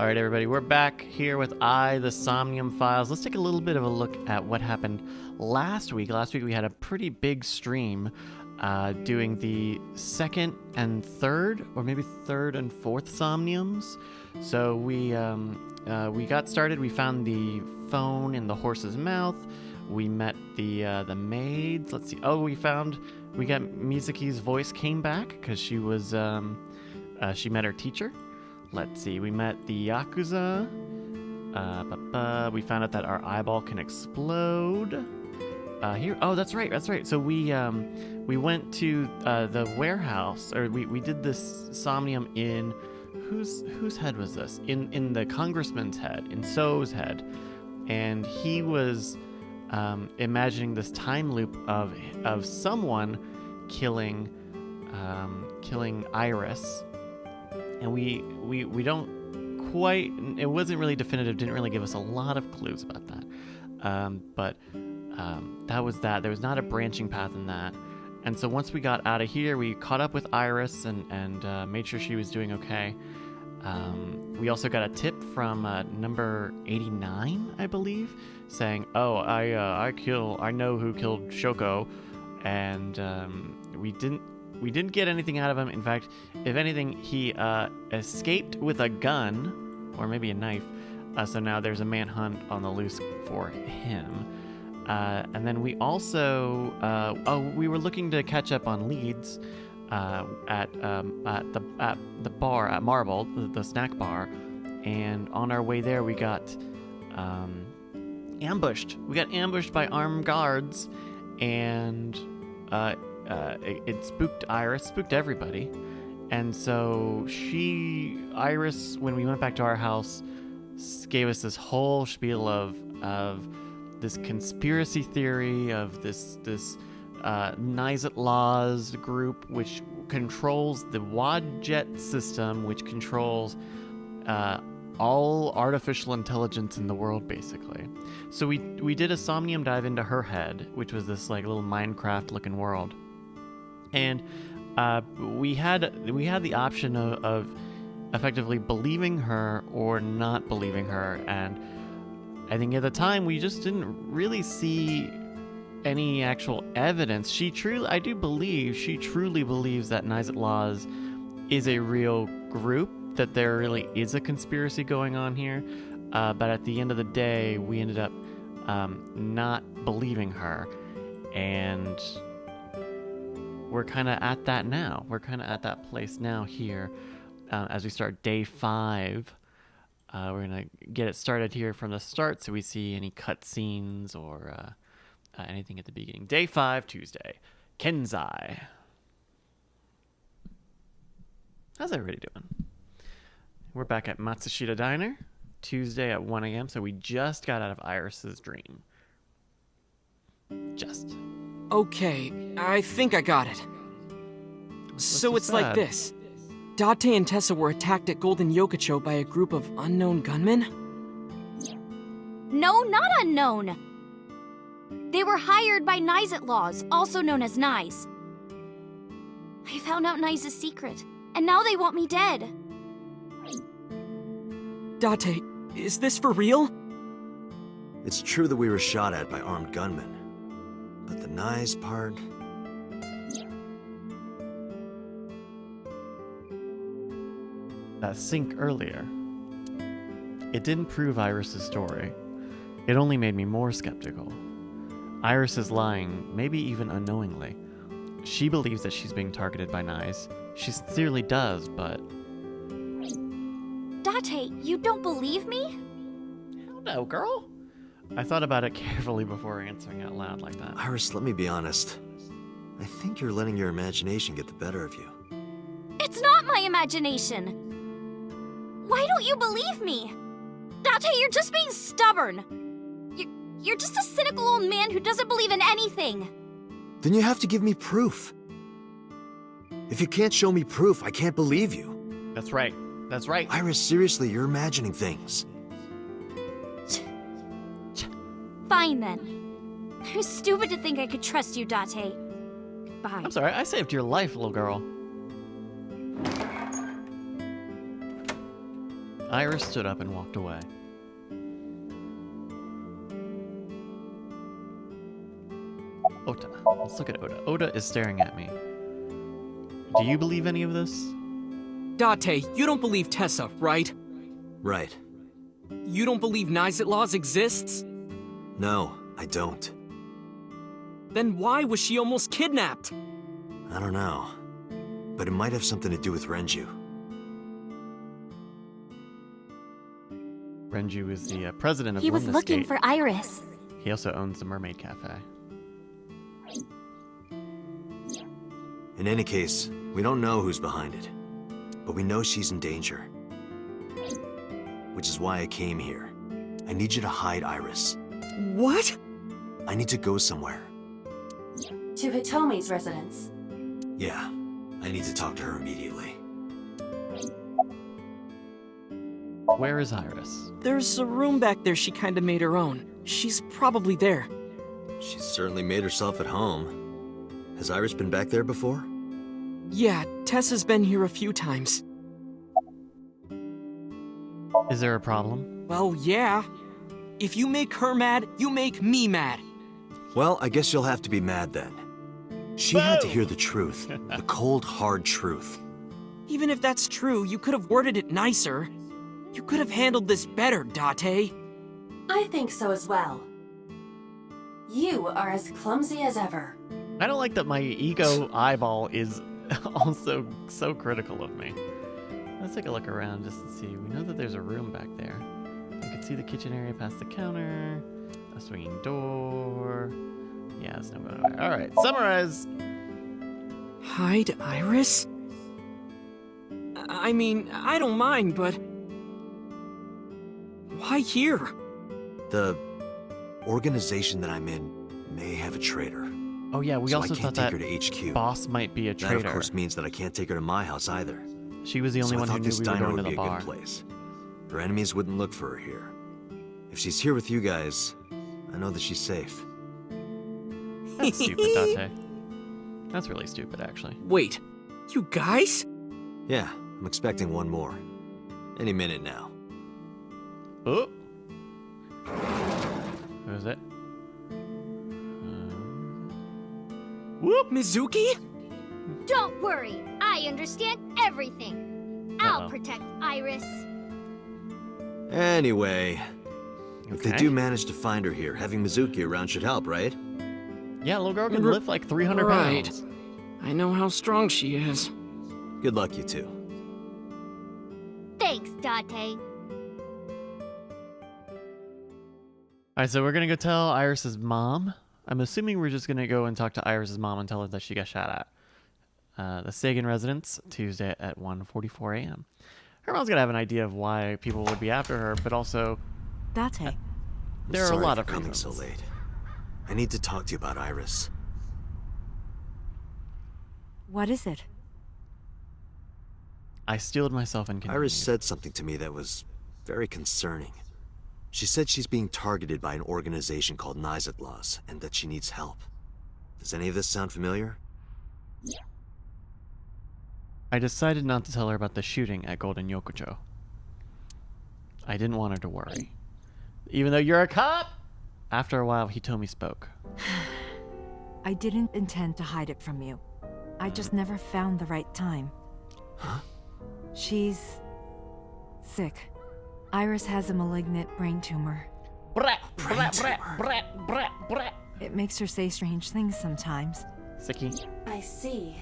All right, everybody, we're back here with the Somnium Files. Let's take a little bit of a look at what happened last week. Last week we had a pretty big stream doing the second and third, or maybe third and fourth Somniums. So we got started. We found the phone in the horse's mouth. We met the maids. Let's see. Oh, we got Mizuki's voice came back because she was she met her teacher. Let's see, we met the Yakuza. We found out that our eyeball can explode. Here, oh, that's right. So we went to the warehouse, or we did this Somnium in, whose head was this? In the congressman's head, in So's head. And he was imagining this time loop of someone killing Iris. And we don't quite, it wasn't really definitive, didn't really give us a lot of clues about that. But that was that. There was not a branching path in that. And so once we got out of here, we caught up with Iris and made sure she was doing okay. We also got a tip from number 89, I believe, saying, "Oh, I know who killed Shoko," and we didn't get anything out of him. In fact, if anything, he escaped with a gun, or maybe a knife. So now there's a manhunt on the loose for him. And then we also, we were looking to catch up on leads at the bar at Marble, the snack bar. And on our way there, we got ambushed. We got ambushed by armed guards, and it spooked Iris, spooked everybody. And so Iris, when we went back to our house, gave us this whole spiel of this conspiracy theory of this Nizet Laws group, which controls the Wadjet system, which controls all artificial intelligence in the world, basically. So we did a Somnium dive into her head, which was this like little Minecraft-looking world. And we had the option of effectively believing her or not believing her. And I think at the time we just didn't really see any actual evidence. I do believe she truly believes that Nizet Laws is a real group, that there really is a conspiracy going on here. But at the end of the day, we ended up not believing her. And we're kind of at that now. We're kind of at that place now here as we start day 5. We're going to get it started here from the start so we see any cutscenes or anything at the beginning. Day 5, Tuesday. Kenzai. How's everybody doing? We're back at Matsushita Diner, Tuesday at 1 a.m., so we just got out of Iris's dream. Just. Okay, I think I got it. So it's like this. Date and Tessa were attacked at Golden Yokocho by a group of unknown gunmen? No, not unknown. They were hired by Nizet Laws, also known as Nize. I found out Nize's secret, and now they want me dead. Date, is this for real? It's true that we were shot at by armed gunmen. But the Nize part... That sync earlier. It didn't prove Iris's story. It only made me more skeptical. Iris is lying, maybe even unknowingly. She believes that she's being targeted by Nize. She sincerely does, but... Date, you don't believe me? Hell no, girl. I thought about it carefully before answering out loud like that. Iris, let me be honest. I think you're letting your imagination get the better of you. It's not my imagination. Why don't you believe me? Date, you're just being stubborn. You're just a cynical old man who doesn't believe in anything. Then you have to give me proof. If you can't show me proof, I can't believe you. That's right. That's right. Iris, seriously, you're imagining things. Fine then. I'm stupid to think I could trust you, Date. Bye. I'm sorry, I saved your life, little girl. Iris stood up and walked away. Ota. Let's look at Oda. Oda is staring at me. Do you believe any of this? Date, you don't believe Tessa, right? Right. You don't believe Nizet exists? No, I don't. Then why was she almost kidnapped? I don't know. But it might have something to do with Renju. Renju is the president of He was Lemnis looking Gate. for Iris. He also owns the Mermaid Cafe. In any case, we don't know who's behind it. But we know she's in danger. Which is why I came here. I need you to hide Iris. What? I need to go somewhere. To Hitomi's residence. Yeah, I need to talk to her immediately. Where is Iris? There's a room back there she kinda made her own. She's probably there. She's certainly made herself at home. Has Iris been back there before? Yeah, Tessa's been here a few times. Is there a problem? Well, yeah. If you make her mad, you make me mad. Well, I guess you'll have to be mad then. She had to hear the truth. The cold, hard truth. Even if that's true, you could have worded it nicer. You could have handled this better, Date. I think so as well. You are as clumsy as ever. I don't like that my ego eyeball is also so critical of me. Let's take a look around just to see. We know that there's a room back there. You can see the kitchen area past the counter, a swinging door. Yeah, there's no going away. All right, summarize. Hide Iris? I mean, I don't mind, but... why here? The organization that I'm in may have a traitor. Oh yeah, we so also I thought can't that take her to HQ. boss might be a That, traitor. of course, means that I can't take her to my house either. She was the only so one I who thought knew this we were diner going to would the be a bar. good place. Her enemies wouldn't look for her here. If she's here with you guys, I know that she's safe. That's stupid, Date. That's really stupid, actually. Wait, you guys? Yeah, I'm expecting one more. Any minute now. Oh. Who is it? Whoop! Mizuki? Don't worry, I understand everything. I'll Uh-oh. protect Iris. Anyway, if they Okay. do manage to find her here, having Mizuki around should help, right? Yeah, little girl can lift like 300 Right. pounds. I know how strong she is. Good luck, you two. Thanks, Date. Alright, so we're gonna go tell Iris's mom. I'm assuming we're just gonna go and talk to Iris's mom and tell her that she got shot at. The Sagan residence, Tuesday at 1:44 a.m. Her mom's gonna have an idea of why people would be after her, but also Date, I'm there are a sorry lot for of coming reasons. so late. I need to talk to you about Iris. what is it? I steeled myself and continued. Iris said something to me that was very concerning. She said she's being targeted by an organization called Nizet, and that she needs help. Does any of this sound familiar? I decided not to tell her about the shooting at Golden Yokocho. I didn't want her to worry. Even though you're a cop! After a while, Hitomi spoke. I didn't intend to hide it from you. I just never found the right time. Huh? She's... sick. Iris has a malignant brain tumor. It makes her say strange things sometimes. Sicky. I see.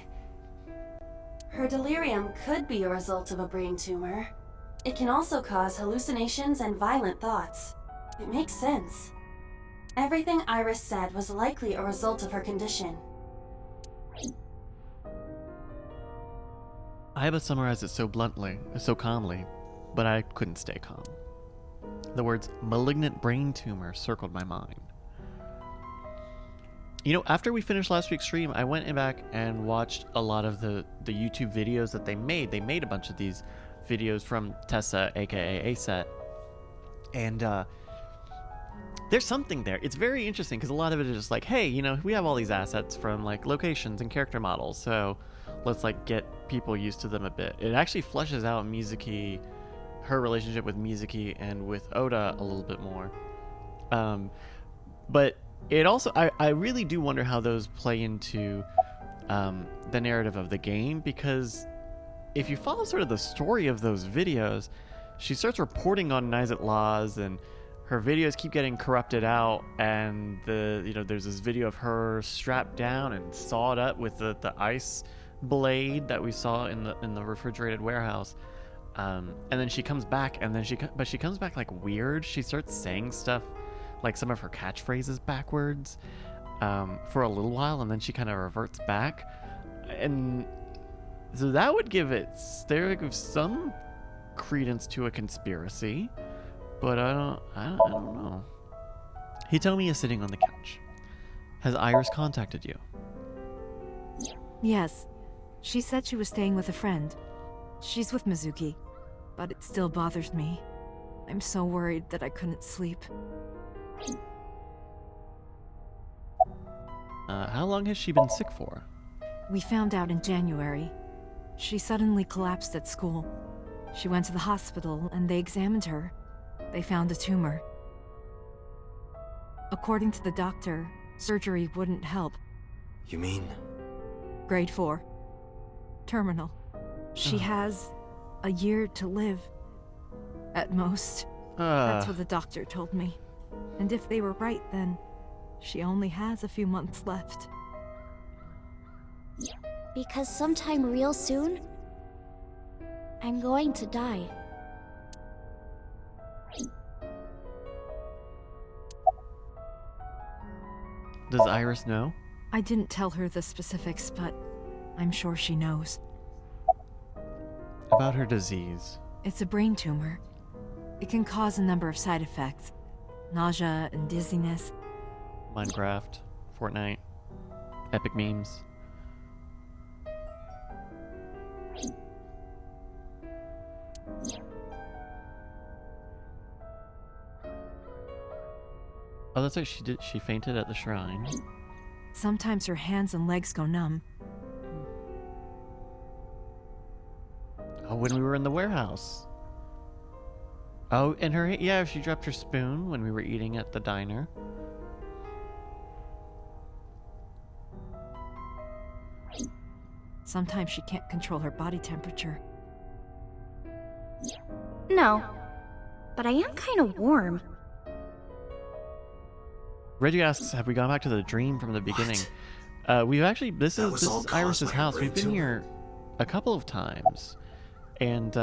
Her delirium could be a result of a brain tumor. It can also cause hallucinations and violent thoughts. It makes sense. Everything Iris said was likely a result of her condition. Aiba summarized it so bluntly, so calmly, but I couldn't stay calm. The words malignant brain tumor circled my mind. You know, after we finished last week's stream, I went back and watched a lot of the YouTube videos that they made. They made a bunch of these videos from Tessa, aka Aset. And there's something there. It's very interesting because a lot of it is just like, hey, you know, we have all these assets from like locations and character models, so let's like get people used to them a bit. It actually fleshes out Mizuki her relationship with Mizuki and with Oda a little bit more. But it also, I really do wonder how those play into the narrative of the game, because if you follow sort of the story of those videos, she starts reporting on Nizet laws, and her videos keep getting corrupted out, and there's this video of her strapped down and sawed up with the ice blade that we saw in the refrigerated warehouse. And then she comes back, and then she comes back like weird. She starts saying stuff like some of her catchphrases backwards for a little while, and then she kind of reverts back, and so that would give some credence to a conspiracy, but I don't know. Hitomi is sitting on the couch. Has Iris contacted you? Yes. She said she was staying with a friend. She's with Mizuki, but it still bothers me. I'm so worried that I couldn't sleep. How long has she been sick for? We found out in January. She suddenly collapsed at school. She went to the hospital and they examined her. They found a tumor. According to the doctor, surgery wouldn't help. You mean? Grade 4. Terminal. She has a year to live. At most. That's what the doctor told me. And if they were right, then she only has a few months left. Because sometime real soon, I'm going to die. Does Iris know? I didn't tell her the specifics, but I'm sure she knows. About her disease? It's a brain tumor. It can cause a number of side effects. Nausea and dizziness. Minecraft, Fortnite, epic memes. Oh, that's right. She fainted at the shrine. Sometimes her hands and legs go numb. Oh, when we were in the warehouse. Oh, and she dropped her spoon when we were eating at the diner. Sometimes she can't control her body temperature. No, but I am kind of warm. Reggie asks, have we gone back to the dream from the beginning? We've actually, this is Iris's house. We've been here a couple of times. And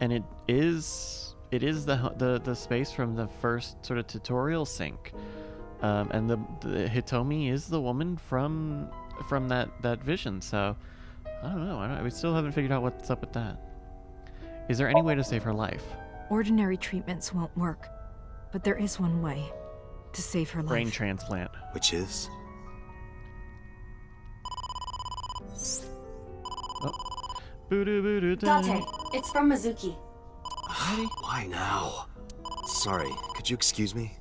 it is the space from the first sort of tutorial sync. And the Hitomi is the woman from that vision. So I don't know. We still haven't figured out what's up with that. Is there any way to save her life? Ordinary treatments won't work, but there is one way to save her life. Brain transplant. Which is? Oh. Date, it's from Mizuki. Why now? Sorry, could you excuse me?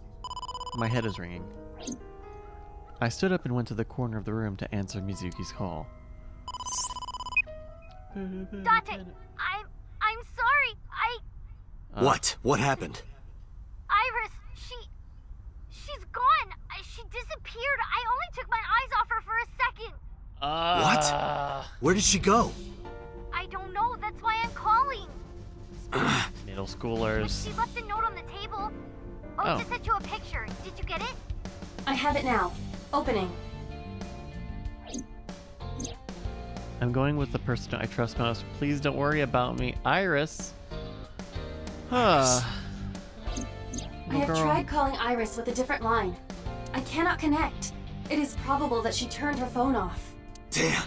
My head is ringing. I stood up and went to the corner of the room to answer Mizuki's call. Date, I'm sorry. What? What happened? Iris, she's gone. She disappeared. I only took my eyes off her for a second. What? Where did she go? I don't know. That's why I'm calling. Middle schoolers. She left a note on the table. Oh, just sent you a picture. Did you get it? I have it now. Opening. I'm going with the person I trust most. Please don't worry about me. Iris. I have tried calling Iris with a different line. I cannot connect. It is probable that she turned her phone off. Damn.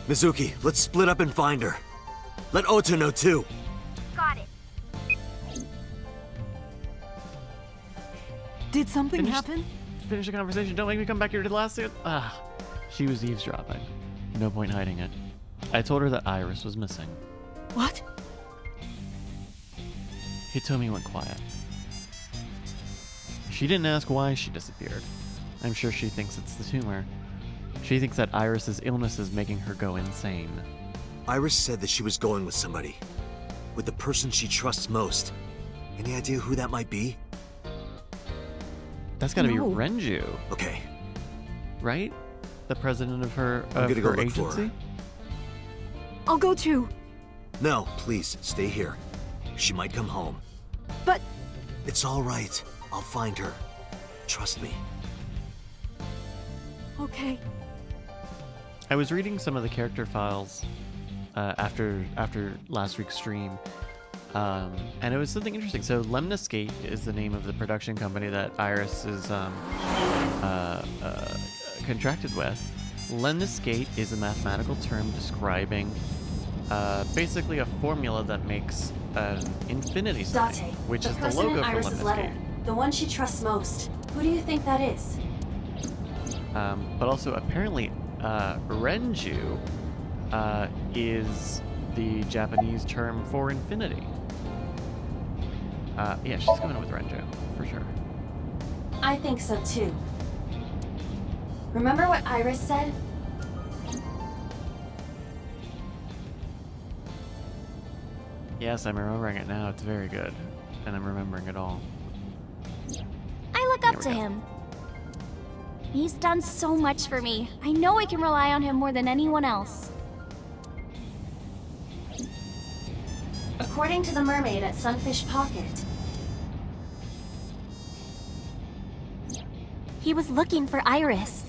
Mizuki, let's split up and find her. Let Ota know too. Got it. Did something happen? Finish the conversation. Don't make me come back here to the last second. She was eavesdropping. No point hiding it. I told her that Iris was missing. What? Hitomi went quiet. She didn't ask why she disappeared. I'm sure she thinks it's the tumor. She thinks that Iris's illness is making her go insane. Iris said that she was going with somebody. With the person she trusts most. Any idea who that might be? That's gotta be No. Renju, Okay, right? The president of her I'm gonna go her look for her. agency. I'll go too. no, please, stay here. She might come home. But It's all right. I'll find her. Trust me. okay. I was reading some of the character files after last week's stream, and it was something interesting. So Lemniscate is the name of the production company that Iris is contracted with. Lemniscate is a mathematical term describing basically a formula that makes an infinity sign, Date, which the is the person logo in for Iris's letter. Lemniscate. The one she trusts most. Who do you think that is? But also apparently Renju is the Japanese term for infinity. Yeah, she's going with Renju, for sure. I think so too. Remember what Iris said? Yes, I'm remembering it now. It's very good. And I'm remembering it all. I look up to Here we go. him. He's done so much for me. I know I can rely on him more than anyone else. According to the mermaid at Sunfish Pocket, He was looking for Iris.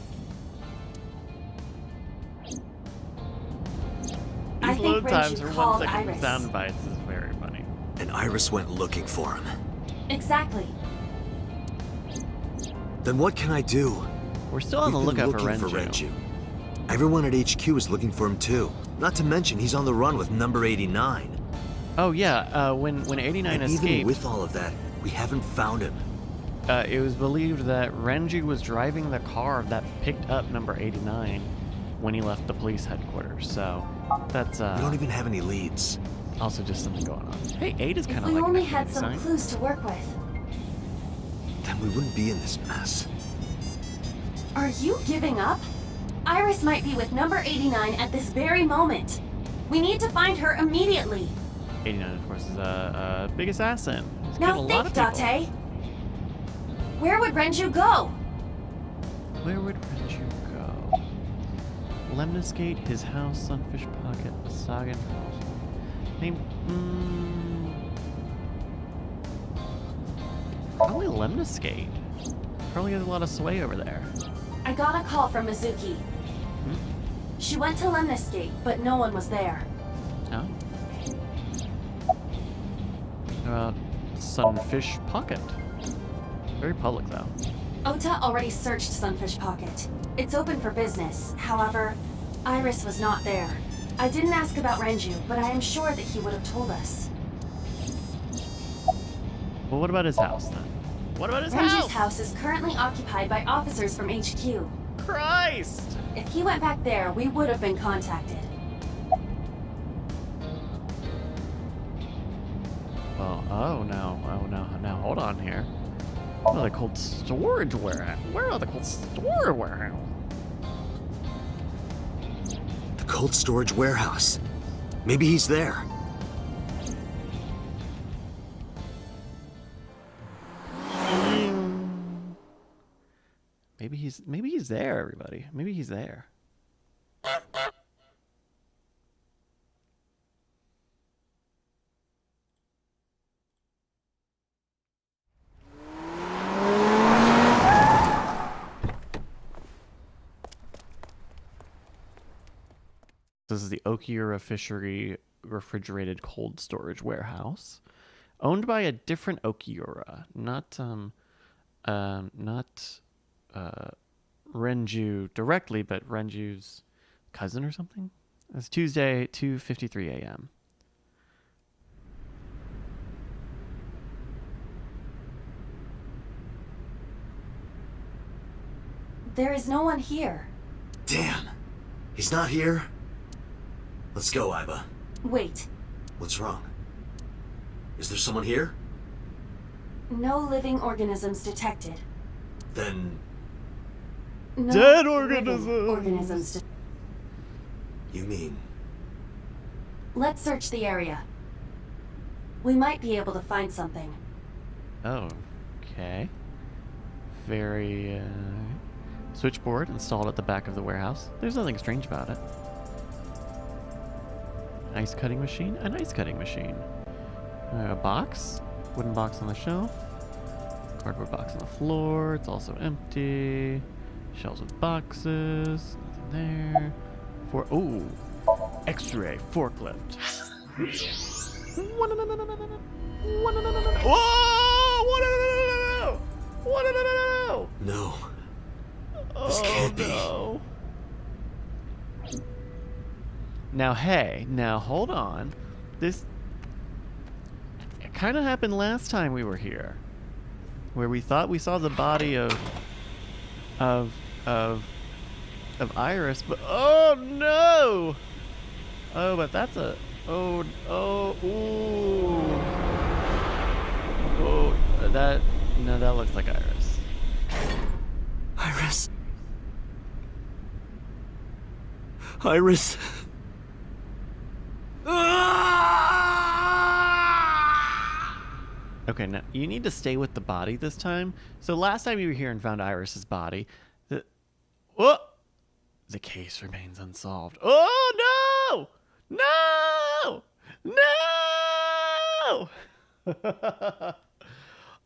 I These think load times Renju for 1 called second Iris. sound bites is very funny. And Iris went looking for him. exactly. Then what can I do? We're still on the We've been lookout for looking Renju. Everyone at HQ is looking for him too. Not to mention he's on the run with number 89. Oh yeah, when 89 And even escaped, with all of that, we haven't found him. it was believed that Renju was driving the car that picked up number 89 when he left the police headquarters. So that's We don't even have any leads. also just something going on. Hey, 8 is If kind of we like only an had activity some sign. clues to work with. Then we wouldn't be in this mess. Are you giving up? Iris might be with number 89 at this very moment. We need to find her immediately. 89, of course, is a big assassin. He's Now killed a lot think, of people. Date. Where would Renju go? Where would Renju go? Lemniscate, his house, Sunfish Pocket, Sagan House. Name. Probably Lemniscate. Probably has a lot of sway over there. I got a call from Mizuki. She went to Lemniscate, but no one was there. Oh. Sunfish Pocket. Very public, though. Ota already searched Sunfish Pocket. It's open for business. However, Iris was not there. I didn't ask about Renju, but I am sure that he would have told us. Well, what about his house, then? What about his Renju's house? house is currently occupied by officers from HQ. Christ! If he went back there, we would have been contacted. Well, now, hold on here. What are the cold storage warehouse? Where are the cold storage warehouse? The cold storage warehouse. Maybe he's there. Maybe he's there, everybody. Maybe he's there. This is the Okiura Fishery Refrigerated Cold Storage Warehouse, owned by a different Okiura, not Renju directly, but Renju's cousin or something. It's Tuesday, 2:53 a.m. There is no one here. Damn. He's not here? Let's go, Iba. Wait, What's wrong? Is there someone here? no living organisms detected. Then No Dead living organisms. organisms you mean Let's search the area. We might be able to find something. Oh, okay. Very, switchboard installed at the back of the warehouse. There's nothing strange about it. Ice cutting machine? An ice cutting machine. A box? Wooden box on the shelf. Cardboard box on the floor. It's also empty. Shelves with boxes. Nothing there. Ooh. X-ray forklift. Whoa! No. This can't be. No. Now, hey, hold on. This kind of happened last time we were here, where we thought we saw the body of Iris, but oh no! Oh, but that's a that looks like Iris. Iris. Iris. Okay, now you need to stay with the body this time. So last time you were here and found Iris's body, the case remains unsolved. Oh no! No!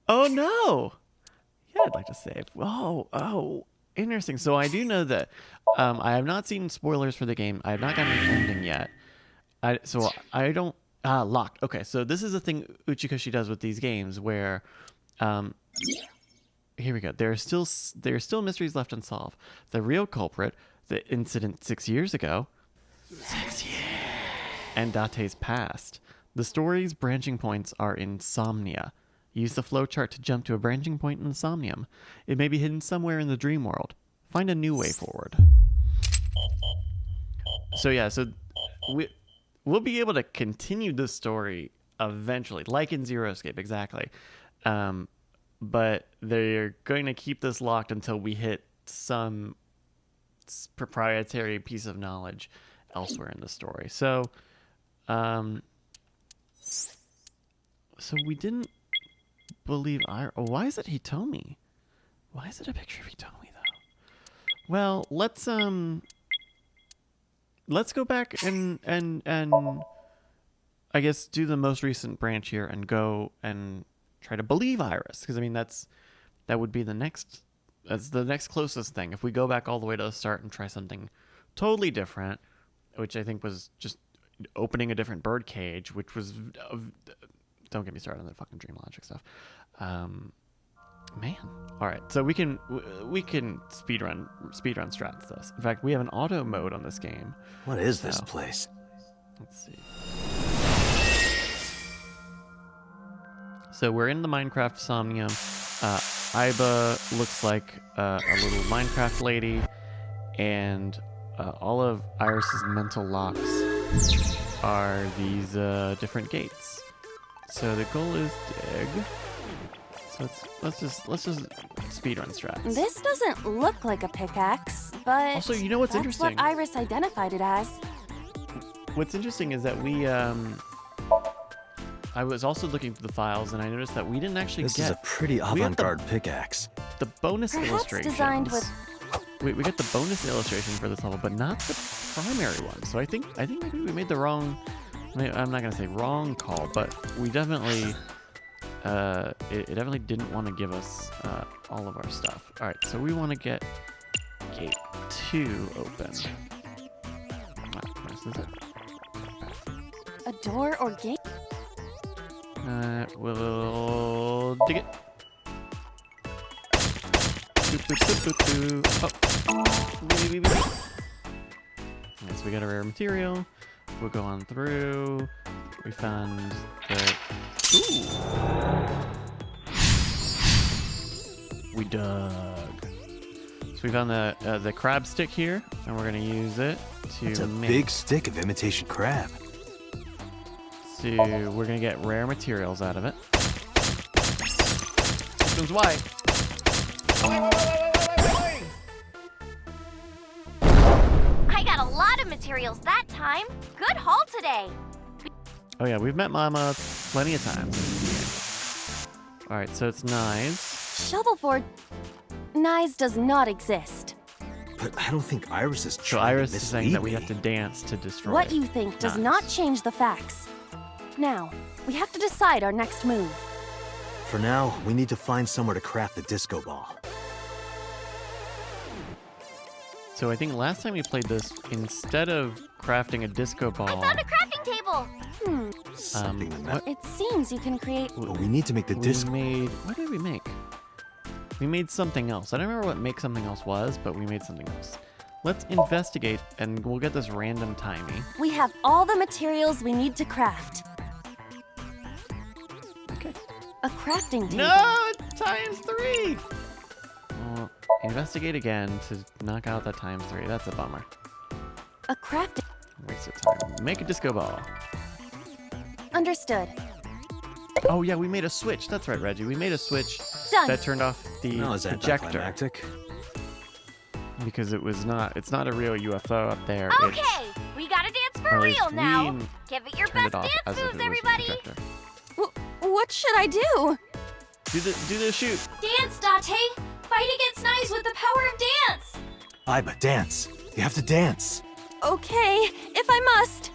Oh no! Yeah, I'd like to save. Oh, interesting. So I do know that I have not seen spoilers for the game. I have not gotten an ending yet. I don't. Locked. Okay, so this is a thing Uchikoshi does with these games where, here we go. There are still mysteries left unsolved. The real culprit, the incident 6 years ago. 6 years. And Date's past. The story's branching points are in Somnia. Use the flowchart to jump to a branching point in Somnium. It may be hidden somewhere in the dream world. Find a new way forward. So yeah, we'll be able to continue the story eventually, like in Zero Escape, exactly. But they're going to keep this locked until we hit some proprietary piece of knowledge elsewhere in the story. So we didn't believe why is it Hitomi? Why is it a picture of Hitomi though? Well, let's go back and I guess do the most recent branch here and go and try to believe Iris, because I mean that's the next closest thing. If we go back all the way to the start and try something totally different, which I think was just opening a different bird cage, which was don't get me started on the fucking dream logic stuff. Man, all right. So we can speedrun strats this. In fact, we have an auto mode on this game. What is this place? Let's see. So we're in the Minecraft Somnium. Iba looks like a little Minecraft lady, and all of Iris's mental locks are these different gates. So the goal is dig. So let's just speedrun strats. This doesn't look like a pickaxe, but also, you know what's that's interesting? what Iris identified it as. What's interesting is that we I was also looking through the files and I noticed that we didn't actually This get. is a pretty avant-garde pickaxe. The bonus Perhaps illustrations. designed with. We got the bonus illustration for this level, but not the primary one. So I think maybe we made the wrong. I'm not gonna say wrong call, but we definitely. It definitely didn't want to give us all of our stuff. All right, so we want to get gate 2 open. What is it? A door or gate? We'll dig it. Oh. So we got a rare material. We'll go on through. We found the. Ooh. We dug. So we found the crab stick here, and we're gonna use it to It's a make. big stick of imitation crab. So we're gonna get rare materials out of it. Systems Y. I got a lot of materials that time. Good haul today. Oh yeah, we've met Mama plenty of times. All right, so it's Nyes. ShovelForge. Nyes does not exist. But I don't think Iris is So trying Iris to is saying that we mislead have to me. dance to destroy What it. you think does Nyes. not change the facts. Now, we have to decide our next move. For now, we need to find somewhere to craft the disco ball. So I think last time we played this, instead of crafting a disco ball, Found a crafting table! Something like that. It seems you can create. But we need to make the we disc. made. What did we make? We made something else. I don't remember what make something else was, but we made something else. Let's investigate, and we'll get this random timey. We have all the materials we need to craft. Okay. A crafting table. No, times 3. Well, investigate again to knock out that times 3. That's a bummer. A crafting. Waste of time. Make a disco ball. Understood. Oh yeah, we made a switch. That's right, Reggie. We made a switch Done. that turned off the No, is that projector anticlimactic? because it was not. It's not a real UFO up there. Okay, we gotta dance Or for at least real now. we Give it your turned best it off dance as if moves, it was a everybody. projector. What should I do? Do the shoot. Dance, Date. Fight against Nyes with the power of dance. Iba, dance. You have to dance. Okay, if I must.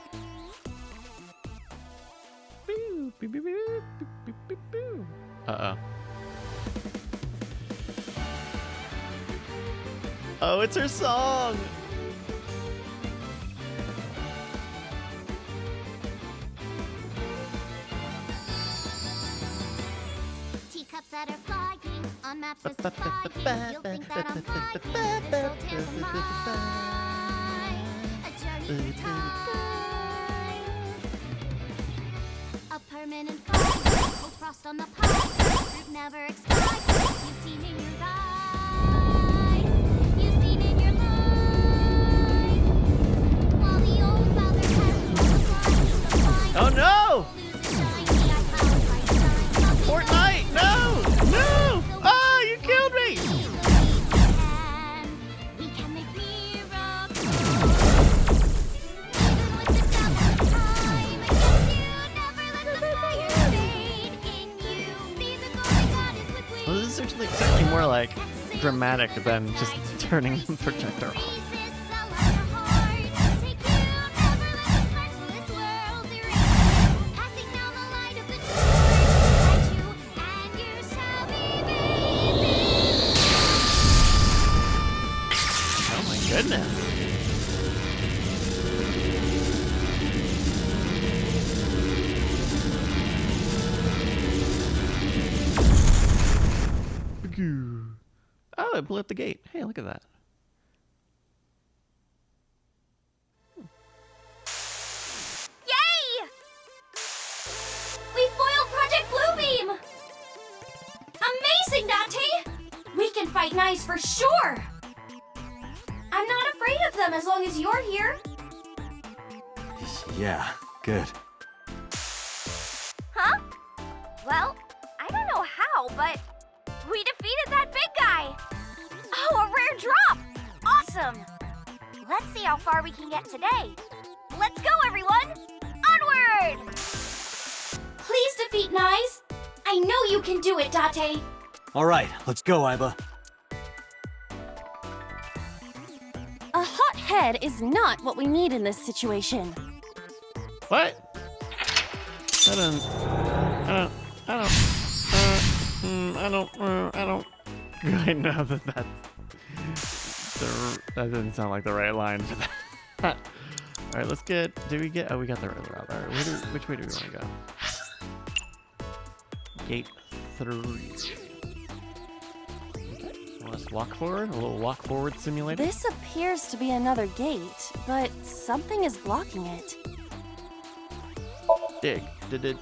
Uh-oh. Oh, it's her song! Teacups that are flying on maps as flying. You'll think that I'm flying. This old tale of mine. A journey through time. A permanent fire. Cold frost on the pie. Fruit never expires. You've seen in your eyes. You've seen in your life. While the old mother has the flying. Oh no! Loses shiny icons by shine. Fortnite! No! No! Ah, you killed me! We can make miracles. Even with the devil of time against you, never let the fire fade in you. See the golden goddess with wings. Well, this is certainly more like dramatic than just turning the projector off. Resist all of your heart. Take you, never let the merciless world erase. Passing down the light of the torch, guide you, and you shall be made. Oh my goodness. Oh, it blew up the gate. Hey, look at that. Yay! We foiled Project Bluebeam! Amazing, Date! We can fight Nyes for sure! I'm not afraid of them as long as you're here. Yeah, good. Huh? Well, I don't know how, but we defeated that big guy. Oh, a rare drop! Awesome! Let's see how far we can get today. Let's go, everyone! Onward! Please defeat Nyes. I know you can do it, Date. All right, let's go, Iba. A hot head is not what we need in this situation. What? I don't. I know that didn't sound like the right line for that. All right, let's get. Did we get? Oh, we got the right route. All right, which way do we want to go? Gate 3. Okay, so let's walk forward. A little walk forward simulator. This appears to be another gate, but something is blocking it. Dig. Dig.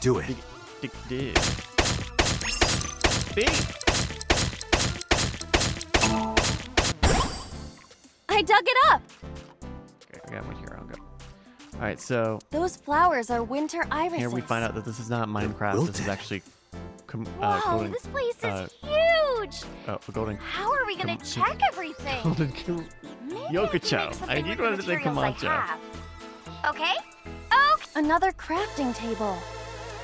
Do it. Dig. Big. I dug it up! Okay, I got one here. I'll go. All right, so Those flowers are winter irises. here we find out that this is not Minecraft. This is wilted. actually Wow, golden. this place is uh, huge! Oh, golden. How are we gonna com- check everything? Golden. Maybe Yokocho. I can make something I with need the one to say materials I Camacho. have. Okay? Another crafting table.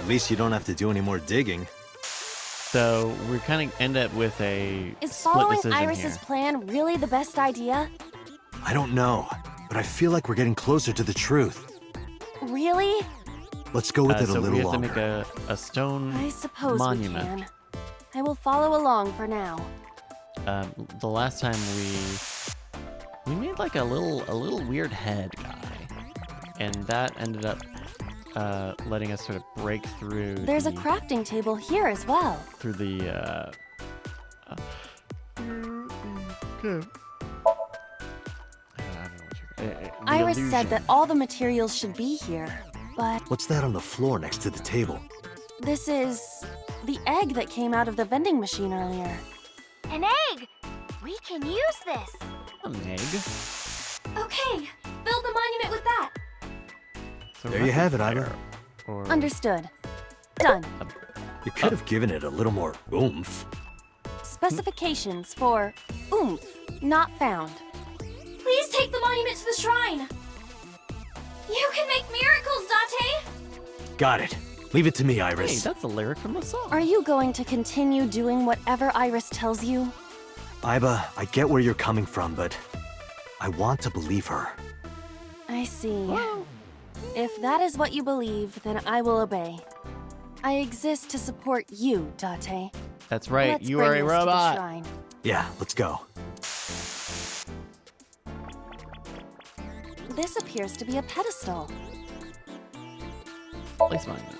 At least you don't have to do any more digging. So we kind of end up with a Is split following decision Iris's here. plan really the best idea? I don't know, but I feel like we're getting closer to the truth. Really? Let's go with it a So little we have longer. to make a stone I suppose monument. we can. I will follow along for now. The last time we made like a little weird head guy, and that ended up letting us sort of break through. There's a the, crafting table here as well. through the. Okay. I don't know what you're. The Iris said illusion. that all the materials should be here, but What's that on the floor next to the table? this is the egg that came out of the vending machine earlier. An egg! We can use this. An egg. Okay, build the monument with that. It's a There you have it, replica Ira. Or Understood. Done. You could have given it a little more oomph. Specifications for oomph not found. Please take the monument to the shrine. You can make miracles, Date! Got it. Leave it to me, Hey, Iris. that's a lyric from the song. Are you going to continue doing whatever Iris tells you? Iba, I get where you're coming from, but I want to believe her. I see. If that is what you believe, then I will obey. I exist to support you, Date. That's right. Let's You bring are a this to the robot. shrine. Yeah, let's go. This appears to be a pedestal. Place monument.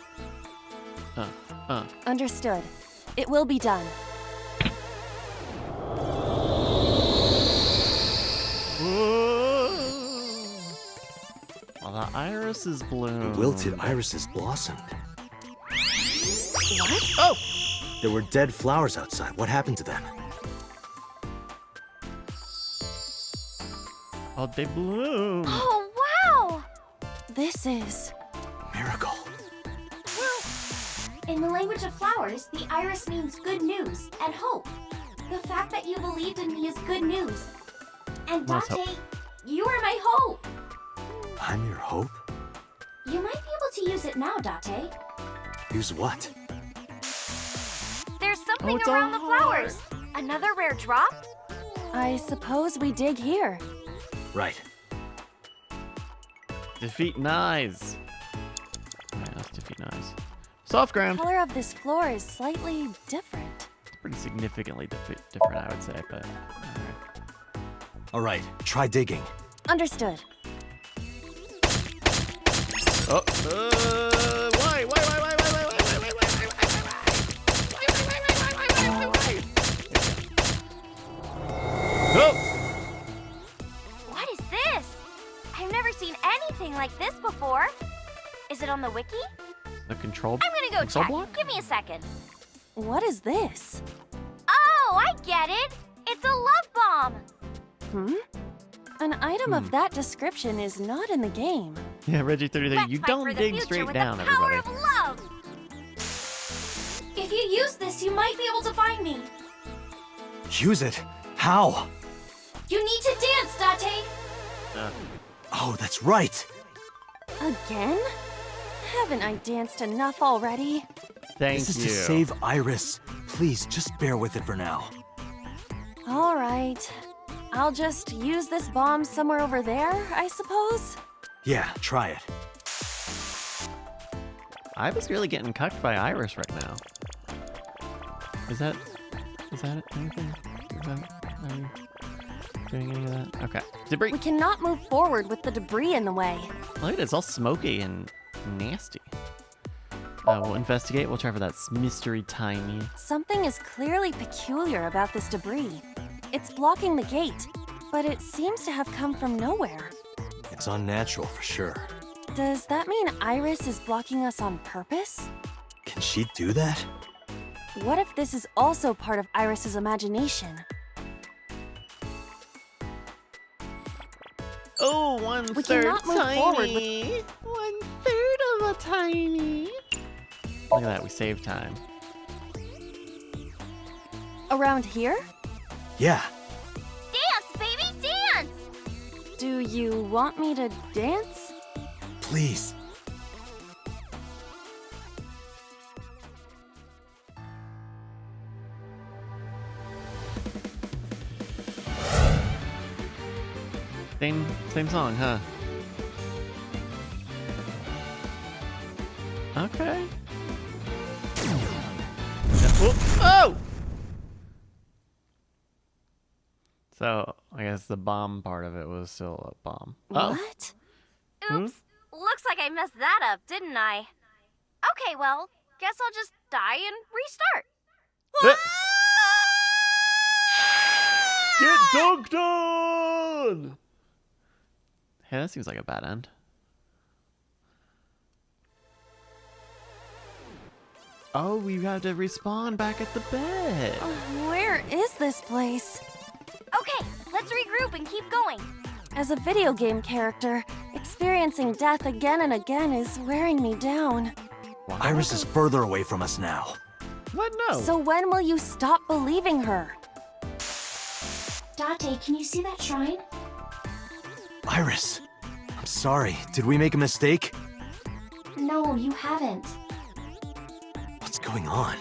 Understood. It will be done. Well, the iris is bloomed. Wilted irises blossomed. What? Oh! There were dead flowers outside. What happened to them? Oh, they bloom. Oh, wow! This is... Miracle. In the language of flowers, the iris means good news and hope. The fact that you believed in me is good news. And Let's Date, hope. you are my hope. I'm your hope? You might be able to use it now, Date. Use what? There's something it's a around the heart. flowers. Another rare drop? I suppose we dig here. Right. Defeat Nyes. Alright, let's defeat Nyes. Soft The ground. color of this floor is slightly different. It's pretty significantly different, I would say, but alright. All right, try digging. Understood. Oh, why? Oh! What is this? I've never seen anything like this before. Is it on the wiki? The control. I'm gonna go control check. block? Give me a second. What is this? Oh, I get it. It's a love bomb. An item of that description is not in the game. Yeah, Reggie 33. Let's You fight don't for the dig future straight with down, the power everybody. of love. If you use this, you might be able to find me. Use it? How? You need to dance, Date. Oh, that's right. Again? Haven't I danced enough already? Thank This is you. to save Iris. Please, just bear with it for now. All right. I'll just use this bomb somewhere over there, I suppose? Yeah, try it. I was really getting cucked by Iris right now. Is that it? Anything? Are you doing any of that? Okay. Debris. We cannot move forward with the debris in the way. Look at it. It's all smoky and nasty. We'll investigate. We'll try for that mystery tiny. Something is clearly peculiar about this debris. It's blocking the gate, but it seems to have come from nowhere. It's unnatural for sure. Does that mean Iris is blocking us on purpose? Can she do that? What if this is also part of Iris's imagination? Oh, one We third cannot move forward with- tiny. 1/3 of a tiny. Look at that. We saved time. Around here? Yeah. Dance, baby, dance! Do you want me to dance? Please. Same song, huh? Okay. Yeah. Oh! So, I guess the bomb part of it was still a bomb. Oh. What? Oops. Looks like I messed that up, didn't I? Okay, well, guess I'll just die and restart. Get dunked on! Hey, that seems like a bad end. Oh, we have to respawn back at the bed. Where is this place? Okay, let's regroup and keep going. As a video game character, experiencing death again and again is wearing me down. Wow. Iris is further away from us now. What? No. So when will you stop believing her? Date, can you see that shrine? Iris, I'm sorry. Did we make a mistake? No, you haven't. What's going on?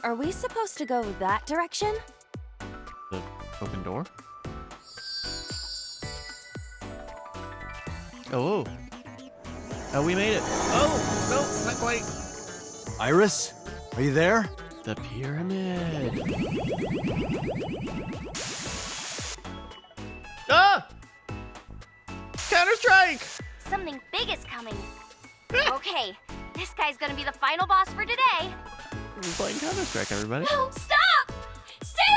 Are we supposed to go that direction? The open door? Oh. Oh, we made it. Oh, no, not quite. Iris, are you there? The pyramid. Ah! Counter-Strike! Something big is coming. Okay, this guy's gonna be the final boss for today. We're playing Counter-Strike, everybody. No, stop! Stay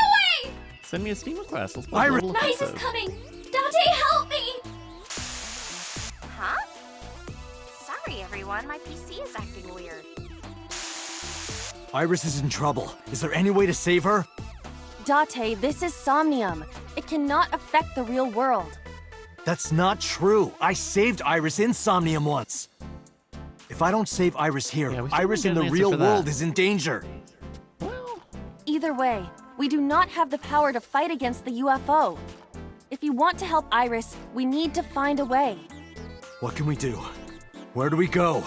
away! Send me a Steam request. Let's play Iris! Little Bryce is episode. coming! Date, help me! Huh? Sorry, everyone. My PC is acting weird. Iris is in trouble. Is there any way to save her? Date, this is Somnium. It cannot affect the real world. That's not true. I saved Iris in Somnium once. If I don't save Iris here, Yeah, we still Iris didn't in get the an answer real for that. world is in danger. Well, Either way, we do not have the power to fight against the UFO. If you want to help Iris, we need to find a way. What can we do? Where do we go?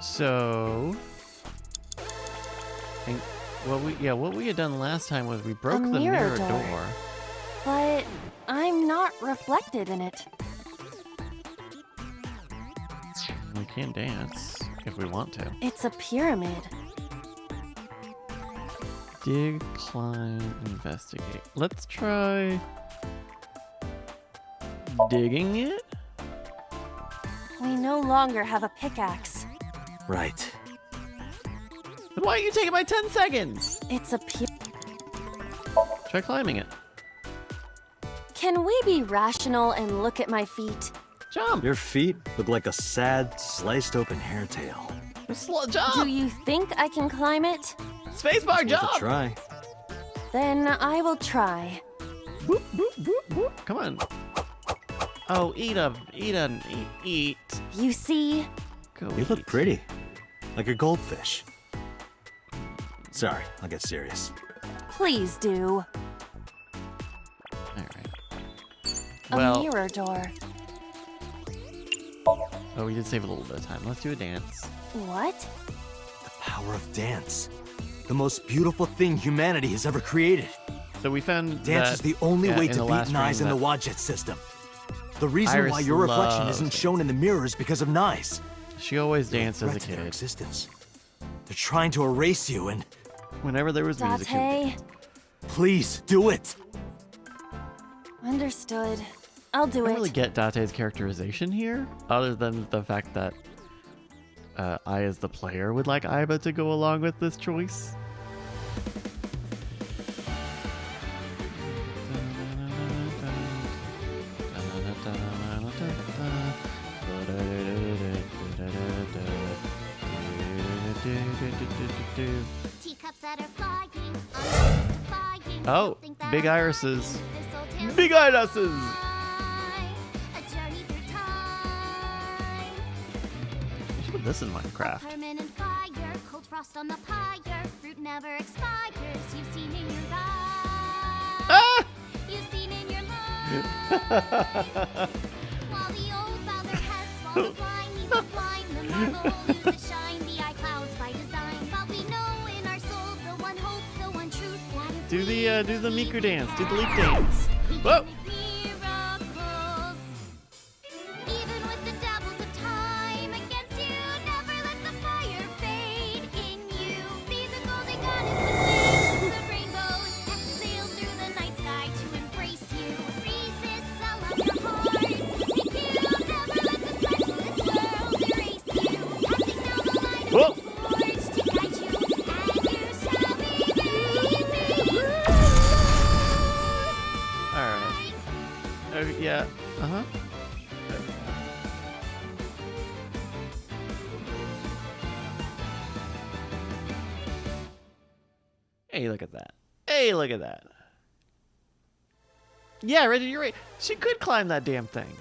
so... And what we had done last time was we broke the mirror mirror door. door. But I'm not reflected in it. We can dance if we want to. It's a pyramid. Dig, climb, investigate. Let's try digging it. We no longer have a pickaxe. Right. Then why are you taking my 10 seconds? It's a Try climbing it. Can we be rational and look at my feet? Jump. Your feet look like a sad, sliced open hairtail. Jump. Do you think I can climb it? Spacebar Worth jump. a try. Then I will try. Boop, boop, boop, boop. Come on. Oh, eat. You see? Go You look eat. pretty. Like a goldfish. Sorry, I'll get serious. Please do. All right. A Well, mirror door. oh, we did save a little bit of time. Let's do a dance. What? The power of dance. The most beautiful thing humanity has ever created. So we found Dance that, is the only way in to the beat last Nyes in room the that Wadjet system. The reason Iris why your reflection loves isn't shown in the mirror is because of Nyes. She always They're danced as a threat to their kid. existence. They're trying to erase you, and Whenever there was music, she would Date. dance. please do it. Understood. I'll do I don't it. really get Date's characterization here, other than the fact that I, as the player, would like Aiba to go along with this choice. Teacups that are flying, mystifying. Oh, Think that big I'll irises. find this'll Big irises! A journey through time. I should put this in Minecraft. Permanent fire, cold frost on the pyre. Fruit never expires. You've seen in your eyes. Ah! You've seen in your mind. While the old bow their heads, while the blind lead the blind, the marble lose its shine. The eye clouds by design, but we know in our soul the one hope, the one truth. That if Do we the Miku believe dance. Do the leap in dance. we Whoa! Miracles. Even with the devils of time against you, never let the fire fade in you. See the golden goddess with wings of rainbows that sail through the night sky to embrace you. Resist all of your hearts. Take you, never let the sparks of this world erase you. Passing now the light of Whoa! the torch to guide you, and you shall be made. Alright. Yeah. Uh-huh. Hey, look at that. Hey, look at that. Yeah, Reggie, you're right. She could climb that damn thing.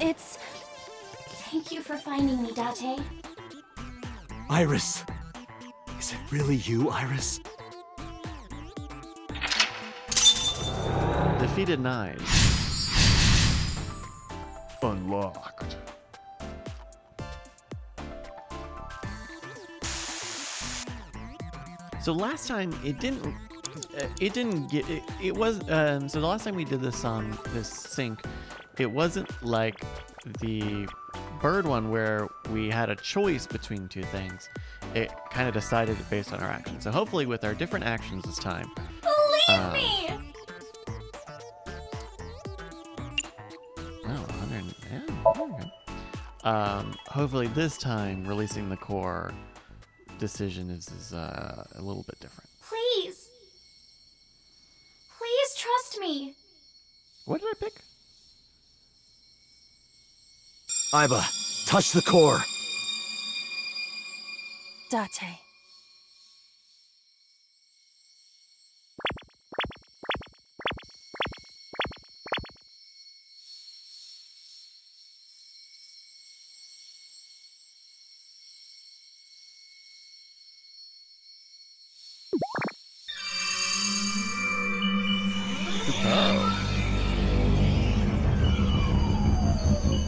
It's... Thank you for finding me, Date. Iris! Is it really you, Iris? Defeated 9. Unlocked. So last time it didn't get it was so the last time we did this on this sync, it wasn't like the bird one where we had a choice between two things. It kind of decided it based on our actions. So hopefully with our different actions this time. Believe me! Oh, 100. Yeah, there you go. Hopefully this time releasing the core decision is a little bit different. Please. Please trust me. What did I pick? Iba, touch the core. Date.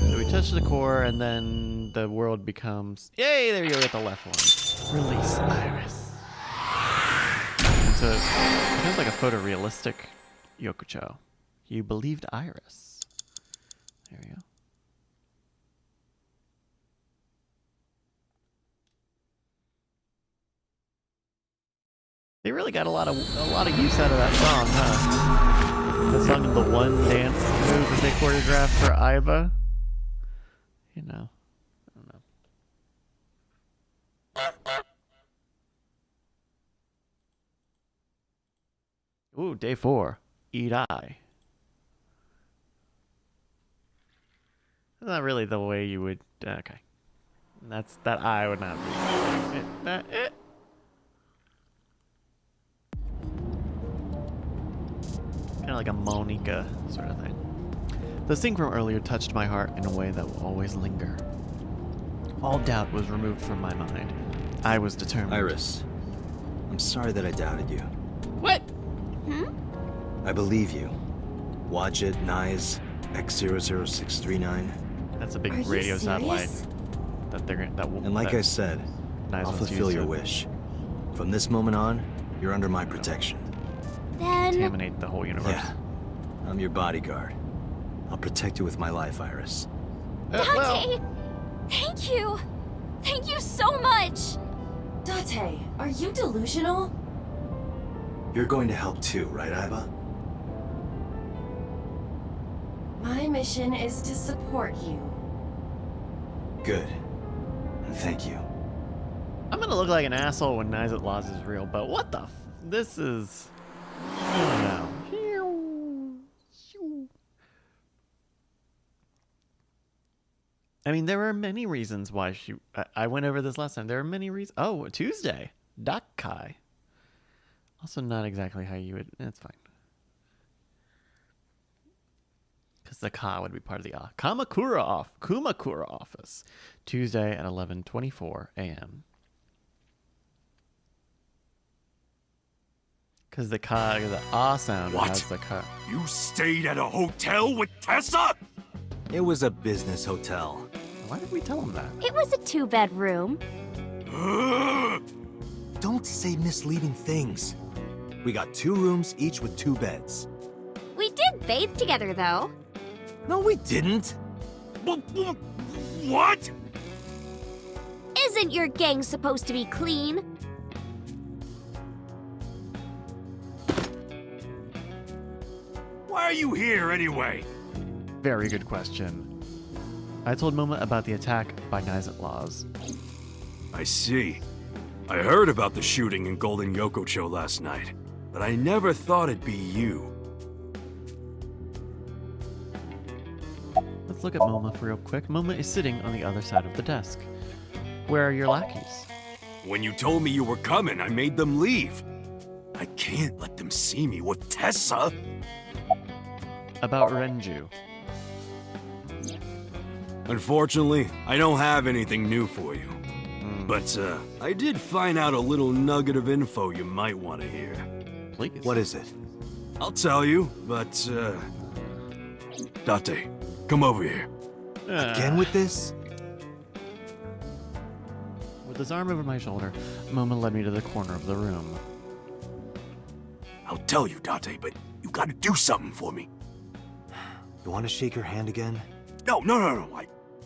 So we touch the core, and then the world becomes. Yay! There you go. Get the left one. Release Iris. And so it becomes like a photorealistic Yokucho. You believed Iris. There we go. They really got a lot of use out of that song, huh? The song of the one dance move that they choreographed for Iba. You know, I don't know. Ooh, day 4. Eat eye. Not really the way you would. Okay, that eye would not be. Kind of like a Monica sort of thing. The scene from earlier touched my heart in a way that will always linger. All doubt was removed from my mind. I was determined. Iris, I'm sorry that I doubted you. What? I believe you. Watch it, Nyes, X00639. That's a big Are you radio satellite serious? that they're that will. And like that I said, Nyes I'll wants to fulfill use your to wish. From this moment on, you're under my protection. Then... Contaminate the whole universe. Yeah, I'm your bodyguard. I'll protect you with my life, Iris. Date! Thank you! Thank you so much! Date, are you delusional? You're going to help too, right, Iba? My mission is to support you. Good. And thank you. I'm gonna look like an asshole when Nyes Laws is real, but what the? This is. I don't know. I mean, there are many reasons why she. I went over this last time. There are many reasons. Oh, Tuesday. Dakai. Also, not exactly how you would. It's fine. Because the ka would be part of the a. Kumakura office. Tuesday at 11:24 a.m. Because the ka, the a sound What? has the ka. You stayed at a hotel with Tessa? It was a business hotel. Why did we tell him that? It was a 2-bedroom. Ugh! Don't say misleading things. We got 2 rooms, each with 2 beds. We did bathe together, though. No, we didn't. What? Isn't your gang supposed to be clean? Why are you here anyway? Very good question. I told Moma about the attack by Nizet Laws. I see. I heard about the shooting in Golden Yokocho last night, but I never thought it'd be you. Let's look at Moma for real quick. Moma is sitting on the other side of the desk. Where are your lackeys? When you told me you were coming, I made them leave. I can't let them see me with Tessa. About Renju. Unfortunately, I don't have anything new for you. But, I did find out a little nugget of info you might want to hear. Please. What is it? I'll tell you, but, Date, come over here. Again with this? With his arm over my shoulder, Moma led me to the corner of the room. I'll tell you, Date, but you gotta do something for me. You want to shake her hand again? No.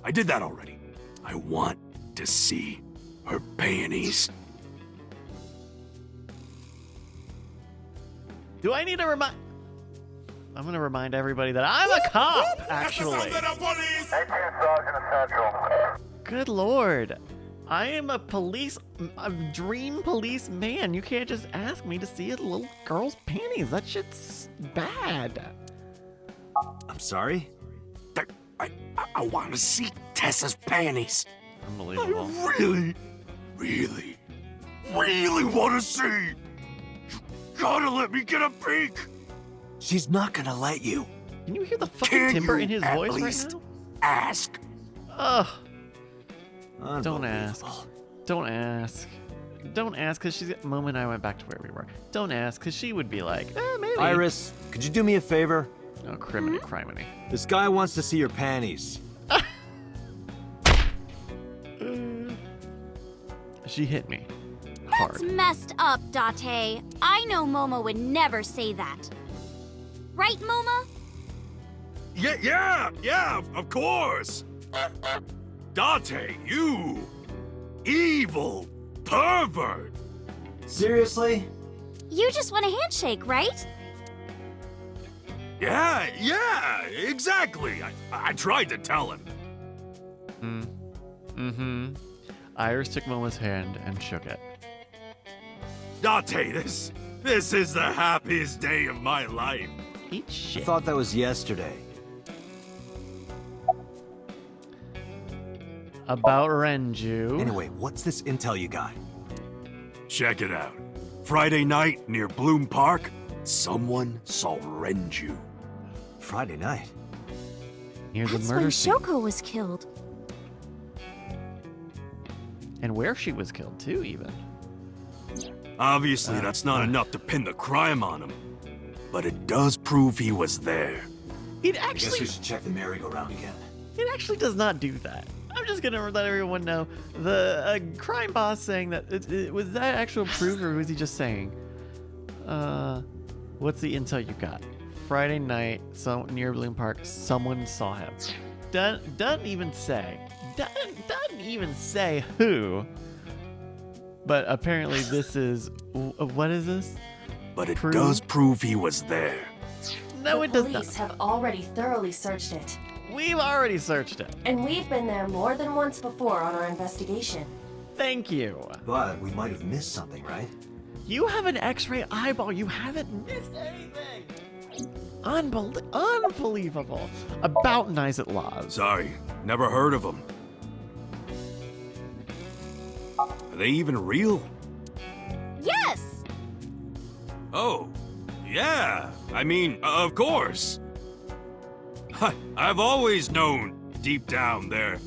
I did that already. I want to see her panties. Do I need to remind... I'm going to remind everybody that I'm a cop, actually. Good lord. I am a dream police man. You can't just ask me to see a little girl's panties. That shit's bad. I'm sorry? I want to see Tessa's panties. Unbelievable. I really want to see. You gotta let me get a peek. She's not gonna let you. Can you hear the fucking Can timbre you in his at voice right least now? Ask. Ugh. Don't ask. Unbelievable. Don't ask. Don't ask, because she's... Moma and I went back to where we were. Don't ask, because she would be like, maybe. Iris, could you do me a favor? Oh, criminy. This guy wants to see your panties. She hit me. Hard. That's messed up, Date. I know Moma would never say that. Right, Moma? Yeah, of course. Date, you evil pervert. Seriously? You just want a handshake, right? Yeah, exactly. I tried to tell him. Mm-hmm. Iris took Moma's hand and shook it. Date, this is the happiest day of my life. Eat I shit. thought that was yesterday. About Renju. Anyway, what's this intel you got? Check it out. Friday night near Bloom Park, someone saw Renju. Friday night. Near the That's murder when scene. Shoko was killed. And where she was killed, too, even. Obviously, that's not enough to pin the crime on him. But it does prove he was there. It I guess we actually... should check the merry-go-round again. It actually does not do that. I'm just gonna let everyone know the crime boss saying that was that actual proof, or was he just saying? What's the intel you got? Friday night, near Bloom Park, someone saw him. Doesn't even say. Doesn't even say who. But apparently this is what is this? But it Prove? does prove he was there. No, The it does police not. have already thoroughly searched it. We've already searched it. And we've been there more than once before on our investigation. Thank you. But we might have missed something, right? You have an X-ray eyeball. You haven't missed anything. Unbelievable. About Nizet Laws. Sorry, never heard of them. Are they even real? Yes! Oh, yeah. I mean, of course. I've always known, deep down, there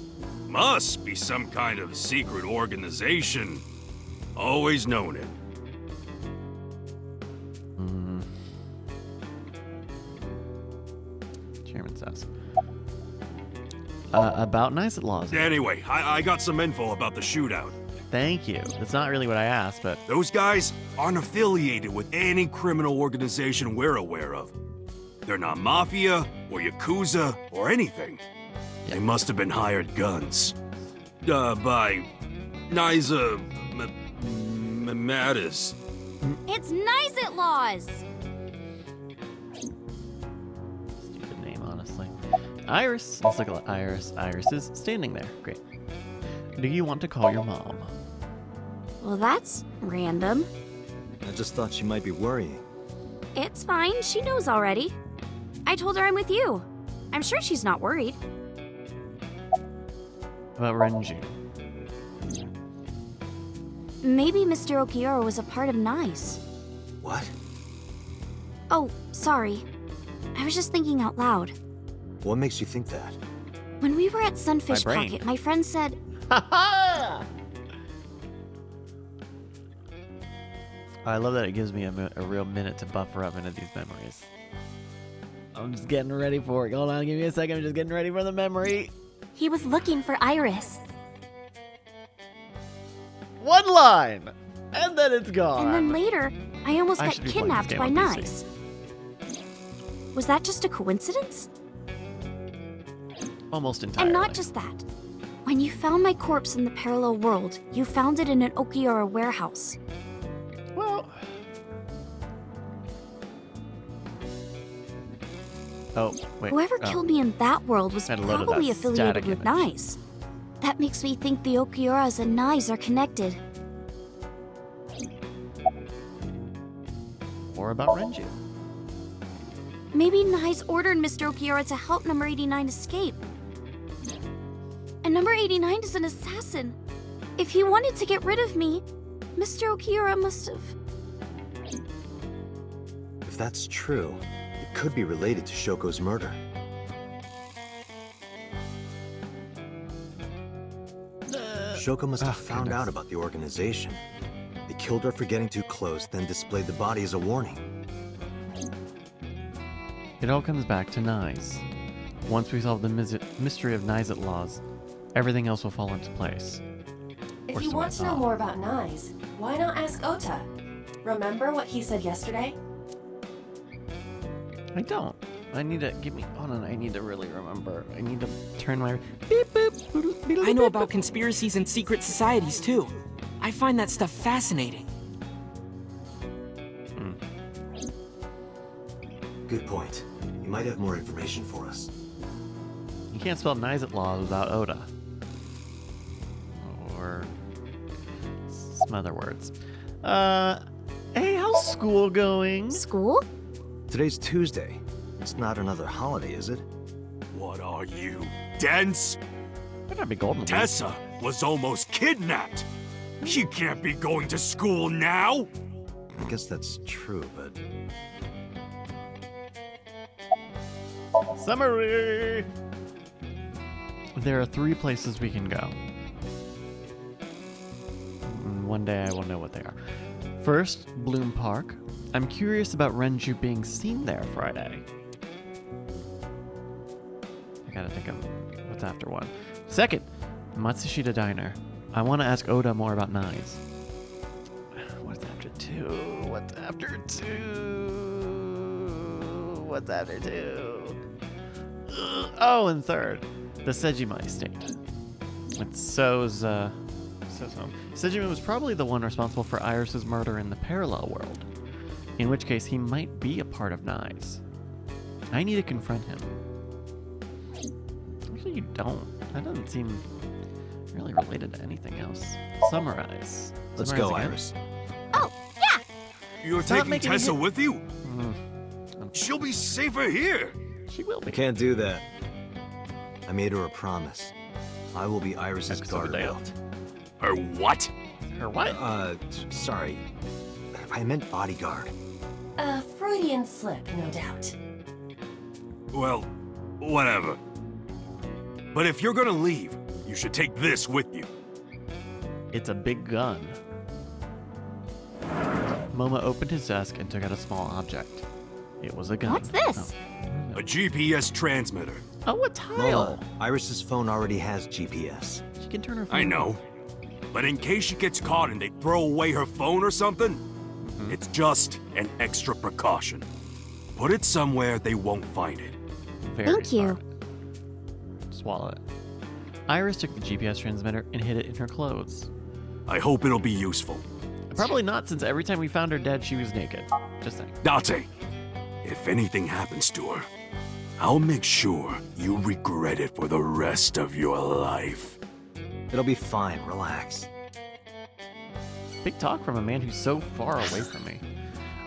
must be some kind of secret organization. Always known it. Chairman says. About Nizet Laws. Anyway, I got some info about the shootout. Thank you. That's not really what I asked, but Those guys aren't affiliated with any criminal organization we're aware of. They're not mafia or yakuza or anything. They must have been hired guns. By Niza Mattis. It's Nizit Laws! stupid name, honestly. Iris. Let's look at Iris. Iris is standing there. Great. Do you want to call your mom? Well, that's random. I just thought she might be worrying. It's fine, she knows already. I told her I'm with you. I'm sure she's not worried. About Renju. Maybe Mr. Okiura was a part of NICE. What? Oh, sorry. I was just thinking out loud. What makes you think that? When we were at Sunfish My brain. Pocket, my friend said, I love that it gives me a real minute to buffer up into these memories. I'm just getting ready for it. Hold on, give me a second. I'm just getting ready for the memory. he was looking for Iris. One line, and then it's gone. And then later, I almost I got should be playing this kidnapped game by on PC. NICE. Was that just a coincidence? Almost entirely. And not just that. When you found my corpse in the parallel world, you found it in an Okiura warehouse. Well. Oh, wait. Whoever oh. killed me in that world was Had a load of probably that affiliated static with image. NICE. That makes me think the Okiuras and NICE are connected. Or about Renju. Maybe NICE ordered Mr. Okiura to help Number 89 escape. And Number 89 is an assassin. If he wanted to get rid of me, Mr. Okiura must have... If that's true, it could be related to Shoko's murder. Shoko must have found out about the organization. They killed her for getting too close, then displayed the body as a warning. It all comes back to NICE. Once we solve the mystery of NICE laws, everything else will fall into place. If Or you so want I to know thought. more about NICE, why not ask Ota? Remember what he said yesterday? I don't. I need to hold on. I need to really remember. I need to turn my beep boop. boodle, I know beep, about boop. conspiracies and secret societies too. I find that stuff fascinating. Good point. You might have more information for us. You can't spell NICE laws without Oda. Or some other words. Hey, how's school going? School? Today's Tuesday. It's not another holiday, is it? What are you, dense? Better not be golden. Week. Tessa was almost kidnapped. She can't be going to school now. I guess that's true, but Summary! There are 3 places we can go. One day I will know what they are. First, Bloom Park. I'm curious about Renju being seen there Friday. I gotta think of what's after 1. Second, Matsushita Diner. I want to ask Oda more about NICE. What's after 2? What's after 2? What's after 2? Oh, and third, the Sejima estate. It's So's home. Sejima was probably the one responsible for Iris's murder in the parallel world, in which case he might be a part of NICE. I need to confront him. Actually, you don't. That doesn't seem really related to anything else. Summarize. let's Summarize go, again? Iris. Oh, yeah! You're Stop taking making me Tessa hit- with you? Mm, She'll be safer here. she will be. Can't do that. I made her a promise. I will be Iris's Episode guard Dale. belt. Or what? Or what? Sorry. I meant bodyguard. A Freudian slip, no doubt. Well, whatever. But if you're gonna leave, you should take this with you. It's a big gun. Momo opened his desk and took out a small object. It was a gun. What's this? A GPS transmitter. Oh, a tile. Mola, Iris's phone already has GPS. She can turn her phone. I know. but in case she gets caught and they throw away her phone or something, it's just an extra precaution. Put it somewhere they won't find it. Very Thank you. smart. Swallow it. Iris took the GPS transmitter and hid it in her clothes. I hope it'll be useful. Probably not, since every time we found her dead, she was naked. Just saying. Date, if anything happens to her, I'll make sure you regret it for the rest of your life. It'll be fine, relax. Big talk from a man who's so far away from me.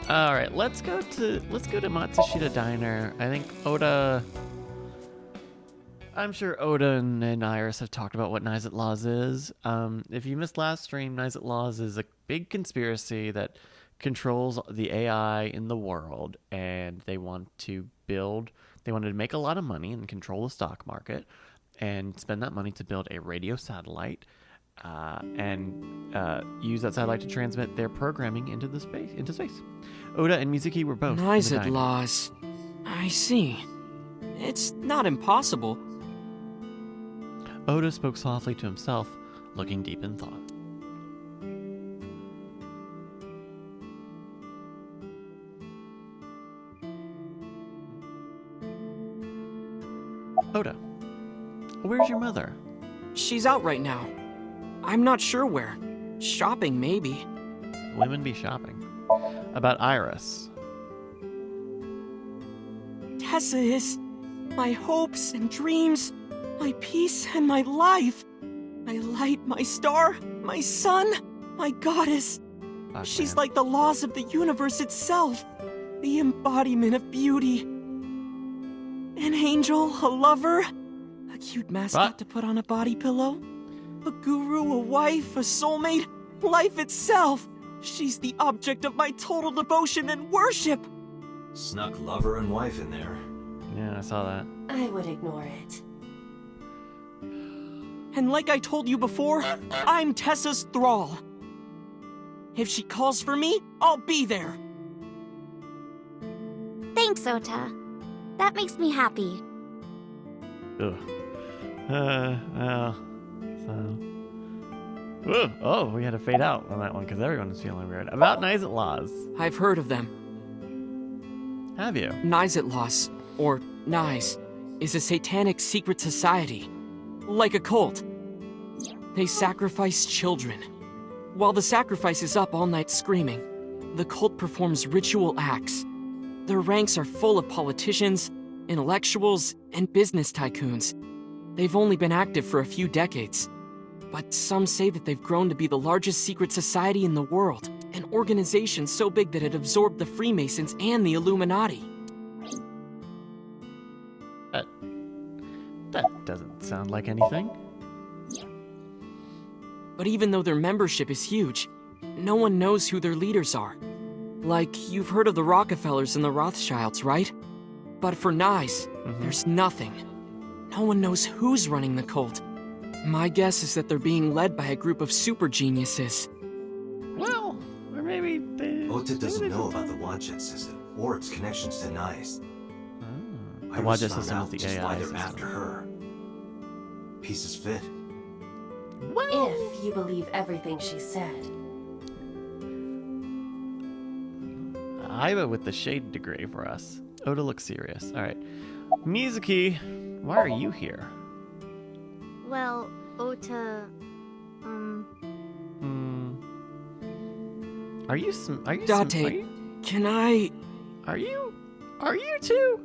All right, let's go to Matsushita Diner. I think I'm sure Oda and Iris have talked about what Knives at Laws is. If you missed last stream, Knives at Laws is a big conspiracy that controls the AI in the world, and they wanted to make a lot of money and control the stock market and spend that money to build a radio satellite and use that satellite to transmit their programming into space. Oda and Mizuki were both Knives in the at diner. Laws. I see. It's not impossible. Oda spoke softly to himself, looking deep in thought. Oda, where's your mother? She's out right now. I'm not sure where. Shopping, maybe. Women be shopping. About Iris. Tessa is my hopes and dreams, my peace and my life. My light, my star, my sun, my goddess. Fuck, She's man. like the laws of the universe itself, the embodiment of beauty. An angel, a lover, a cute mascot What? to put on a body pillow, a guru, a wife, a soulmate, life itself. She's the object of my total devotion and worship. Snuck lover and wife in there. Yeah, I saw that. I would ignore it. And like I told you before, I'm Tessa's thrall. If she calls for me, I'll be there. Thanks, Ota. That makes me happy. Ugh. Well, so. Ooh, oh, we had to fade out on that one because everyone was feeling weird. About Knives at Laws. I've heard of them. Have you? Knives at Laws, or Knives, is a satanic secret society. Like a cult. They sacrifice children. While the sacrifice is up all night screaming, the cult performs ritual acts. Their ranks are full of politicians, intellectuals, and business tycoons. They've only been active for a few decades, but some say that they've grown to be the largest secret society in the world, an organization so big that it absorbed the Freemasons and the Illuminati. That doesn't sound like anything. But even though their membership is huge, no one knows who their leaders are. Like, you've heard of the Rockefellers and the Rothschilds, right? But for Knives, there's nothing. No one knows who's running the cult. My guess is that they're being led by a group of super geniuses. Well, or maybe they... Ota doesn't know about the Wadjet system or its connections to Nice. The Iris Wadjet found system out is the just AI why they're system. after her. Pieces fit. If you believe everything she said. Aiba with the shade degree for us. Oda looks serious. All right. Mizuki, why are you here? Well, Ota, Are you Date, can I... Are you too?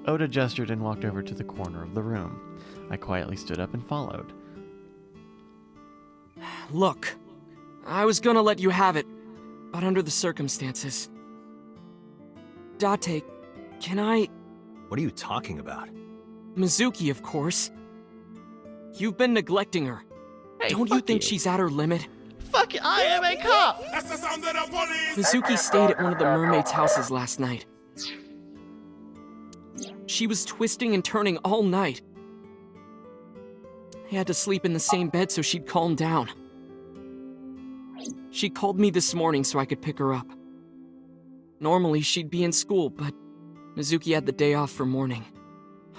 Oda gestured and walked over to the corner of the room. I quietly stood up and followed. Look, I was gonna let you have it, but under the circumstances. Date, can I... What are you talking about? Mizuki, of course. You've been neglecting her. Hey, Don't you fuck think she's at her limit? Fuck you, I am a cop! Mizuki stayed at one of the mermaids' houses last night. She was twisting and turning all night. I had to sleep in the same bed so she'd calm down. She called me this morning so I could pick her up. Normally, she'd be in school, but Mizuki had the day off for mourning.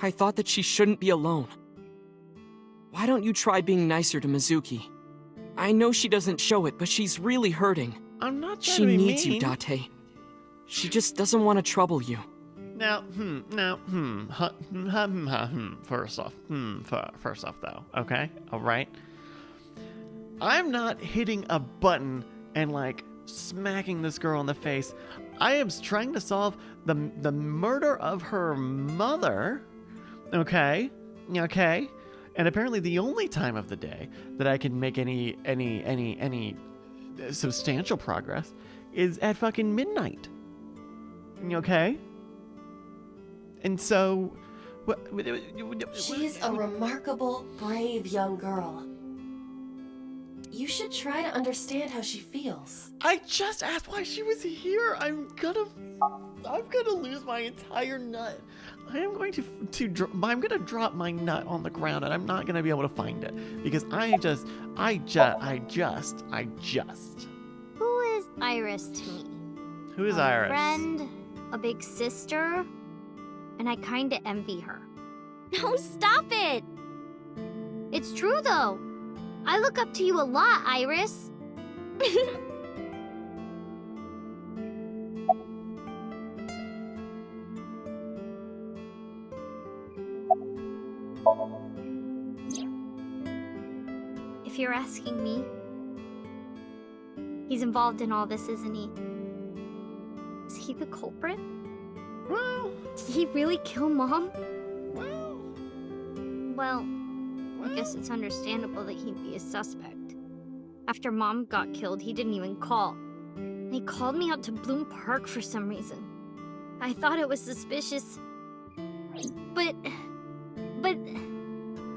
I thought that she shouldn't be alone. Why don't you try being nicer to Mizuki? I know she doesn't show it, but she's really hurting. I'm not trying She to be needs mean. you, Date. She just doesn't want to trouble you. Now, first off, though, okay? All right? I'm not hitting a button and, like, smacking this girl in the face. I am trying to solve the murder of her mother, okay? Okay? And apparently the only time of the day that I can make any substantial progress is at fucking midnight. Okay? And so... She's a remarkable, brave young girl. You should try to understand how she feels. I just asked why she was here. I'm gonna lose my entire nut. I'm going to drop my nut on the ground, and I'm not gonna be able to find it because I just. Who is Iris to me? Who is A Iris? friend, a big sister, and I kinda envy her. No, stop it! It's true though. I look up to you a lot, Iris. If you're asking me, he's involved in all this, isn't he? Is he the culprit? Well, Did he really kill Mom? Well, I guess it's understandable that he'd be a suspect. After Mom got killed, he didn't even call. And he called me out to Bloom Park for some reason. I thought it was suspicious. But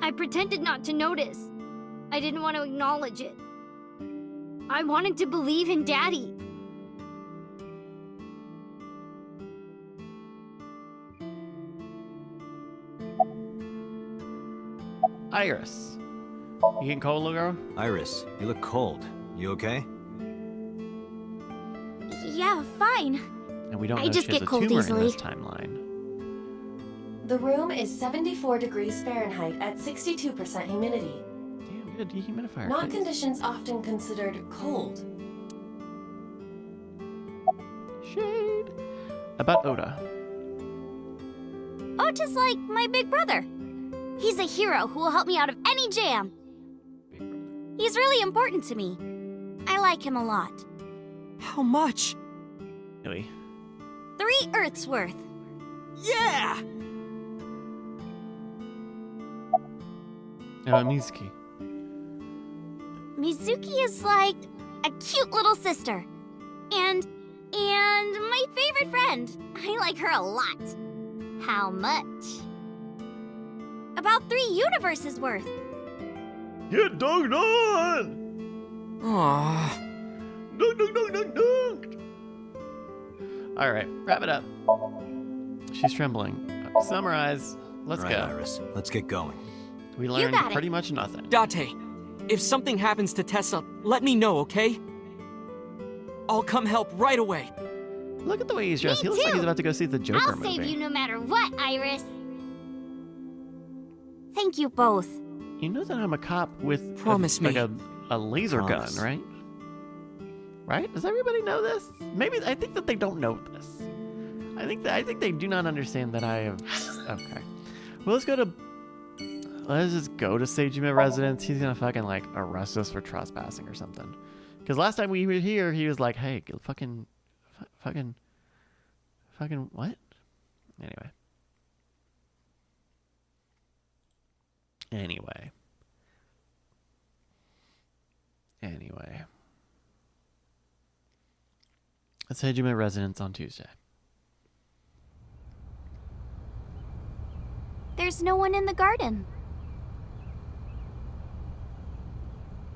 I pretended not to notice. I didn't want to acknowledge it. I wanted to believe in Daddy. Iris. You getting cold, little girl? Iris, you look cold. You okay? Yeah, fine. And we don't I know just she has get a cold tumor easily. in this timeline. The room is 74 degrees Fahrenheit at 62% humidity. Damn, good dehumidifier. Not thanks. conditions often considered cold. Shade. About Oda. Ota's like my big brother. He's a hero who will help me out of any jam. He's really important to me. I like him a lot. How much? Really? 3 Earths worth. Yeah! Mizuki. Mizuki is like a cute little sister. And my favorite friend. I like her a lot. How much? About 3 universes worth. Get dunked on! Aww. Dunked. All right, wrap it up. She's trembling. Summarize. Let's All right, go. Iris, let's get going. We learned got it. pretty much nothing. Date, if something happens to Tessa, let me know, okay? I'll come help right away. Look at the way he's dressed. He Me looks like too. he's about to go see the Joker I'll movie. save you no matter what, Iris. Thank you both. You know that I'm a cop with Promise like me. a laser Promise. gun, right? Right? Does everybody know this? Maybe I think that they don't know this. I think they do not understand that I have. Okay. Well, let's just go to Sejima residence. He's gonna fucking like arrest us for trespassing or something. Because last time we were here, he was like, "Hey, fucking what?" Anyway. Let's head to my residence on Tuesday. There's no one in the garden.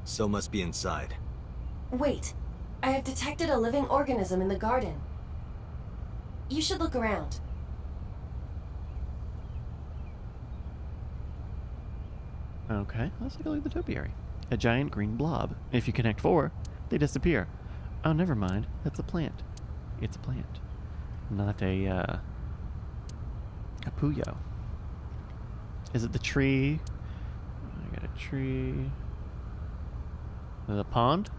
So must be inside. Wait, I have detected a living organism in the garden. You should look around. Okay, let's take a look at the topiary. A giant green blob. If you connect 4, they disappear. Oh, never mind. That's a plant. It's a plant. Not a puyo. Is it the tree? I got a tree. The pond?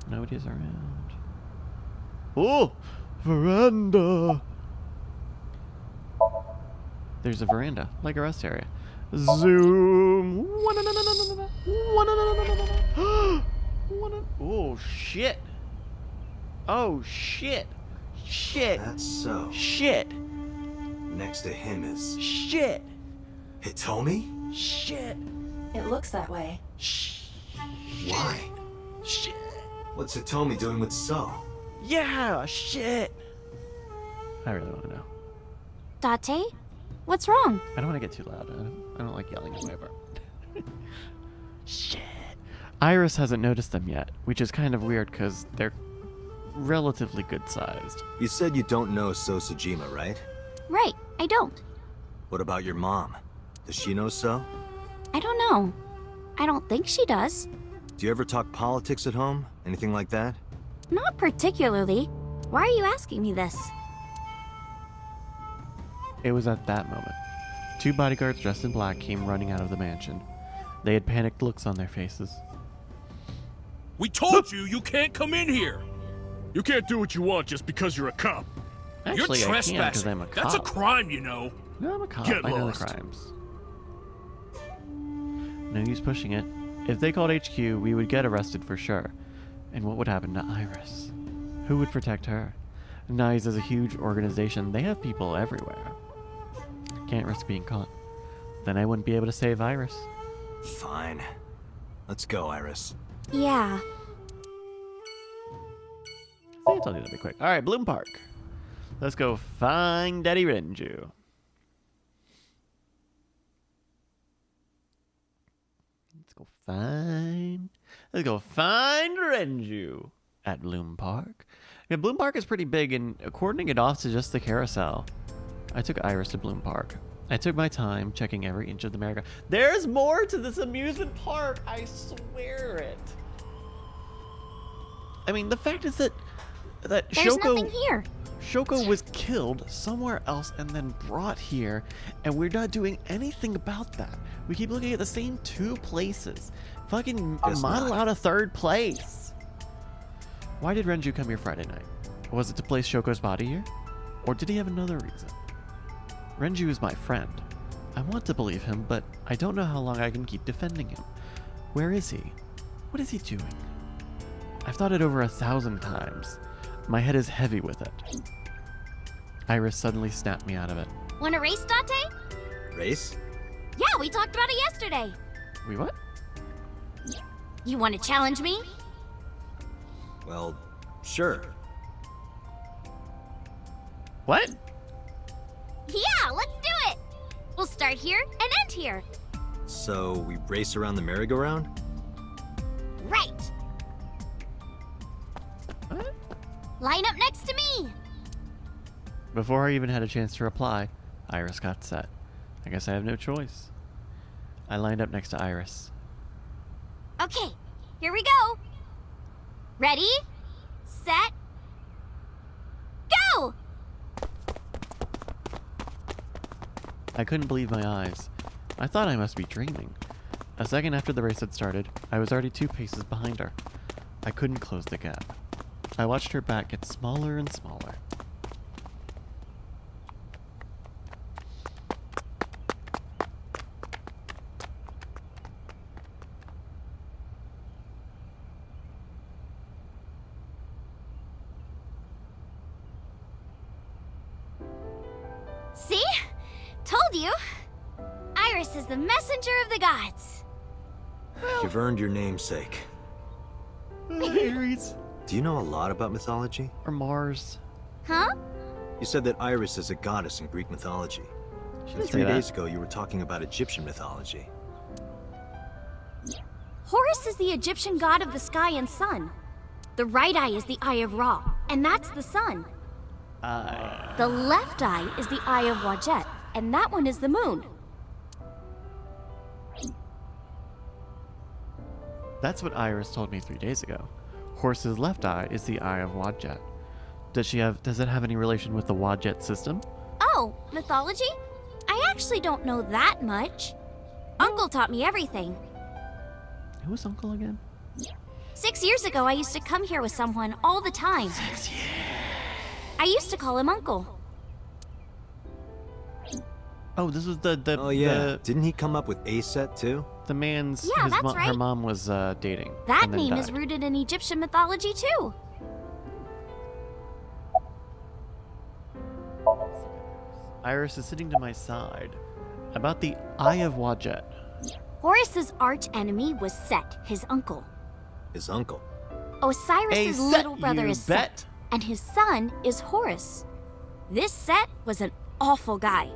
Nobody's around. Oh! Veranda! There's a veranda, like a rest area. Zoom! Oh, shit! Oh, shit! Shit! That's so. Shit! Next to him is Shit! Hitomi? Shit! It looks that way. Why? Shit! What's Hitomi doing with So? Yeah! Shit! I really want to know. Date? What's wrong? I don't want to get too loud. I don't like yelling at my neighbor. Shit. Iris hasn't noticed them yet, which is kind of weird because they're relatively good sized. You said you don't know So Sejima, right? Right, I don't. What about your mom? Does she know So? I don't know. I don't think she does. Do you ever talk politics at home? Anything like that? Not particularly. Why are you asking me this? It was at that moment. 2 bodyguards dressed in black came running out of the mansion. They had panicked looks on their faces. We told you you can't come in here. You can't do what you want just because you're a cop. Actually, You're I can because trespassing. I'm a cop. That's a crime, you know. No, I'm a cop. Get I know the lost. crimes. No use pushing it. If they called HQ, we would get arrested for sure. And what would happen to Iris? Who would protect her? NICE is a huge organization. They have people everywhere. Can't risk being caught. Then I wouldn't be able to save Iris. Fine. Let's go, Iris. Yeah. I told you that'd be quick. All right, Bloom Park. Let's go find Daddy Renju. Let's go find Renju at Bloom Park. Yeah, Bloom Park is pretty big, and according it off to just the carousel. I took Iris to Bloom Park. I took my time checking every inch of the merry-go. There's more to this amusement park. I swear it. I mean, the fact is that There's Shoko. nothing here. Shoko was killed somewhere else and then brought here, and we're not doing anything about that. We keep looking at the same 2 places. Fucking Guess model not. out a 3rd place. Why did Renju come here Friday night? Was it to place Shoko's body here? Or did he have another reason? Renju is my friend. I want to believe him, but I don't know how long I can keep defending him. Where is he? What is he doing? I've thought it over 1,000 times. My head is heavy with it. Iris suddenly snapped me out of it. Want a race, Date? Race? Yeah, we talked about it yesterday. Wait, what? You want to challenge me? Well, sure. What? Yeah, let's do it. We'll start here and end here. So, we race around the merry-go-round? Right. What? Line up next to me. Before I even had a chance to reply, Iris got set. I guess I have no choice. I lined up next to Iris. Okay, here we go. Ready, set, go! I couldn't believe my eyes. I thought I must be dreaming. A second after the race had started, I was already 2 paces behind her. I couldn't close the gap. I watched her back get smaller and smaller. See? Told you. Iris is the messenger of the gods. You've earned your namesake. Ares. Do you know a lot about mythology? Or Mars. Huh? You said that Iris is a goddess in Greek mythology. She And didn't 3 say that. days ago, you were talking about Egyptian mythology. Horus is the Egyptian god of the sky and sun. The right eye is the eye of Ra, and that's the sun. The left eye is the eye of Wadjet, and that one is the moon. That's what Iris told me 3 days ago. Horse's left eye is the eye of Wadjet. Does it have any relation with the Wadjet system? Oh, mythology? I actually don't know that much. Uncle taught me everything. Who was Uncle again? 6 years ago, I used to come here with someone all the time. 6 years. I used to call him Uncle. Oh, this was the Oh yeah. Didn't he come up with a set too? the man's Yeah, his that's her right. mom was dating. That and then name is died. rooted in Egyptian mythology, too. Iris is sitting to my side. About the Eye of Wadjet. Horus's arch enemy was Set, his uncle. His uncle. Osiris's Set, little brother you is bet. Set, and his son is Horus. This Set was an awful guy.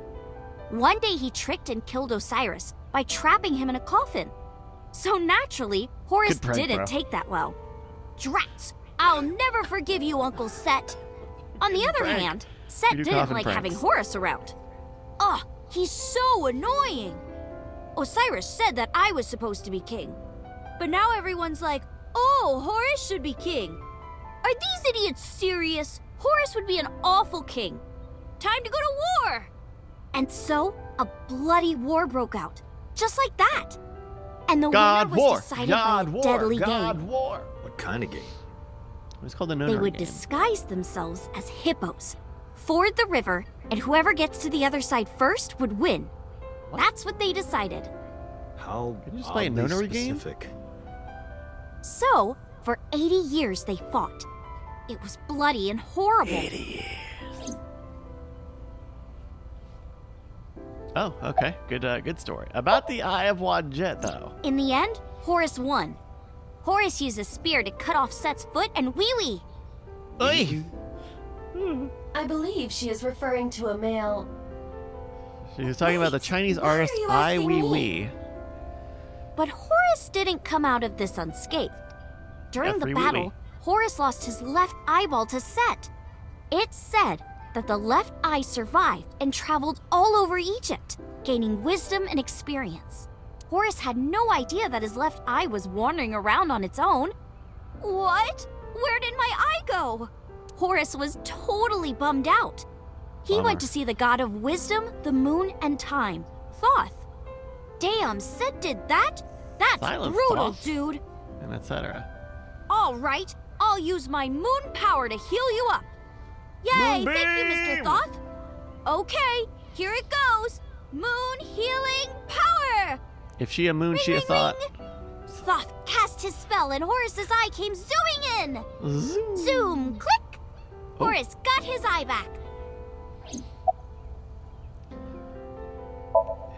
One day he tricked and killed Osiris by trapping him in a coffin. So naturally, Horus Good prank, didn't bro. take that well. Drats! I'll never forgive you, Uncle Set. On the other prank. hand, Set We do didn't coffin like having pranks. Horus around. Ugh, he's so annoying. Osiris said that I was supposed to be king. But now everyone's like, oh, Horus should be king. Are these idiots serious? Horus would be an awful king. Time to go to war! And so, a bloody war broke out. Just like that. And the God winner was War. decided God by a War. deadly God game. War. What kind of game? It was called the They Nonary would game. disguise themselves as hippos, ford the river, and whoever gets to the other side first would win. That's what they decided. How Can you just play a oddly nonary game? specific. So, for 80 years they fought. It was bloody and horrible. Oh, okay. Good story. About the Eye of Wadjet, though. In the end, Horus won. Horus used a spear to cut off Set's foot and wee-wee. Oi! I believe she is referring to a male. She was talking about the Wait, Chinese why are artist you Ai asking me? Weiwei. But Horus didn't come out of this unscathed. During Yeah, the free battle, wee-wee. Horus lost his left eyeball to Set. It's said that the left eye survived and traveled all over Egypt, gaining wisdom and experience. Horus had no idea that his left eye was wandering around on its own. What? Where did my eye go? Horus was totally bummed out. He Bummer. went to see the god of wisdom, the moon, and time, Thoth. Damn, Set did that? That's Silence, brutal, Thoth. dude. And etc. All right, I'll use my moon power to heal you up. Yay, thank you, Mr. Moonbeam! Thoth. Okay, here it goes. Moon healing power. If she a moon, Ring, she a ring, thought. ring. Thoth cast his spell and Horus's eye came zooming in. Zoom. Zoom, click. Oh. Horus got his eye back.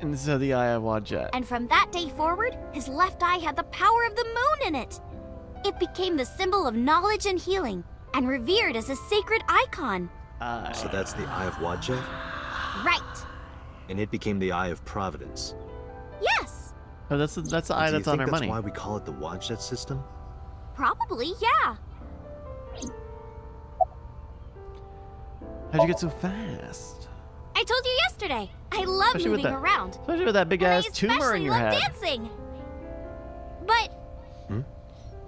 And so the Eye of Wadjet. And from that day forward, his left eye had the power of the moon in it. It became the symbol of knowledge and healing, and revered as a sacred icon. So that's the Eye of Wadjet? Right. And it became the Eye of Providence. Yes. Oh, that's the eye Do you that's on think our that's money. why we call it the Wadjet system? Probably, yeah. How'd you get so fast? I told you yesterday. I love Especially with moving that- around. Especially with that big And I ass tumor in especially your love head. dancing. But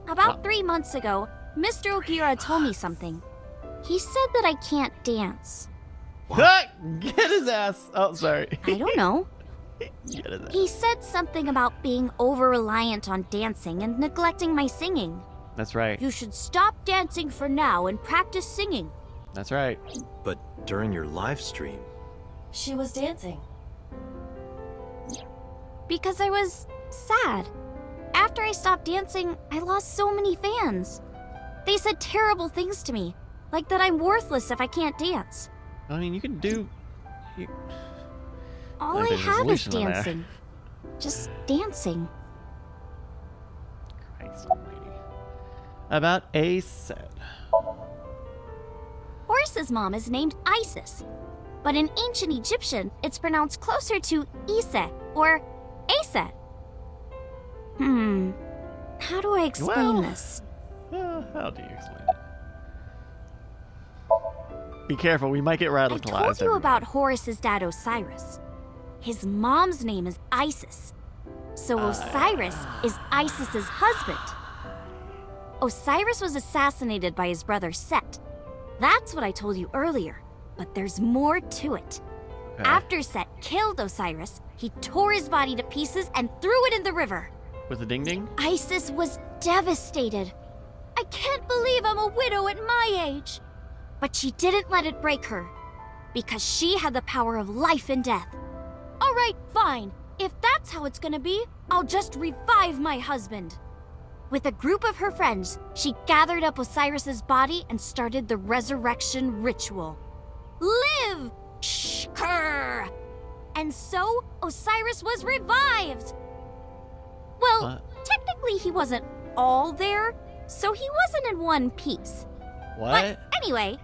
about 3 months ago, Mr. Ogira told me something. He said that I can't dance. Ah, get his ass. Oh, sorry. I don't know. Get his ass. He said something about being over-reliant on dancing and neglecting my singing. That's right. You should stop dancing for now and practice singing. That's right. But during your live stream, She was dancing. Because I was sad. After I stopped dancing, I lost so many fans. They said terrible things to me, like that I'm worthless if I can't dance. I mean, you can do. All Like I there's have is resolution on there. dancing. Just dancing. Christ almighty. About a set. Horus's mom is named Isis, but in ancient Egyptian, it's pronounced closer to Iset or Aset. How do I explain Well, this? How do you explain it? Be careful, we might get I radicalized. told you everyone. about Horus's dad Osiris. His mom's name is Isis, so Osiris is Isis's husband. Osiris was assassinated by his brother Set. That's what I told you earlier, but there's more to it. Okay. After Set killed Osiris, he tore his body to pieces and threw it in the river. With a ding ding? Isis was devastated. I can't believe I'm a widow at my age. But she didn't let it break her, because she had the power of life and death. All right, fine. If that's how it's gonna be, I'll just revive my husband. With a group of her friends, she gathered up Osiris's body and started the resurrection ritual. Live! Shkur! And so, Osiris was revived! Well, technically he wasn't all there, so he wasn't in one piece. What? But anyway,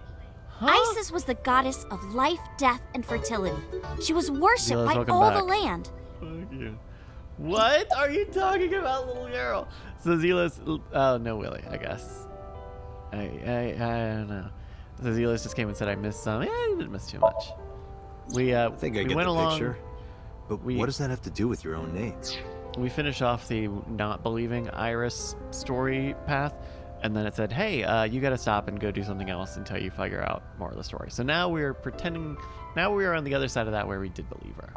Isis was the goddess of life, death, and fertility. She was worshipped Zelos, by welcome all back. the land. Fuck you. What are you talking about, little girl? So Zelos, oh no, Willie, I guess. I don't know. So Zelos just came and said I missed some. Yeah, I didn't miss too much. I think I we get went the along. picture. But what does that have to do with your own name? We finished off the not believing Iris story path, and then it said, hey, you gotta stop and go do something else until you figure out more of the story. So now we're pretending, now we're on the other side of that where we did believe her.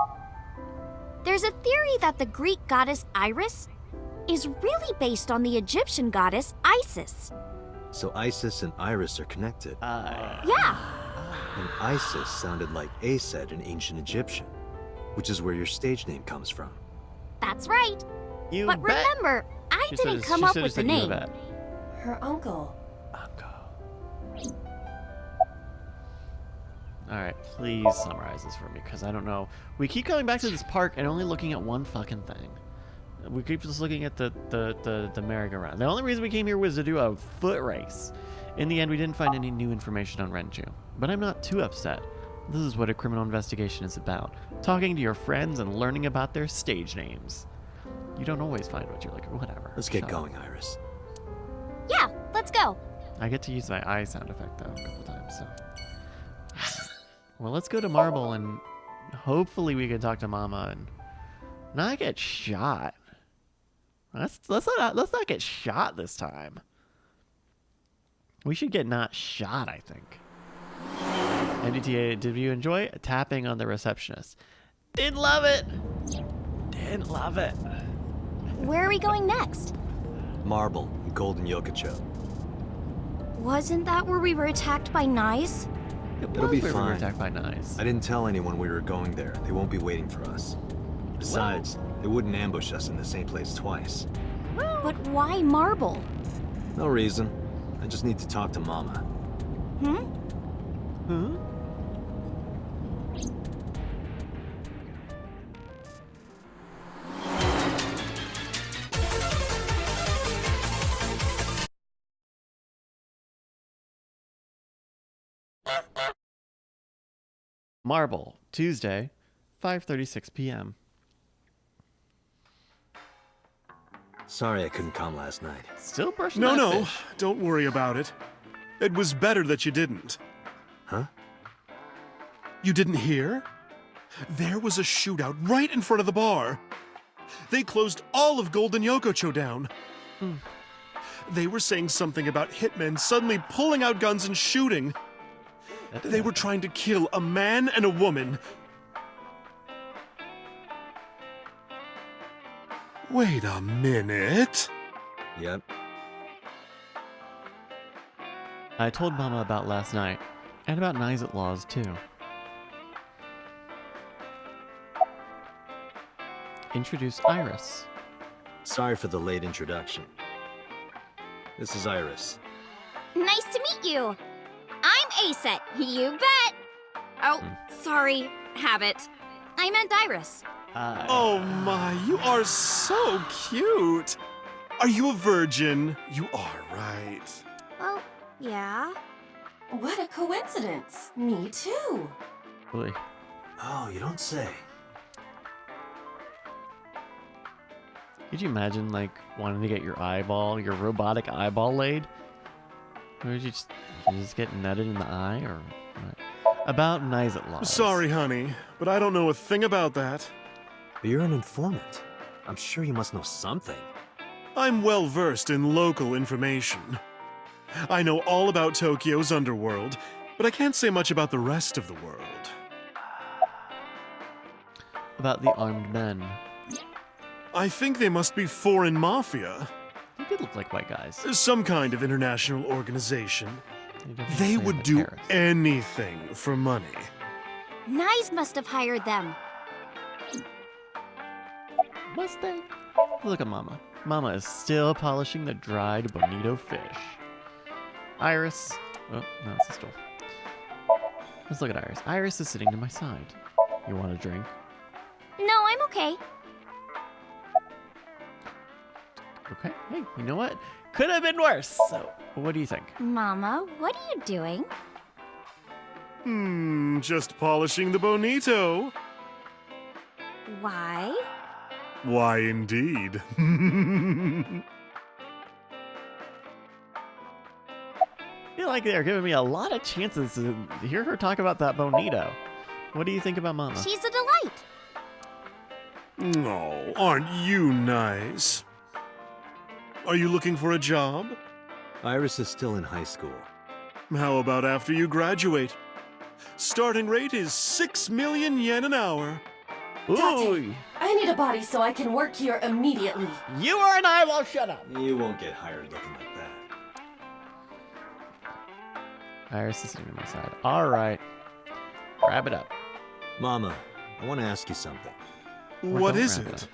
There's a theory that the Greek goddess Iris is really based on the Egyptian goddess Isis. So Isis and Iris are connected. Yeah, And Isis sounded like Aset in ancient Egyptian, which is where your stage name comes from. that's right. You But bet. remember, I She didn't should've- come she up should've with the said you name. bet. Her uncle. All right, please summarize this for me, because I don't know. We keep coming back to this park and only looking at one fucking thing. We keep just looking at the merry-go-round. The only reason we came here was to do a foot race. In the end, we didn't find any new information on Renju. But I'm not too upset. This is what a criminal investigation is about. Talking to your friends and learning about their stage names. You don't always find what you're looking for. Whatever. Let's get Shut up. going, Iris. Yeah, let's go. I get to use my eye sound effect, though, a couple times, so... Well, let's go to Marble, and hopefully we can talk to Mama and not get shot. Let's not get shot this time. We should get not shot, I think. MDTA, did you enjoy tapping on the receptionist? Didn't love it. Didn't love it. Where are we going next? Marble and Golden Yokocho. Wasn't that where we were attacked by Knives? It'll be We were fine. attacked by knives. I didn't tell anyone we were going there. They won't be waiting for us. Besides, they wouldn't ambush us in the same place twice. But why Marble? No reason. I just need to talk to Mama. Huh? Marble, Tuesday, 5:36 p.m. Sorry I couldn't come last night. Still brushing No, that no, fish. don't worry about it. It was better that you didn't. Huh? You didn't hear? There was a shootout right in front of the bar. They closed all of Golden Yokocho down. They were saying something about hitmen suddenly pulling out guns and shooting. They were trying to kill a man and a woman. Wait a minute. Yep. I told Mama about last night, and about Nizet laws too. Introduce Iris. Sorry for the late introduction. This is Iris. Nice to meet you. I'm Aset, you bet. Oh, sorry, Habit. I meant Iris. Oh my, you are so cute. Are you a virgin? You are, right? Well, yeah. What a coincidence. Me too. Really? Oh, you don't say. Could you imagine, like, wanting to get your robotic eyeball laid? Or did you just get nutted in the eye, or what? About Nizet laws. Sorry, honey, but I don't know a thing about that. But you're an informant. I'm sure you must know something. I'm well versed in local information. I know all about Tokyo's underworld, but I can't say much about the rest of the world. About the armed men. I think they must be foreign mafia. They did look like white guys. Some kind of international organization. definitely They play would the do terrorists. anything for money. Nyes must have hired them. Must they? Look at Mama. Mama is still polishing the dried bonito fish. Iris. Oh, no, it's a stool. Let's look at Iris. Iris is sitting to my side. You want a drink? No, I'm okay. Okay. Hey, you know what? Could have been worse. So, what do you think? Mama, what are you doing? Just polishing the bonito. Why? Why, indeed. I feel like they're giving me a lot of chances to hear her talk about that bonito. What do you think about Mama? She's a delight. Oh, aren't you nice? Are you looking for a job? Iris is still in high school. How about after you graduate? Starting rate is 6 million yen an hour. Ooh, I need a body so I can work here immediately. you are and I will shut up. You won't get hired looking like that. Iris is sitting to my side. All right. Wrap it up. Mama, I want to ask you something. Or What don't is wrap it? up.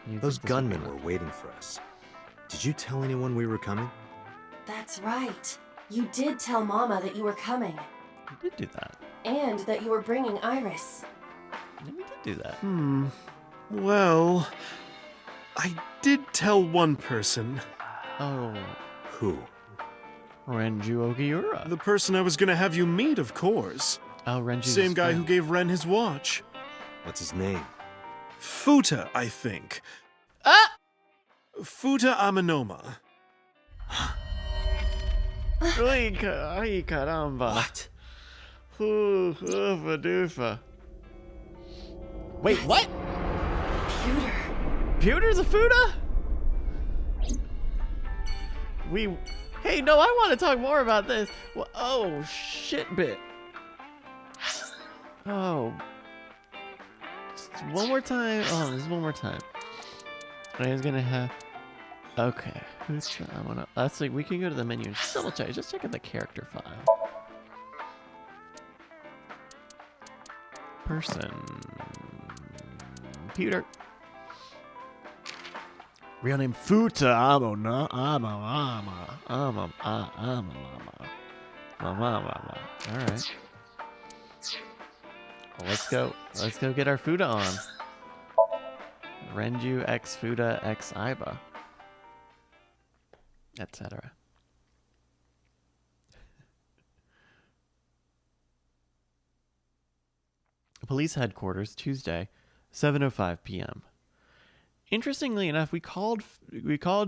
You Those think this will be gunmen enough. were waiting for us. Did you tell anyone we were coming? That's right. You did tell Mama that you were coming, We did do that. and that you were bringing Iris. Yeah, we did do that. Well, I did tell one person. Oh, Who? Renju Ogiura. The person I was gonna have you meet, of course. Oh, Renju's Same guy who friend. gave Ren his watch. What's his name? Futa, I think. Ah! Futa Amanoma. Ay, caramba. What? Oofa doofa. Wait, what? Pewter. Pewter's a Fuda? Hey, no, I want to talk more about this. Oh, shit bit. Oh. Just one more time. Oh, this is one more time. I was gonna have. Okay. I wanna. Let's see. We can go to the menu and just double check. Just check out the character file. Person. Pewter. Real name Futa Alright. Well, let's go. Let's go get our Fuda on. Renju X Fuda X Iba. Etc. Police headquarters, Tuesday, 7:05 p.m. Interestingly enough, we called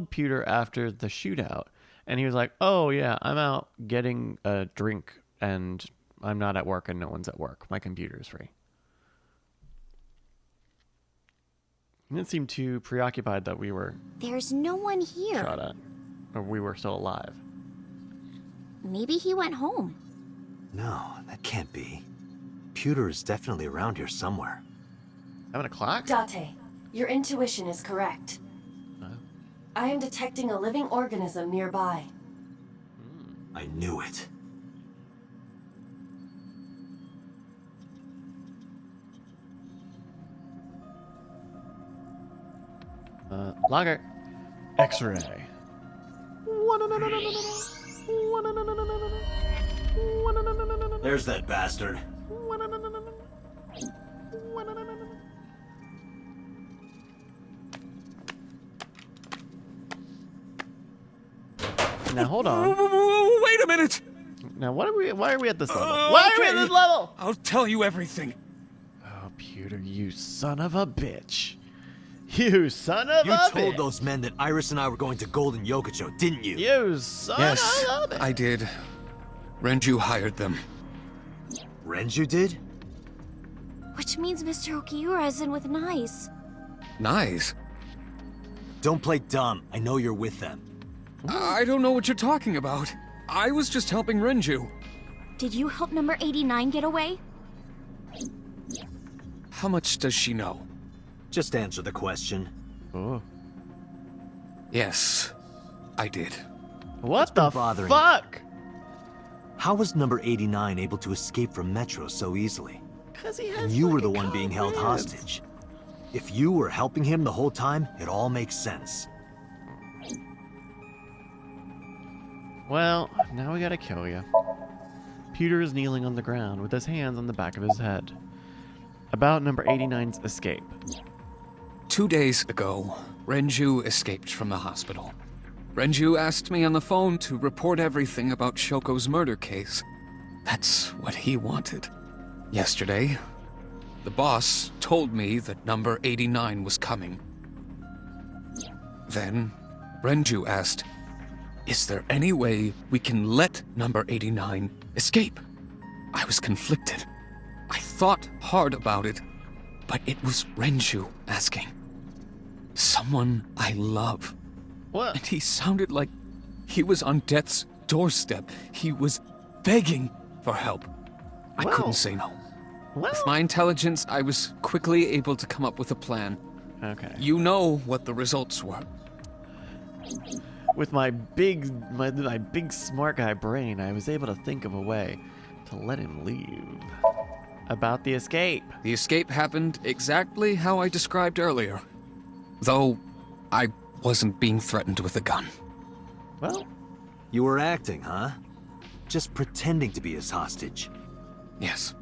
Pewter after the shootout, and he was like, "Oh yeah, I'm out getting a drink, and I'm not at work, and no one's at work. My computer's free." He didn't seem too preoccupied that we were There's no one here. shot at, or we were still alive. Maybe he went home. No, that can't be. Pewter is definitely around here somewhere. 7 o'clock? Date, your intuition is correct. I am detecting a living organism nearby. I knew it. Logger. X-ray. There's that bastard. Now hold on. Wait a minute! Now why are we at this level? Why are we at this level? I'll tell you everything. Oh, Pewter, you son of a bitch. You son of You a told bitch. those men that Iris and I were going to Golden Yokocho, didn't you? You son Yes, of a bitch. I did. Renju hired them. Renju did? Which means Mr. Okiura is in with Nyes. Nice. Don't play dumb. I know you're with them. I don't know what you're talking about. I was just helping Renju. Did you help number 89 get away? How much does she know? Just answer the question. Oh. Yes. I did. What the bothering fuck? How was number 89 able to escape from Metro so easily? Because he has And you were the fucking one being held confidence. hostage. If you were helping him the whole time, it all makes sense. Well, now we gotta kill you. Peter is kneeling on the ground with his hands on the back of his head. About number 89's escape. 2 days ago, Renju escaped from the hospital. Renju asked me on the phone to report everything about Shoko's murder case. That's what he wanted. Yesterday, the boss told me that number 89 was coming. Then, Renju asked, "Is there any way we can let number 89 escape?" I was conflicted. I thought hard about it, but it was Renju asking. Someone I love. What? And he sounded like he was on death's doorstep. He was begging for help. I Well. couldn't say no. Well, With my intelligence, I was quickly able to come up with a plan. okay. You know what the results were. With my big smart guy brain, I was able to think of a way to let him leave. About the escape. The escape happened exactly how I described earlier. Though, I wasn't being threatened with a gun. Well, You were acting, huh? Just pretending to be his hostage. Yes,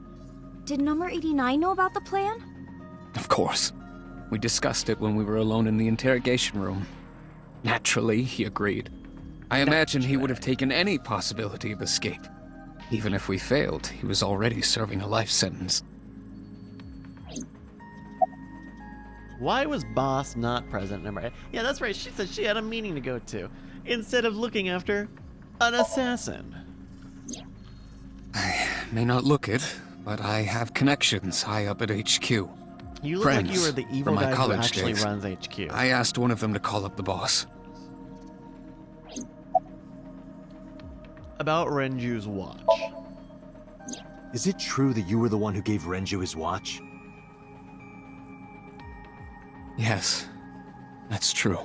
Did number 89 know about the plan? of course. We discussed it when we were alone in the interrogation room. Naturally, he agreed. I imagine he would have taken any possibility of escape. Even if we failed, he was already serving a life sentence. why was Boss not present? Number 8. Yeah, that's right. She said she had a meeting to go to instead of looking after an assassin. May not look it, but I have connections high up at HQ. You look like you Friends were the evil from my guy who college actually days. runs HQ. I asked one of them to call up the boss. About Renju's watch. Is it true that you were the one who gave Renju his watch? Yes, that's true.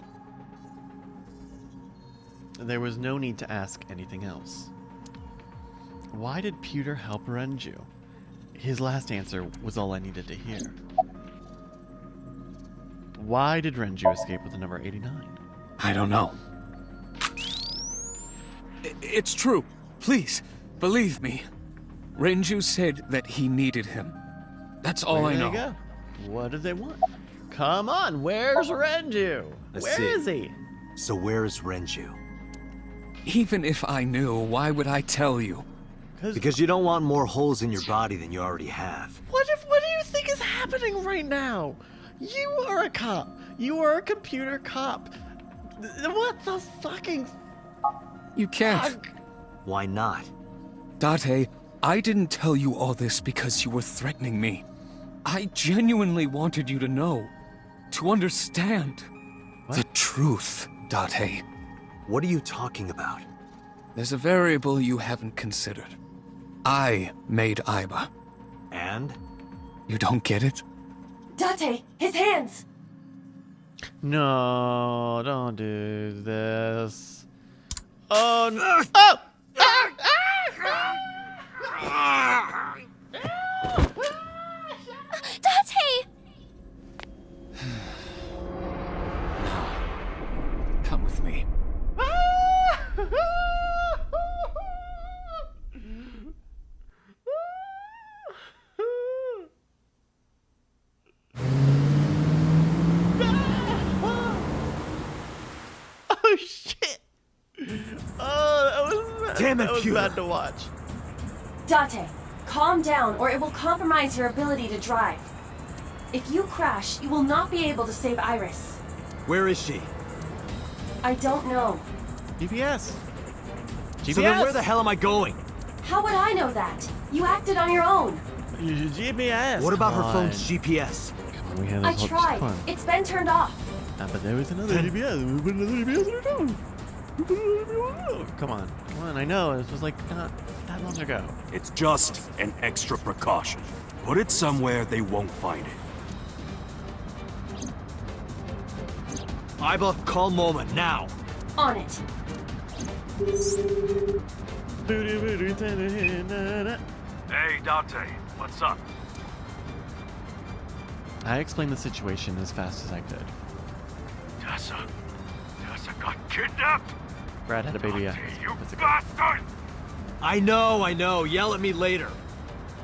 There was no need to ask anything else. Why did Peter help Renju? His last answer was all I needed to hear. Why did Renju escape with the number 89? I don't know. It's true. Please, believe me. Renju said that he needed him. That's all I There know. you go. What do they want? Come on, where's Renju? Let's Where see. is he? So where is Renju? Even if I knew, why would I tell you? Because you don't want more holes in your body than you already have. What do you think is happening right now? You are a cop. You are a computer cop. What the fucking You can't. fuck? Why not? Date, I didn't tell you all this because you were threatening me. I genuinely wanted you to know. To understand. What? The truth, Date. What are you talking about? There's a variable you haven't considered. I made Aiba. And? You don't get it? Date, his hands! No, don't do this. Oh no! Oh! Date! Come with me. Oh shit! Oh, that was Damn it, that was Peter. bad to watch. Date, calm down or it will compromise your ability to drive. If you crash, you will not be able to save Iris. Where is she? I don't know. GPS. GPS. So then where the hell am I going? How would I know that? You acted on your own. GPS. What about Come her phone's on. GPS? Come on, we have I this whole- tried. come on. It's been turned off. But there was another GPS. We put another GPS in her phone. We put another GPS. Come on. I know. This was like not that long ago. It's just an extra precaution. Put it somewhere they won't find it. Aiba, call Moment, now! On it. Hey, Dante, what's up? I explained the situation as fast as I could. Tessa got kidnapped? Brad had a baby. Dante, you That's a good. bastard! I know. Yell at me later.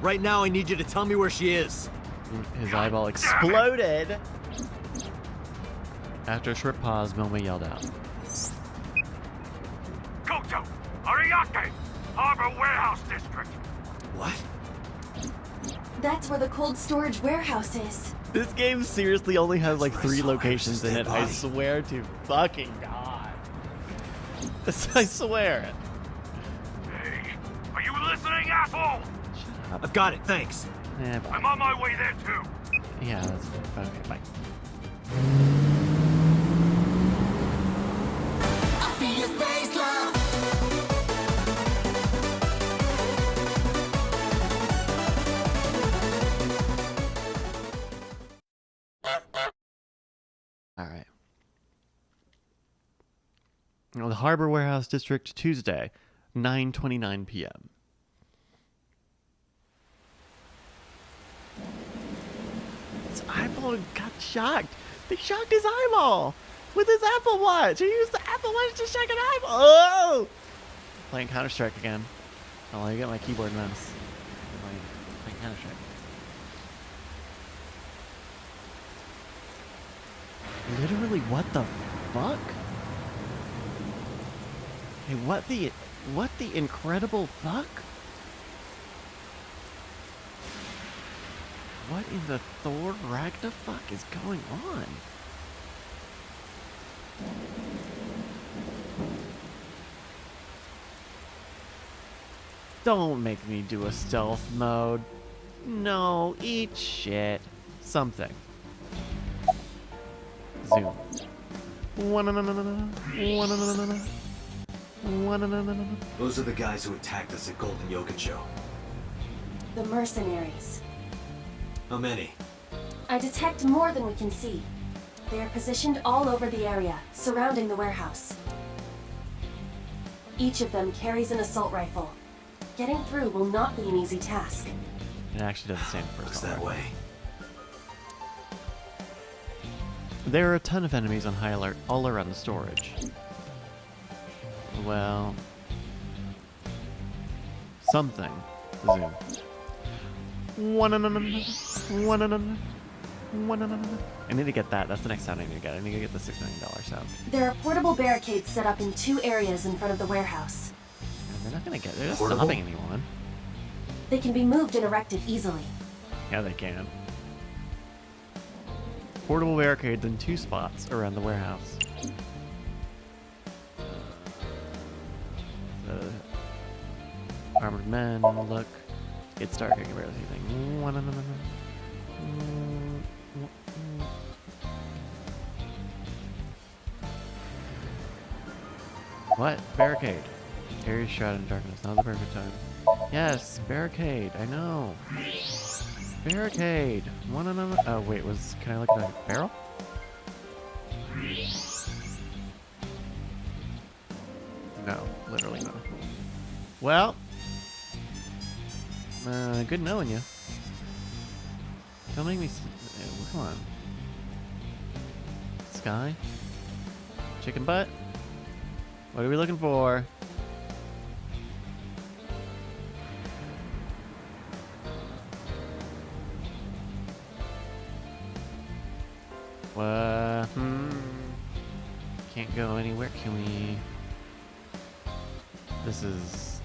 Right now, I need you to tell me where she is. His eyeball exploded. After a short pause, Milma yelled out. Koto! Ariake! Harbor Warehouse District! What? That's where the cold storage warehouse is. This game seriously only has like That's where I 3 saw locations in Iris' it. dead I body. swear to fucking God. I swear. Hey, are you listening, asshole? Shut up. I've got it, thanks. Eh, bye. I'm on my way there too. Yeah, that's okay. Bye. All right. The Harbor Warehouse District, Tuesday, 9:29 p.m. His eyeball got shocked. They shocked his eyeball with his Apple Watch. He used the Apple Watch to shock an eyeball. Oh! Playing Counter-Strike again. Oh, I get my keyboard and mouse. Playing Counter-Strike. Literally, what the fuck? Hey, what the incredible fuck? What in the Thor Ragnafuck is going on? Don't make me do a stealth mode. No, eat shit. Something. Zoom. Those are the guys who attacked us at Golden Yokocho. The mercenaries. How many? I detect more than we can see. They are positioned all over the area, surrounding the warehouse. Each of them carries an assault rifle. Getting through will not be an easy task. It actually doesn't stand for Looks assault that rifle. way. There are a ton of enemies on high alert all around the storage. Well, something. Zoom. I need to get that. That's the next sound I need to get. I need to get the $6 million sound. There are portable barricades set up in 2 areas in front of the warehouse. And they're not gonna get. They're not Portable? stopping anyone. They can be moved and erected easily. Yeah, they can. Portable barricades in 2 spots around the warehouse. Armored men, look. It's dark, I can barely see anything. What? Barricade. Area shrouded in darkness. Now's the perfect time. Yes, barricade. I know. Barricade. Oh wait, can I look at a barrel? No, literally no. Well, good knowing you. Don't make me. Come on. Sky? Chicken butt? What are we looking for? Can't go anywhere. Can we? This is.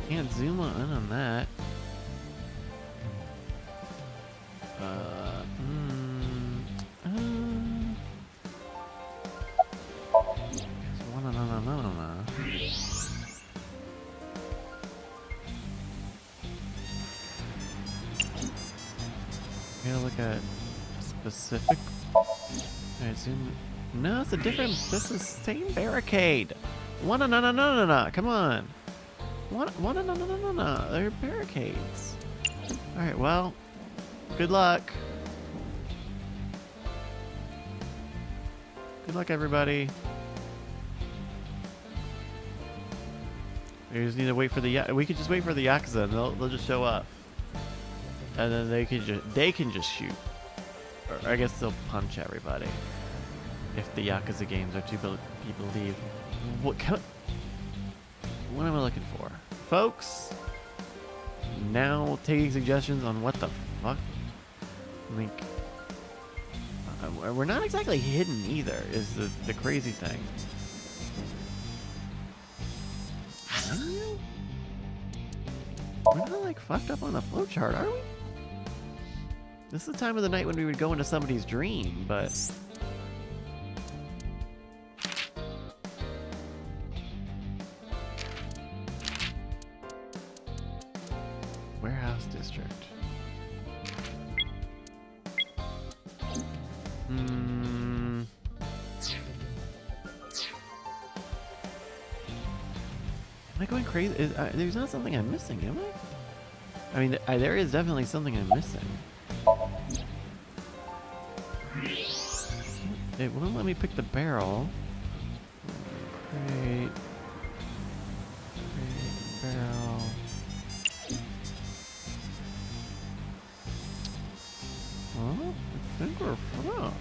Can't zoom in on that. Gotta look at specific. I assume. No, it's a different. This is same barricade. No. Come on. No. They're barricades. All right. Well, good luck. Good luck, everybody. We just need to wait for the we could just wait for the Yakuza and they'll just show up. And then they can just shoot. Or I guess they'll punch everybody. If the Yakuza games are to be believed. What am I looking for? Folks, now taking suggestions on what the fuck. Like, we're not exactly hidden either, is the crazy thing. We're not like fucked up on the flowchart, are we? This is the time of the night when we would go into somebody's dream, but... Warehouse District. Am I going crazy? There's not something I'm missing, am I? I mean, there is definitely something I'm missing. It won't let me pick the barrel. Great. Barrel. Well, I think we're fucked.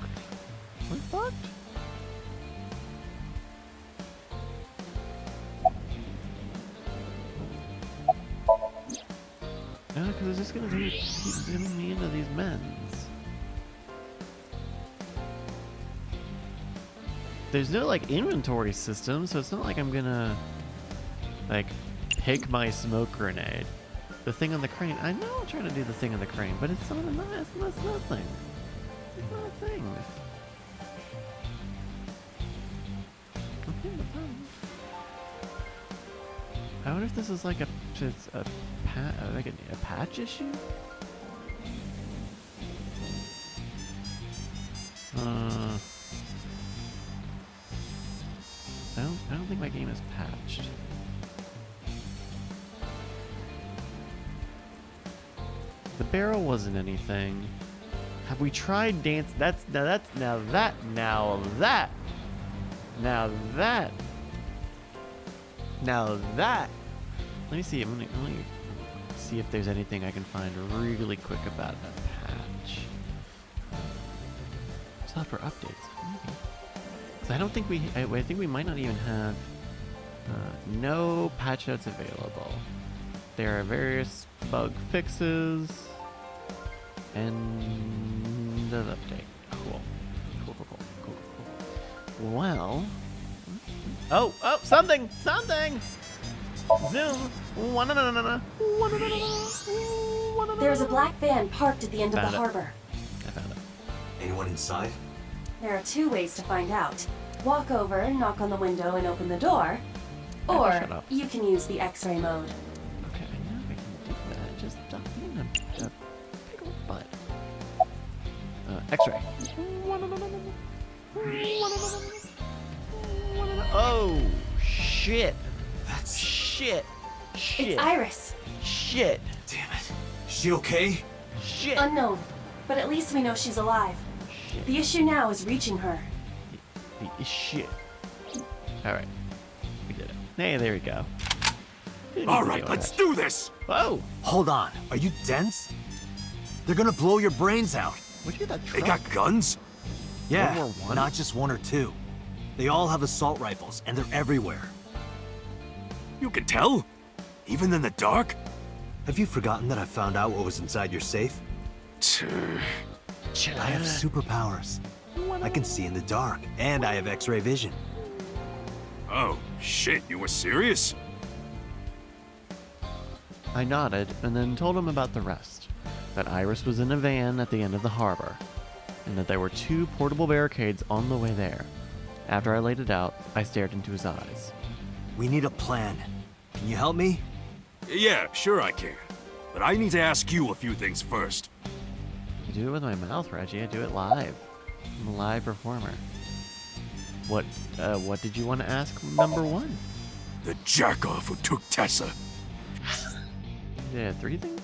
We're fucked? Yeah, because it's just gonna keep getting me into these men's. There's no like inventory system, so it's not like I'm gonna like pick my smoke grenade. The thing on the crane. I know I'm trying to do the thing on the crane, but it's not nice. That's nothing. It's not a thing. Okay, I wonder if this is like a patch issue. I don't think my game is patched. The barrel wasn't anything. Have we tried dance? Now that. Let me see. Let me see if there's anything I can find really quick about that patch. Software updates, maybe. 'Cause I don't think I think we might not even have no patch notes available. There are various bug fixes and an update. Cool. Well. Oh, something! Zoom! There's a black van parked at the end of the harbor. I found it. Anyone inside? There are two ways to find out. Walk over, knock on the window, and open the door. Or shut up. you can use the X-ray mode. Okay, I know I can do that. Just stop being a pickle butt. X-ray. Oh, shit. That's... Shit. It's Iris. Shit. Damn it. Is she okay? Shit. Unknown, but at least we know she's alive. Shit. The issue now is reaching her. Shit. Alright. We did it. Hey, there we go. Alright, let's do this! Whoa! Hold on. Are you dense? They're gonna blow your brains out. Where'd you get that They truck? got guns? Yeah, World War I? not just one or two. They all have assault rifles, and they're everywhere. You can tell? Even in the dark? Have you forgotten that I found out what was inside your safe? I have superpowers. I can see in the dark, and I have X-ray vision. Oh, shit, you were serious? I nodded and then told him about the rest. That Iris was in a van at the end of the harbor, and that there were 2 portable barricades on the way there. After I laid it out, I stared into his eyes. We need a plan. Can you help me? Yeah, sure I can. But I need to ask you a few things first. I do it with my mouth, Reggie. I do it live. I'm a live performer. What did you want to ask, number 1? The jackoff who took Tessa. Yeah, 3 things?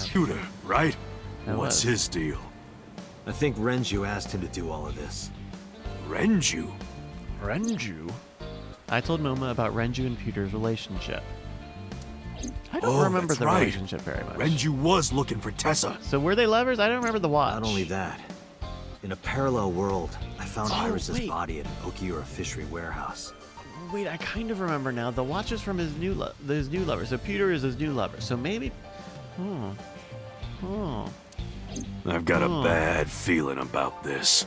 Shooter, right? That What's was. his deal? I think Renju asked him to do all of this. Renju? Renju? I told Moma about Renju and Peter's relationship. I don't remember that's the right. relationship very much. Renju was looking for Tessa. So were they lovers? I don't remember the watch. Not only that, in a parallel world, I found Iris's wait. body at an Okiura fishery warehouse. Wait, I kind of remember now. The watch is from his new lover. So Peter is his new lover. So maybe. I've got a bad feeling about this.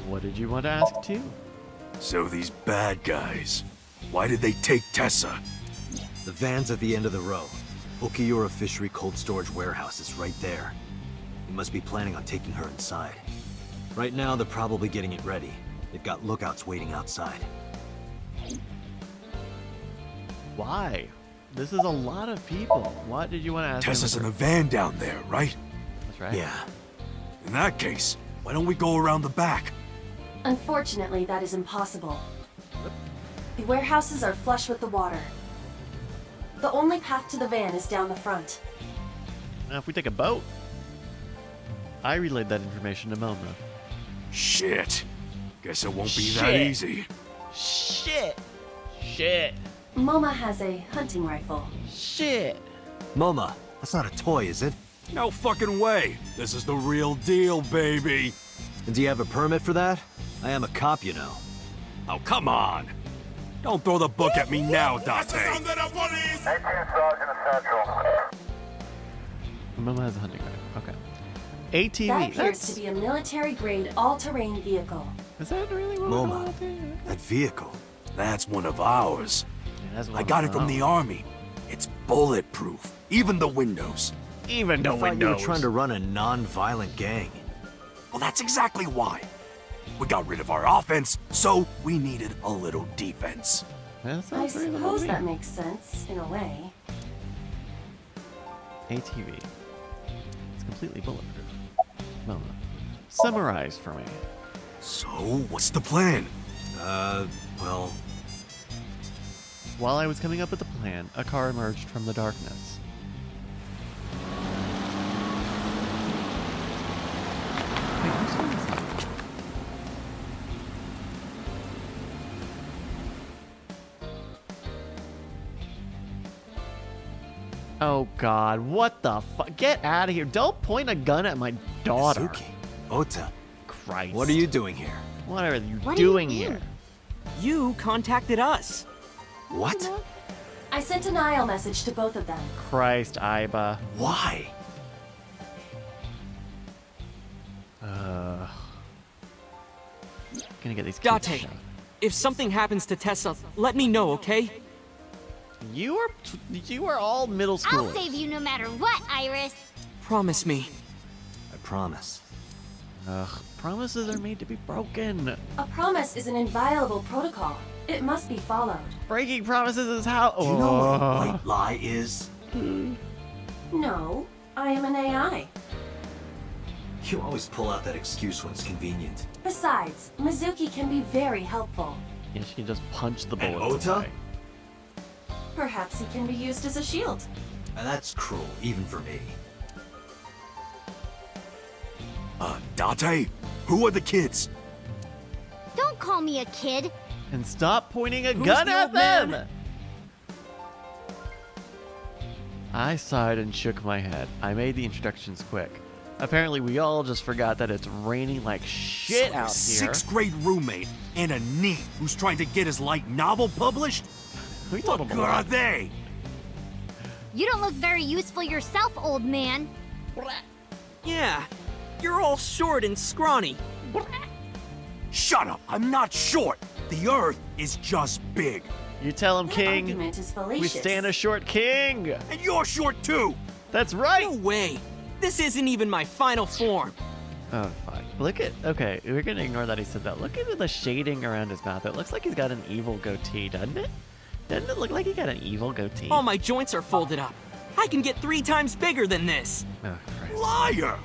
What did you want to ask too? So these bad guys, why did they take Tessa? The van's at the end of the row. Okiura fishery cold storage warehouse is right there. They must be planning on taking her inside. Right now, they're probably getting it ready. They've got lookouts waiting outside. Why? This is a lot of people. What did you want to ask? Tessa's in the van down there, right? That's right. Yeah. In that case, why don't we go around the back? Unfortunately, that is impossible. The warehouses are flush with the water. The only path to the van is down the front. Now, if we take a boat, I relayed that information to Moma. Shit. Guess it won't be that Shit. easy. Shit. Moma has a hunting rifle. Shit. Moma, that's not a toy, is it? No fucking way. This is the real deal, baby. And do you have a permit for that? I am a cop, you know. Oh, come on. Don't throw the book at me now, Date. Moma has a hunting rifle. Okay. ATV. That appears That's... to be a military-grade all-terrain vehicle. Is that really what Moma, that vehicle. That's one of ours. Yeah, that's what I got I'm it from about. the army. It's bulletproof. Even the windows. Even the I thought you were windows. trying to run a non-violent gang. Well, that's exactly why. We got rid of our offense, so we needed a little defense. That I sounds very suppose that lovely. makes sense, in a way. ATV. It's completely bulletproof. Moma, summarize for me. So, what's the plan? Well, While I was coming up with the plan, a car emerged from the darkness. Wait, I'm still missing. Oh God, what the fuck? Get out of here. Don't point a gun at my daughter. Suzuki, Ota, Christ. what are you doing here? What are you What do you doing mean? here? You contacted us. What? I sent an IL message to both of them. Christ, Iba. Why? Gonna get these kids Date, shot. if something happens to Tessa, let me know, okay? You are all middle schoolers. I'll save you no matter what, Iris. Promise me. I promise. Ugh, promises are made to be broken. A promise is an inviolable protocol. It must be followed. Breaking promises is how. Do you know what a white lie is? No, I am an AI. You always pull out that excuse when it's convenient. Besides, Mizuki can be very helpful. Yeah, she can just punch the And bullets Ota? away. Perhaps he can be used as a shield. And that's cruel, even for me. Date? Who are the kids? Don't call me a kid. And stop pointing a Who's gun the at old man? them! I sighed and shook my head. I made the introductions quick. Apparently, we all just forgot that it's raining like shit So out his here. 6th grade roommate and a NEET who's trying to get his light novel published? Who you talking What good are they? You don't look very useful yourself, old man. Yeah, you're all short and scrawny. Shut up! I'm not short. The Earth is just big. You tell him, That King. argument is We fallacious. stand a short king. And you're short too! That's right. No way. This isn't even my final form. Oh, fuck. Look at. Okay, we're gonna ignore that he said that. Look at the shading around his mouth. It looks like he's got an evil goatee, doesn't it? Doesn't it look like he got an evil goatee? All my joints are folded up. I can get 3 times bigger than this. Oh, Christ. Liar!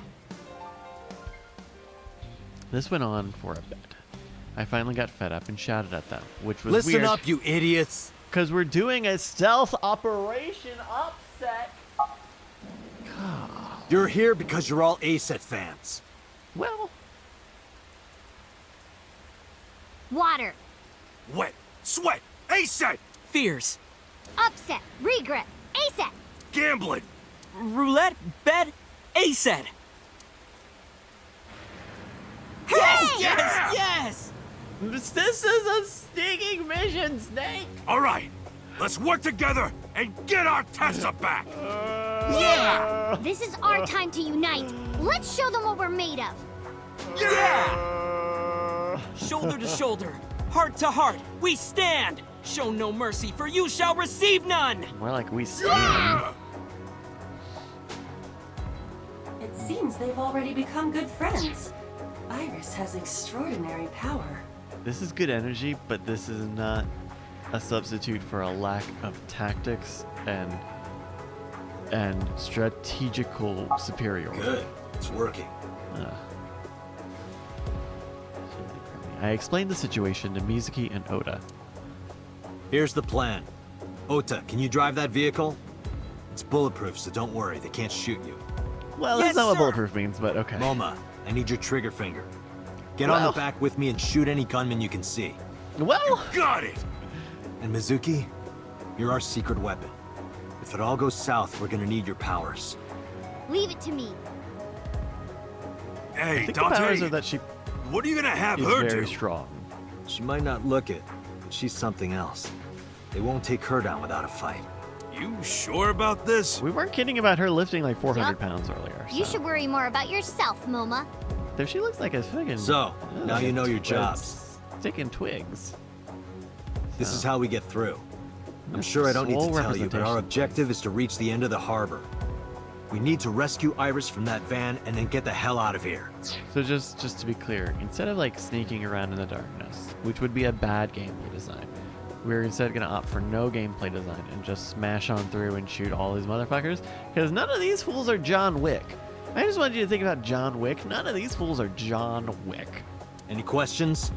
This went on for a bit. I finally got fed up and shouted at them, which was Listen weird. up, you idiots! Because we're doing a stealth operation upset. You're here because you're all ACET fans. Well, Water. Wet. Sweat. Aset. Fears. Upset. Regret. ASAP. Gambling. Roulette. Bed. ASED. Yes! Yes! Yes! This is a stinking mission, Snake. All right. Let's work together and get our Tessa back. Yeah! This is our time to unite. Let's show them what we're made of. Yeah! Shoulder to shoulder, heart to heart, we stand. Show no mercy, for you shall receive none. More like we stand. It seems they've already become good friends. Iris has extraordinary power. This is good energy, but this is not a substitute for a lack of tactics and strategical superiority. Good. It's working. I explained the situation to Mizuki and Oda. Here's the plan. Ota, can you drive that vehicle? It's bulletproof, so don't worry. They can't shoot you. Well, Yes, that's not what sir. bulletproof means, but okay. Moma, I need your trigger finger. Get on Well. the back with me and shoot any gunman you can see. Well, Got it. And Mizuki, you're our secret weapon. If it all goes south, we're gonna need your powers. Leave it to me. I Hey, think the powers Dante. are that she What are you gonna have is her very do? strong. She might not look it, but she's something else. They won't take her down without a fight. You sure about this? We weren't kidding about her lifting like 400 Yup. pounds earlier. You so. should worry more about yourself, Moma. Though she looks like a friggin' So, now you know your it's jobs. Sticking twigs. This is how we get through. I'm sure I don't need to Swole tell you, but our representation. objective is to reach the end of the harbor. We need to rescue Iris from that van and then get the hell out of here. So just to be clear, instead of like sneaking around in the darkness, which would be a bad gameplay design, we're instead gonna opt for no gameplay design and just smash on through and shoot all these motherfuckers. Because none of these fools are John Wick. I just wanted you to think about John Wick. None of these fools are John Wick. Any questions?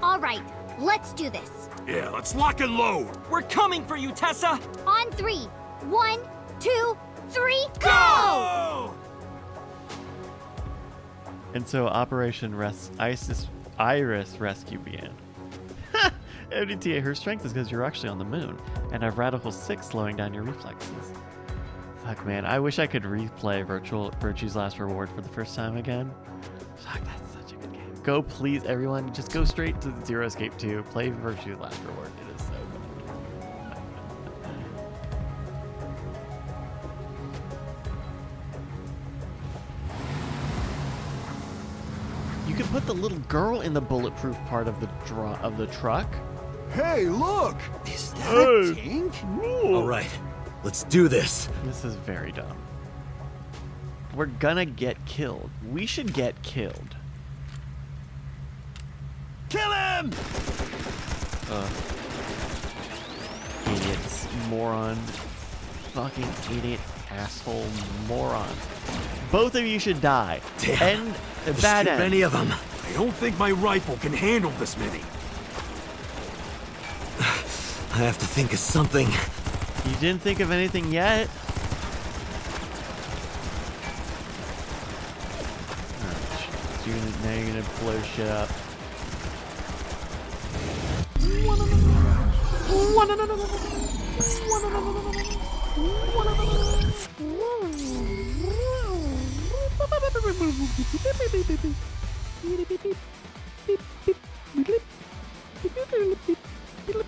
All right, let's do this. Yeah, let's lock and load. We're coming for you, Tessa. On 3. 1, 2, 3, go! Go! And so Operation Iris Rescue began. Ha! MDTA, her strength is because you're actually on the moon and have Radical 6 slowing down your reflexes. Fuck, man, I wish I could replay Virtue's Last Reward for the first time again. Fuck, that's such a good game. Go, please, everyone, just go straight to Zero Escape 2. Play Virtue's Last Reward. It is so good. You can put the little girl in the bulletproof part of the truck. Hey, look! Is that a tank? All right, let's do this. This is very dumb. We're gonna get killed. We should get killed. Kill him! Idiots, moron, fucking idiot, asshole, morons. Both of you should die. Damn. End the There's bad too end. many of them. I don't think my rifle can handle this many. I have to think of something. You didn't think of anything yet. Oh, shit. Now you're gonna blow shit up.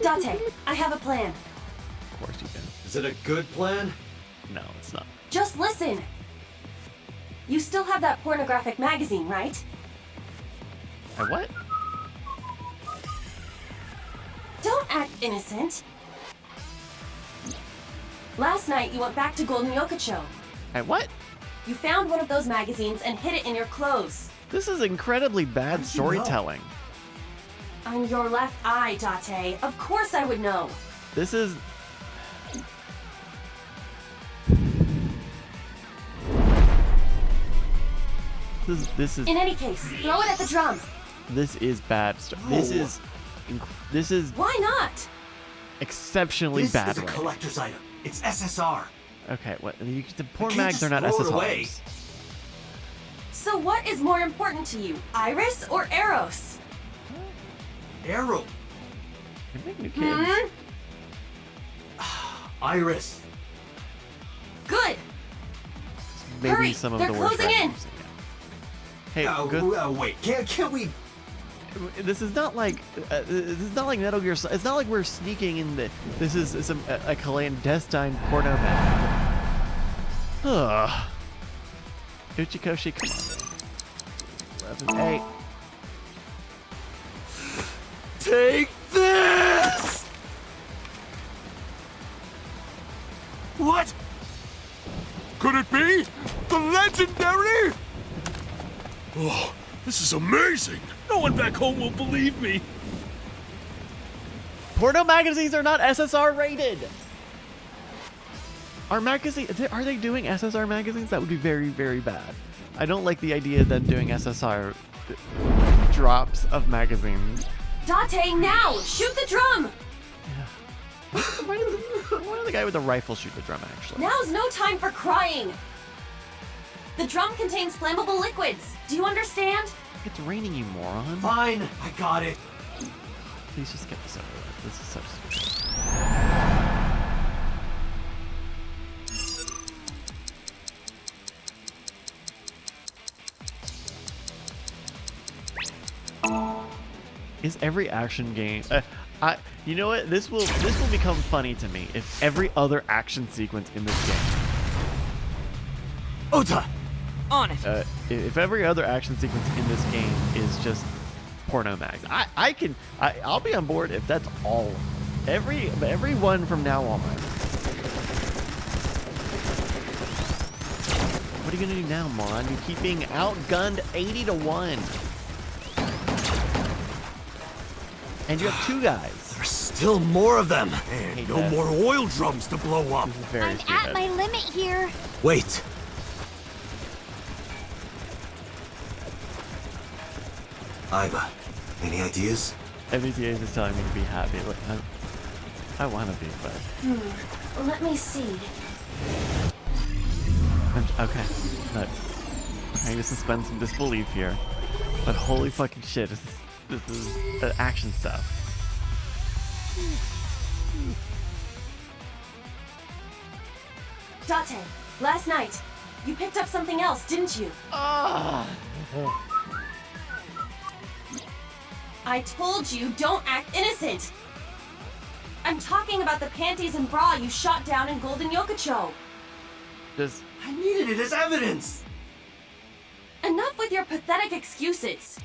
Dante, I have a plan. Of course you can. Is it a good plan? No, it's not. Just listen. You still have that pornographic magazine, right? What? Don't act innocent. Last night, you went back to Golden Yokocho. What? You found one of those magazines and hid it in your clothes. This is incredibly bad did you know? storytelling. On your left eye, Date. Of course I would know. This is. This is In any case, throw it at the drum. this is bad. This is this is Why not? exceptionally This bad. is a writing. collector's item. It's SSR. Okay, what? The porn can't mags are just not throw it away. SSRs. So what is more important to you, Iris or Eros? Arrow. They make new kids. Iris. Good. Maybe Hurry, some of they're the worst closing in. writers, yeah. Hey, good. Wait, can't we? This is not like Metal Gear. It's not like we're sneaking in the. This is a clandestine porno map. Ugh. Uchikoshi, come on. 11, 8. Take this! What? Could it be? The legendary? Oh, this is amazing. No one back home will believe me. Porno magazines are not SSR rated. Are they doing SSR magazines? That would be very, very bad. I don't like the idea of them doing SSR drops of magazines. Date, now! Shoot the drum! Why did the guy with the rifle shoot the drum, actually? Now's no time for crying! The drum contains flammable liquids. Do you understand? It's raining, you moron. Fine, I got it. Please just get this over with. This is so stupid. Is every action game? You know what? This will become funny to me if every other action sequence in this game. Ota! On it. If every other action sequence in this game is just porno mags, I'll be on board if that's all. Every one from now on. What are you gonna do now, moron? You keep being outgunned 80-1. And you have 2 guys. There's still more of them. Hey, And no more oil drums to blow up. This is very I'm stupid. at my limit here. Wait. Iba, any ideas? MBTA is telling me to be happy. Like, I want to be, but Let me see. okay. Look, I'm trying to suspend some disbelief here, but holy fucking shit, this is action stuff. Date, last night, you picked up something else, didn't you? I told you, don't act innocent! I'm talking about the panties and bra you shot down in Golden Yokocho. Just I needed it as evidence. Enough with your pathetic excuses.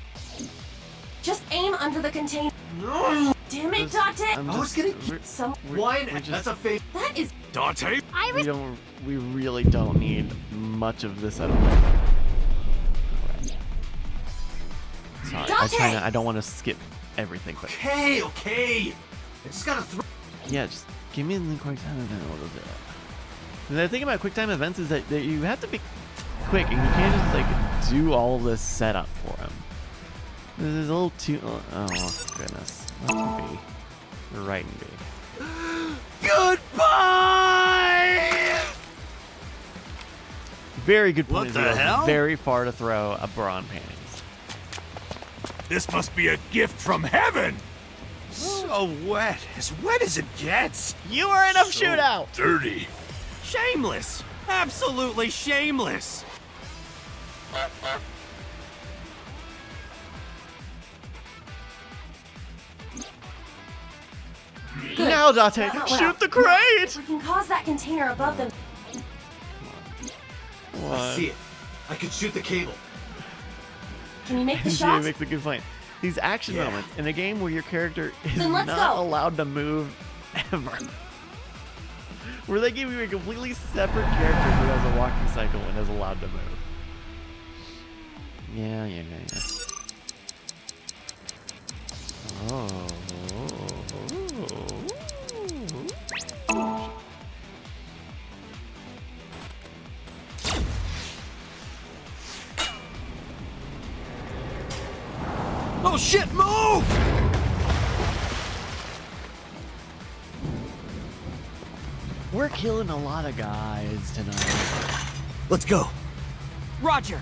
Just aim under the container. No. Damn it, Just- Date! I'm I was just- gonna we're- Some Why? just- That's a fake. that is Dante? Iris, we really don't need much of this at all. Sorry, I don't want to skip everything, but Okay. I just gotta throw. yeah, just give me the quick time event a little bit. And the thing about quick time events is that you have to be quick, and you can't just like do all this setup for him. This is a little too. Oh goodness, let me be. You're right, and be. Goodbye. Very good point. What the Zero. hell? Very far to throw a bra and panties. This must be a gift from heaven! So wet as it gets. You are in a shootout. Dirty. Shameless. Absolutely shameless. good. Now, Date, Well. shoot the crate. We can cause that container above them. I see it. I could shoot the cable. Can you make the He shot? makes a good point. These action Yeah. moments in a game where your character is Then let's not go. allowed to move ever. Where they give you a completely separate character who has a walking cycle and is allowed to move. Yeah. Oh. Oh shit, move! We're killing a lot of guys tonight. Let's go. Roger.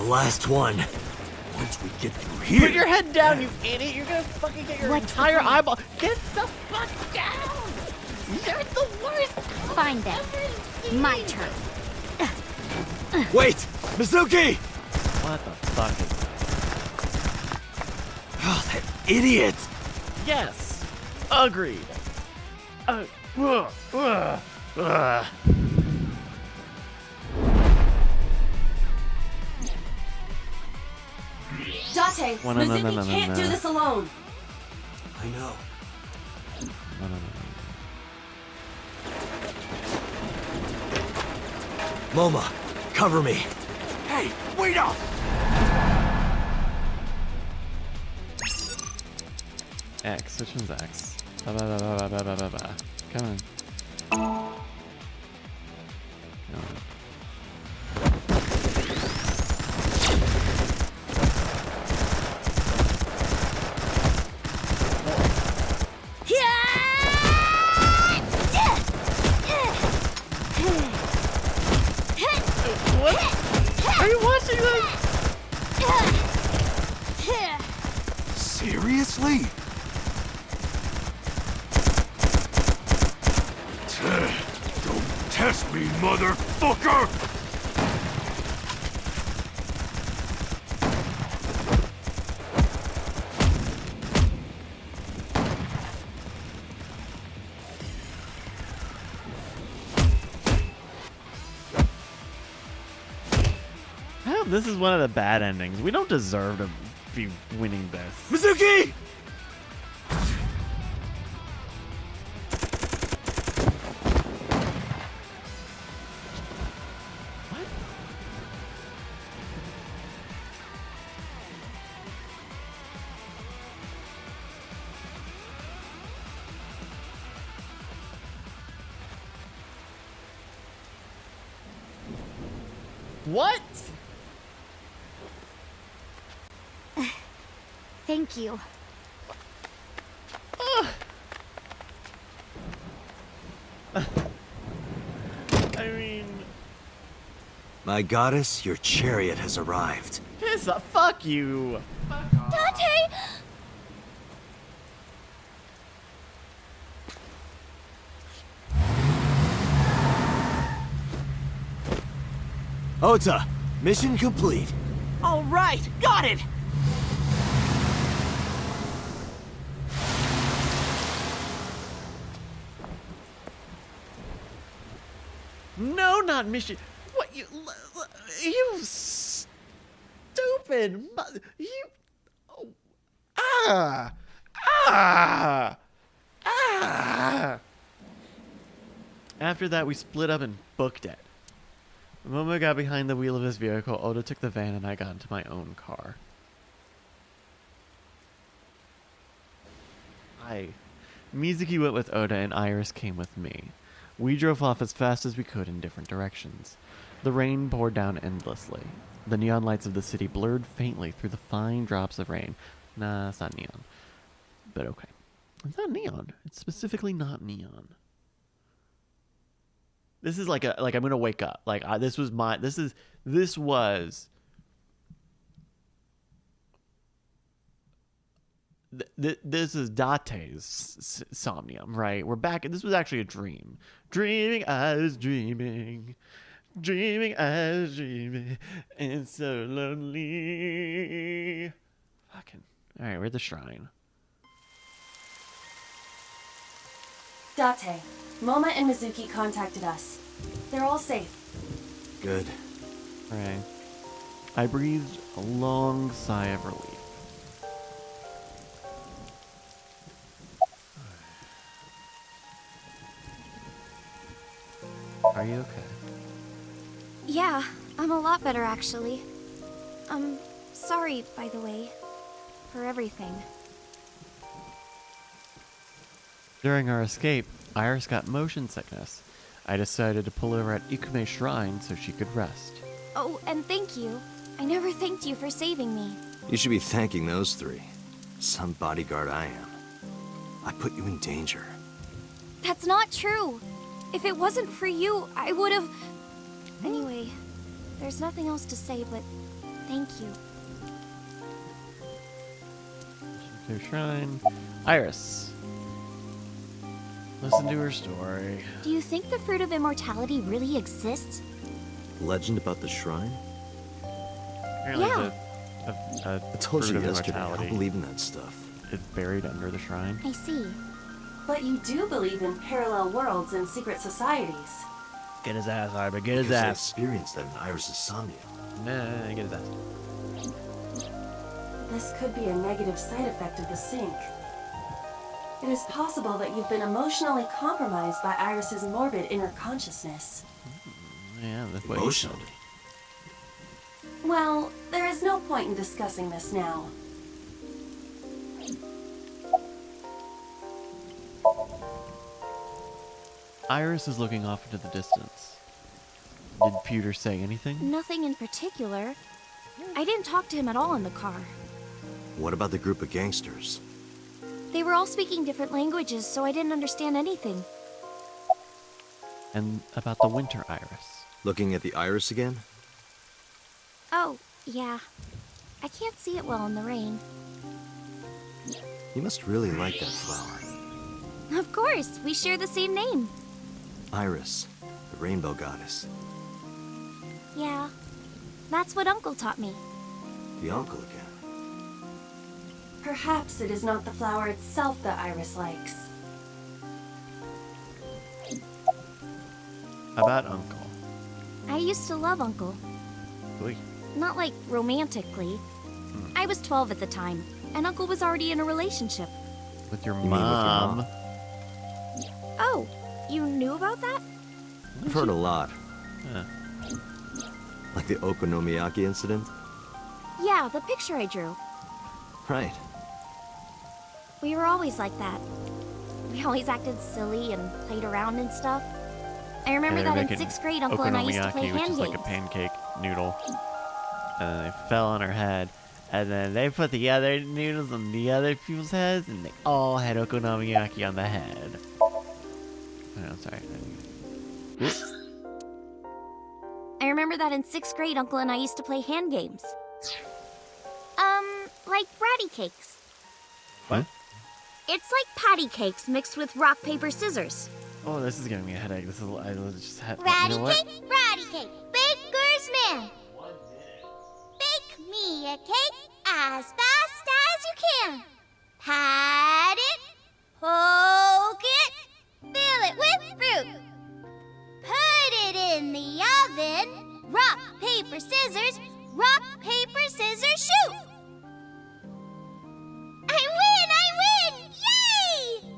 last one. Once we get through here. Put your head down, you idiot! You're gonna fucking get your What's the entire plan? eyeball. Get the fuck down! You're the worst. Find them. My turn. Wait! Mizuki! What the fuck is that? Oh, that idiot! Yes, agreed. Date, No, Mizuki can't do this alone. I know. Moma, cover me. Hey, wait up! X. Which one's X? Come on. Come on. What? Are you watching this? Seriously? Don't test me, motherfucker! This is one of the bad endings. We don't deserve to be winning this. Mizuki! What? Thank you. I mean... My goddess, your chariot has arrived. Piss off. Fuck you. Date! Ota, mission complete. All right, got it! No, not mission. What you stupid. You. Oh, After that, we split up and booked it. Momo got behind the wheel of his vehicle, Oda took the van, and I got into my own car. Mizuki went with Oda, and Iris came with me. We drove off as fast as we could in different directions. The rain poured down endlessly. The neon lights of the city blurred faintly through the fine drops of rain. Nah, it's not neon. But okay. It's not neon. It's specifically not neon. This is like I'm gonna wake up. This was this is Date's Somnium, right? We're back. This was actually a dream. Dreaming, I was dreaming. Dreaming, I was dreaming. And so lonely. Fucking. Alright, we're at the shrine. Date, Moma and Mizuki contacted us. They're all safe. Good. Right. I breathed a long sigh of relief. Are you okay? Yeah, I'm a lot better actually. Sorry, by the way, for everything. During our escape, Iris got motion sickness. I decided to pull over at Ikume's shrine so she could rest. Oh, and thank you. I never thanked you for saving me. You should be thanking those three. Some bodyguard I am. I put you in danger. That's not true. If it wasn't for you, I would have... Anyway, there's nothing else to say, but Thank you. To shrine. Iris. Listen to her story. Do you think the fruit of immortality really exists? Legend about the shrine? Apparently Yeah. a I told fruit you of yesterday, I immortality don't believe in that stuff. is buried under the shrine. I see. But you do believe in parallel worlds and secret societies. Get his ass, Arbor. Get his Because I ass. experienced that in Iris' Somnium. Nah, get his ass. This could be a negative side effect of the sync. It is possible that you've been emotionally compromised by Iris's morbid inner consciousness. Yeah, that's what Emotionally? Well, there is no point in discussing this now. Iris is looking off into the distance. Did Pewter say anything? Nothing in particular. I didn't talk to him at all in the car. What about the group of gangsters? They were all speaking different languages, so I didn't understand anything. And about the winter Iris. Looking at the Iris again? Oh, yeah. I can't see it well in the rain. You must really like that flower. Of course, we share the same name. Iris, the rainbow goddess. Yeah. That's what Uncle taught me. The uncle again. Perhaps it is not the flower itself that Iris likes. About Uncle. I used to love Uncle. Oy. Not like romantically. I was 12 at the time, and Uncle was already in a relationship. With your mean with your mom. mom? Oh, you knew about that? I've heard a lot. Huh. Like the Okonomiyaki incident? Yeah, the picture I drew. Right. We were always like that. We always acted silly and played around and stuff. I remember And they that were in making 6th grade, Uncle and I used to play okonomiyaki, which hand is games. like a pancake noodle. And then they fell on her head. And then they put the other noodles on the other people's heads, and they all had okonomiyaki on the head. Oh, I'm sorry. I remember that in 6th grade, Uncle and I used to play hand games. Like ratty cakes. What? It's like patty cakes mixed with rock, paper, scissors. Oh, this is giving me a headache. This is. I just had. Ratty You know what? cake, ratty cake, baker's man. Bake me a cake as fast as you can. Pat it, poke it, fill it with fruit. Put it in the oven. Rock, paper, scissors. Rock, paper, scissors, shoot. I win! I win! Yay!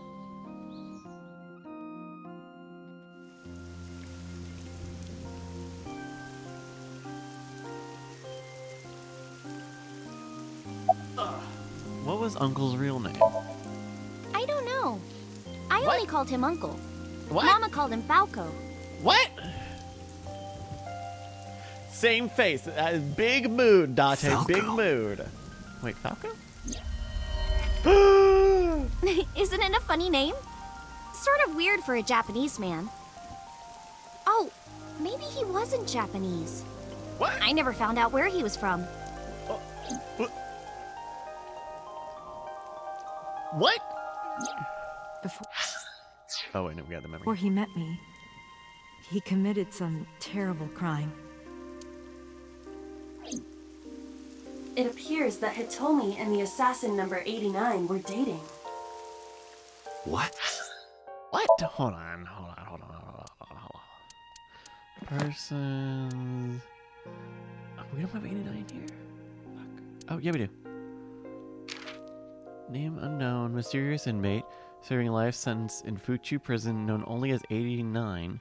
What was Uncle's real name? I don't know. I What? only called him Uncle. What? Mama called him Falco. What? Same face. Big mood, Date. Falco. Big mood. Wait, Falco? Isn't it a funny name? Sort of weird for a Japanese man. Oh, maybe he wasn't Japanese. What? I never found out where he was from. What? Before Oh, wait, no, we got the memory. he met me, he committed some terrible crime. It appears that Hitomi and the assassin number 89 were dating. What? What? Hold on. Persons. Oh, we don't have 89 here? Fuck. Oh, yeah, we do. Name unknown, mysterious inmate, serving a life sentence in Fuchu prison known only as 89.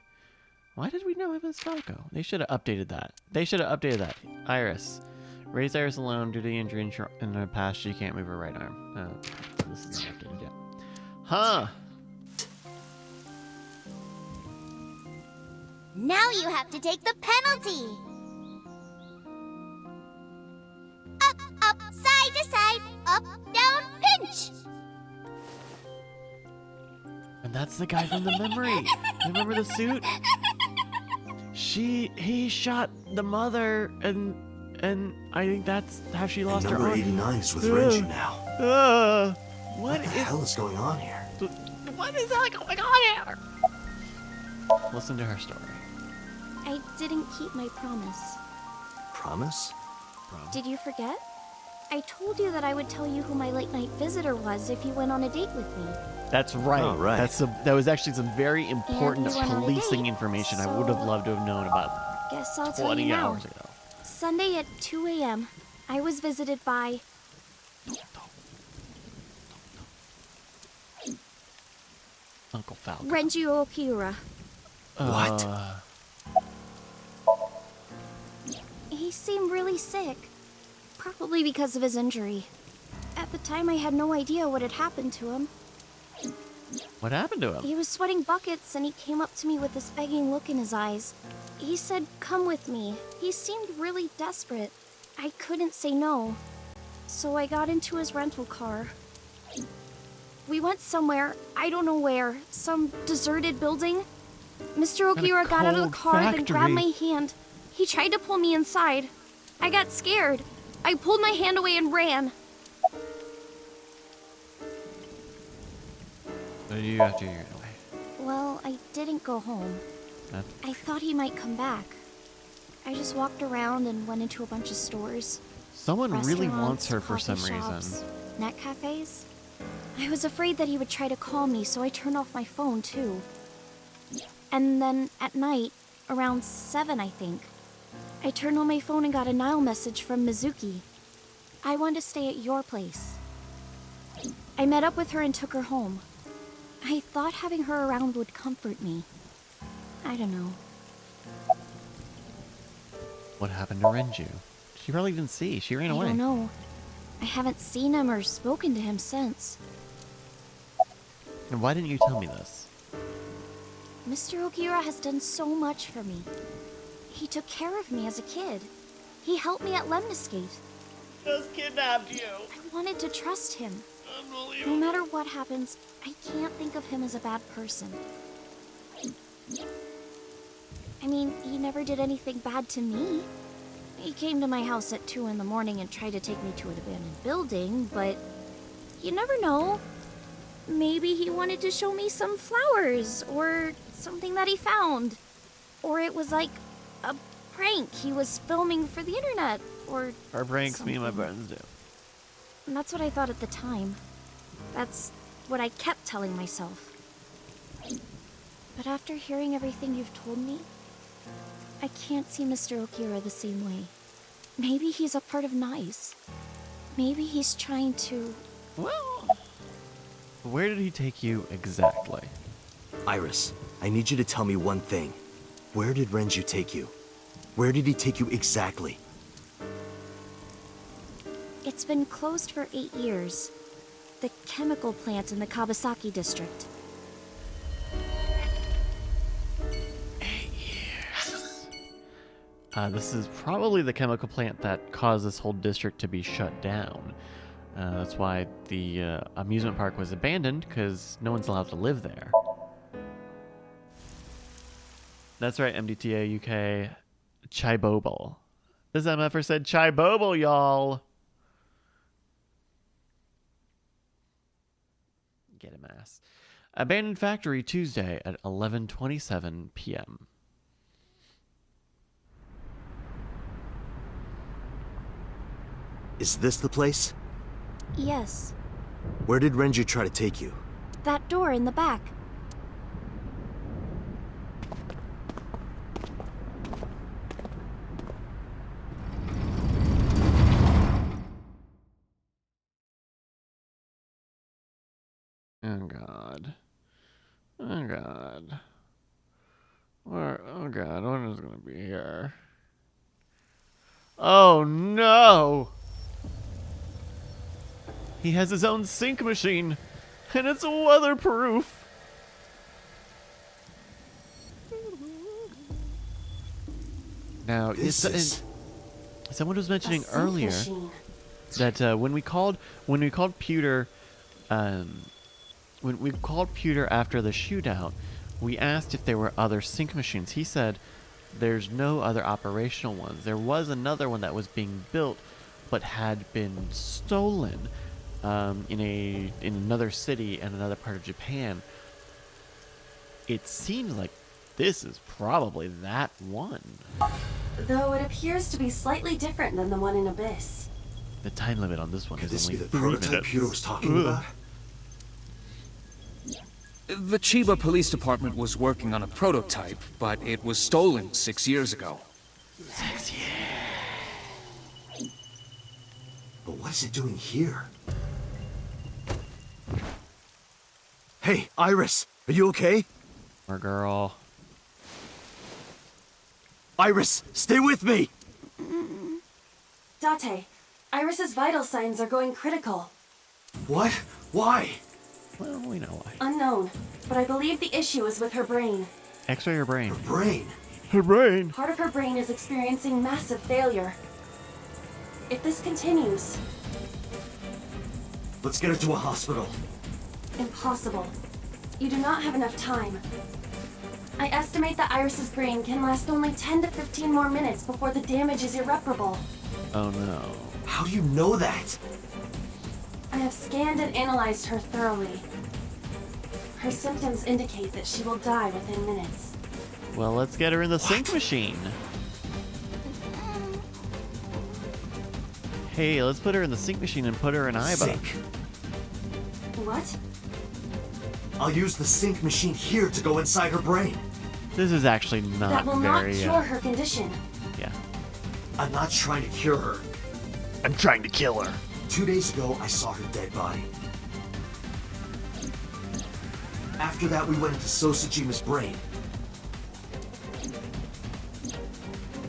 Why did we know him as Falco? They should have updated that. Iris. Raised Iris alone due to the injury in her past. She can't move her right arm. Oh, this is not updated yet. Huh. Now you have to take the penalty. Up, up, side to side, up, down, pinch. And that's the guy from the memory. Remember the suit? He shot the mother, and And I think that's how she And lost her number arm. 89 is with Ugh. Renju now. What the hell is going on here? What is that going on here? Listen to her story. I didn't keep my promise. Promise? Did you forget? I told you that I would tell you who my late night visitor was if you went on a date with me. That's right. Oh, right. That was actually some very important we went on a policing date, information I would have so loved to have known about Guess I'll tell 20 you now. hours ago. Sunday at 2 a.m., I was visited by... Uncle Falcon. Renju Okiura. What? He seemed really sick. Probably because of his injury. At the time, I had no idea what had happened to him. What happened to him? He was sweating buckets and he came up to me with this begging look in his eyes. He said, "Come with me." He seemed really desperate. I couldn't say no. So I got into his rental car. We went somewhere, I don't know where, some deserted building. Mr. Okiura got out of the car, then grabbed my hand. He tried to pull me inside. I got scared. I pulled my hand away and ran. What did you have to do anyway? Well, I didn't go home. I thought he might come back. I just walked around and went into a bunch of stores. Someone really wants Restaurants, her for some coffee shops, reason. Net cafes. I was afraid that he would try to call me, so I turned off my phone too. And then at night, around 7 I think, I turned on my phone and got a Nile message from Mizuki. I want to stay at your place. I met up with her and took her home. I thought having her around would comfort me. I don't know. What happened to Renju? She probably didn't see. She ran away. I don't know. I haven't seen him or spoken to him since. And why didn't you tell me this? Mr. Okiura has done so much for me. He took care of me as a kid. He helped me at Lemniscate. Just kidnapped you. I wanted to trust him. Unbelievable. No matter what happens, I can't think of him as a bad person. I mean, he never did anything bad to me. He came to my house at 2 in the morning and tried to take me to an abandoned building, but you never know. Maybe he wanted to show me some flowers, or something that he found. Or it was like a prank he was filming for the internet, or pranks something. me and my friends do. And that's what I thought at the time. That's what I kept telling myself. But after hearing everything you've told me, I can't see Mr. Okiura the same way. Maybe he's a part of Nice. Maybe he's trying to... Well, where did he take you exactly? Iris, I need you to tell me one thing. Where did Renju take you? Where did he take you exactly? It's been closed for 8 years. The chemical plant in the Kawasaki district. 8 years. This is probably the chemical plant that caused this whole district to be shut down. That's why the amusement park was abandoned, because no one's allowed to live there. That's right, MDTA UK. Chibobel. This MFer said Chibobel, y'all. Get him ass. Abandoned factory Tuesday at 11:27 p.m. Is this the place? Yes, Where did Renju try to take you? that door in the back. Oh God. Oh God. Where? Oh God. What is gonna be here? Oh no! He has his own sink machine, and it's weatherproof. Now, someone was mentioning A sink earlier machine. that when we called Pewter, when we called Pewter after the shootout, we asked if there were other sync machines. He said there's no other operational ones. There was another one that was being built, but had been stolen in another city and another part of Japan. It seems like this is probably that one. Though it appears to be slightly different than the one in Abyss. The time limit on this one Could is this be only the 3 prototype minutes. Peter was talking about? The Chiba Police Department was working on a prototype, but it was stolen 6 years ago. But what is it doing here? Hey, Iris, are you okay? Our girl. Iris, stay with me! Date, Iris's vital signs are going critical. What? Why? Well, we know why. Unknown, but I believe the issue is with her brain. X-ray your brain. Her brain. Her brain. Part of her brain is experiencing massive failure. If this continues, Let's get her to a hospital. impossible. You do not have enough time. I estimate that Iris's brain can last only 10 to 15 more minutes before the damage is irreparable. Oh no. How do you know that? I have scanned and analyzed her thoroughly. Her symptoms indicate that she will die within minutes. Well, let's get her in the sync machine. Hey, let's put her in the sync machine and put her in IBA. Sync. What? I'll use the sync machine here to go inside her brain. This is actually not That will not very. cure her condition. Yeah. I'm not trying to cure her. I'm trying to kill her. 2 days ago, I saw her dead body. After that, we went into Sosajima's brain.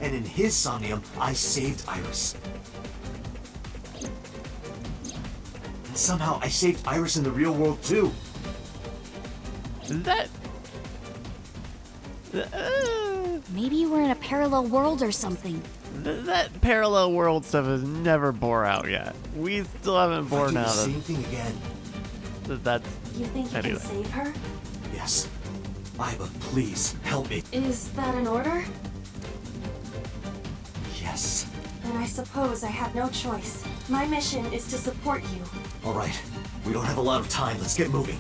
And in his Somnium, I saved Iris. And somehow, I saved Iris in the real world, too. That. Maybe you were in a parallel world or something. That parallel world stuff has never bore out yet. We still haven't If I borne do the out same thing again. that's. You think you Anyway. can save her? Yes. Iba, please, help me. Is that an order? Yes. Then I suppose I have no choice. My mission is to support you. All right. We don't have a lot of time. Let's get moving.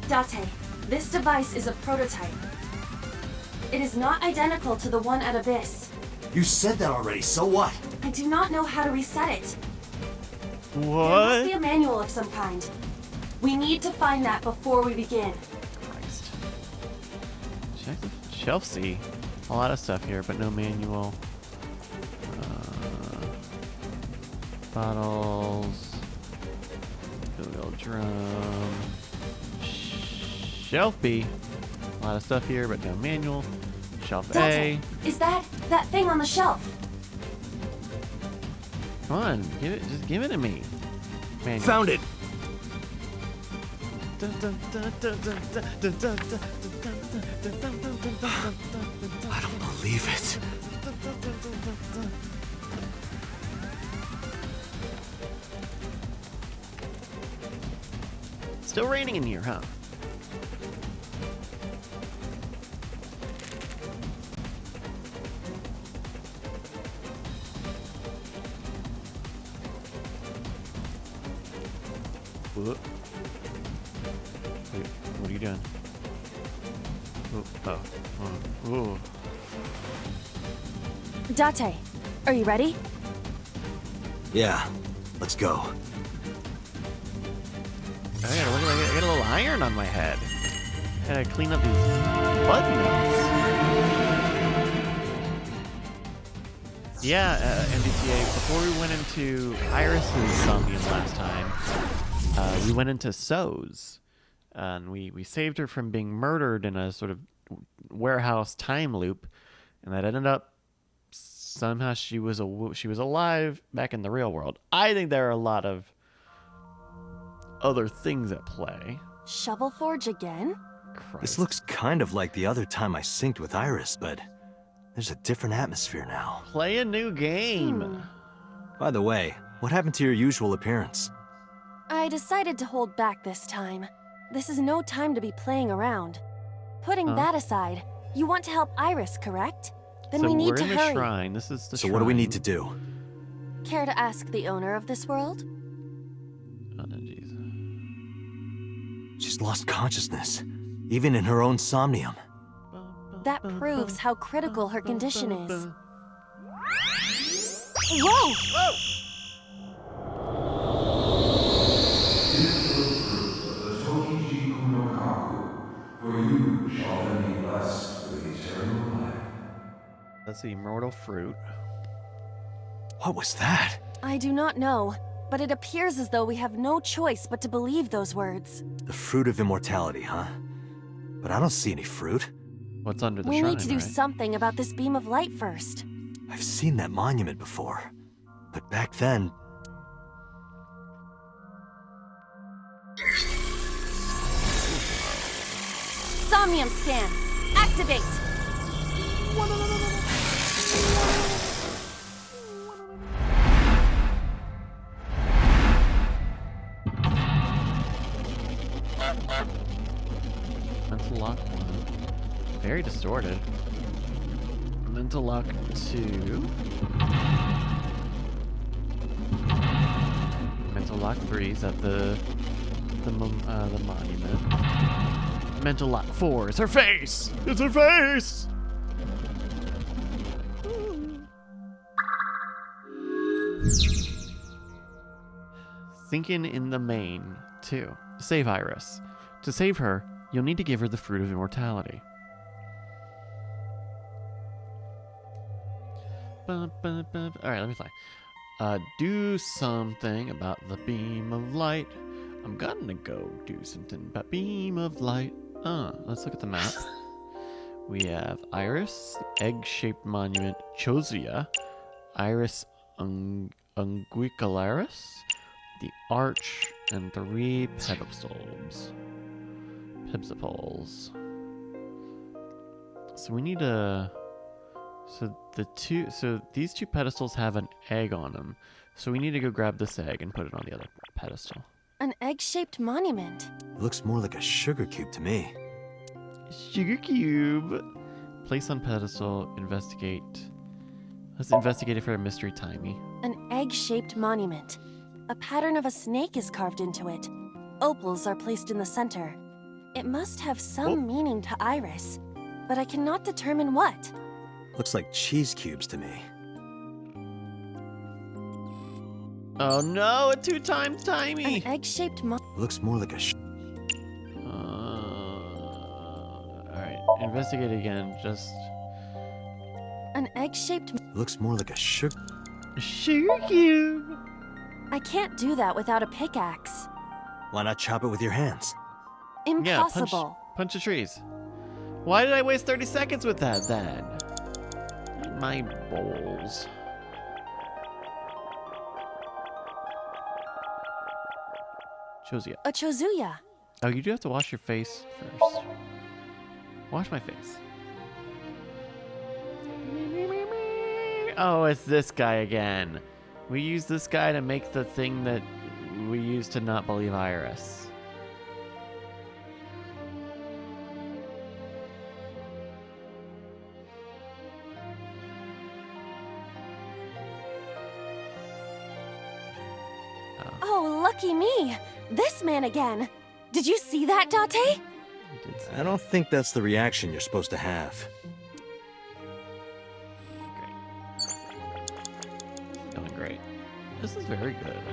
Date, this device is a prototype. It is not identical to the one at Abyss. You said that already, so what? I do not know how to reset it. There must What? be a manual of some kind. We need to find that before we begin. Christ. Check the shelf. See, a lot of stuff here, but no manual. Bottles. Oil drum. Shelf B. A lot of stuff here, but no manual. Shelf A. Date, is that thing on the shelf? Come on, just give it to me. Manual. Found it. I don't believe it. Still raining in here, huh? Whoop. Wait, what are you doing? Oh. Date, are you ready? Yeah. Let's go. I got a little iron on my head. I gotta clean up these buttons. Yeah, MBTA, before we went into Iris's Somnium last time, we went into So's. And we saved her from being murdered in a sort of warehouse time loop. And that ended up somehow she was alive back in the real world. I think there are a lot of other things at play. ShovelForge again? Christ. This looks kind of like the other time I synced with Iris, but there's a different atmosphere now. Play a new game. By the way, what happened to your usual appearance? I decided to hold back this time. this is no time to be playing around. Putting Huh? that aside, you want to help Iris, correct? Then So we need we're to in the hurry. shrine. This is the So shrine. what do we need to do? Care to ask the owner of this world? Oh, jeez. She's lost consciousness, even in her own Somnium. That proves how critical her condition is. Whoa! For you shall then be blessed with eternal life. That's the immortal fruit. What was that? I do not know, but it appears as though we have no choice but to believe those words. The fruit of immortality, huh? But I don't see any fruit. What's under the We shrine, need to do right? something about this beam of light first. I've seen that monument before. But back then... Somnium scan! Activate! Mental lock 1. Very distorted. Mental lock 2. Mental lock 3 is at the monument. Mental lock 4 is her face! It's her face! Sinking in the main 2. Save Iris. To save her, you'll need to give her the fruit of immortality. Alright, let me fly. Do something about the beam of light. I'm gonna go do something about beam of light. Let's look at the map. We have Iris, egg-shaped monument, Chosia, Iris unguicularis, the arch, and 3 pedestals. Pipsiples. So we need a... So these 2 pedestals have an egg on them. So we need to go grab this egg and put it on the other pedestal. An egg-shaped monument. It looks more like a sugar cube to me. Sugar cube. Place on pedestal. Investigate. Let's investigate it for a mystery timey. An egg-shaped monument. A pattern of a snake is carved into it. Opals are placed in the center. It must have some meaning to Iris, but I cannot determine what. Looks like cheese cubes to me. Oh no, a 2-time timey. An egg-shaped It looks more like a Alright, investigate again. Just An egg-shaped... It looks more like a sugar... sugar cube. I can't do that without a pickaxe. Why not chop it with your hands? Impossible. Yeah, punch the trees. Why did I waste 30 seconds with that then? My balls. Chosia. A Chozuya. Oh, you do have to wash your face first. Wash my face. Oh, it's this guy again. We use this guy to make the thing that we used to not believe Iris. Oh, lucky me. This man again. Did you see that, Date? I don't think that's the reaction you're supposed to have. Going great. This is very good. I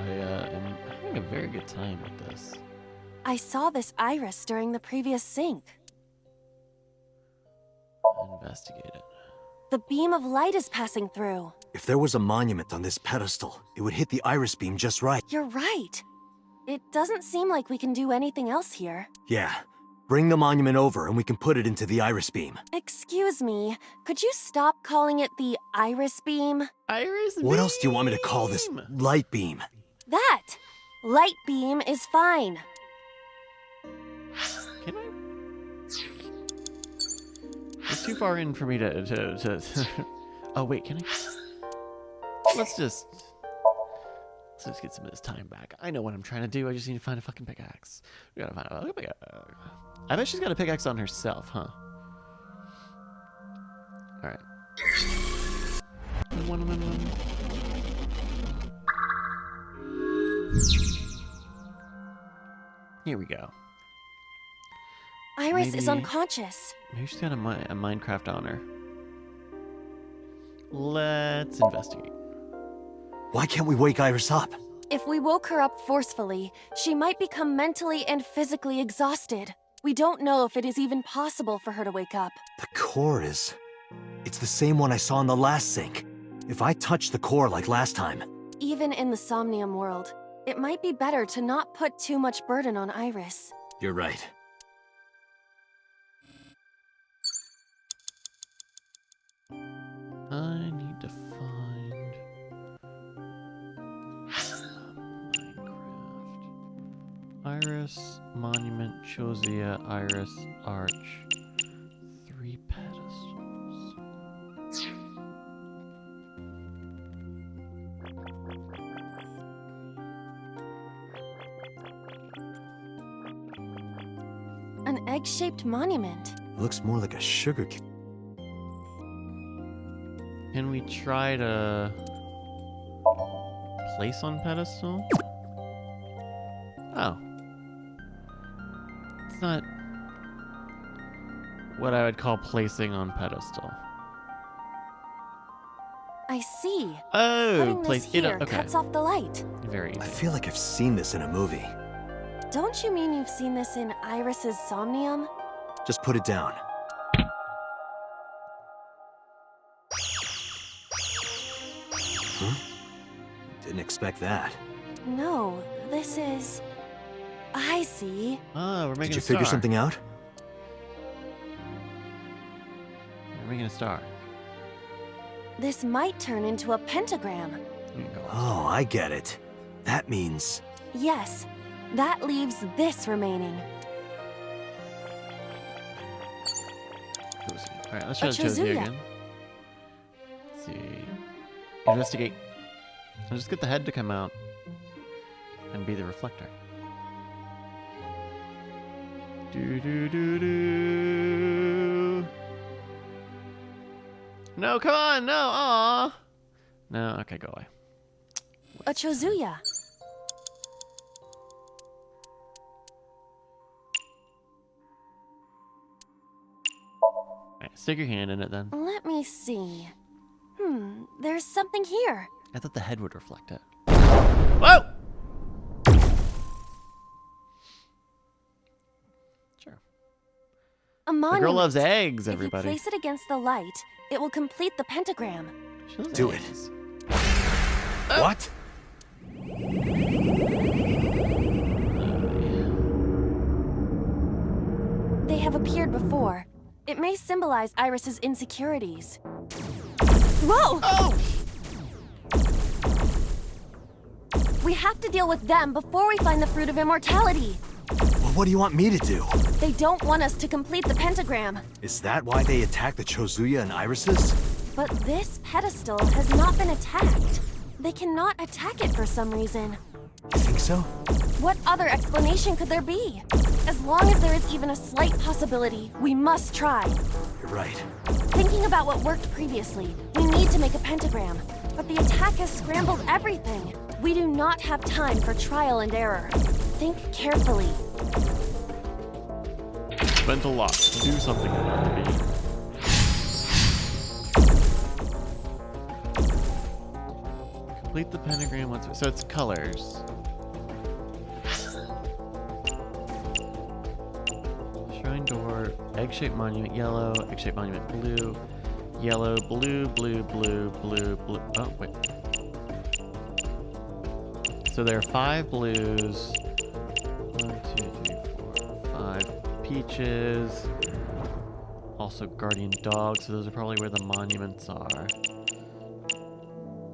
am having a very good time with this. I saw this Iris during the previous sync. Investigate it. The beam of light is passing through. If there was a monument on this pedestal, it would hit the iris beam just right. You're right. It doesn't seem like we can do anything else here. Yeah. Bring the monument over and we can put it into the iris beam. Excuse me, could you stop calling it the Iris beam? Iris beam! What else do you want me to call this light beam? That! Light beam is fine. Can I? It's too far in for me to... Oh, wait, can I? Let's Let's just get some of this time back. I know what I'm trying to do. I just need to find a fucking pickaxe. We gotta find a pickaxe. I bet she's got a pickaxe on herself, huh? Alright. Here we go. Iris is Maybe- unconscious. Maybe she's got a Minecraft on her. Let's investigate. Why can't we wake Iris up? If we woke her up forcefully, she might become mentally and physically exhausted. We don't know if it is even possible for her to wake up. The core is... It's the same one I saw in the last sink. If I touch the core like last time... Even in the Somnium world, it might be better to not put too much burden on Iris. You're right. I need to find Minecraft. Iris, Monument, Chosia, Iris, Arch. 3 pedestals. An egg-shaped monument. Looks more like a sugar cane. Can we try to place on pedestal? Oh. It's not what I would call placing on pedestal. I see. Oh, Putting place this it here up. Okay. cuts off the light. Very I easy. feel like I've seen this in a movie. Don't you mean you've seen this in Iris's Somnium? Just put it down. Didn't expect that. No, this is... I see. Oh, we're making Did you a star. figure something out? We're making a star. This might turn into a pentagram. Here you go. Oh, I get it. That means... Yes, that leaves this remaining. Chosia. Alright, let's try A to Chosia Chosia. again. Let's see. Investigate. I'll just get the head to come out and be the reflector. Do do do do. No, come on, no, aw. No, okay, go away. A Chozuya. Alright, stick your hand in it then. Let me see. There's something here. I thought the head would reflect it. Whoa! Sure. A The monument. girl loves eggs, If you everybody. place it against the light, it will complete the pentagram. She loves Do it. eggs. What? They have appeared before. It may symbolize Iris's insecurities. Whoa! Oh! We have to deal with them before we find the fruit of immortality. Well, what do you want me to do? They don't want us to complete the pentagram. Is that why they attacked the Chozuya and Irises? But this pedestal has not been attacked. They cannot attack it for some reason. You think so? What other explanation could there be? As long as there is even a slight possibility, we must try. You're right. Thinking about what worked previously, we need to make a pentagram. But the attack has scrambled everything. We do not have time for trial and error. Think carefully. Spent a lot. Do something about me. Complete the pentagram once. So it's colors. Shrine door, egg-shaped monument yellow, egg-shaped monument blue, yellow, blue, blue, blue, blue, blue. Oh, wait. So there are 5 blues. 1, 2, 3, 4, 5 peaches. Also guardian dogs, so those are probably where the monuments are.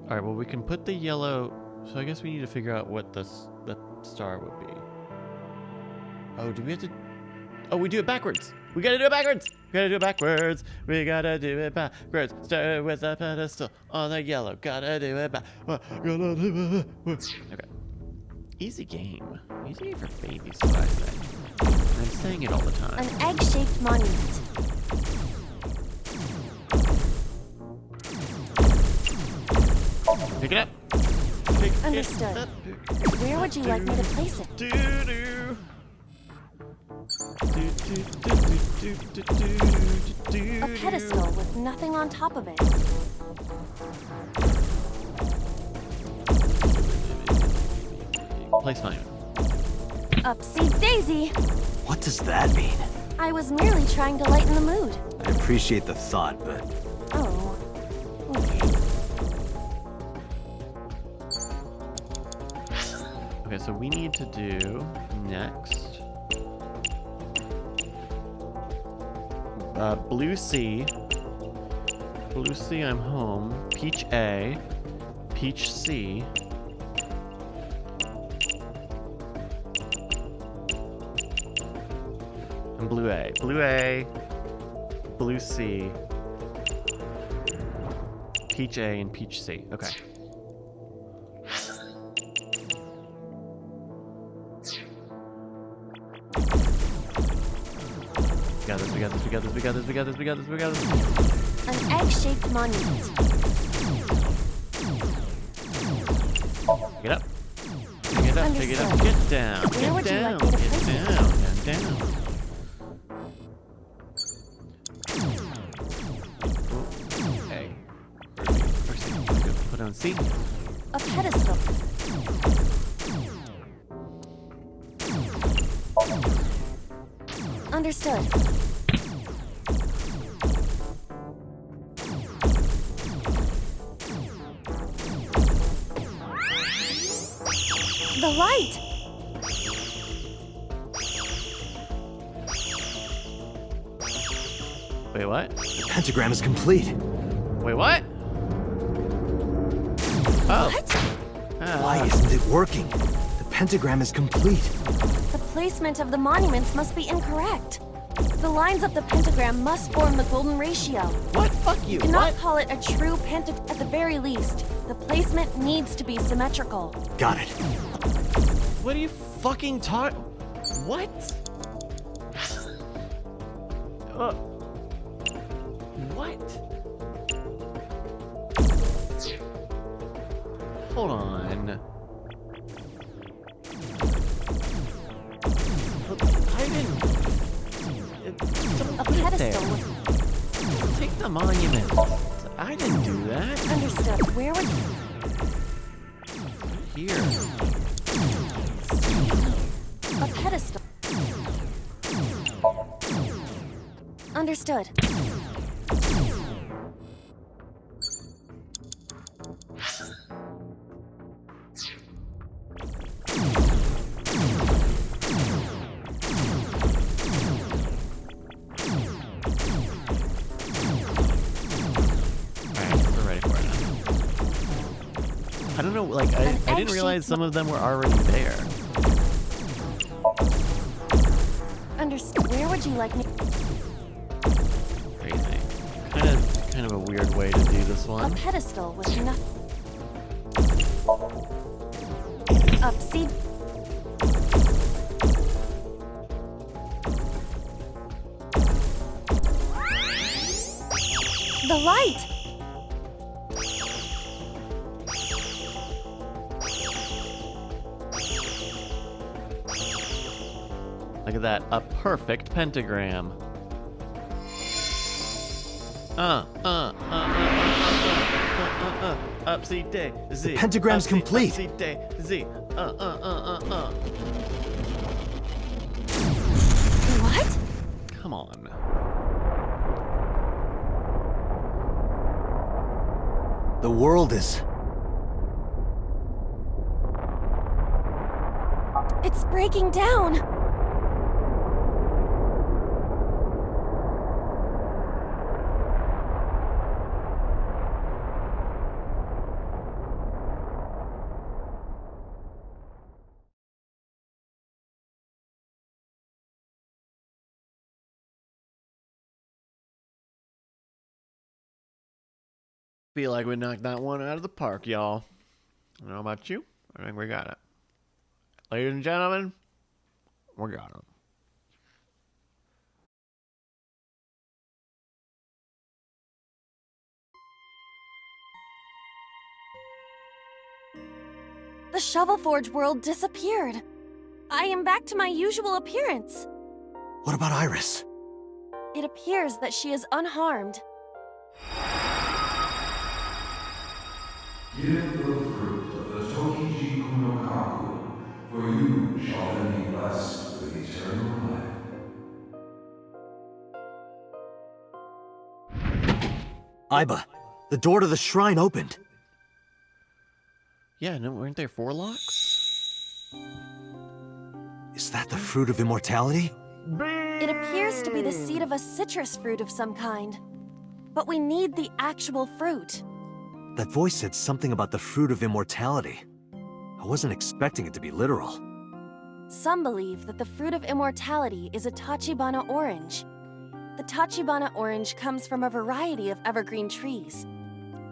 Alright, well we can put the yellow... So I guess we need to figure out what the star would be. Oh, do we have to... Oh, we do it backwards. We gotta do it backwards. We gotta do it backwards. We gotta do it backwards. Start with a pedestal on the yellow. Gotta do it back. Okay. Easy game. Easy game for babies, is what I say. I'm saying it all the time. An egg-shaped monument. Pick it up. Pick Understood. it up. Where would you like me to place it? Do-do. A pedestal with nothing on top of it. Place mine. Upsy daisy. What does that mean? I was merely trying to lighten the mood. I appreciate the thought, but Oh. Okay. Okay, so we need to do next. Blue C. Blue C, I'm home. Peach A. Peach C. And Blue A. Blue A. Blue C. Peach A and Peach C. Okay. We got this, we got this, we got this, we got this, we got this, we got this, we got this. An egg-shaped monument. Pick it up. Pick it up, pick it up, get down, Where get would you down, like me to get place it? down, down. Okay. Where's C? Put on C. A pedestal. Understood. The light! Wait, what? the pentagram is complete. Wait, what? Oh. What? Why isn't it working? The pentagram is complete. The placement of the monuments must be incorrect. The lines of the pentagram must form the golden ratio. What? Fuck you. You cannot What? call it a true pentagram. At the very least, the placement needs to be symmetrical. Got it. What are you fucking talking? What? What? Hold on. I didn't. A Put it pedestal there. with... Take the monument. I didn't do that. Understood. Where would... Here. A pedestal. Understood. Alright, we're ready for it now. I don't know, like, I didn't realize some of them were already there. Understood. Where would you like me... Crazy. Kind of a weird way to do this A one. pedestal with nothing. Upsy. The light! Look at that, a perfect pentagram. Upsy daisy. The pentagram's Upsy, complete. Upsy daisy. What? Come on. The world is... It's breaking down! Feel like we knocked that one out of the park, y'all. I don't know about you. I think we got it. Ladies and gentlemen, we got it. The ShovelForge world disappeared. I am back to my usual appearance. What about Iris? It appears that she is unharmed. Give the fruit of the Tokiji Kuno Kaku, for you shall then be blessed with eternal life. Iba, the door to the shrine opened. Yeah, no, weren't there 4 locks? Is that the fruit of immortality? It appears to be the seed of a citrus fruit of some kind. But we need the actual fruit. That voice said something about the fruit of immortality. I wasn't expecting it to be literal. Some believe that the fruit of immortality is a Tachibana orange. The Tachibana orange comes from a variety of evergreen trees.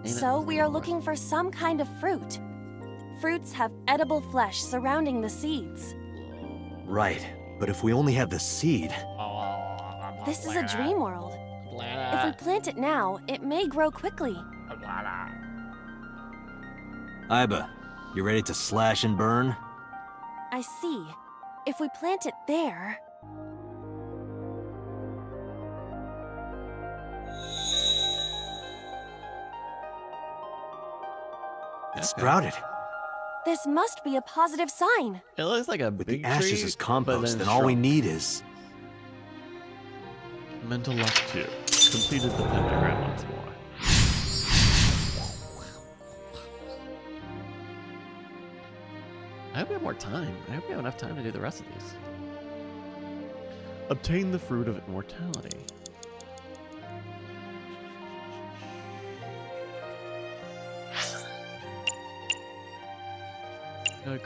So we are looking for some kind of fruit. Fruits have edible flesh surrounding the seeds. Right, but if we only have the seed... This is a dream world. If we plant it now, it may grow quickly. Iba, you ready to slash and burn? I see. If we plant it there... It sprouted. This must be a positive sign. It looks like a With big the ashes tree, as but compost, then then all we shrunk. need is... Mental luck 2. Completed the pentagram once more. I hope we have more time. I hope we have enough time to do the rest of these. Obtain the fruit of immortality.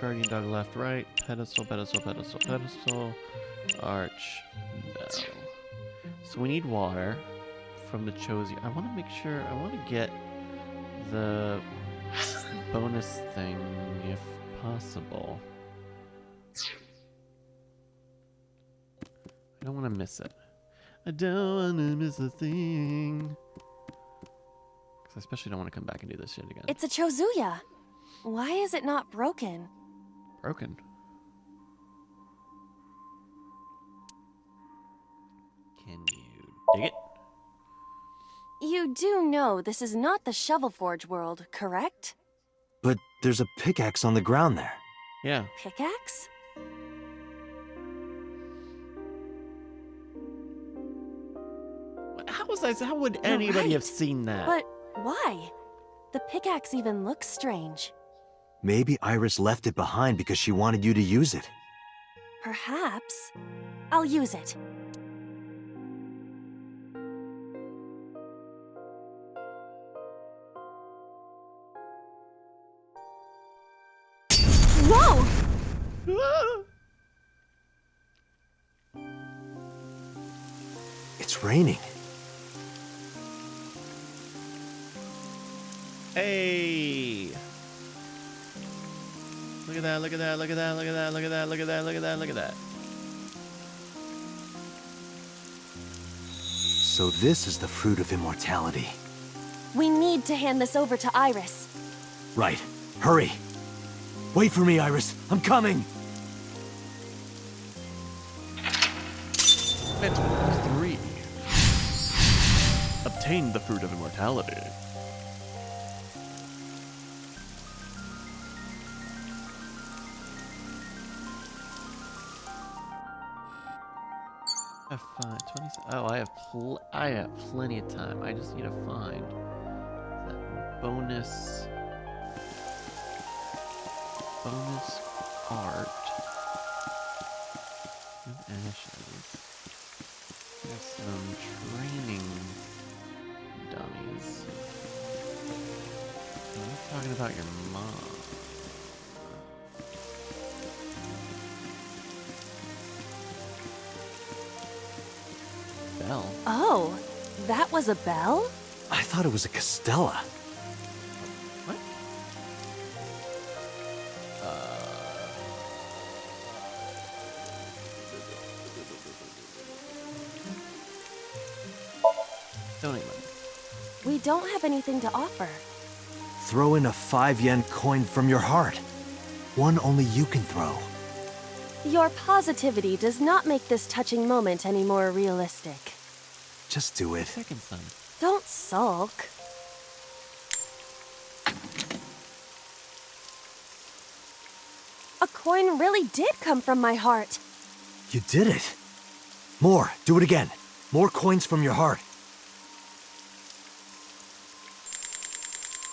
Guardian dog left, right, pedestal, pedestal, pedestal, pedestal, arch, no. So we need water from the Chosi. I want to make sure, I want to get the bonus thing if possible. I don't want to miss it. I don't want to miss a thing. Because I especially don't want to come back and do this shit again. It's a Chozuya. Why is it not broken? Broken. Can you dig it? You do know this is not the ShovelForge world, correct? But there's a pickaxe on the ground there. Yeah. Pickaxe? How was that? How would anybody have seen that? But why? The pickaxe even looks strange. Maybe Iris left it behind because she wanted you to use it. Perhaps. I'll use it. Whoa! It's raining. Hey! Look at that, look at that, look at that, look at that, look at that, look at that, look at that, look at that. So this is the fruit of immortality. We need to hand this over to Iris. Right. Hurry. Wait for me, Iris. I'm coming. It's 3. Obtain the fruit of immortality. I have 20. Oh, I have plenty of time. I just need to find that bonus art. With ashes. There's some training dummies. I'm talking about your mom. Bell. Oh, that was a bell? I thought it was a Castella. Donate money. We don't have anything to offer. Throw in a 5-yen coin from your heart. One only you can throw. Your positivity does not make this touching moment any more realistic. Just do it. Second son. Don't sulk. A coin really did come from my heart. You did it. More. Do it again. More coins from your heart.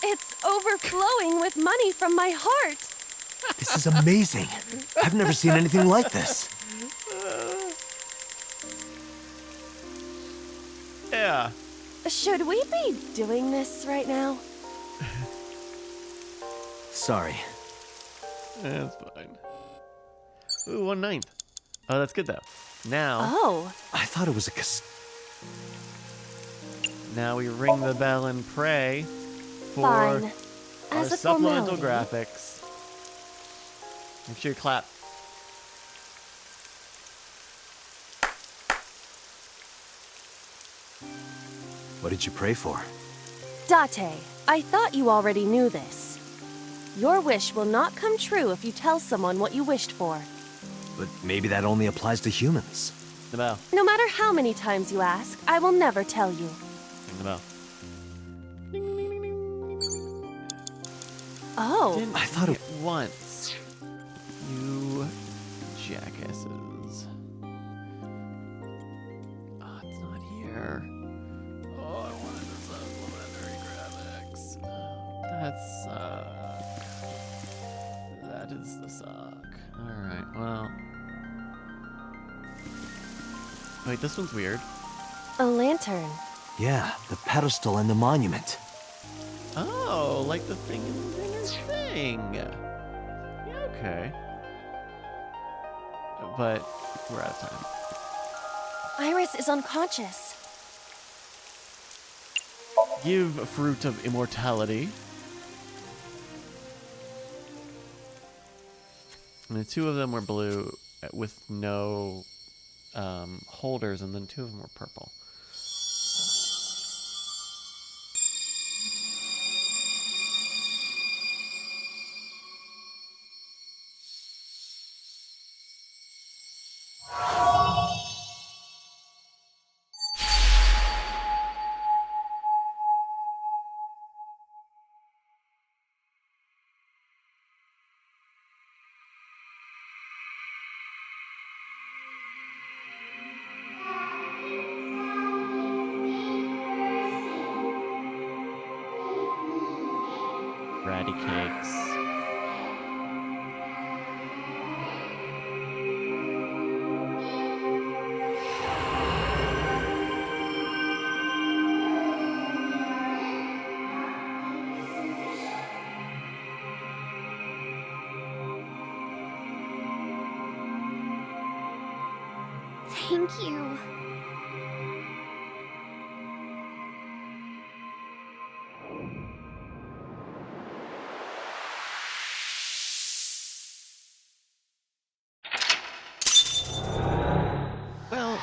It's overflowing with money from my heart. This is amazing. I've never seen anything like this. Yeah. Should we be doing this right now? Sorry. That's fine. Ooh, 1/9. Oh, that's good though. Now, Oh, I thought it was a now we ring the bell and pray for fine. our As a supplemental formality. graphics. Make sure you clap. What did you pray for? Date, I thought you already knew this. Your wish will not come true if you tell someone what you wished for. But maybe that only applies to humans. The bell. No matter how many times you ask, I will never tell you. Ring the bell. Oh, Didn't I thought it- ring once. You jackasses. Oh, it's not here. Oh, I wanted the supplementary graphics. That suck. That is the suck. Alright, well. Wait, this one's weird. a lantern. Yeah, the pedestal and the monument. Oh, like the thing in the Ringer's thing. Yeah, okay. But we're out of time. Iris is unconscious. Give fruit of immortality. And the two of them were blue with no holders, and then two of them were purple. Ratty cakes. Thank you. Well,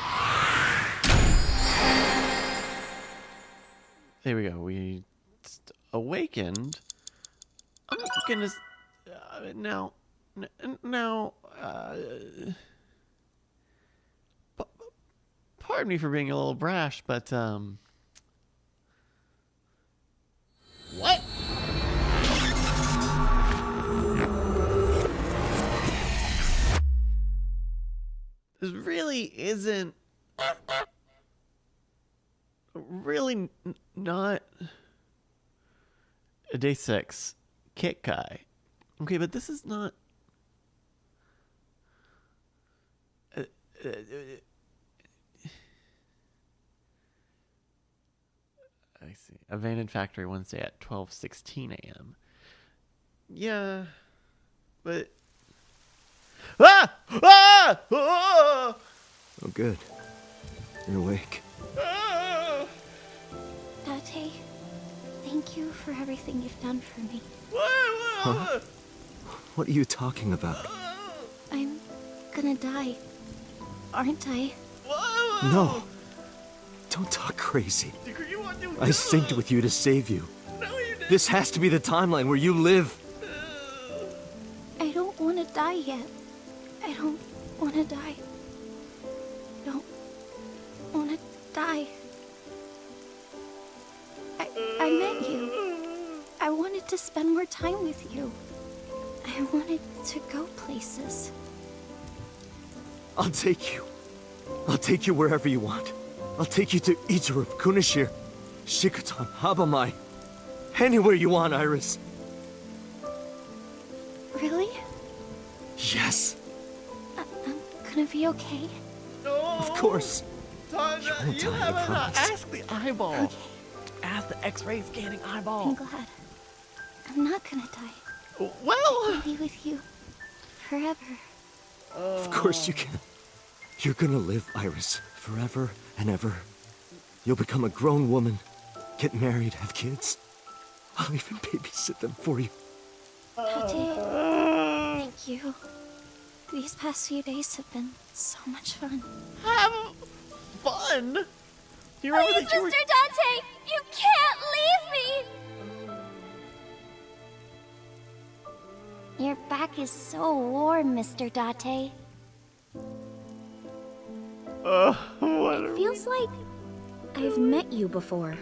there we go. We awakened. I'm gonna now. Pardon me for being a little brash, but what? This really isn't not a day 6 Kit Kai. Okay, but this is not I see. Abandoned factory Wednesday at 12:16 a.m. Yeah, but ah! Ah! Ah! Oh, good. You're awake. Ah! Date, thank you for everything you've done for me. Huh? What are you talking about? I'm gonna die, aren't I? No. Don't talk crazy. I synced with you to save you. This has to be the timeline where you live. I don't want to die yet. I don't want to die. Don't want to die. I met you. I wanted to spend more time with you. I wanted to go places. I'll take you. I'll take you wherever you want. I'll take you to Ichirup, Kunashir, Shikotan, Habamai. Anywhere you want, Iris. Really? Yes, I'm gonna be okay. of course. You won't die, I promise. Ask the eyeball. Okay, Ask the X-ray scanning I'm eyeball. glad. I'm not gonna die. Well, I'll be with you forever. Of course you can. You're gonna live, Iris, forever and ever. You'll become a grown woman, get married, have kids. I'll even babysit them for you. Tate, thank you. These past few days have been so much fun. have fun. Do you remember Please, that you were... Mr. Dante, you can't leave me! Your back is so warm, Mr. Date. what It feels like I've met you before.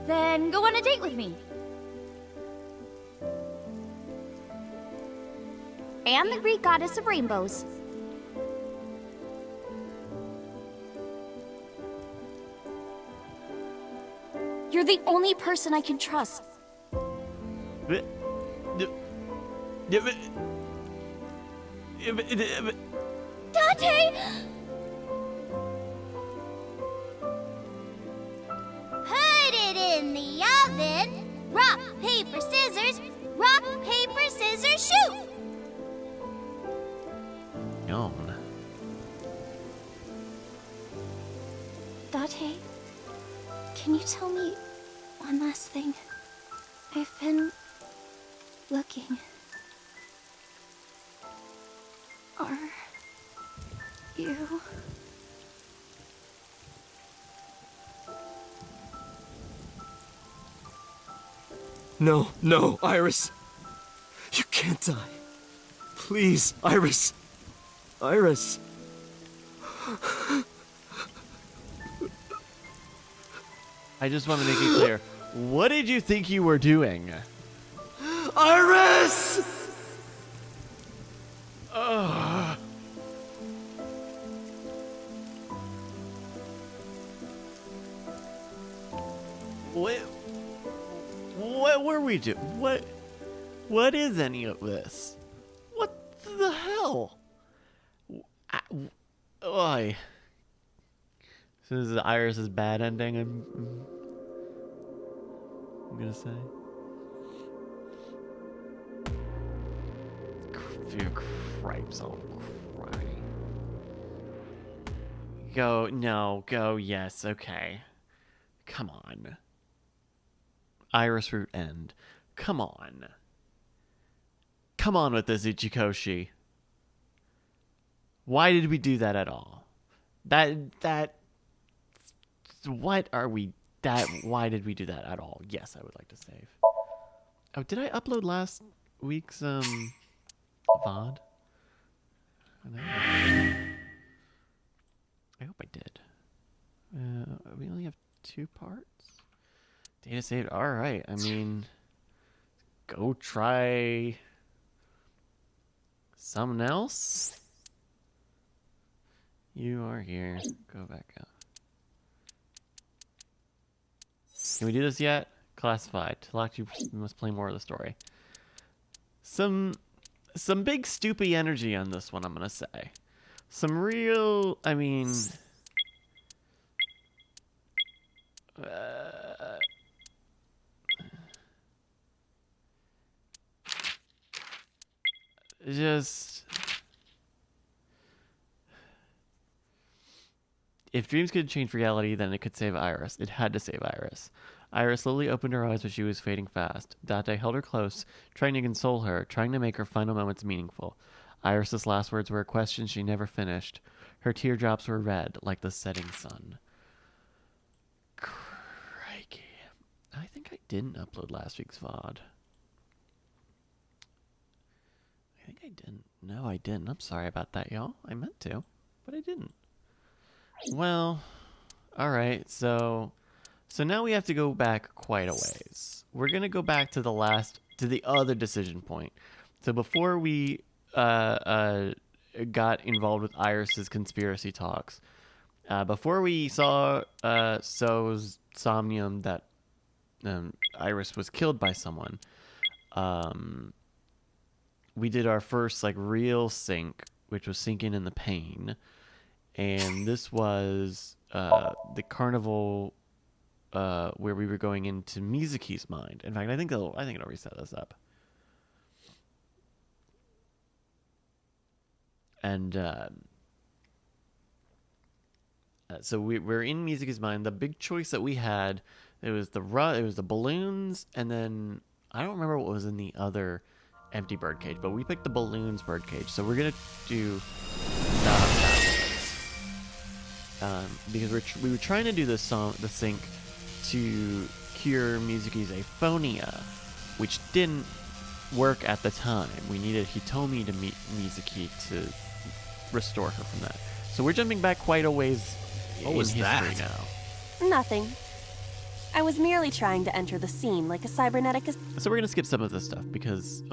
Then go on a date with me. And the Greek goddess of rainbows. You're the only person I can trust. Dante! Put it in the oven. Rock, paper, scissors. Rock, paper, scissors, shoot! Yawn. Dante, can you tell me one last thing? I've been looking. Are you... No, no, Iris. You can't die. Please, Iris. Iris. I just want to make it clear. What did you think you were doing? Iris! What were we doing? What is any of this? What the hell? Oi. As soon as the Iris's bad ending, I'm gonna say. Few cripes, I'll cry. Go, no, go, yes, okay. Come on. Iris root end. Come on. Come on with this, Ichikoshi. Why did we do that at all? Why did we do that at all? Yes, I would like to save. Oh, did I upload last week's, VOD? I hope I did. We only have 2 parts? Data saved. Alright, I mean... Go try... something else? You are here. Go back up. Can we do this yet? Classified. To lock you must play more of the story. Some big stoopy energy on this one, I'm gonna say. Some real, I mean... just... If dreams could change reality, then it could save Iris. It had to save Iris. Iris slowly opened her eyes, but she was fading fast. Date held her close, trying to console her, trying to make her final moments meaningful. Iris's last words were a question she never finished. Her teardrops were red, like the setting sun. Crikey. I think I didn't upload last week's VOD. I think I didn't. No, I didn't. I'm sorry about that, y'all. I meant to, but I didn't. Well, alright, so now we have to go back quite a ways. We're going to go back to the other decision point. So before we got involved with Iris's conspiracy talks, before we saw So's Somnium that Iris was killed by someone, we did our first like real sync, which was Sinking in the Pain, and this was the carnival where we were going into Mizuki's mind. In fact, I think it'll reset this up. And so we're in Mizuki's mind. The big choice that we had, it was the balloons, and then I don't remember what was in the other empty birdcage, but we picked the balloons birdcage. So we're gonna do because we were trying to do the sync to cure Mizuki's aphonia, which didn't work at the time. We needed Hitomi to meet Mizuki to restore her from that. So we're jumping back quite a ways in history now. Nothing. I was merely trying to enter the scene like a cybernetic. So we're gonna skip some of this stuff because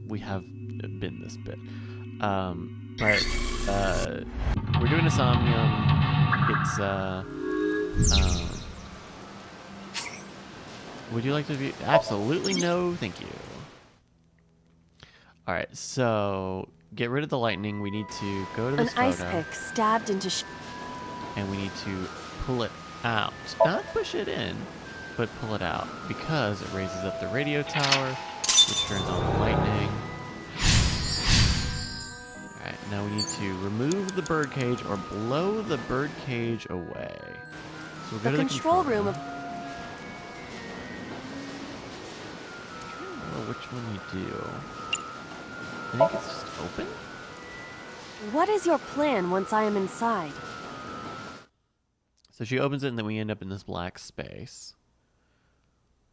we have been this bit. But we're doing a Somnium. It's would you like to be? Absolutely no, thank you. All right, so get rid of the lightning. We need to go to this An ice photo, pick stabbed into and we need to pull it out. Not push it in, but pull it out because it raises up the radio tower, which turns on the lightning. All right, now we need to remove the birdcage or blow the birdcage away. So we'll go to the control room of. I don't know which one you do. I think it's just open? What is your plan once I am inside? So she opens it and then we end up in this black space.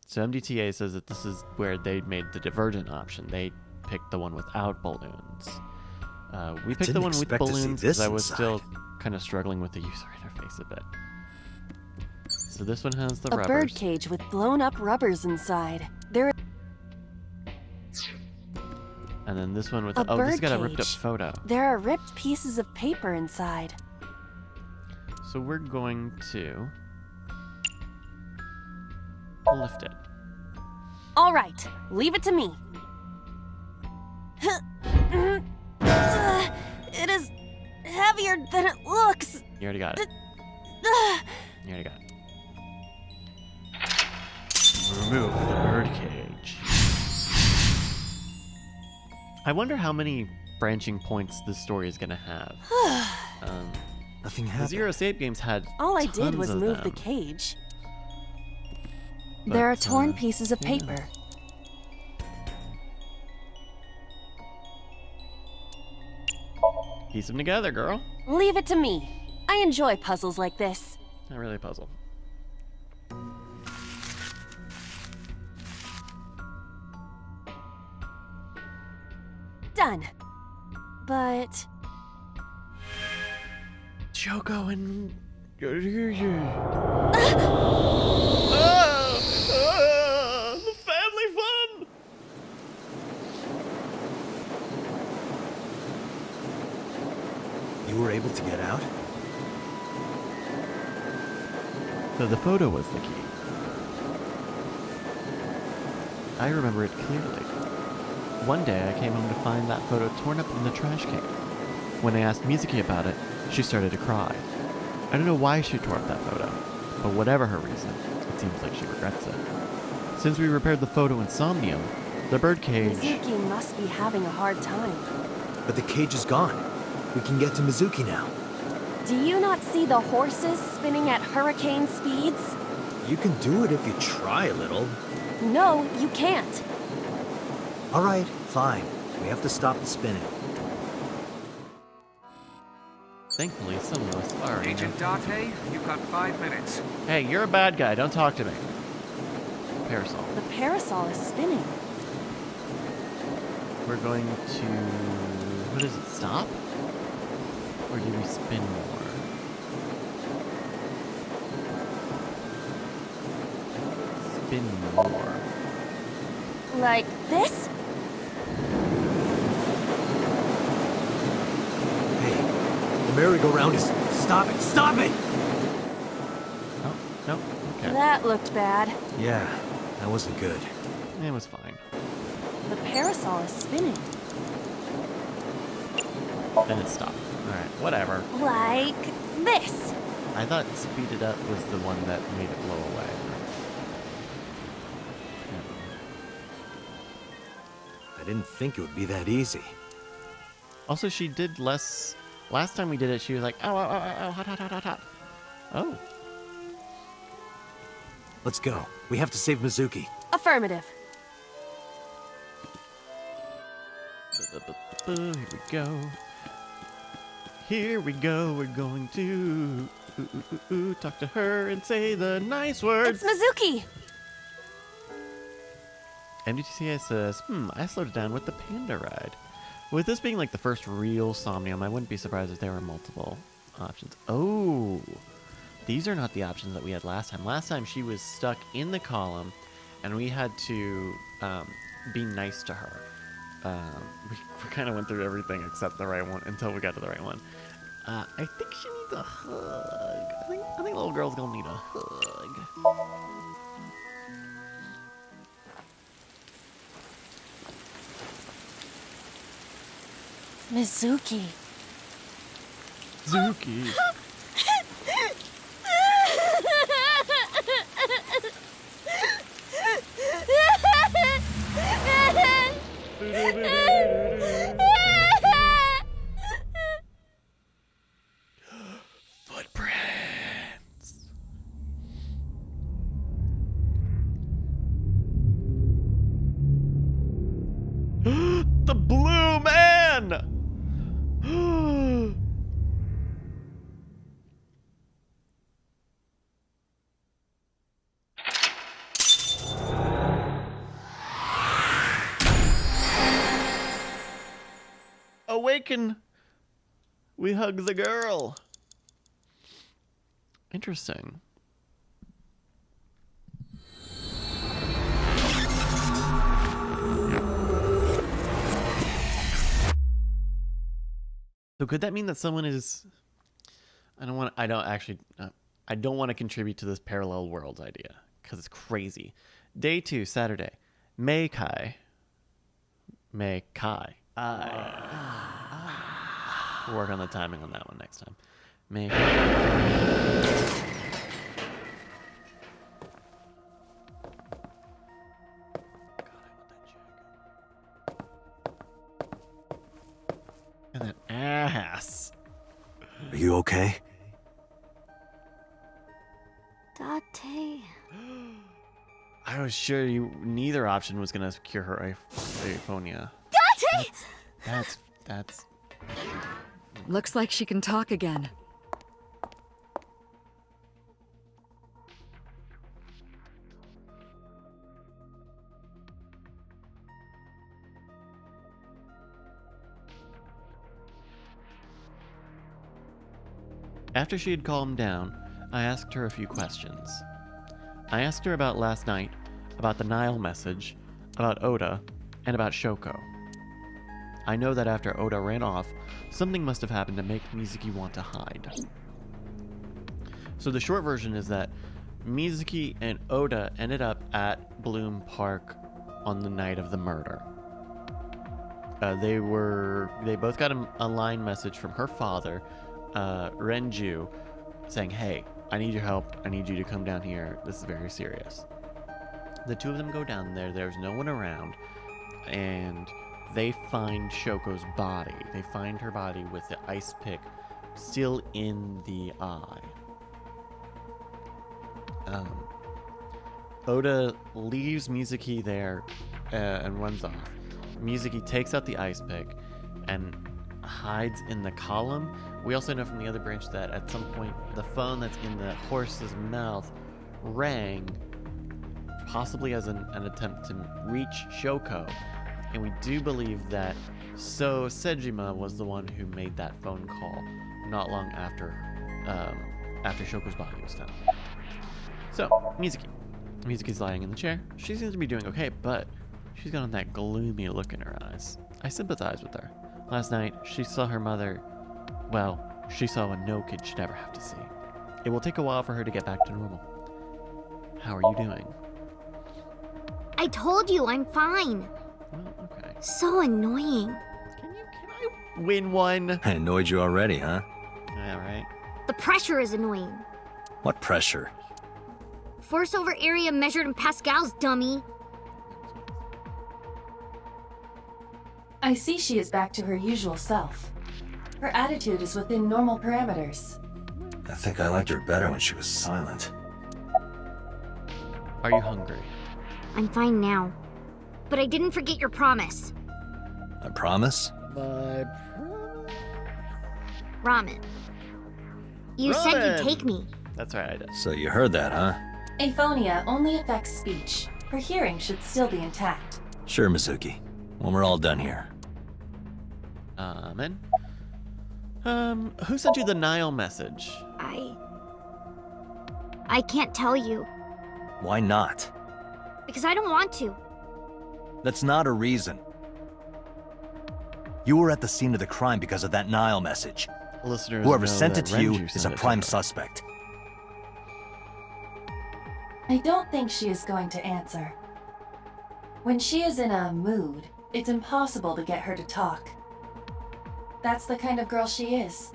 So MDTA says that this is where they made the divergent option. They picked the one without balloons. We picked the one with balloons because I was still kind of struggling with the user interface a bit. So this one has the rubbers. A bird cage with blown up rubbers inside. And then this one with the, this has got a ripped up photo. There are ripped pieces of paper inside. So we're going to lift it. All right, leave it to me. It is heavier than it looks. You already got it. You already got it. Remove the birdcage. I wonder how many branching points this story is going to have. Nothing The happened. Zero Save games had All I did was tons of move the them, cage. but, There are torn pieces of yeah. paper. Piece them together, girl. Leave it to me. I enjoy puzzles like this. Not really a puzzle. Done. But Shoko and... the family fun! You were able to get out? So the photo was the key. I remember it clearly. One day I came home to find that photo torn up in the trash can. When I asked Mizuki about it, she started to cry. I don't know why she tore up that photo, but whatever her reason, it seems like she regrets it. Since we repaired the photo in Somnium, the birdcage... Mizuki must be having a hard time. But the cage is gone. We can get to Mizuki now. Do you not see the horses spinning at hurricane speeds? You can do it if you try a little. No, you can't. All right, fine. We have to stop the spinning. Thankfully, someone was firing. Agent Date, you've got 5 minutes. Hey, you're a bad guy. Don't talk to me. Parasol. The parasol is spinning. We're going to... What is it? Stop? Or do we spin more? Spin more. Like this? Hey, the merry-go-round is... Stop it! Stop it! Oh, no. Okay. That looked bad. Yeah, that wasn't good. It was fine. The parasol is spinning. Then it stopped. Alright, whatever. Like this. I thought speed it up was the one that made it blow away. I didn't think it would be that easy. Also, she did less... Last time we did it, she was like, ow, ow, ow, ow, ow, hot, hot, hot, hot, hot. Oh. Let's go. We have to save Mizuki. Affirmative. Here we go. Here we go. We're going to talk to her and say the nice words. It's Mizuki. MDTCA says, I slowed it down with the panda ride. With this being like the first real Somnium, I wouldn't be surprised if there were multiple options. Oh, these are not the options that we had last time. Last time she was stuck in the column and we had to be nice to her. We kind of went through everything except the right one until we got to the right one. I think she needs a hug. I think little girl's gonna need a hug. Mizuki. Zuki. Footprints. The blue man. Awaken. We hug the girl. Interesting. So could that mean that someone is... I don't want to contribute to this parallel worlds idea because it's crazy. Day 2, Saturday. We'll work on the timing on that one next time. And that ass. Are you okay? Date. I was sure neither option was gonna cure her aphonia. Date! That's. Looks like she can talk again. After she had calmed down, I asked her a few questions. I asked her about last night, about the Nile message, about Oda, and about Shoko. I know that after Oda ran off, something must have happened to make Mizuki want to hide. So the short version is that Mizuki and Oda ended up at Bloom Park on the night of the murder. They both got a line message from her father, Renju, saying, "Hey, I need your help. I need you to come down here. This is very serious." The two of them go down there. There's no one around, and they find Shoko's body. They find her body with the ice pick still in the eye. Oda leaves Mizuki there and runs off. Mizuki takes out the ice pick and hides in the column. We also know from the other branch that at some point the phone that's in the horse's mouth rang, possibly as an attempt to reach Shoko. And we do believe that Sejima was the one who made that phone call not long after Shoko's body was found. So, Mizuki's lying in the chair. She seems to be doing okay, but she's got that gloomy look in her eyes. I sympathize with her. Last night, she saw her mother. Well, she saw what no kid should ever have to see. It will take a while for her to get back to normal. How are you doing? I told you I'm fine. Well, okay. So annoying. Can I win one? I annoyed you already, huh? Yeah, right. The pressure is annoying. What pressure? Force over area measured in pascals, dummy. I see she is back to her usual self. Her attitude is within normal parameters. I think I liked her better when she was silent. Are you hungry? I'm fine now. But I didn't forget your promise. I promise? Ramen. You said Ramen! you'd take me. That's right, I did. So you heard that, huh? Aphonia only affects speech. Her hearing should still be intact. Sure, Mizuki. When we're all done here. Amen. Who sent you the Nile message? I can't tell you. Why not? Because I don't want to. That's not a reason. You were at the scene of the crime because of that Nile message. Listeners Whoever know sent that it to you Renju is a sent it to prime her. suspect. I don't think she is going to answer. When she is in a mood, it's impossible to get her to talk. That's the kind of girl she is.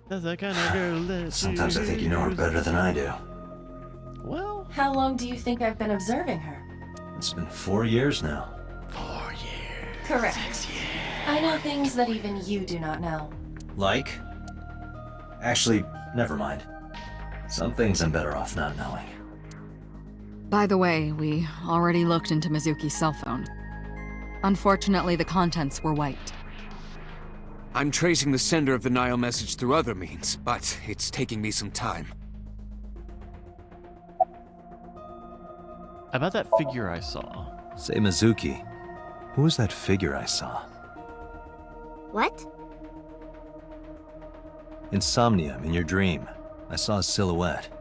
That's the kind of girl that Sometimes I think you know her better than I do. Well, How long do you think I've been observing her? It's been 4 years now. 4 years. Correct. 6 years. I know things that even you do not know. Like? Actually, never mind. Some things I'm better off not knowing. By the way, we already looked into Mizuki's cell phone. Unfortunately, the contents were wiped. I'm tracing the sender of the Nile message through other means, but it's taking me some time. About that figure I saw. Say, Mizuki, who was that figure I saw? What? In Somnium, in your dream, I saw a silhouette.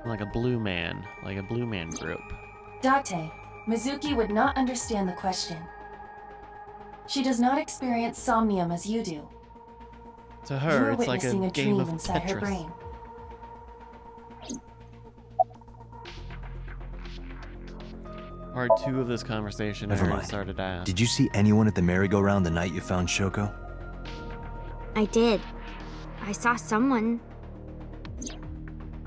Like a blue man group. Date, Mizuki would not understand the question. She does not experience somnium as you do. To You her, are it's like a witnessing a game dream of inside her Tetris. brain. Part 2 of this conversation Never already mind. started out. Did you see anyone at the merry-go-round the night you found Shoko? I did. I saw someone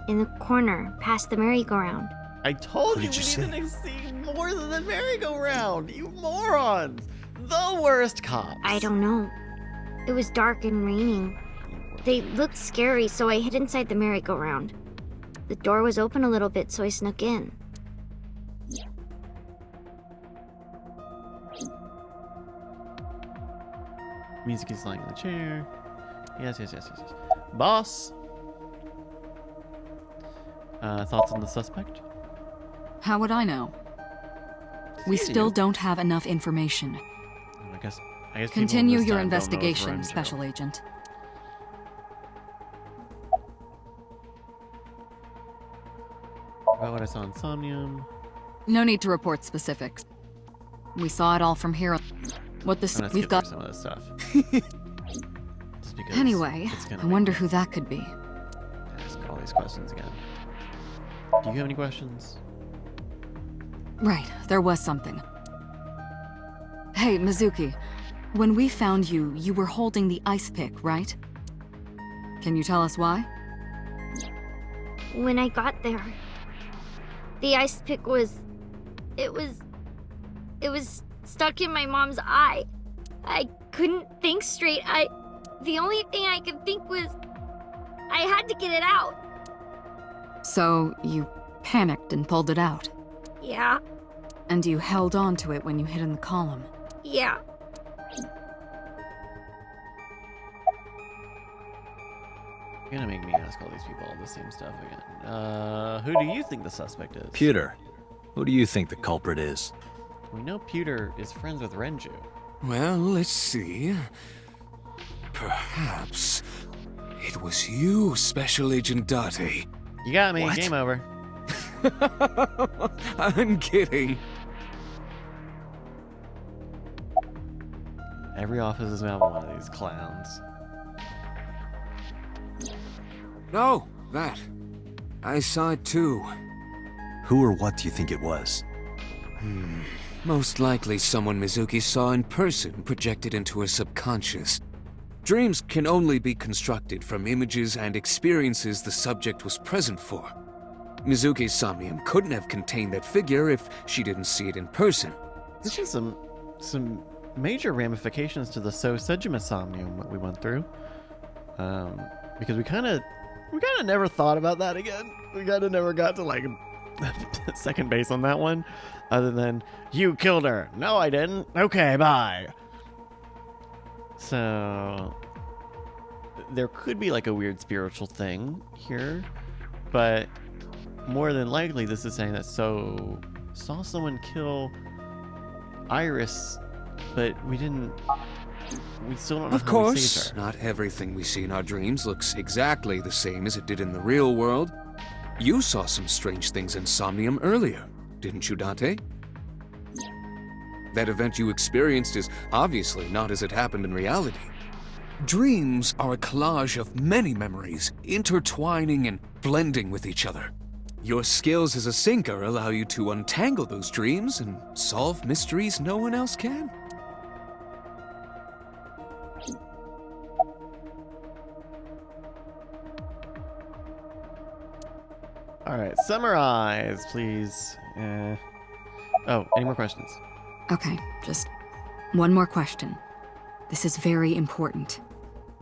in the corner past the merry-go-round. I told Who you did we you needed to see more than the merry-go-round. You morons! The worst cops. I don't know. It was dark and raining. They looked scary, so I hid inside the merry-go-round. The door was open a little bit, so I snuck in. Mizuki's lying in the chair. Yes. Boss. Thoughts on the suspect? How would I know? We It's still you. don't have enough information. I guess people Continue this your time don't know it's investigation, Renju. Special Agent. About what I saw in Somnium. No need to report specifics. We saw it all from here. What this I'm gonna we've skip got. through some of this stuff. Just because Anyway, it's gonna I make wonder me who that could be. ask all these questions again. Do you have any questions? Right, there was something. Hey, Mizuki. When we found you, you were holding the ice pick, right? Can you tell us why? When I got there, the ice pick was... It was stuck in my mom's eye. I couldn't think straight. The only thing I could think was... I had to get it out. So, you panicked and pulled it out. Yeah. And you held on to it when you hid in the column. Yeah. You're gonna make me ask all these people all the same stuff again. Who do you think the suspect is? Pewter, who do you think the culprit is? We know Pewter is friends with Renju. Well, let's see. Perhaps it was you, Special Agent Date. You got me. What? Game over. I'm kidding. Every office is now one of these clowns. No, that. I saw it too. Who or what do you think it was? Most likely someone Mizuki saw in person projected into her subconscious. Dreams can only be constructed from images and experiences the subject was present for. Mizuki's Somnium couldn't have contained that figure if she didn't see it in person. This is some major ramifications to the Sejima Somnium that we went through. Because we kind of never thought about that again. We kind of never got to like second base on that one, other than you killed her. No, I didn't. Okay, bye. So there could be like a weird spiritual thing here, but more than likely this is saying that So saw someone kill Iris, but we still don't know Of how we course, saved her. not everything we see in our dreams looks exactly the same as it did in the real world. You saw some strange things in Somnium earlier, didn't you, Date? That event you experienced is obviously not as it happened in reality. Dreams are a collage of many memories, intertwining and blending with each other. Your skills as a sinker allow you to untangle those dreams and solve mysteries no one else can. All right, summarize, please. Oh, any more questions? Okay, just one more question. This is very important.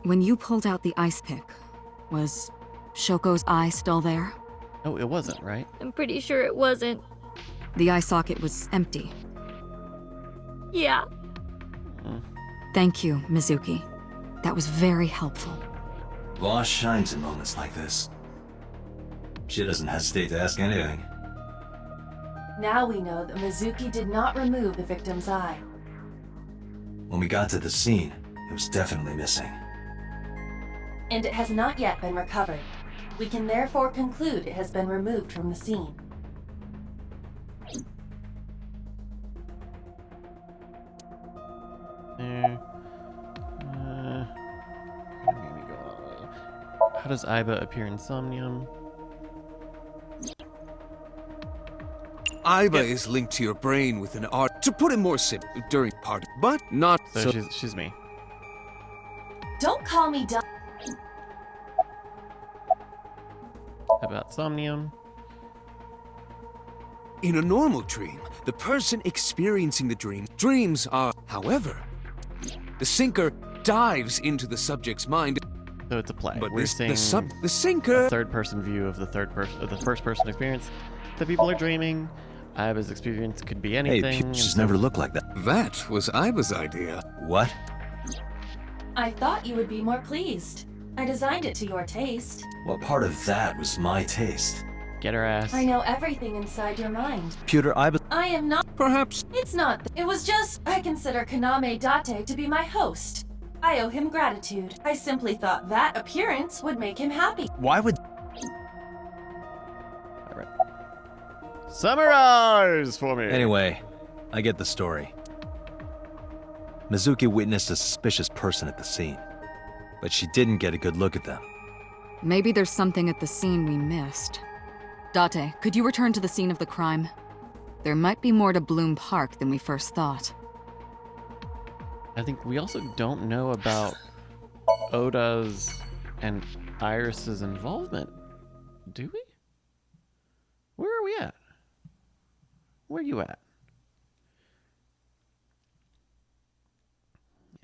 When you pulled out the ice pick, was Shoko's eye still there? Oh, it wasn't, right? I'm pretty sure it wasn't. The eye socket was empty. Yeah. Thank you, Mizuki. That was very helpful. Boss shines in moments like this. She doesn't hesitate to ask anything. Now we know that Mizuki did not remove the victim's eye. When we got to the scene, it was definitely missing. And it has not yet been recovered. We can therefore conclude it has been removed from the scene. How does Aiba appear in Somnium? Aiba is linked to your brain with an art. To put it more simply, during party, but not So she's me. Don't call me dumb. About Somnium. In a normal dream, the person experiencing the dreams are, however, the sinker dives into the subject's mind. So it's a play. But We're seeing the sinker. a third-person view of the first-person experience. The people are dreaming. Aiba's experience could be anything. Hey, Pewter's never looked like that. That was Aiba's idea. What? I thought you would be more pleased. I designed it to your taste. What part of that was my taste? Get her ass. I know everything inside your mind. Pewter, Aiba... I am not. Perhaps. It's not. It was just. I consider Kaname Date to be my host. I owe him gratitude. I simply thought that appearance would make him happy. Why would... All right. Summarize for me. Anyway, I get the story. Mizuki witnessed a suspicious person at the scene, but she didn't get a good look at them. Maybe there's something at the scene we missed. Date, could you return to the scene of the crime? There might be more to Bloom Park than we first thought. I think we also don't know about Oda's and Iris's involvement. Do we? Where are we at? Where are you at?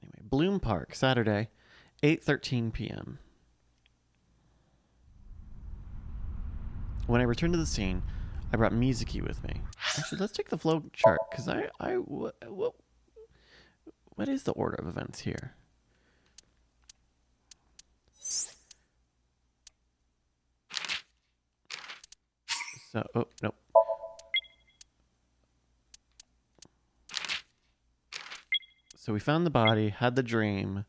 Anyway, Bloom Park, Saturday, 8:13 p.m. When I returned to the scene, I brought Mizuki with me. Actually, let's check the flow chart, because what is the order of events here? So, oh, nope. So we found the body, had the dream.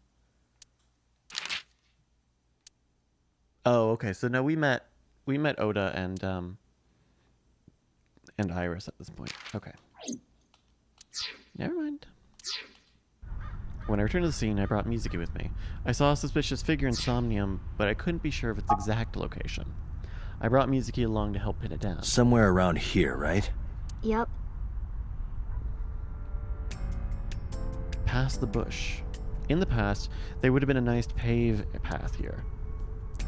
Oh, okay. So no, we met Oda and Iris at this point. Okay. Never mind. When I returned to the scene, I brought Mizuki with me. I saw a suspicious figure in Somnium, but I couldn't be sure of its exact location. I brought Mizuki along to help pin it down. Somewhere around here, right? Yep. Past the bush. In the past, there would have been a nice paved path here.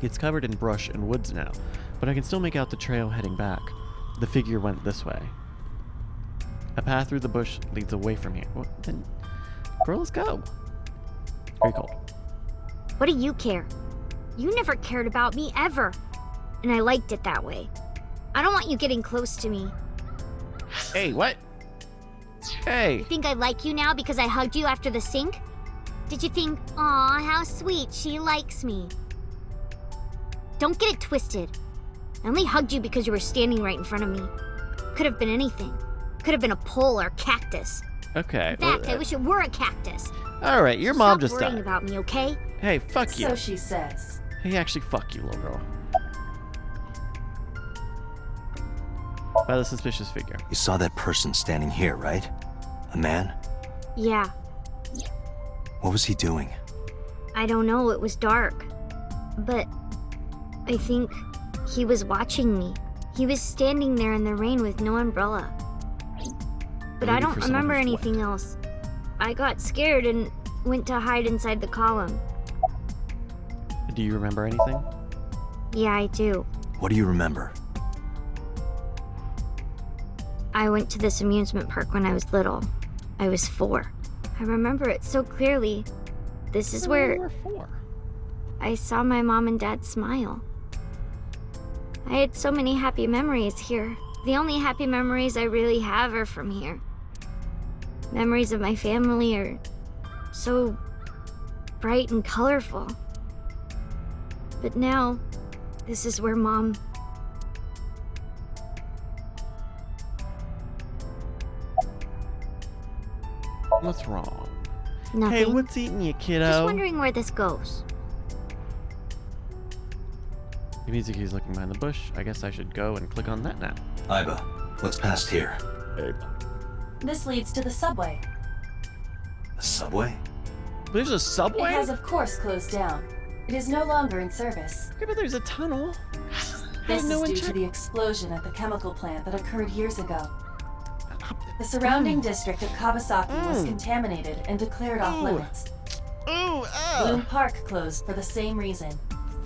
It's covered in brush and woods now, but I can still make out the trail heading back. The figure went this way. A path through the bush leads away from here. Well, then, girl, let's go. Very cold. What do you care? You never cared about me ever. And I liked it that way. I don't want you getting close to me. Hey, what? Hey. You think I like you now because I hugged you after the sink? Did you think, aw, how sweet, she likes me? Don't get it twisted. I only hugged you because you were standing right in front of me. Could have been anything. Could have been a pole or a cactus. Okay. In fact, I wish it were a cactus. All right, your mom just Stop worrying died. about me, okay? Hey, fuck you. So she says. Hey, actually, fuck you, little girl. By the suspicious figure. You saw that person standing here, right? A man? Yeah. What was he doing? I don't know, it was dark. But I think he was watching me. He was standing there in the rain with no umbrella. But I don't remember anything else. I got scared and went to hide inside the column. Do you remember anything? Yeah, I do. What do you remember? I went to this amusement park when I was little. I was 4. I remember it so clearly. This is where You were 4. I saw my mom and dad smile. I had so many happy memories here. The only happy memories I really have are from here. Memories of my family are so bright and colorful. But now, this is where Mom... What's wrong? Nothing. Hey, what's eating you, kiddo? Just wondering where this goes. Mizuki's looking behind the bush. I guess I should go and click on that now. Aiba, what's past here? This leads to the subway. A subway? There's a subway? It has, of course, closed down. It is no longer in service. Yeah, but there's a tunnel. This is due to the explosion at the chemical plant that occurred years ago. The surrounding district of Kawasaki was contaminated and declared off limits. Bloom Park closed for the same reason.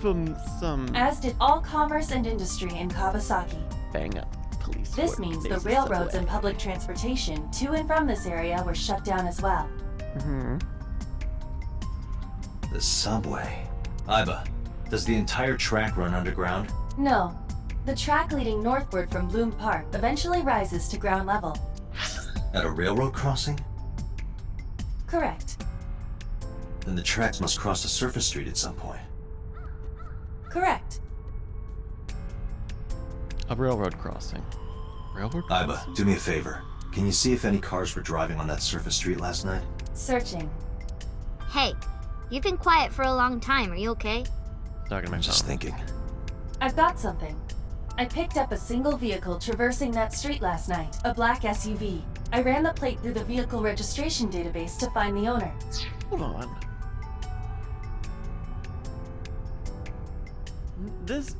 From some As did all commerce and industry in Kawasaki. bang up police. This work. means the There's a railroads subway. and public transportation to and from this area were shut down as well. The subway. Aiba, does the entire track run underground? No. The track leading northward from Bloom Park eventually rises to ground level. At a railroad crossing? Correct. Then the tracks must cross a surface street at some point. Correct. A railroad crossing. Railroad crossing? Aiba, do me a favor. Can you see if any cars were driving on that surface street last night? Searching. Hey, you've been quiet for a long time. Are you okay? Talking to my I'm just phone. thinking. I've got something. I picked up a single vehicle traversing that street last night, a black SUV. I ran the plate through the vehicle registration database to find the owner. Hold on. This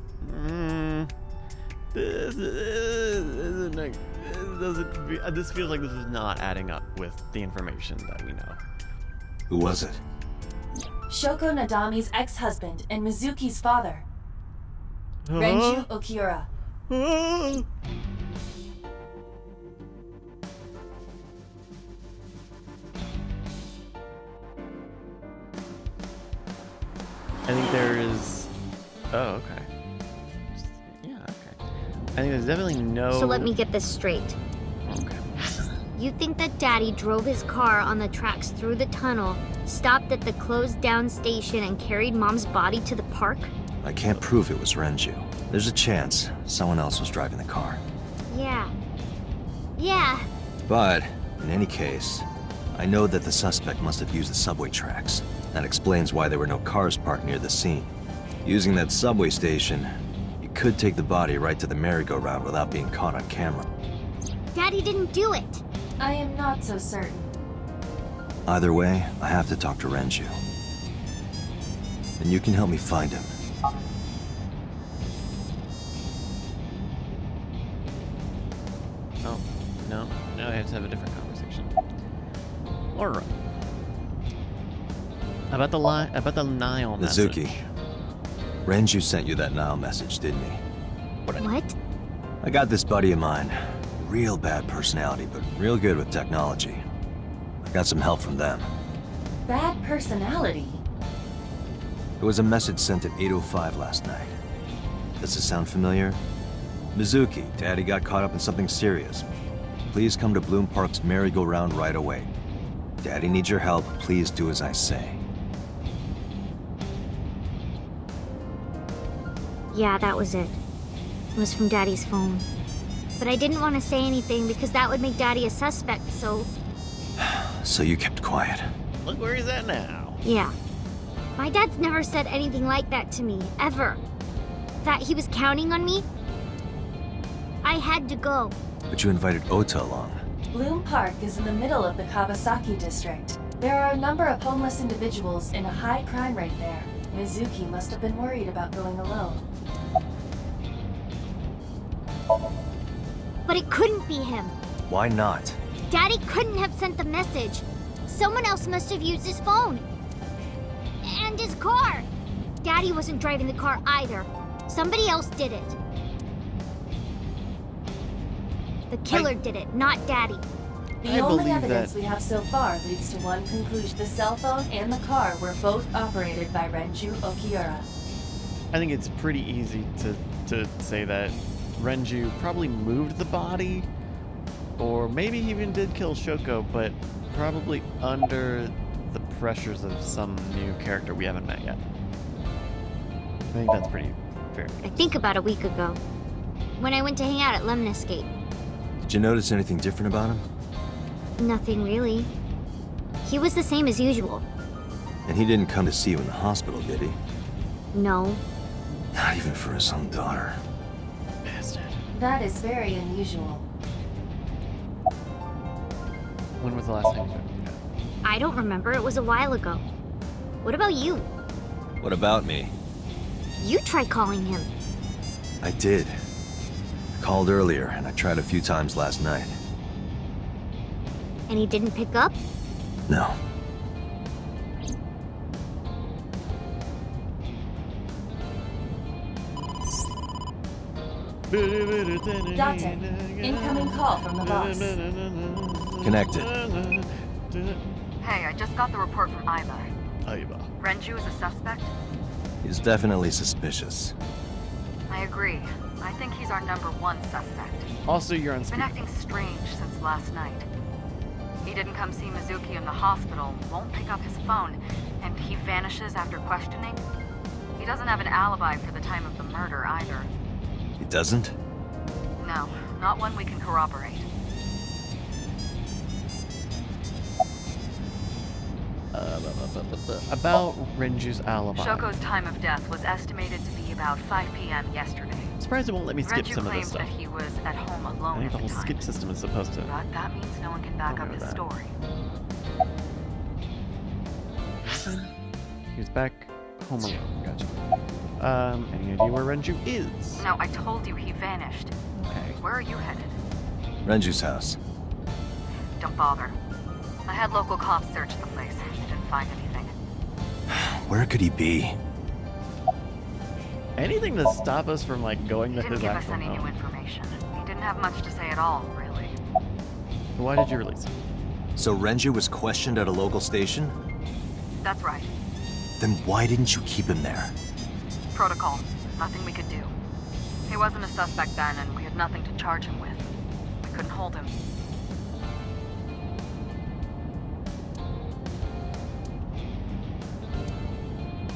feels like this is not adding up with the information that we know. Who was it? Shoko Nadami's ex-husband and Mizuki's father, Renju Okiura. I think there is. Oh, okay. Yeah, okay. think there's definitely no... So let me get this straight. Okay. You think that Daddy drove his car on the tracks through the tunnel, stopped at the closed down station, and carried Mom's body to the park? I can't prove it was Renju. There's a chance someone else was driving the car. Yeah. Yeah. But, in any case, I know that the suspect must have used the subway tracks. That explains why there were no cars parked near the scene. Using that subway station, you could take the body right to the merry-go-round without being caught on camera. Daddy didn't do it. I am not so certain. Either way, I have to talk to Renju. And you can help me find him. Oh, no. Now I have to have a different conversation. Alright. About the Nile message. Mizuki, Renju sent you that Nile message, didn't he? What? I got this buddy of mine. Real bad personality, but real good with technology. I got some help from them. Bad personality? There was a message sent at 8:05 last night. Does this sound familiar? Mizuki, Daddy got caught up in something serious. Please come to Bloom Park's merry-go-round right away. Daddy needs your help. Please do as I say. Yeah, that was it. It was from Daddy's phone. But I didn't want to say anything because that would make Daddy a suspect, so... So you kept quiet. Look where he's at now. Yeah. My dad's never said anything like that to me, ever. That he was counting on me? I had to go. But you invited Ota along. Bloom Park is in the middle of the Kawasaki district. There are a number of homeless individuals in a high crime rate there. Mizuki must have been worried about going alone. But it couldn't be him. Why not? Daddy couldn't have sent the message. Someone else must have used his phone. And his car. Daddy wasn't driving the car either. Somebody else did it. The killer did it, not Daddy. The only evidence we have so far leads to one conclusion. The cell phone and the car were both operated by Renju Okiura. I think it's pretty easy to say that Renju probably moved the body, or maybe he even did kill Shoko, but probably under the pressures of some new character we haven't met yet. I think that's pretty fair. I think about a week ago, when I went to hang out at Lemniscape. Did you notice anything different about him? Nothing really. He was the same as usual. And he didn't come to see you in the hospital, did he? No. Not even for his own daughter. Bastard. That is very unusual. When was the last time you spoke to him? I don't remember. It was a while ago. What about you? What about me? You tried calling him. I did. I called earlier, and I tried a few times last night. And he didn't pick up? No. Doctor, incoming call from the boss. Connected. Hey, I just got the report from Iva. Iva. Renju is a suspect? He's definitely suspicious. I agree. I think he's our #1 suspect. Also, you're on He's been speaker. acting strange since last night. He didn't come see Mizuki in the hospital, won't pick up his phone, and he vanishes after questioning. He doesn't have an alibi for the time of the murder either. He doesn't? No, not one we can corroborate. About Renju's alibi. Shoko's time of death was estimated to be about 5 p.m. yesterday. I'm surprised it won't let me skip Renju some of this claims stuff. that he was at home I alone think at the the whole time. skip system is supposed to... But that means no one can back up his that. story. He was back home alone. Gotcha. Any idea where Renju is? No, I told you he vanished. Okay. Where are you headed? Renju's house. Don't bother. I had local cops search the place. They didn't find anything. Where could he be? Anything to stop us from, like, going He to didn't his give us actual any new home. information. He didn't have much to say at all, really. Why did you release him? So Renju was questioned at a local station? That's right. Then why didn't you keep him there? Protocol. Nothing we could do. He wasn't a suspect then, and we had nothing to charge him with. We couldn't hold him.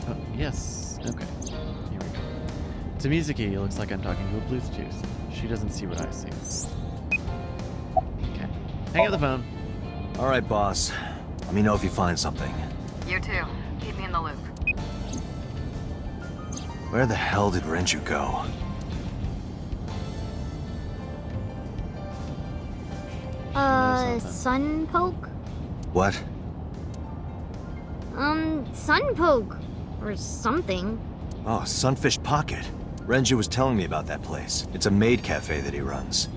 Oh, yes. Okay. Here we go. To Mizuki, it looks like I'm talking to a Bluetooth. She doesn't see what I see. Okay. Hang up the phone. All right, boss. Let me know if you find something. You too. Keep me in the loop. Where the hell did Renju go? Sun poke? What? Sun poke. Or something. Oh, Sunfish Pocket. Renju was telling me about that place. It's a maid cafe that he runs.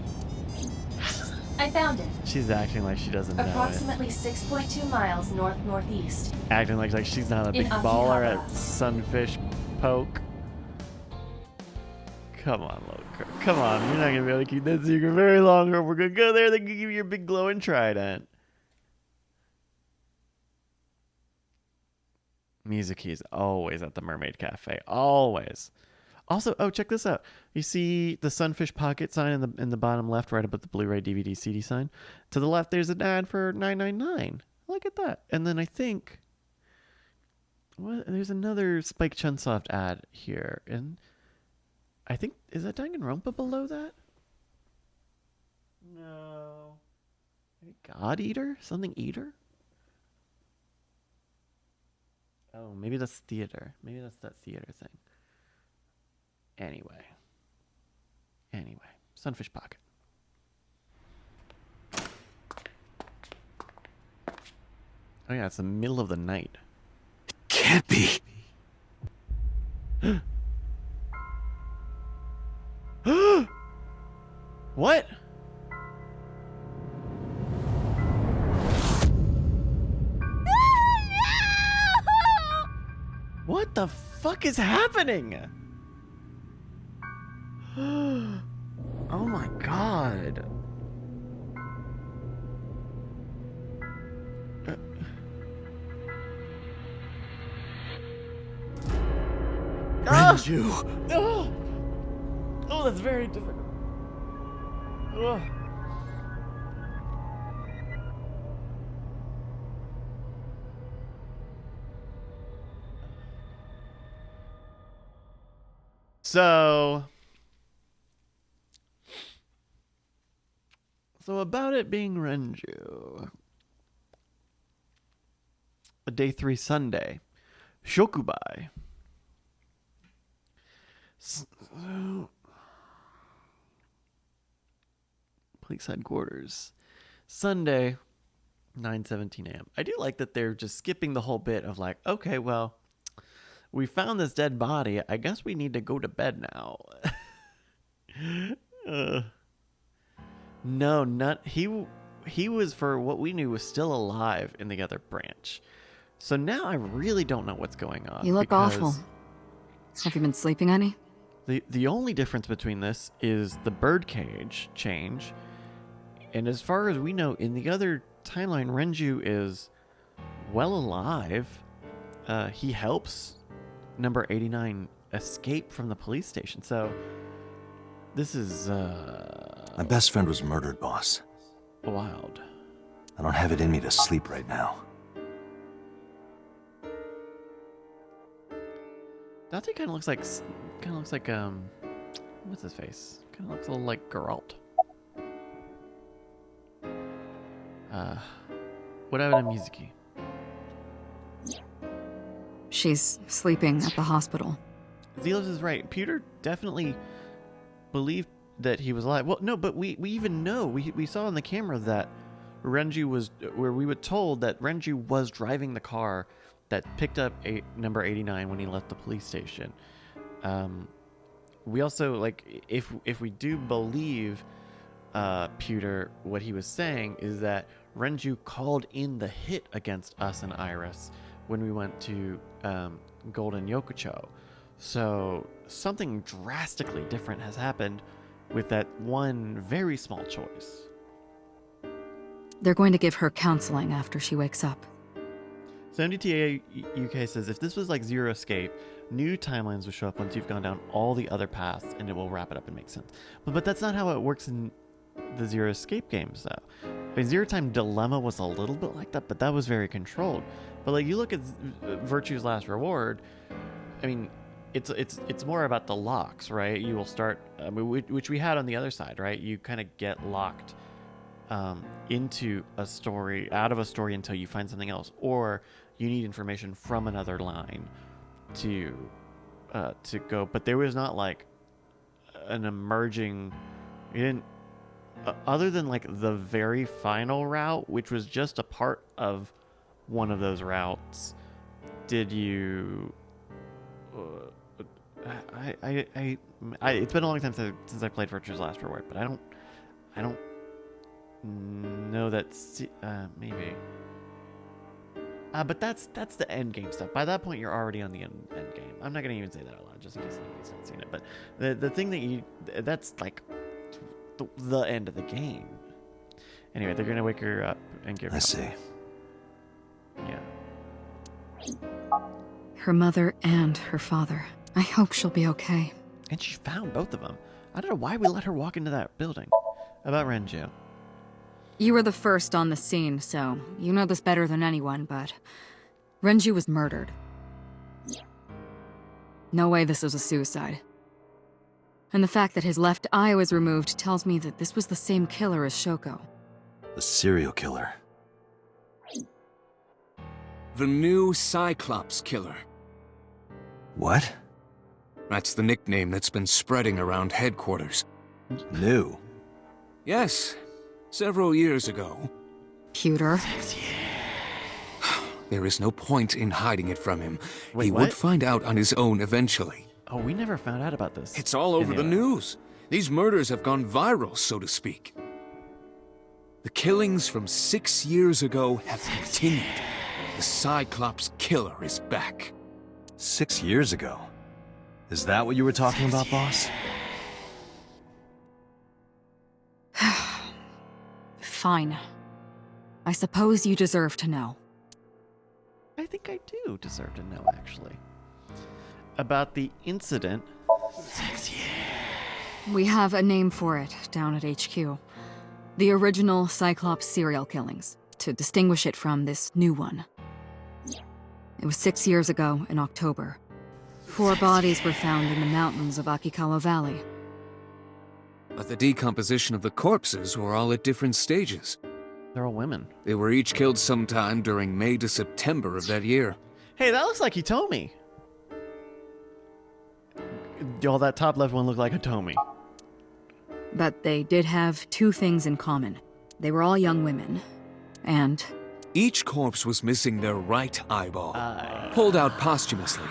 I found it. She's acting like she doesn't know it. Approximately 6.2 miles north-northeast. Acting like she's not a big In baller Akihabara. at Sunfish Poke. Come on, little girl. Come on. You're not going to be able to keep that secret very long, or we're going to go there. They can give you your big glowing trident. Mizuki is always at the Mermaid Cafe. Always. Also, oh, check this out. You see the Sunfish Pocket sign in the bottom left, right above the Blu-ray DVD CD sign. To the left, there's an ad for $9.99. Look at that. And then I think there's another Spike Chunsoft ad here, and I think is that Danganronpa below that? No. Maybe God Eater? Something Eater? Oh, maybe that's theater. Maybe that's that theater thing. Anyway, Sunfish Pocket. Oh yeah, it's the middle of the night. Can't be. What? What the fuck is happening? Oh my god. Renju! Oh, that's very difficult. Oh. So about it being Renju. A day 3 Sunday. Shokubai. Police headquarters. Sunday, 9:17 a.m. I do like that they're just skipping the whole bit of like, okay, well, we found this dead body. I guess we need to go to bed now. No, not he was, for what we knew, was still alive in the other branch. So now I really don't know what's going on. You look awful. Have you been sleeping any? The only difference between this is the birdcage change. And as far as we know, in the other timeline, Renju is well alive. He helps number 89 escape from the police station. So this is My best friend was murdered, boss. wild. I don't have it in me to sleep right now. Dante kind of looks like what's his face? Kind of looks a little like Geralt. What happened to Mizuki? She's sleeping at the hospital. Zelos is right. Peter definitely believed that he was alive. Well, no, but we even know, we saw on the camera that Renju was, where we were told that Renju was driving the car that picked up number 89 when he left the police station. We also, like, if we do believe Peter, what he was saying is that Renju called in the hit against us and Iris when we went to Golden Yokocho. So something drastically different has happened with that one very small choice. They're going to give her counseling after she wakes up. So MDTA UK says if this was like Zero Escape, new timelines will show up once you've gone down all the other paths, and it will wrap it up and make sense. But that's not how it works in the Zero Escape games, though. I mean, Zero Time Dilemma was a little bit like that, but that was very controlled. But like you look at Virtue's Last Reward, I mean, it's more about the locks, right? You will start, which we had on the other side, right? You kind of get locked into a story, out of a story until you find something else, or you need information from another line to go. But there was not like an emerging. You didn't. Other than like the very final route, which was just a part of one of those routes, did you? It's been a long time since I played Virtue's Last Reward, but I don't know that. Maybe. But that's the end game stuff. By that point, you're already on the end game. I'm not gonna even say that out loud, just in case anybody's not seen it. But the thing that's like the end of the game. Anyway, they're gonna wake her up and give her. I see. Yeah. Her mother and her father. I hope she'll be okay. And she found both of them. I don't know why we let her walk into that building. About Renju. You were the first on the scene, so you know this better than anyone, but Renju was murdered. No way this was a suicide. And the fact that his left eye was removed tells me that this was the same killer as Shoko. The serial killer. The new Cyclops killer. What? That's the nickname that's been spreading around headquarters. New? Yes, several years ago. Pewter. There is no point in hiding it from him. Wait, he what? would find out on his own eventually. Oh, we never found out about this. It's all over the news. These murders have gone viral, so to speak. The killings from 6 years ago have continued. The Cyclops killer is back. 6 years ago? Is that what you were talking about, boss? Fine. I suppose you deserve to know. I think I do deserve to know, actually. About the incident. We have a name for it down at HQ. The original Cyclops serial killings, to distinguish it from this new one. It was 6 years ago in October. 4 bodies were found in the mountains of Akikawa Valley. But the decomposition of the corpses were all at different stages. They're all women. They were each killed sometime during May to September of that year. Hey, that looks like Hitomi. All that top left one looked like Hitomi. But they did have 2 things in common. They were all young women, and... Each corpse was missing their right eyeball, pulled out posthumously.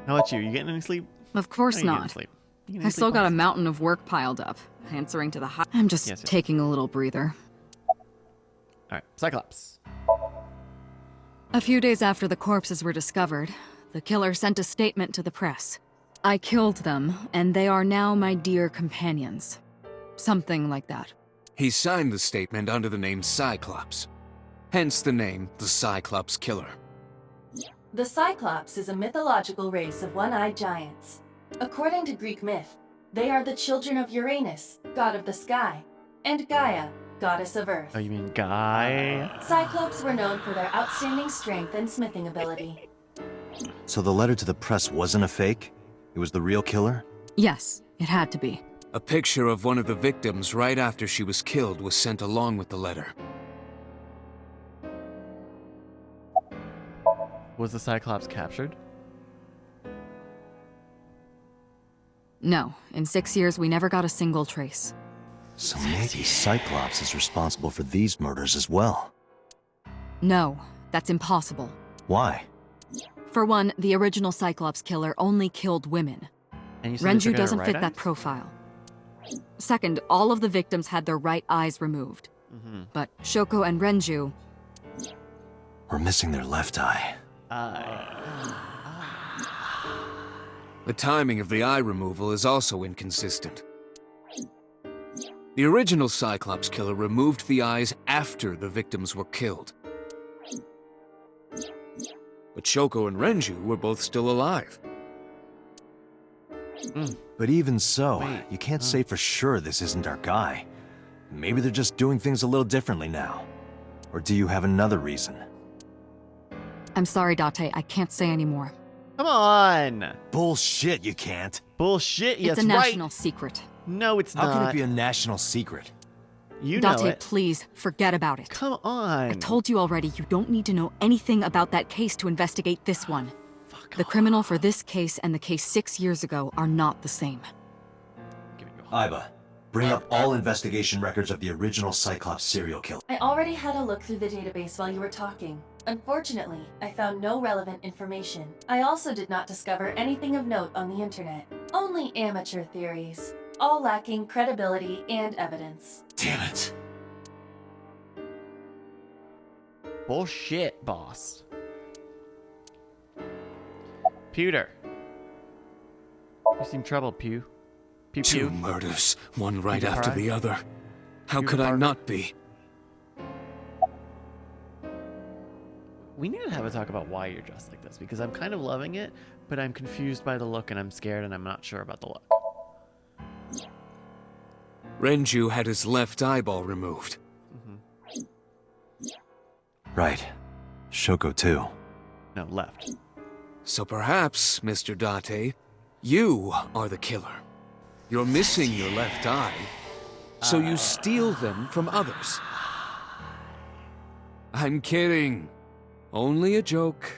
How about you? You getting any sleep? Of course No, you getting not. sleep. You getting I any still sleep, got a boss? mountain of work piled up, answering to the high... I'm just Yes. taking a little breather. Alright, Cyclops. A few days after the corpses were discovered, the killer sent a statement to the press. I killed them, and they are now my dear companions. Something like that. He signed the statement under the name Cyclops. Hence the name, the Cyclops Killer. The Cyclops is a mythological race of one-eyed giants. According to Greek myth, they are the children of Uranus, god of the sky, and Gaia, goddess of earth. Oh, you mean Guy? Cyclops were known for their outstanding strength and smithing ability. So the letter to the press wasn't a fake? It was the real killer? Yes, it had to be. A picture of one of the victims right after she was killed was sent along with the letter. Was the Cyclops captured? No, in 6 years we never got a single trace. So maybe Cyclops is responsible for these murders as well. No, that's impossible. Why? For one, the original Cyclops killer only killed women. And you said they took Renju out her doesn't right fit that eyes? profile. Second, all of the victims had their right eyes removed. Mm-hmm. But Shoko and Renju... We're missing their left eye. The timing of the eye removal is also inconsistent. The original Cyclops killer removed the eyes after the victims were killed. But Shoko and Renju were both still alive. But even so, Wait, you can't say for sure this isn't our guy. Maybe they're just doing things a little differently now. Or do you have another reason? I'm sorry, Date. I can't say anymore. Come on! Bullshit, you can't. Bullshit, yes, It's a right. national secret. No, it's How not. can it be a national secret? You know Date, it. please, forget about it. Come on. I told you already, you don't need to know anything about that case to investigate this one. The criminal for this case and the case 6 years ago are not the same. Iba, bring up all investigation records of the original Cyclops serial killer. I already had a look through the database while you were talking. Unfortunately, I found no relevant information. I also did not discover anything of note on the internet. Only amateur theories, all lacking credibility and evidence. Damn it. Bullshit, boss. Pewter. You seem troubled, Pew. Pew Two Pew. murders, one right You after cry? the other. How You could I cry? not be? We need to have a talk about why you're dressed like this, because I'm kind of loving it, but I'm confused by the look and I'm scared and I'm not sure about the look. Renju had his left eyeball removed. Right. Shoko too. No, left. So perhaps, Mr. Date, you are the killer. You're missing your left eye, so you steal them from others. I'm kidding. Only a joke.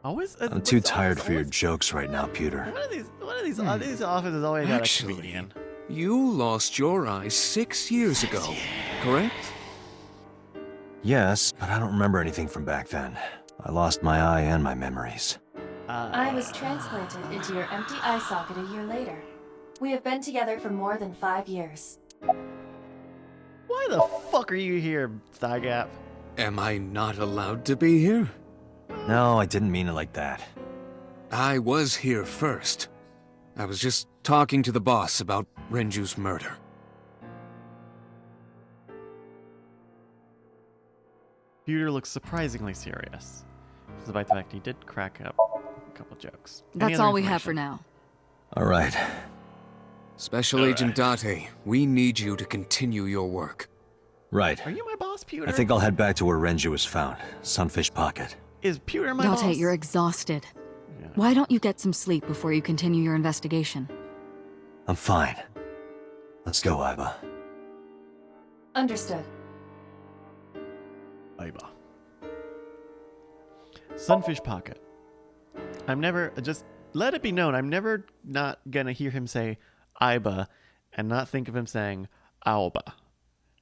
Always. I'm too tired for your jokes right now, Pewter. One of these offices always got a Actually, comedian. you lost your eye 6 years ago, correct? Yes, but I don't remember anything from back then. I lost my eye and my memories. I was transplanted into your empty eye socket a year later. We have been together for more than 5 years. Why the fuck are you here, Thigh Gap? Am I not allowed to be here? No, I didn't mean it like that. I was here first. I was just talking to the boss about Renju's murder. Pewter looks surprisingly serious, despite the fact he did crack up a couple jokes. Any That's other all we have for information? now. All right. Special Agent Date, we need you to continue your work. Right. Are you my boss, Pewter? I think I'll head back to where Renju was found. Sunfish Pocket. Is Pewter my boss? Date, you're exhausted. Yeah. Why don't you get some sleep before you continue your investigation? I'm fine. Let's go, Iba. Understood. Iba. Sunfish Pocket. I'm never, just let it be known, I'm never not gonna hear him say Iba and not think of him saying Alba.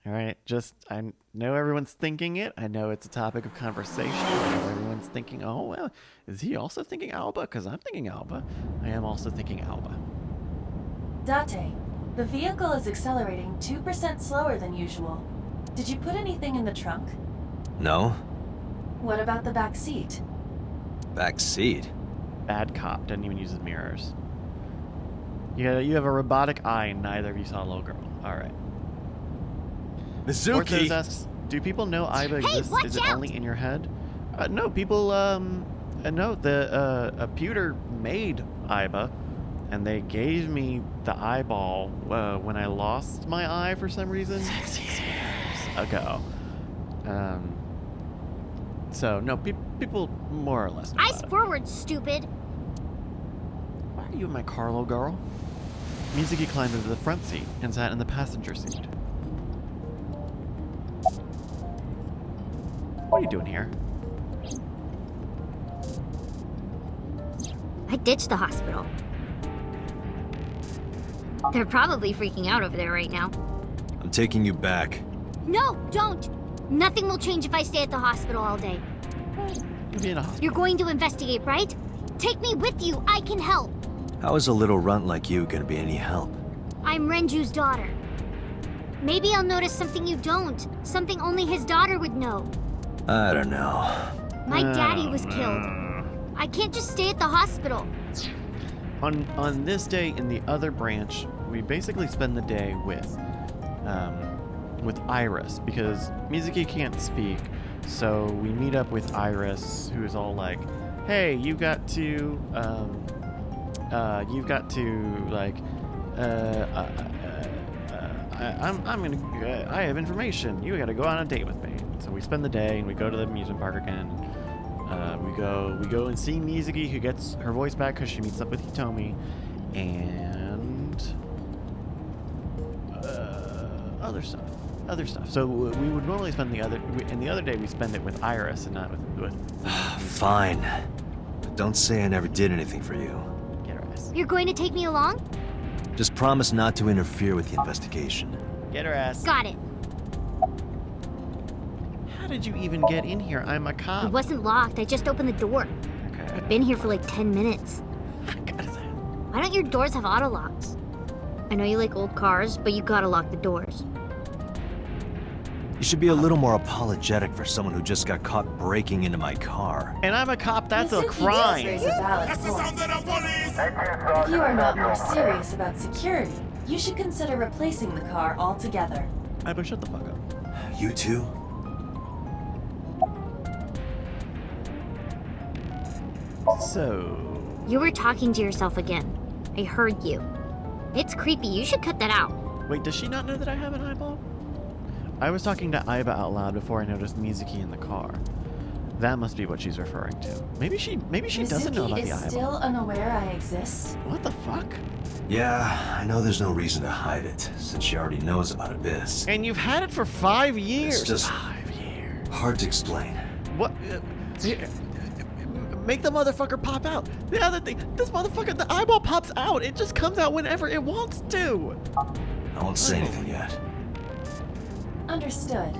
Alright? Just, I know everyone's thinking it. I know it's a topic of conversation. I know everyone's thinking, oh, well, is he also thinking Alba? Because I'm thinking Alba. I am also thinking Alba. Date, the vehicle is accelerating 2% slower than usual. Did you put anything in the trunk? No? What about the back seat? Back seat? Bad cop. Doesn't even use his mirrors. You have a robotic eye and neither of you saw a little girl. Alright. Mizuki! Orthos asks, do people know Iba exists? watch Is it out! only in your head? No, people, no, the, Pewter made Iba, and they gave me the eyeball, when I lost my eye for some reason. 6 years ago. So, no, people more or less know Eyes about it. forward, stupid. Why are you in my car, little girl? Mizuki climbed into the front seat and sat in the passenger seat. What are you doing here? I ditched the hospital. They're probably freaking out over there right now. I'm taking you back. No, don't! Nothing will change if I stay at the hospital all day. You'll be in a hospital. You're going to investigate, right? Take me with you. I can help. How is a little runt like you gonna be any help? I'm Renju's daughter. Maybe I'll notice something you don't. Something only his daughter would know. I don't know. My daddy was killed. I can't just stay at the hospital. On this day in the other branch, we basically spend the day with Iris because Mizuki can't speak. So we meet up with Iris, who's all like, "Hey, you've got to like, I have information. You got to go on a date with me." So we spend the day and we go to the amusement park again. We go and see Mizuki, who gets her voice back because she meets up with Hitomi, and other stuff. So we would normally spend the other day we spend it with Iris and not with Fine. But don't say I never did anything for you. Get her ass. You're going to take me along? Just promise not to interfere with the investigation. Get her ass. Got it. How did you even get in here? I'm a cop. It wasn't locked. I just opened the door. Okay. I've been here for like 10 minutes. God, Why don't your doors have auto locks? I know you like old cars, but you gotta lock the doors. You should be a little more apologetic for someone who just got caught breaking into my car. And I'm a cop. That's a Mizuki crime. does raise a valid point. If you are not more serious about security, you should consider replacing the car altogether. But shut the fuck up. You too? So. You were talking to yourself again. I heard you. It's creepy. You should cut that out. Wait, does she not know that I have an eyeball? I was talking to Aiba out loud before I noticed Mizuki in the car. That must be what she's referring to. Maybe she doesn't know about the Mizuki is eyeball. still unaware I exist. What the fuck? Yeah, I know there's no reason to hide it, since she already knows about Abyss. And you've had it for 5 years. It's just 5 years. hard to explain. What? Make the motherfucker pop out. The other thing, this motherfucker, the eyeball pops out. It just comes out whenever it wants to. I won't say anything yet. Understood.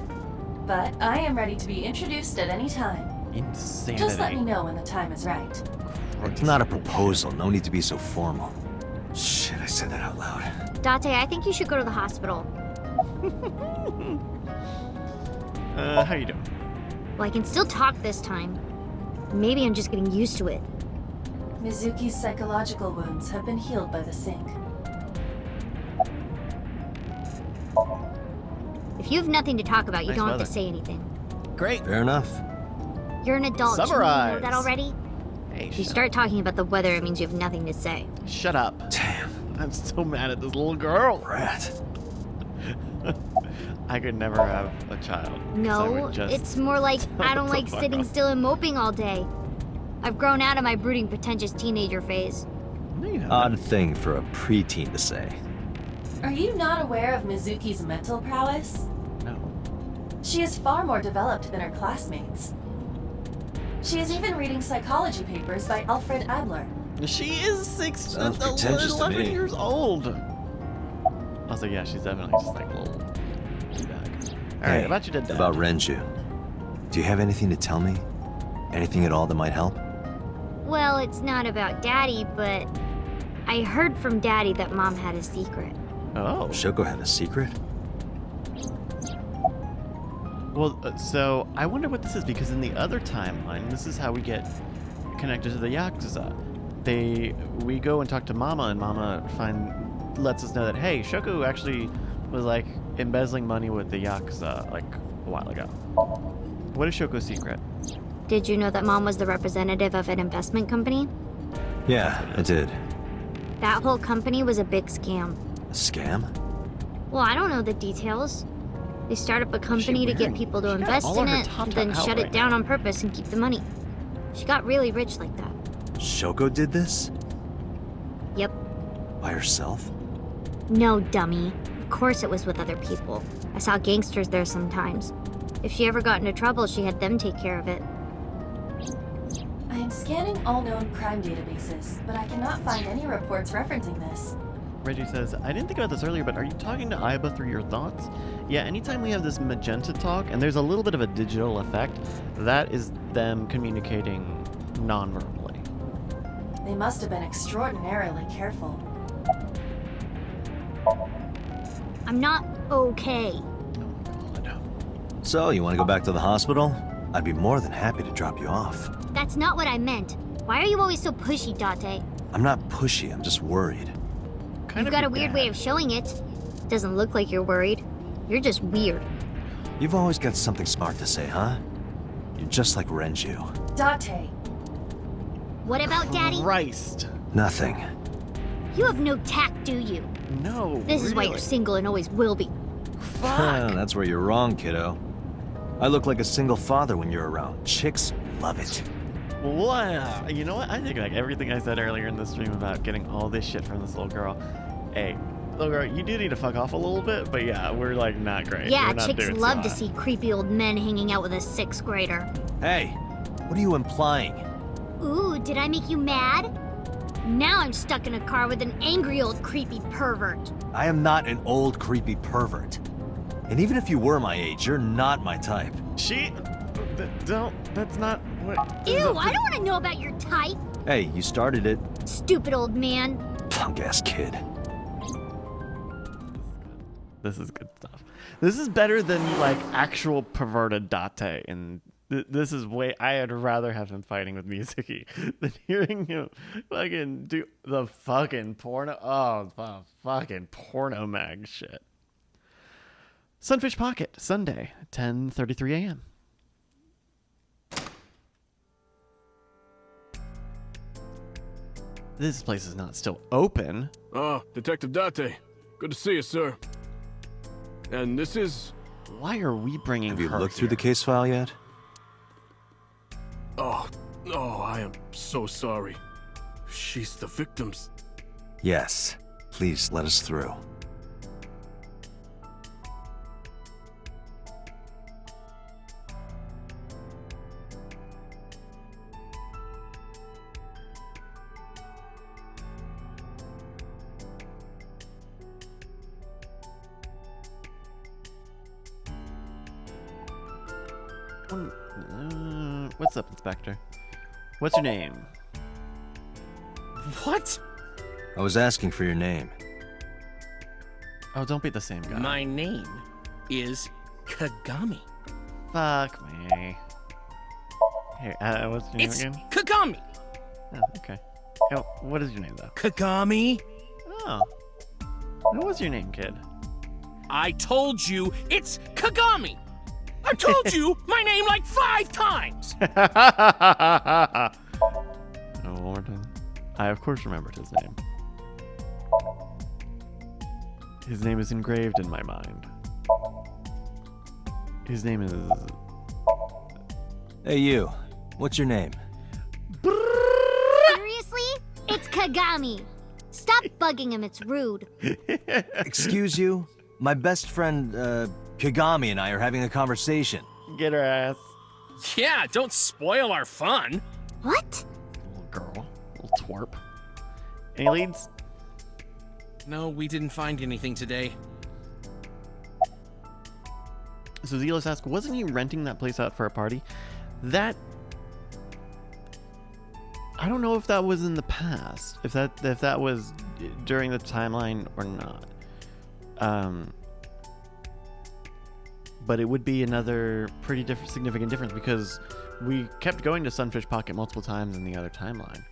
But I am ready to be introduced at any time. Insanity. Just let me know when the time is right. It's not a proposal. No need to be so formal. Shit, I said that out loud. Date, I think you should go to the hospital. How you doing? Well, I can still talk this time. Maybe I'm just getting used to it. Mizuki's psychological wounds have been healed by the sink. If you have nothing to talk about, you Nice don't have weather. to say anything. Great. Fair enough. You're an adult. Shouldn't you know Summarize. that already? Hey, If you start talking about the weather, it means you have nothing to say. Shut up. Damn, I'm so mad at this little girl. rat. I could never have a child. 'cause I No, would just it's more like I don't What the like fuck sitting up? still and moping all day. I've grown out of my brooding, pretentious teenager phase. No, you haven't. Odd thing for a preteen to say. Are you not aware of Mizuki's mental prowess? No. She is far more developed than her classmates. She is even reading psychology papers by Alfred Adler. She is Sounds pretentious to 11 me. years old. Also, yeah, she's definitely just like a little d-bag. All right, about your dad. About Renju. Do you have anything to tell me? Anything at all that might help? Well, it's not about Daddy, but I heard from Daddy that Mom had a secret. Oh. Shoko had a secret? Well, so I wonder what this is because in the other timeline, this is how we get connected to the Yakuza. We go and talk to Mama, and Mama lets us know that hey, Shoko actually was like embezzling money with the Yakuza like a while ago. What is Shoko's secret? Did you know that Mom was the representative of an investment company? Yeah, I did. That whole company was a big scam. A scam? Well, I don't know the details. They start up a company to get wearing? people to She got invest all in of her it, top and then out shut right it down now. on purpose and keep the money. She got really rich like that. Shoko did this? Yep. By herself? No, dummy. Of course it was with other people. I saw gangsters there sometimes. If she ever got into trouble, she had them take care of it. I am scanning all known crime databases, but I cannot find any reports referencing this. Reggie says, I didn't think about this earlier, but are you talking to Aiba through your thoughts? Yeah, anytime we have this magenta talk, and there's a little bit of a digital effect, that is them communicating non-verbally. They must have been extraordinarily careful. I'm not okay. Oh my god. So, you want to go back to the hospital? I'd be more than happy to drop you off. That's not what I meant. Why are you always so pushy, Date? I'm not pushy, I'm just worried. Kind You've of got your a weird dad. way of showing it. Doesn't look like you're worried. You're just weird. You've always got something smart to say, huh? You're just like Renju. Date. What about Daddy? Christ. Nothing. You have no tact, do you? No. This is why you're single and always will be. That's where you're wrong, kiddo. I look like a single father when you're around. Chicks love it. Wow. You know what? I think like everything I said earlier in the stream about getting all this shit from this little girl. Hey, little girl, you do need to fuck off a little bit, but yeah, we're like not great. Yeah, We're not chicks doing love so to hot. see creepy old men hanging out with a 6th grader. Hey, what are you implying? Ooh, did I make you mad? Now I'm stuck in a car with an angry old creepy pervert. I am not an old creepy pervert. And even if you were my age, you're not my type. That's not what... Ew, I don't want to know about your type. Hey, you started it. Stupid old man. Punk-ass kid. This is good stuff. This is better than like actual perverted Date, and this is way. I'd rather have him fighting with Mizuki than hearing him fucking do the fucking porno. Oh, the fucking porno mag shit. Sunfish Pocket, Sunday, 10:33 a.m. This place is not still open. Ah, Detective Date. Good to see you, sir. And this is... Why are we bringing her Have you looked through the here? case file yet? Oh, I am so sorry. She's the victim's... Yes. Please let us through. What's up, Inspector? What's your name? What? I was asking for your name. Oh, don't be the same guy. My name is Kagami. Fuck me. Hey, what's your name It's again? Kagami. Oh, okay. Oh, what is your name, though? Kagami. Oh. What was your name, kid? I told you it's Kagami. I told you my name like 5 times. Oh, one more time. I, of course, remembered his name. His name is engraved in my mind. His name is... Hey, you. What's your name? Seriously? It's Kagami. Stop bugging him, it's rude. Excuse you? My best friend, Kagami and I are having a conversation. Get her ass. Yeah, don't spoil our fun. What? Little girl. Little twerp. Any leads? No, we didn't find anything today. So Zealous asks, wasn't he renting that place out for a party? That... I don't know if that was in the past. If that was during the timeline or not. But it would be another pretty significant difference because we kept going to Sunfish Pocket multiple times in the other timeline.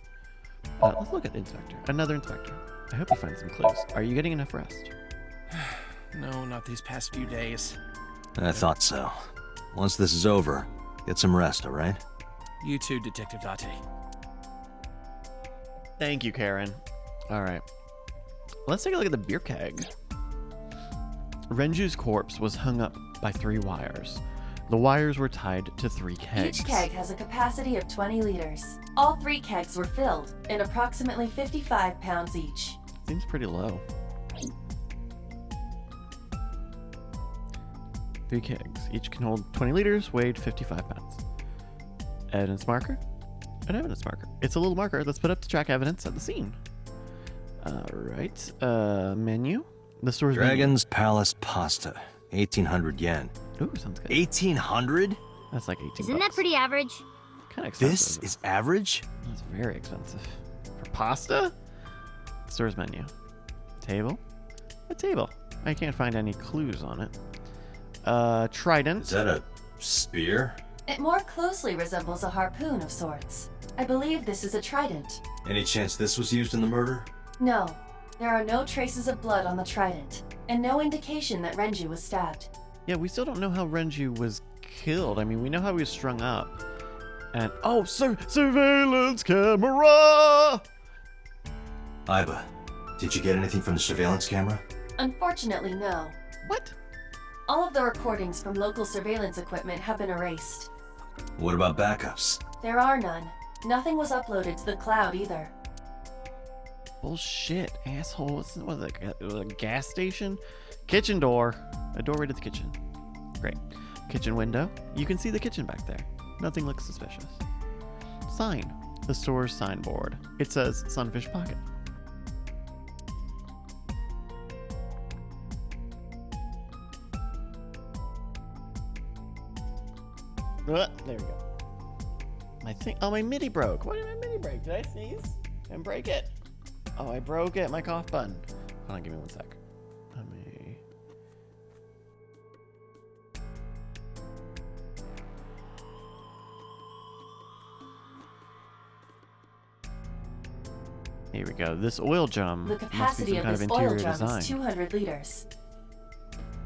Let's look at Inspector. Another Inspector. I hope you find some clues. Are you getting enough rest? No, not these past few days. I thought so. Once this is over, get some rest, all right? You too, Detective Date. Thank you, Karen. All right. Let's take a look at the beer keg. Renju's corpse was hung up by 3 wires. The wires were tied to 3 kegs. Each keg has a capacity of 20 liters. All 3 kegs were filled, in approximately 55 pounds each. Seems pretty low. 3 kegs. Each can hold 20 liters, weighed 55 pounds. Evidence marker? An evidence marker. It's a little marker that's put up to track evidence at the scene. Alright. Menu? The store's Dragon's Palace Pasta. 1,800 yen. Ooh, sounds good. 1,800? That's like 18 Isn't that pretty average? Kind of expensive. This is average? That's very expensive. For pasta? Store's menu. Table? A table. I can't find any clues on it. Trident. Is that a spear? It more closely resembles a harpoon of sorts. I believe this is a trident. Any chance this was used in the murder? No, there are no traces of blood on the trident. and no indication that Renju was stabbed. Yeah, we still don't know how Renju was killed. I mean, we know how he was strung up. And, oh, surveillance camera! Iba, did you get anything from the surveillance camera? Unfortunately, no. What? All of the recordings from local surveillance equipment have been erased. What about backups? There are none. Nothing was uploaded to the cloud either. Bullshit, asshole. What is it, a gas station? Kitchen door. A doorway to the kitchen. Great. Kitchen window. You can see the kitchen back there. Nothing looks suspicious. Sign. The store's signboard. It says Sunfish Pocket. There we go. My MIDI broke. Why did my MIDI break? Did I sneeze and break it? Oh, I broke it. My cough button. Hold on, give me 1 sec. Let me. Here we go. This oil drum. The capacity of must be some kind this of oil interior drum design. is 200 liters.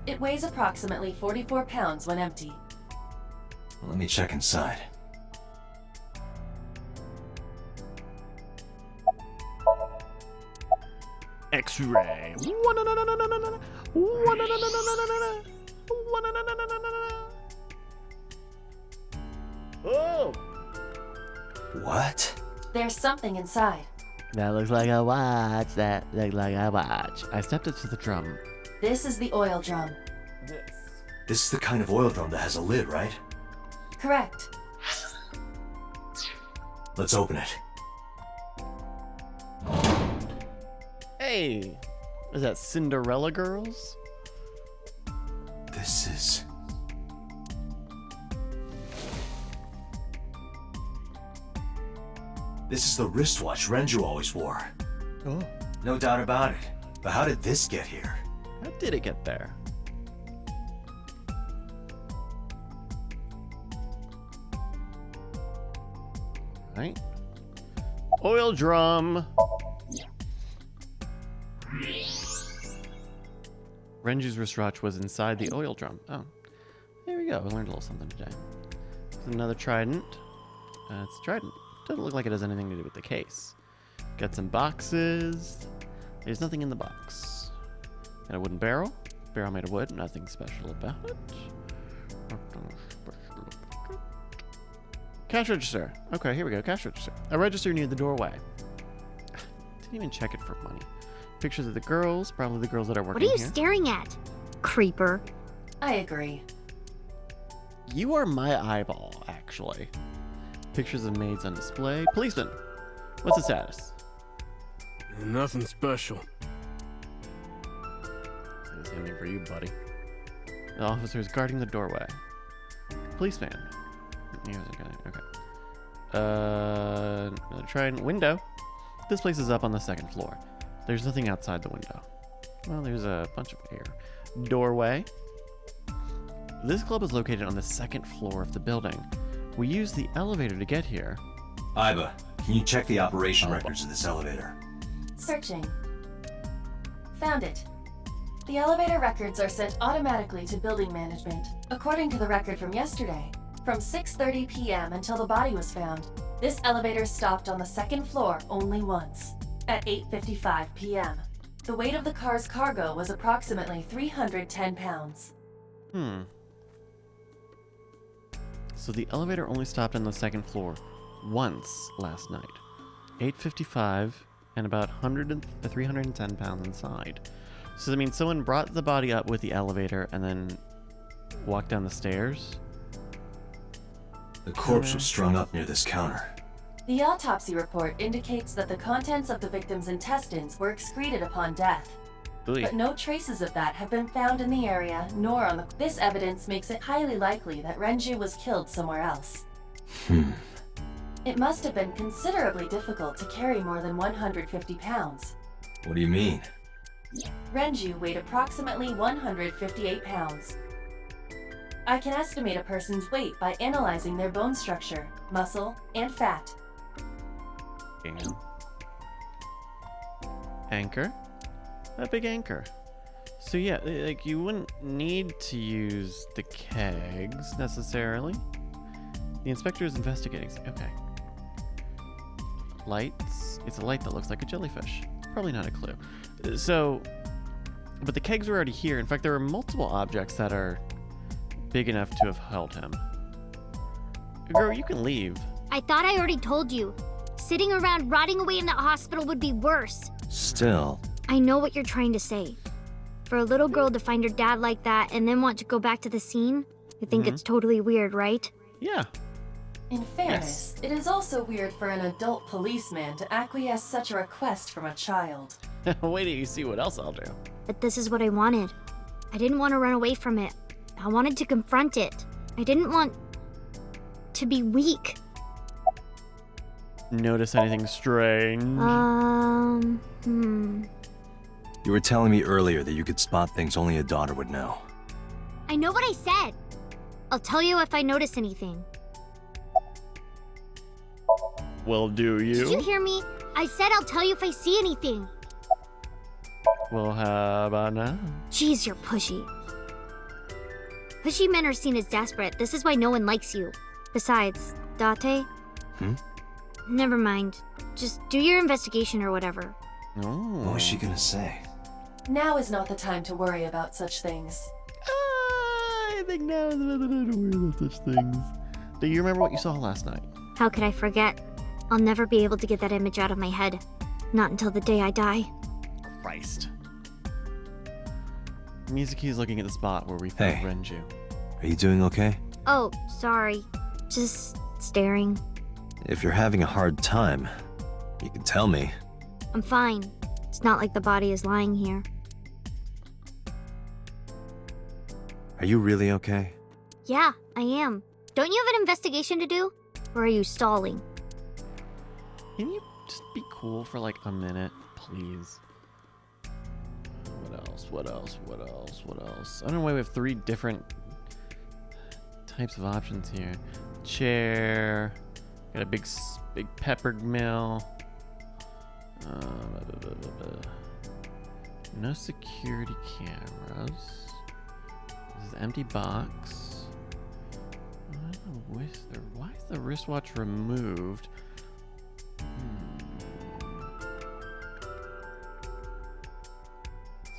It weighs approximately 44 pounds when empty. Let me check inside. X-ray. Oh! What? There's something inside. That looks like a watch. That looks like a watch. I stepped up to the drum. This is the oil drum. This is the kind of oil drum that has a lid, right? Correct. Let's open it. Hey! Is that Cinderella Girls? This is... This is the wristwatch Renju always wore. Oh. No doubt about it. But how did this get here? How did it get there? Right. Oil drum. Renju's wristwatch was inside the oil drum. Oh, there we go. We learned a little something today. It's another trident. It's a trident. Doesn't look like it has anything to do with the case. Got some boxes. There's nothing in the box. And a wooden barrel. Barrel made of wood. Nothing special about it. Cash register. Okay, here we go. Cash register. A register near the doorway. Didn't even check it for money. Pictures of the girls. Probably the girls that are working here. What are you staring at, creeper? I agree. You are my eyeball, actually. Pictures of maids on display. Policeman. What's the status? Nothing special. Say the same thing for you, buddy. The officer is guarding the doorway. Policeman. Okay. Another trident. Window. This place is up on the second floor. There's nothing outside the window. Well, there's a bunch of air. Doorway. This club is located on the second floor of the building. We use the elevator to get here. Iba, can you check the operation records of this elevator? Searching. Found it. The elevator records are sent automatically to building management. According to the record from yesterday, from 6:30 p.m. until the body was found, this elevator stopped on the second floor only once, at 8:55 p.m. The weight of the car's cargo was approximately 310 pounds. So the elevator only stopped on the second floor once last night. 8:55 and about 310 pounds inside. So that means someone brought the body up with the elevator and then walked down the stairs? The corpse was strung up near this counter. The autopsy report indicates that the contents of the victim's intestines were excreted upon death. Ooh. But no traces of that have been found in the area, nor on the... This evidence makes it highly likely that Renju was killed somewhere else. It must have been considerably difficult to carry more than 150 pounds. What do you mean? Renju weighed approximately 158 pounds. I can estimate a person's weight by analyzing their bone structure, muscle, and fat. Anchor. A big anchor. So yeah, like you wouldn't need to use the kegs necessarily. The inspector is investigating. Okay. Lights. It's a light that looks like a jellyfish. Probably not a clue. So, but the kegs were already here. In fact, there are multiple objects that are big enough to have held him. Girl, you can leave. I thought I already told you. Sitting around rotting away in that hospital would be worse. Still. I know what you're trying to say. For a little girl to find her dad like that and then want to go back to the scene, you think it's totally weird, right? Yeah. In fairness, it is also weird for an adult policeman to acquiesce such a request from a child. Wait till you see what else I'll do. But this is what I wanted. I didn't want to run away from it. I wanted to confront it. I didn't want to be weak. Notice anything strange? You were telling me earlier that you could spot things only a daughter would know. I know what I said. I'll tell you if I notice anything. Well, do you? Did you hear me? I said I'll tell you if I see anything. Well, how about now? Jeez, you're pushy. Pushy men are seen as desperate. This is why no one likes you. Besides, Date? Never mind. Just do your investigation or whatever. What was she gonna say? Now is not the time to worry about such things. I think now is not the time to worry about such things. Do you remember what you saw last night? How could I forget? I'll never be able to get that image out of my head. Not until the day I die. Christ. Mizuki's looking at the spot where we found Renju. Are you doing okay? Oh, sorry. Just staring. If you're having a hard time, you can tell me. I'm fine. It's not like the body is lying here. Are you really okay? Yeah, I am. Don't you have an investigation to do? Or are you stalling? Can you just be cool for like a minute, please? What else? I don't know why we have 3 different types of options here. Chair. Got a big peppered mill. No security cameras. This is an empty box. Why is the wristwatch removed?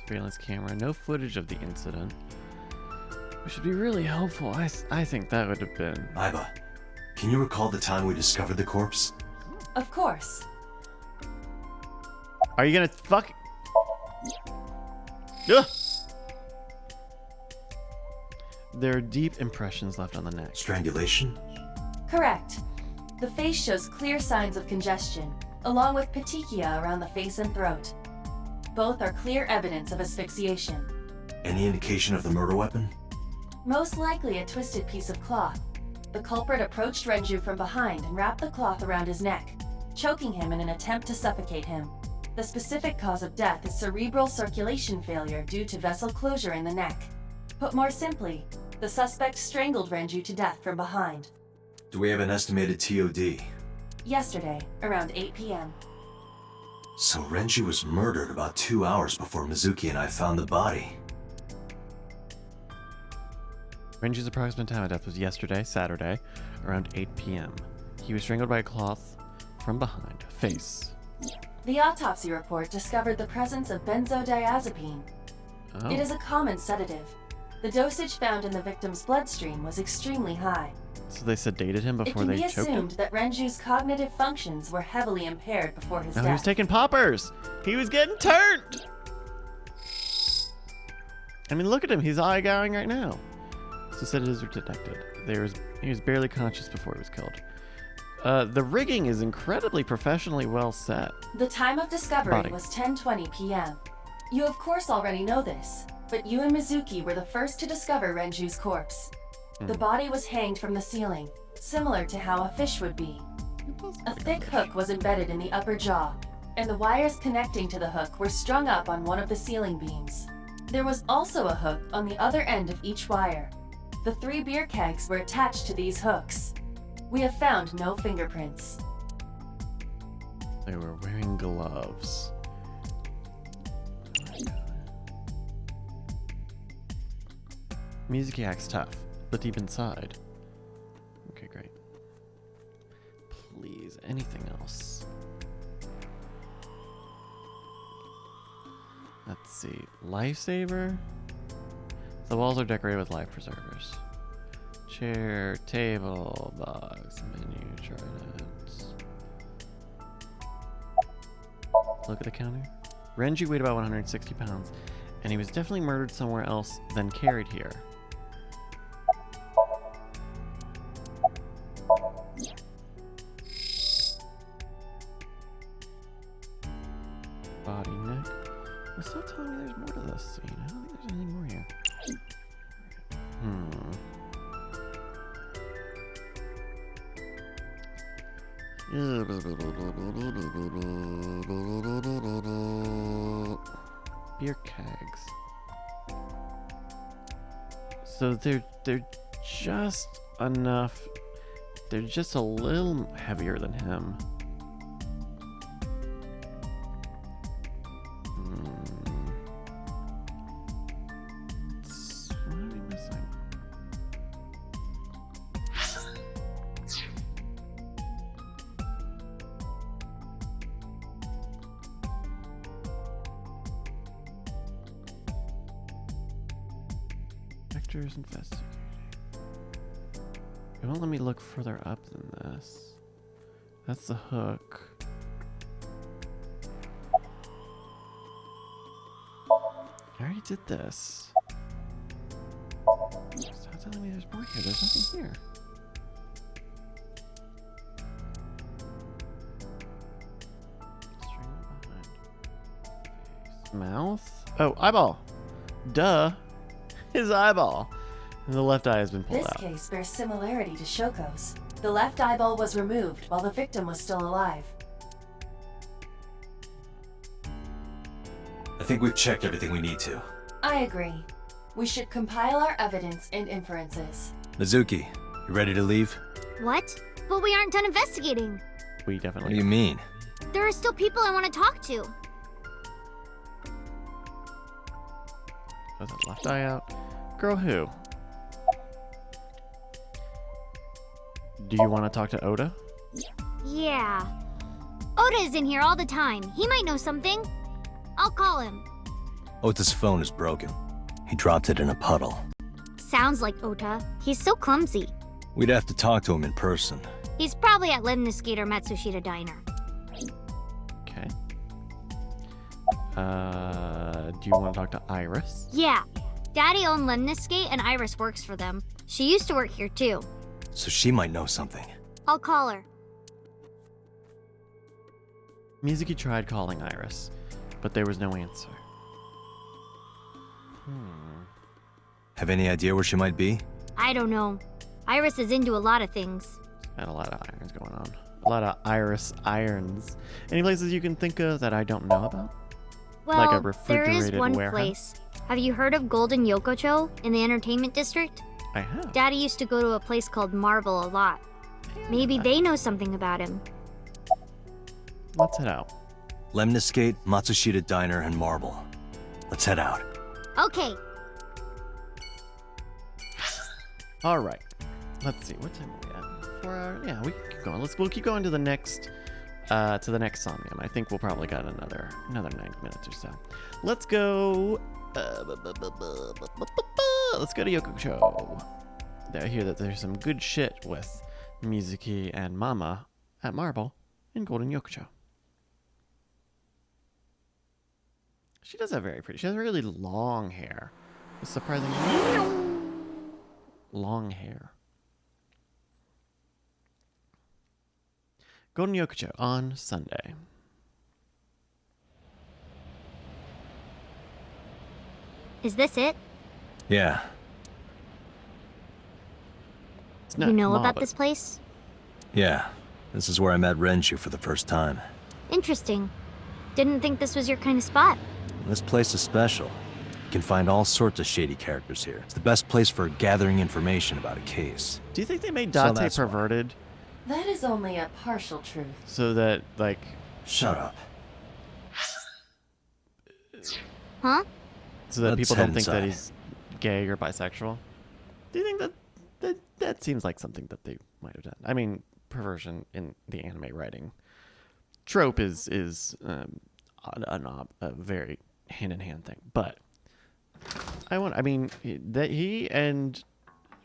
Surveillance camera. No footage of the incident. Which would be really helpful. I think that would have been. Aiba, can you recall the time we discovered the corpse? Of course. Are you gonna fuck? Ugh! There are deep impressions left on the neck. Strangulation? Correct. The face shows clear signs of congestion, along with petechia around the face and throat. Both are clear evidence of asphyxiation. Any indication of the murder weapon? Most likely a twisted piece of cloth. The culprit approached Renju from behind and wrapped the cloth around his neck, choking him in an attempt to suffocate him. The specific cause of death is cerebral circulation failure due to vessel closure in the neck. Put more simply, the suspect strangled Renju to death from behind. Do we have an estimated TOD? Yesterday, around 8 p.m. So Renju was murdered about 2 hours before Mizuki and I found the body. Renju's approximate time of death was yesterday, Saturday, around 8 p.m. He was strangled by a cloth from behind, face. The autopsy report discovered the presence of benzodiazepine. Oh. It is a common sedative. The dosage found in the victim's bloodstream was extremely high. So they sedated him before they choked him? It can be assumed that Renju's cognitive functions were heavily impaired before his death. He was taking poppers! He was getting turned! I mean, look at him. He's eye-goughing right now. So sedatives were detected. He was barely conscious before he was killed. The rigging is incredibly professionally well set. The time of discovery was 10:20 p.m. You of course already know this, but you and Mizuki were the first to discover Renju's corpse. The body was hanged from the ceiling, similar to how a fish would be. A thick hook was embedded in the upper jaw, and the wires connecting to the hook were strung up on one of the ceiling beams. There was also a hook on the other end of each wire. The 3 beer kegs were attached to these hooks. We have found no fingerprints. They were wearing gloves. Mizuki acts tough, but deep inside. Okay, great. Please, anything else? Let's see. Lifesaver? The walls are decorated with life preservers. Chair, table, box, menu, tridents. Look at the counter. Renju weighed about 160 pounds, and he was definitely murdered somewhere else than carried here. Body, neck. Well, stop telling me there's more to this scene. I don't think there's anything more here. Beer kegs. So they're just enough. They're just a little heavier than him. What are we missing? Vectors investigated. It won't let me look further up than this. That's the hook. I already did this. Stop telling me there's more here. There's nothing here. String behind. Face. Mouth? Oh, eyeball. Duh. His eyeball. And the left eye has been pulled out. This case bears similarity to Shoko's. The left eyeball was removed while the victim was still alive. I think we've checked everything we need to. I agree. We should compile our evidence and inferences. Mizuki, you ready to leave? What? But we aren't done investigating. We definitely. What do you mean? There are still people I want to talk to. Got that left eye out. Girl, who? Do you want to talk to Oda? Yeah. Oda is in here all the time. He might know something. I'll call him. Ota's phone is broken. He dropped it in a puddle. Sounds like Ota. He's so clumsy. We'd have to talk to him in person. He's probably at Lemniscate or Matsushita Diner. Okay. Do you want to talk to Iris? Yeah. Daddy owned Lemniscate and Iris works for them. She used to work here too. So she might know something. I'll call her. Mizuki tried calling Iris, but there was no answer. Have any idea where she might be? I don't know. Iris is into a lot of things. Got a lot of irons going on. A lot of Iris irons. Any places you can think of that I don't know about? Well, Like a there refrigerated is one warehouse? place. Have you heard of Golden Yokocho in the entertainment district? I have. Daddy used to go to a place called Marble a lot. Maybe they know something about him. Let's head out. Lemniscate, Matsushita Diner, and Marble. Let's head out. Okay. All right. Let's see. What time are we at? 4 hours. Yeah, we can keep going. We'll keep going to the next Somnium. I think we'll probably got another 9 minutes or so. Let's go. Let's go to Yokocho. I hear that there's some good shit with Mizuki and Mama at Marble in Golden Yokocho. She does have very pretty. She has really long hair. It's surprisingly long hair. Golden Yokocho on Sunday. Is this it? Yeah. You know about this place? Yeah. This is where I met Renju for the first time. Interesting. Didn't think this was your kind of spot. This place is special. You can find all sorts of shady characters here. It's the best place for gathering information about a case. Do you think they made So Date that's why. perverted That is only a partial truth. so that, like... Shut up. Huh? So that Let's people head don't think that inside. he's gay or bisexual? Do you think that seems like something that they might have done? I mean, perversion in the anime writing trope is a very hand-in-hand thing, but that he and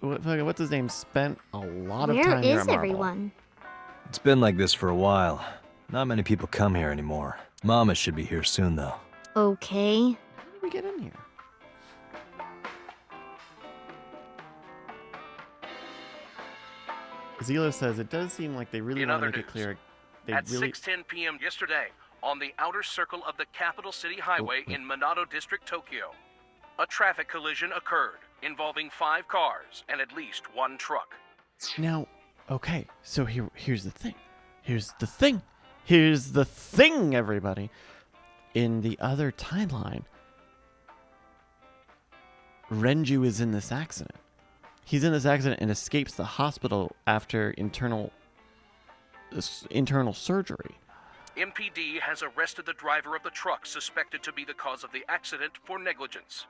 what's his name spent a lot of time here at Marble. Where is everyone? It's been like this for a while. Not many people come here anymore. Mama should be here soon, though. Okay. How did we get in here? Zila says it does seem like they really want to make it clear. At 6:10 p.m. yesterday, on the outer circle of the Capital City Highway in Minato District, Tokyo, a traffic collision occurred involving 5 cars and at least 1 truck. Now, okay, so here's the thing. Here's the thing, everybody. In the other timeline, Renju is in this accident. He's in this accident and escapes the hospital after internal surgery. MPD has arrested the driver of the truck suspected to be the cause of the accident for negligence.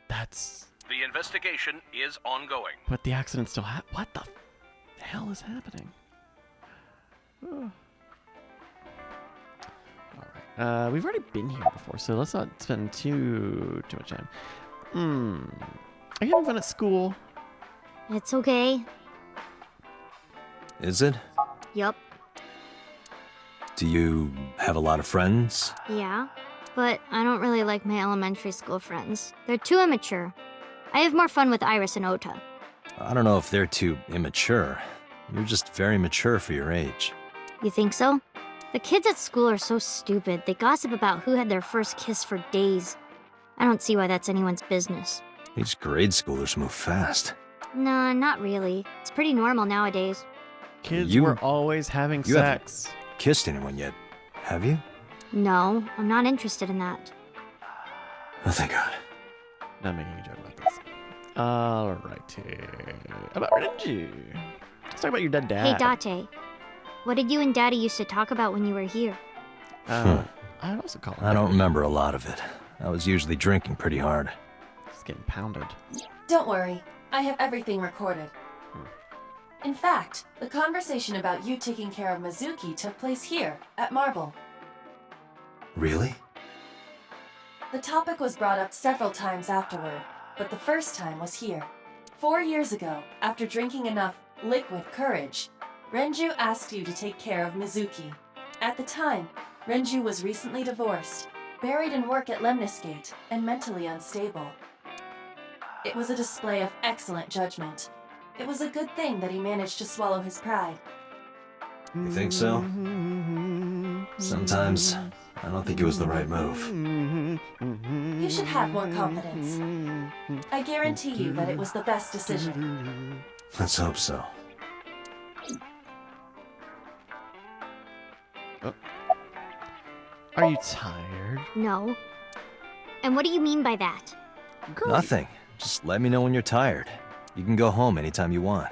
The investigation is ongoing. But the accident still happened. What the hell is happening? Oh. All right. We've already been here before, so let's not spend too much time. Are you having fun at school? It's okay. Is it? Yup. Do you have a lot of friends? Yeah. But I don't really like my elementary school friends. They're too immature. I have more fun with Iris and Ota. I don't know if they're too immature. You're just very mature for your age. You think so? The kids at school are so stupid. They gossip about who had their first kiss for days. I don't see why that's anyone's business. These grade schoolers move fast. Nah, not really. It's pretty normal nowadays. Kids were always having sex. Haven't kissed anyone yet, have you? No, I'm not interested in that. Oh, thank God. Not making a joke about this. Alrighty. About Renji. Let's talk about your dead dad. Hey, Date. What did you and Daddy used to talk about when you were here? I'd also call it. I don't remember a lot of it. I was usually drinking pretty hard. Just getting pounded. Don't worry. I have everything recorded. In fact, the conversation about you taking care of Mizuki took place here, at Marble. Really? The topic was brought up several times afterward, but the first time was here. 4 years ago, after drinking enough liquid courage, Renju asked you to take care of Mizuki. At the time, Renju was recently divorced, buried in work at Lemniscate, and mentally unstable. It was a display of excellent judgment. It was a good thing that he managed to swallow his pride. You think so? Sometimes, I don't think it was the right move. You should have more confidence. I guarantee you that it was the best decision. Let's hope so. Oh. Are you tired? No. And what do you mean by that? Girl, Nothing. Just let me know when you're tired. You can go home anytime you want.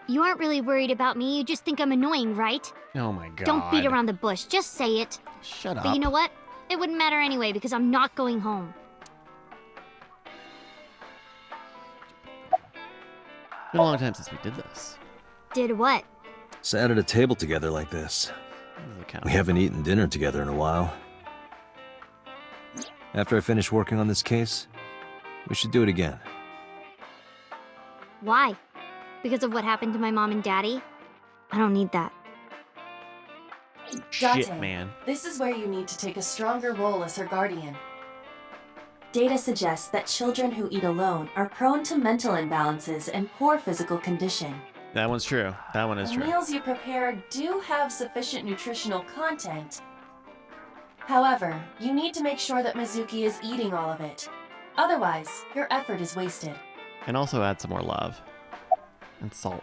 You aren't really worried about me, you just think I'm annoying, right? Oh my God. Don't beat around the bush, just say it. Shut up. But you know what? It wouldn't matter anyway because I'm not going home. It's been a long time since we did this. Did what? Sat at a table together like this. We haven't eaten dinner together in a while. After I finish working on this case, we should do it again. Why? Because of what happened to my mom and daddy? I don't need that. Shit, Date, man. this is where you need to take a stronger role as her guardian. Data suggests that children who eat alone are prone to mental imbalances and poor physical condition. That one's true. That one is The true. meals you prepare do have sufficient nutritional content. However, you need to make sure that Mizuki is eating all of it. Otherwise, your effort is wasted. And also add some more love. And salt.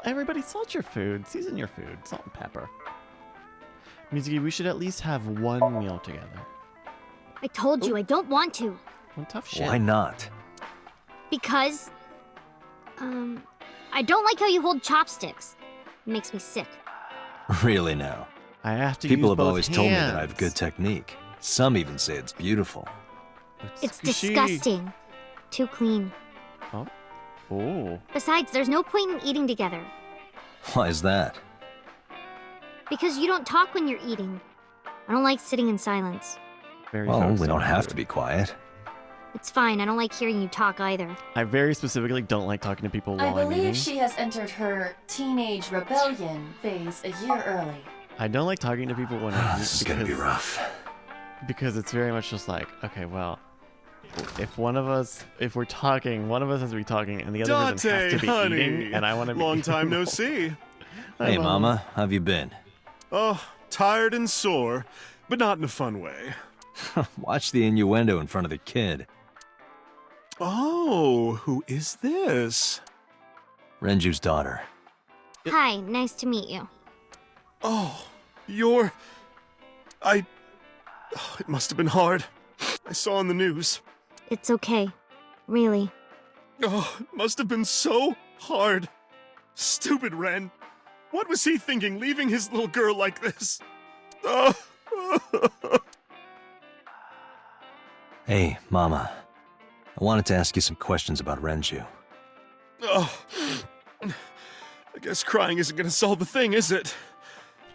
Everybody salt your food. Season your food. Salt and pepper. Mizuki, we should at least have one meal together. I told you I don't want to. Well, tough shit. Why not? Because, I don't like how you hold chopsticks. It makes me sick. Really now? I have to People use have both always told me that I have hands. good technique. Some even say it's beautiful. It's Squishy. disgusting. Too clean. Oh. Oh. Besides, there's no point in eating together. Why is that? Because you don't talk when you're eating. I don't like sitting in silence. Very Well, focused we don't on have food. to be quiet. It's fine, I don't like hearing you talk either. I very specifically don't like talking to people I while I'm eating. believe she has entered her teenage rebellion phase a year early. I don't like talking to people when I eat This is gonna be rough. because it's very much just like, okay, well, if we're talking, one of us has to be talking, and the other person has to be honey. eating, and I want to be Long time no see. Hey, Mama, how have you been? Oh, tired and sore, but not in a fun way. Watch the innuendo in front of the kid. Oh, who is this? Renju's daughter. Hi, nice to meet you. Oh, you're... Oh, it must have been hard. I saw on the news. It's okay. Really. Oh, it must have been so hard. Stupid Ren. What was he thinking, leaving his little girl like this? Oh. Hey, Mama. I wanted to ask you some questions about Renju. Oh. I guess crying isn't gonna solve the thing, is it?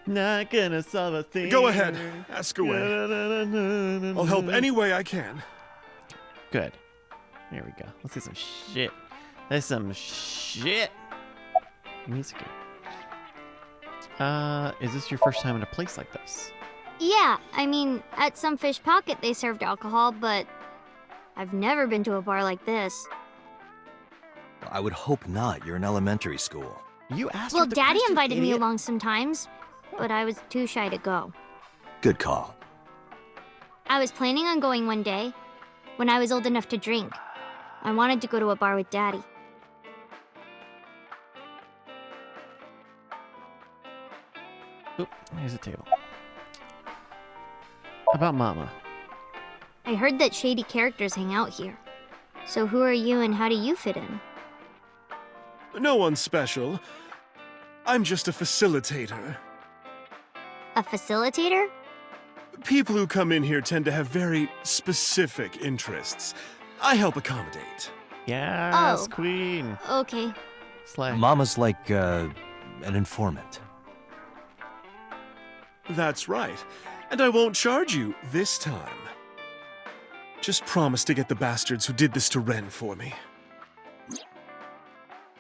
Not gonna solve a thing. Go ahead. Ask away. I'll help any way I can. Good. There we go. Let's see some shit. There's some shit. Music. Is this your first time in a place like this? Yeah, I mean, at some fish pocket they served alcohol, but I've never been to a bar like this. I would hope not. You're in elementary school. You asked Well, her the Daddy question, invited me idiot. along sometimes, but I was too shy to go. Good call. I was planning on going one day, when I was old enough to drink. I wanted to go to a bar with Daddy. Oop, here's a table. About Mama. I heard that shady characters hang out here. So who are you and how do you fit in? No one special. I'm just a facilitator. A facilitator? People who come in here tend to have very specific interests. I help accommodate. Yes, Oh. Queen. Okay. Slay. Mama's like, an informant. That's right. And I won't charge you this time. Just promise to get the bastards who did this to Ren for me.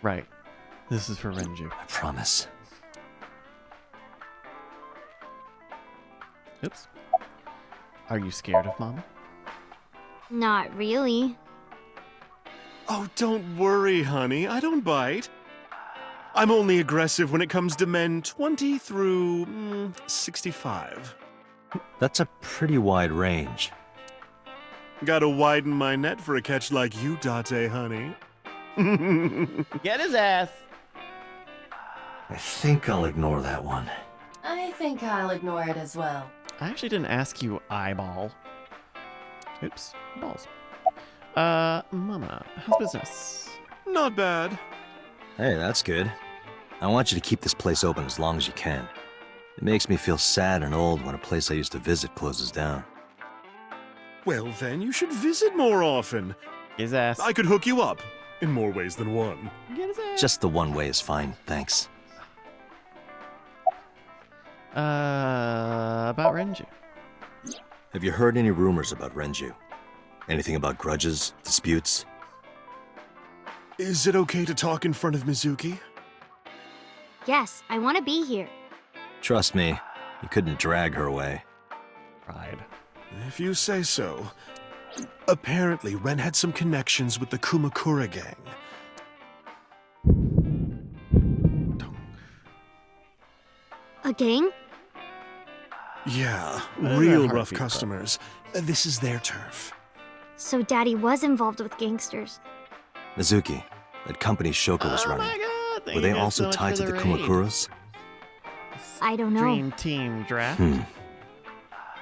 Right. This is for Renju. I promise. Oops. Are you scared of Mama? Not really. Oh, don't worry, honey. I don't bite. I'm only aggressive when it comes to men 20 through 65. That's a pretty wide range. Gotta widen my net for a catch like you, Date, honey. Get his ass. I think I'll ignore that one. I think I'll ignore it as well. I actually didn't ask you, eyeball. Oops. Balls. Mama, how's business? Not bad. Hey, that's good. I want you to keep this place open as long as you can. It makes me feel sad and old when a place I used to visit closes down. Well, then you should visit more often. His ass. I could hook you up in more ways than one. Get his ass. Just the one way is fine, thanks. About Renju. Have you heard any rumors about Renju? Anything about grudges, disputes? Is it okay to talk in front of Mizuki? Yes, I want to be here. Trust me, you couldn't drag her away. Pride. If you say so. Apparently, Ren had some connections with the Kumakura gang. A gang? Yeah, Their real rough heartbeat, customers. This is their turf. So Daddy was involved with gangsters. Mizuki, that company Shoko was Oh running. my god. Thank Were they you guys also so much tied for to the raid. Kumakuras? I don't know. Dream Team Draft. Hmm.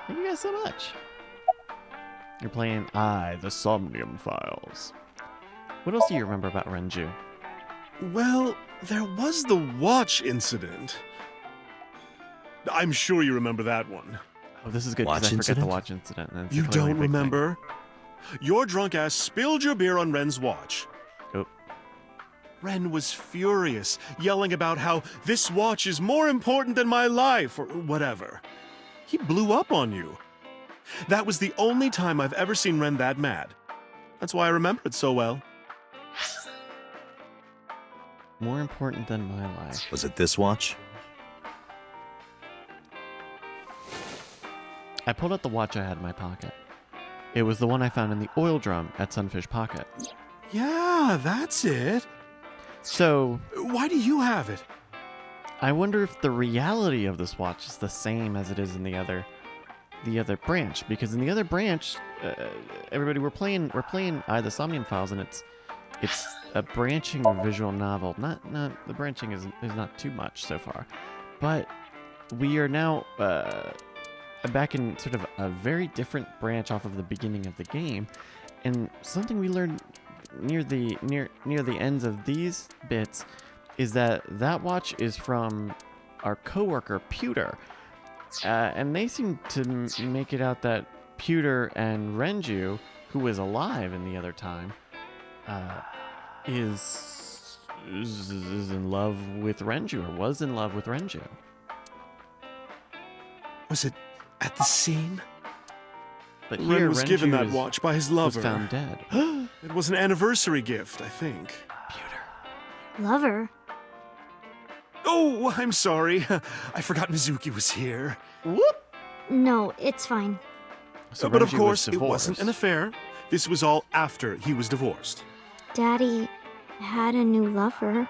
Thank you guys so much. You're playing the Somnium Files. What else do you remember about Renju? Well, there was the watch incident. I'm sure you remember that one. Oh, this is good Watch because I forget the incident? watch incident. and it's a You totally don't big thing. remember? Your drunk ass spilled your beer on Ren's watch. Oh, Ren was furious, yelling about how this watch is more important than my life, or whatever. He blew up on you. That was the only time I've ever seen Ren that mad. That's why I remember it so well. More important than my life. Was it this watch? I pulled out the watch I had in my pocket. It was the one I found in the oil drum at Sunfish Pocket. Yeah, that's it. So, why do you have it? I wonder if the reality of this watch is the same as it is in the other branch. Because in the other branch, everybody, we're playing the Somnium Files, and it's a branching visual novel. Not the branching is not too much so far, but we are now back in sort of a very different branch off of the beginning of the game, and something we learned near the ends of these bits is that watch is from our coworker Pewter, and they seem to make it out that Pewter and Renju, who was alive in the other time, is in love with Renju, or was in love with Renju. Was it at the scene? But Ren here, was Renju given that watch by his lover. Was found dead. It was an anniversary gift, I think. Lover? Oh, I'm sorry. I forgot Mizuki was here. Whoop! No, it's fine. So but of Renju course, was it wasn't an affair. This was all after he was divorced. Daddy had a new lover.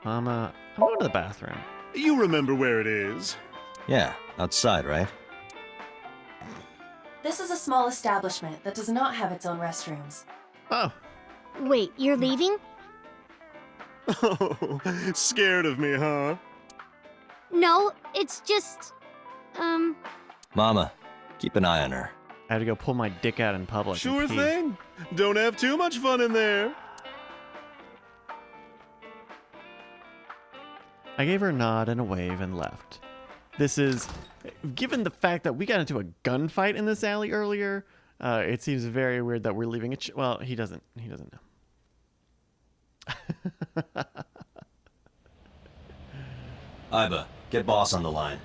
Mama, I'm going to the bathroom. You remember where it is? Yeah, outside, right? This is a small establishment that does not have its own restrooms. Oh. Wait, you're leaving? Oh, scared of me, huh? No, it's just... Mama, keep an eye on her. I had to go pull my dick out in public. Sure thing. Don't have too much fun in there. I gave her a nod and a wave and left. This is, given the fact that we got into a gunfight in this alley earlier, it seems very weird that we're leaving it. Well, he doesn't know. Iba, get boss on the line.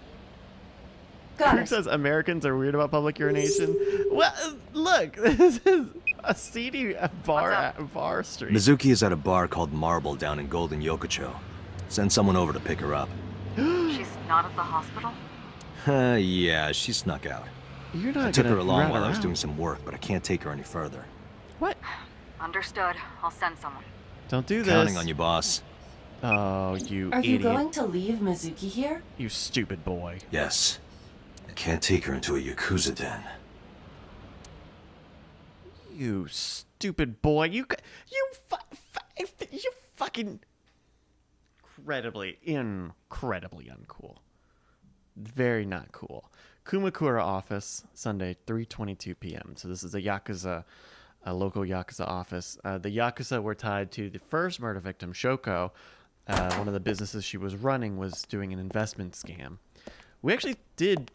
Kirk says Americans are weird about public urination. Well, look, this is a seedy bar street. Mizuki is at a bar called Marble down in Golden Yokocho. Send someone over to pick her up. She's not at the hospital? Yeah, she snuck out. You're not I took gonna her along rat while her I was out. doing some work, but I can't take her any further. What? Understood. I'll send someone. Don't do this. Counting on you, boss. Oh, you Are idiot. you going to leave Mizuki here? You stupid boy. Yes. I can't take her into a Yakuza den. You stupid boy. You fucking incredibly uncool. Very not cool. Kumakura office, Sunday, 3:22 p.m. So this is a local Yakuza office. The Yakuza were tied to the first murder victim, Shoko. One of the businesses she was running was doing an investment scam. We actually did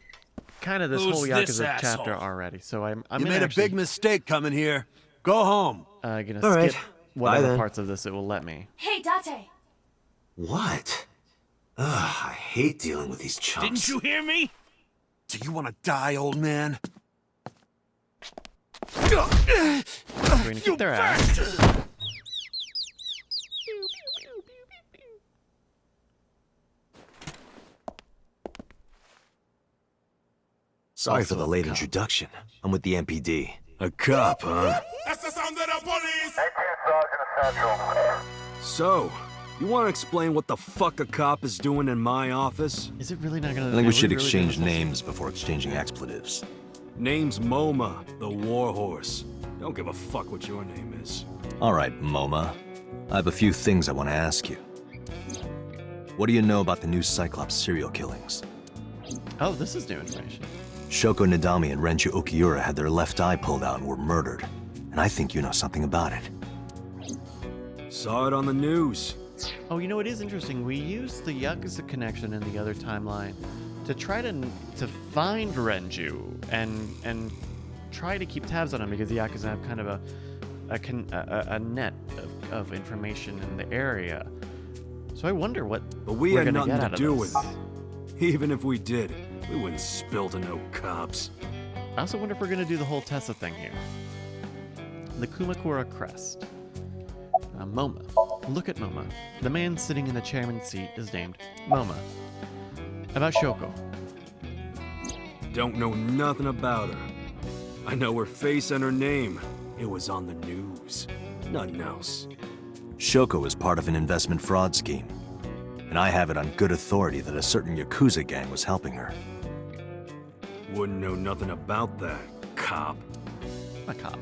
kind of this Who's whole this Yakuza asshole? chapter already. So I'm You made a big mistake coming here. Go home. Gonna All right. skip Bye whatever then. parts of this it will let me. Hey, Date! What? Ugh, I hate dealing with these chumps. Didn't you hear me? Do you want to die, old man? We're gonna kick their ass. Sorry for the late introduction. I'm with the MPD. A cop, huh? That's the sound of the police! So, you want to explain what the fuck a cop is doing in my office? Is it really not gonna? I think we should exchange names before exchanging expletives. Name's MoMA, the warhorse. Don't give a fuck what your name is. All right, MoMA. I have a few things I want to ask you. What do you know about the new Cyclops serial killings? Oh, this is new information. Shoko Nadami and Renju Okiura had their left eye pulled out and were murdered. And I think you know something about it. Saw it on the news. Oh, you know, it is interesting. We used the Yakuza connection in the other timeline to try to find Renju and try to keep tabs on him because the Yakuza have kind of a net of information in the area. So I wonder what But we we're had gonna nothing get to out do of with this. it. Even if we did, we wouldn't spill to no cops. I also wonder if we're gonna do the whole Tessa thing here. The Kumakura crest. Moma. Look at Moma. The man sitting in the chairman's seat is named Moma. About Shoko. Don't know nothing about her. I know her face and her name. It was on the news. Nothing else. Shoko is part of an investment fraud scheme, and I have it on good authority that a certain Yakuza gang was helping her. Wouldn't know nothing about that, cop. A cop.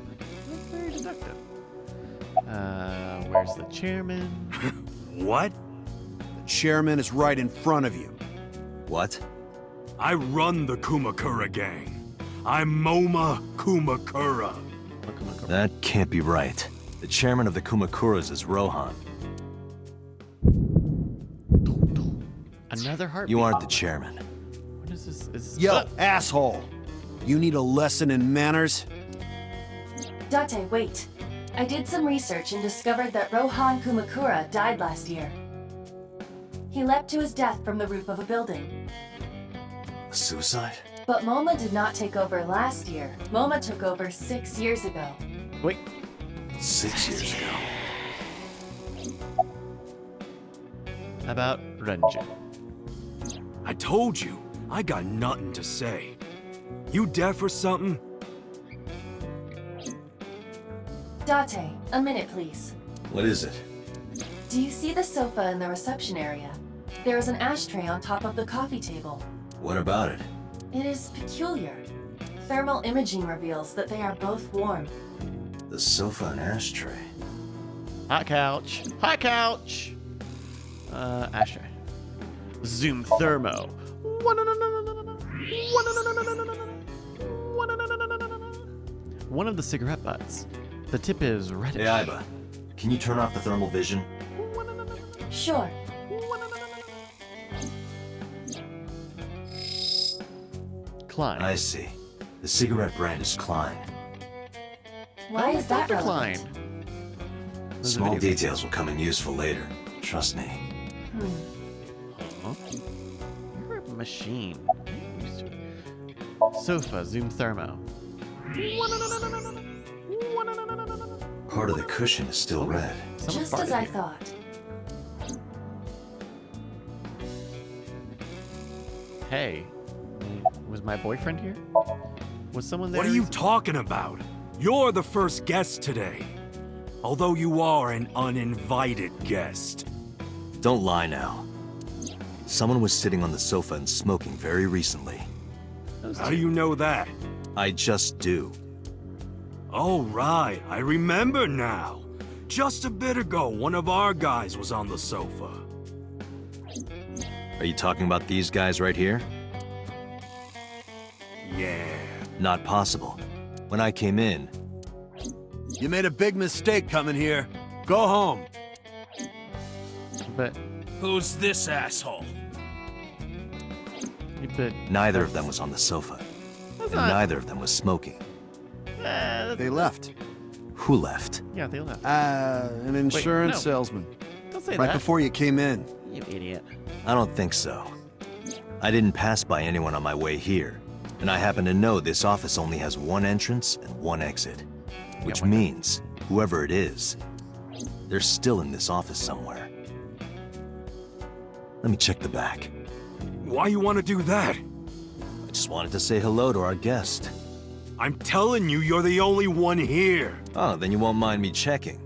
That's very deductive. Where's the chairman? What? The chairman is right in front of you. What? I run the Kumakura gang. I'm Moma Kumakura. That can't be right. The chairman of the Kumakuras is Rohan. Another heartbeat. You aren't the chairman. What is this? Is this Yo, asshole! You need a lesson in manners? Date, wait. I did some research and discovered that Rohan Kumakura died last year. He leapt to his death from the roof of a building. A suicide? But Moma did not take over last year. Moma took over 6 years ago. Wait. 6 years ago. About Renju. I told you, I got nothing to say. You deaf or something? Date, a minute please. What is it? Do you see the sofa in the reception area? There is an ashtray on top of the coffee table. What about it? It is peculiar. Thermal imaging reveals that they are both warm. The sofa and ashtray. Hot couch. Hot couch. Ashtray. Zoom thermo. One of the cigarette butts. The tip is reddish. Hey, Iba. Can you turn off the thermal vision? Sure. Klein. I see. The cigarette brand is Klein. Why is that Dr. relevant? Klein. Small details will come in useful later. Trust me. Huh? You're a machine. I'm used to it. Sofa, zoom thermo. Part of the cushion is still red. Someone Just as farted I here. thought. Hey, was my boyfriend here? Was someone there? What are you recently? talking about? You're the first guest today. Although you are an uninvited guest. Don't lie now. Someone was sitting on the sofa and smoking very recently. How do you know that? I just do. Oh, right. I remember now. Just a bit ago, one of our guys was on the sofa. Are you talking about these guys right here? Yeah. Not possible. When I came in, You made a big mistake coming here. Go home. But Who's this asshole? neither of them was on the sofa. And neither of them was smoking. They left. Who left? Yeah, they left. An insurance no. salesman. Don't say Right that. before you came in. You idiot. I don't think so. I didn't pass by anyone on my way here, and I happen to know this office only has one entrance and one exit. Which means, whoever it is, they're still in this office somewhere. Let me check the back. Why you want to do that? I just wanted to say hello to our guest. I'm telling you, you're the only one here. Oh, then you won't mind me checking.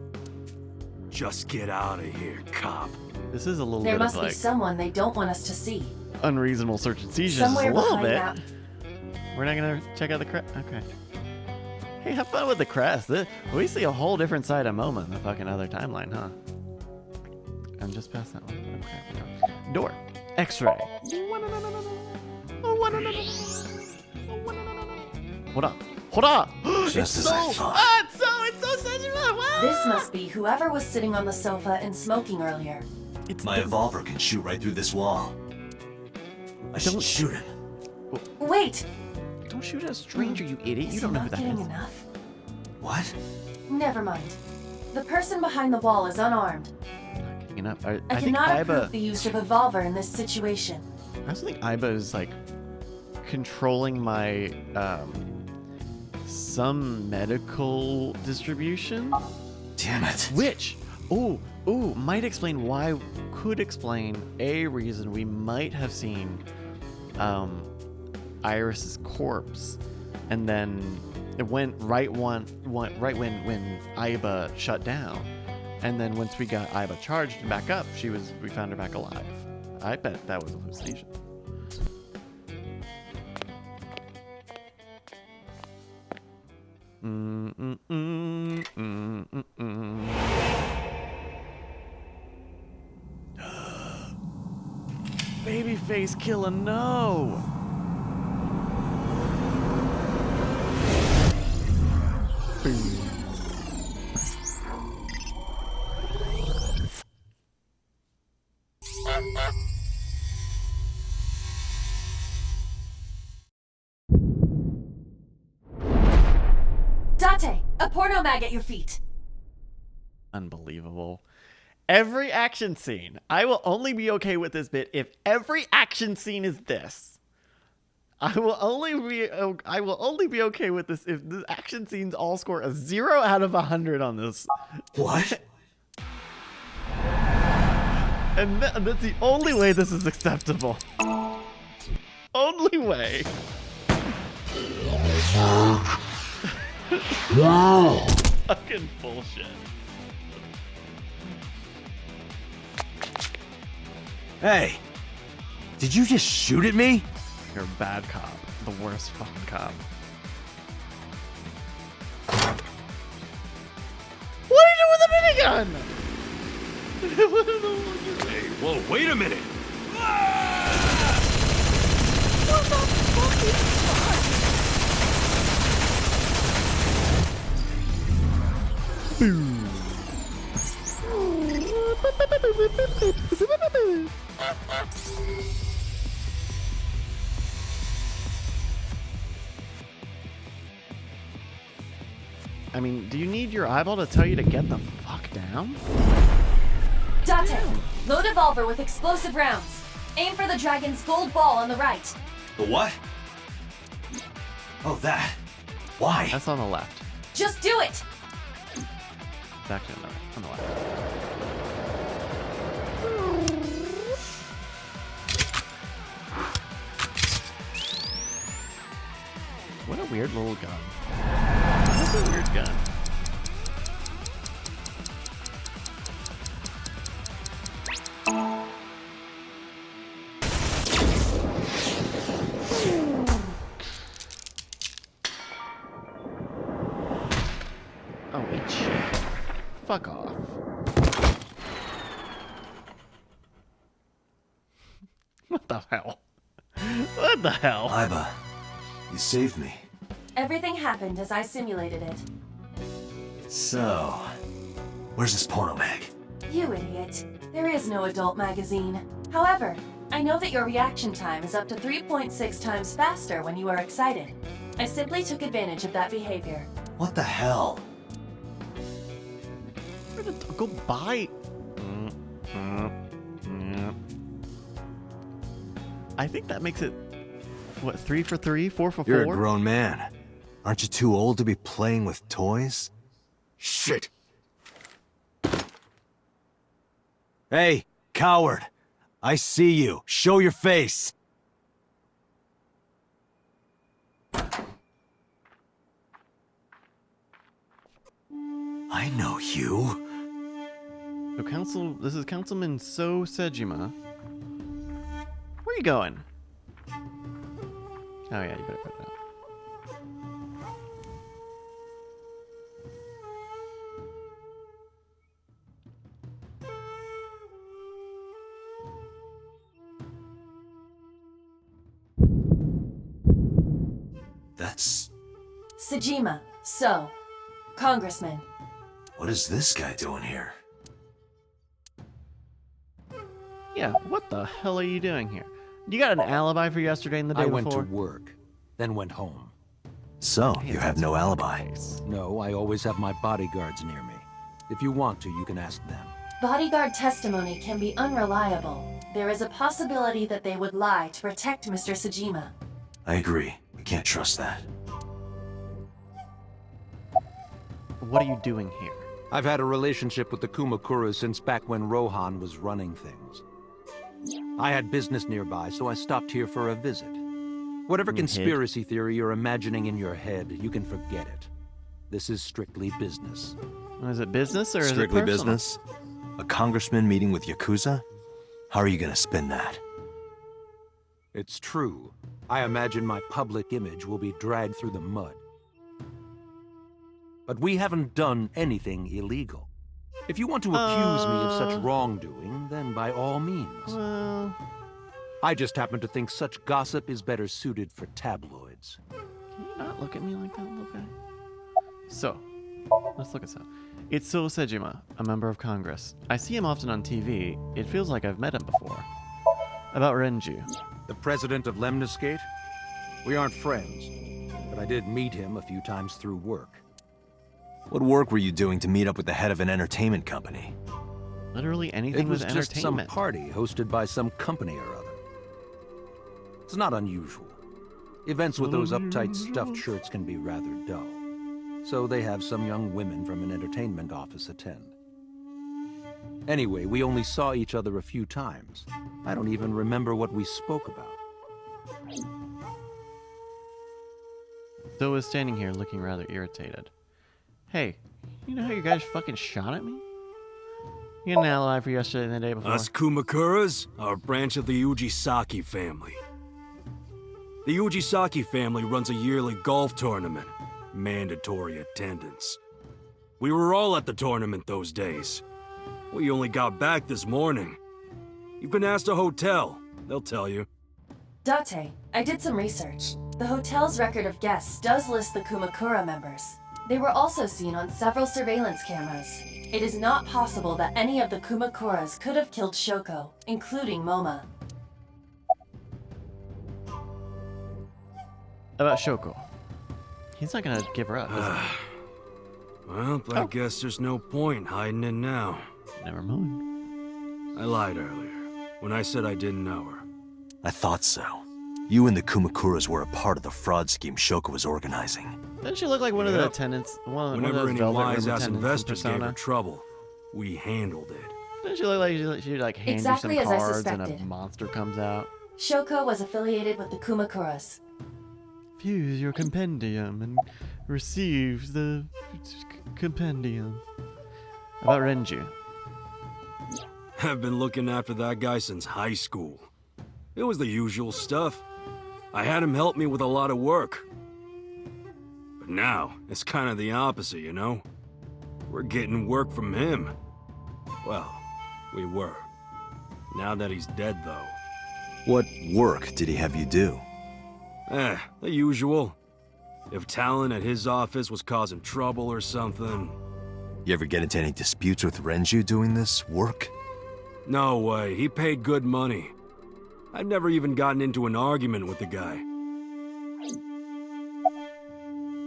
Just get out of here, cop. This is a little There bit must of be like someone they don't want us to see. unreasonable search and seizures. Somewhere a little behind bit. that. We're not gonna check out the crest. Okay. Hey, have fun with the crest. We see a whole different side of Moma in the fucking other timeline, huh? I'm just past that one. Okay. Door. X-ray. Hold on. Hold on. Just as I thought. It's so sensual. Wow. This must be whoever was sitting on the sofa and smoking earlier. My evolver can shoot right through this wall. I should shoot him. Wait! Don't shoot at a stranger, you idiot. You don't know who that is. Enough? What? Never mind. The person behind the wall is unarmed. Enough. I think cannot Aiba. approve the use of a revolver in this situation. I also think Aiba is like controlling my some medical distribution. Damn it. Which, might explain could explain a reason we might have seen Iris's corpse, and then it went right when Aiba shut down, and then once we got Aiba charged and back up, we found her back alive. I bet that was a hallucination. Babyface killer, no! Date, a porno mag at your feet. Unbelievable. Every action scene. I will only be okay with this bit if every action scene is this. I will only be okay with this if the action scenes all score a 0 out of 100 on this. What? And that's the only way this is acceptable. Only way. Fucking bullshit. Hey, did you just shoot at me? You're a bad cop. The worst fucking cop. What are you doing with the minigun? Hey, whoa, wait a minute! What the fucking fuck? Boom. I mean, do you need your eyeball to tell you to get the fuck down? Date, load a revolver with explosive rounds. Aim for the dragon's gold ball on the right. The what? Oh, that. Why? That's on the left. Just do it! It's actually on the left. What a weird little gun. That's a weird gun. Oh, eat shit. Fuck off. What the hell? What the hell? Aiba, you saved me. Everything happened as I simulated it. So, where's this porno mag? You idiot. There is no adult magazine. However, I know that your reaction time is up to 3.6 times faster when you are excited. I simply took advantage of that behavior. What the hell? Go buy. I think that makes it, what, 3 for 3, 4 for 4? You're a grown man. Aren't you too old to be playing with toys? Shit! Hey, coward! I see you. Show your face! I know you. So this is Councilman So Sejima. Where are you going? Oh yeah, you better put it out. That's... Sejima, So, Congressman. What is this guy doing here? Yeah, what the hell are you doing here? You got an alibi for yesterday and the day I before? went to work, then went home. So, you have no alibi? No, I always have my bodyguards near me. If you want to, you can ask them. Bodyguard testimony can be unreliable. There is a possibility that they would lie to protect Mr. Sajima. I agree. We can't trust that. What are you doing here? I've had a relationship with the Kumakuras since back when Rohan was running things. I had business nearby, so I stopped here for a visit. Whatever conspiracy theory you're imagining in your head, you can forget it. This is strictly business. Is it business or strictly is it personal? business? A congressman meeting with Yakuza? How are you gonna spin that? It's true. I imagine my public image will be dragged through the mud. But we haven't done anything illegal. If you want to accuse me of such wrongdoing, then by all means. Well... I just happen to think such gossip is better suited for tabloids. Can you not look at me like that, little guy? So, let's look at this up. It's So Sejima, a member of Congress. I see him often on TV. It feels like I've met him before. About Renju. The president of Lemniscate? We aren't friends, but I did meet him a few times through work. What work were you doing to meet up with the head of an entertainment company? Literally anything with entertainment. It was just some party hosted by some company or other. It's not unusual. Events with those uptight stuffed shirts can be rather dull. So they have some young women from an entertainment office attend. Anyway, we only saw each other a few times. I don't even remember what we spoke about. So was standing here looking rather irritated. Hey, you know how you guys fucking shot at me? You had an alibi for yesterday and the day before. Us Kumakuras are a branch of the Ujisaki family. The Ujisaki family runs a yearly golf tournament. Mandatory attendance. We were all at the tournament those days. We only got back this morning. You can ask the hotel. They'll tell you. Date, I did some research. The hotel's record of guests does list the Kumakura members. They were also seen on several surveillance cameras. It is not possible that any of the Kumakuras could have killed Shoko, including Moma. About Shoko. He's not gonna give her up, is he? Well, I guess there's no point hiding it now. Never mind. I lied earlier, when I said I didn't know her. I thought so. You and the Kumakuras were a part of the fraud scheme Shoko was organizing. Doesn't she look like one of the attendants? One Whenever of those any velvet room wise-ass attendants in investors gave her Persona? trouble, we handled it. Doesn't she look like she like hands Exactly you as some I cards and a suspected. monster comes out? Shoko was affiliated with the Kumakuras. Fuse your compendium and receive the compendium. About Renju. I've been looking after that guy since high school. It was the usual stuff. I had him help me with a lot of work. But now, it's kind of the opposite, you know? We're getting work from him. Well, we were. Now that he's dead, though. What work did he have you do? The usual. If talent at his office was causing trouble or something. You ever get into any disputes with Renju doing this work? No way, he paid good money. I've never even gotten into an argument with the guy.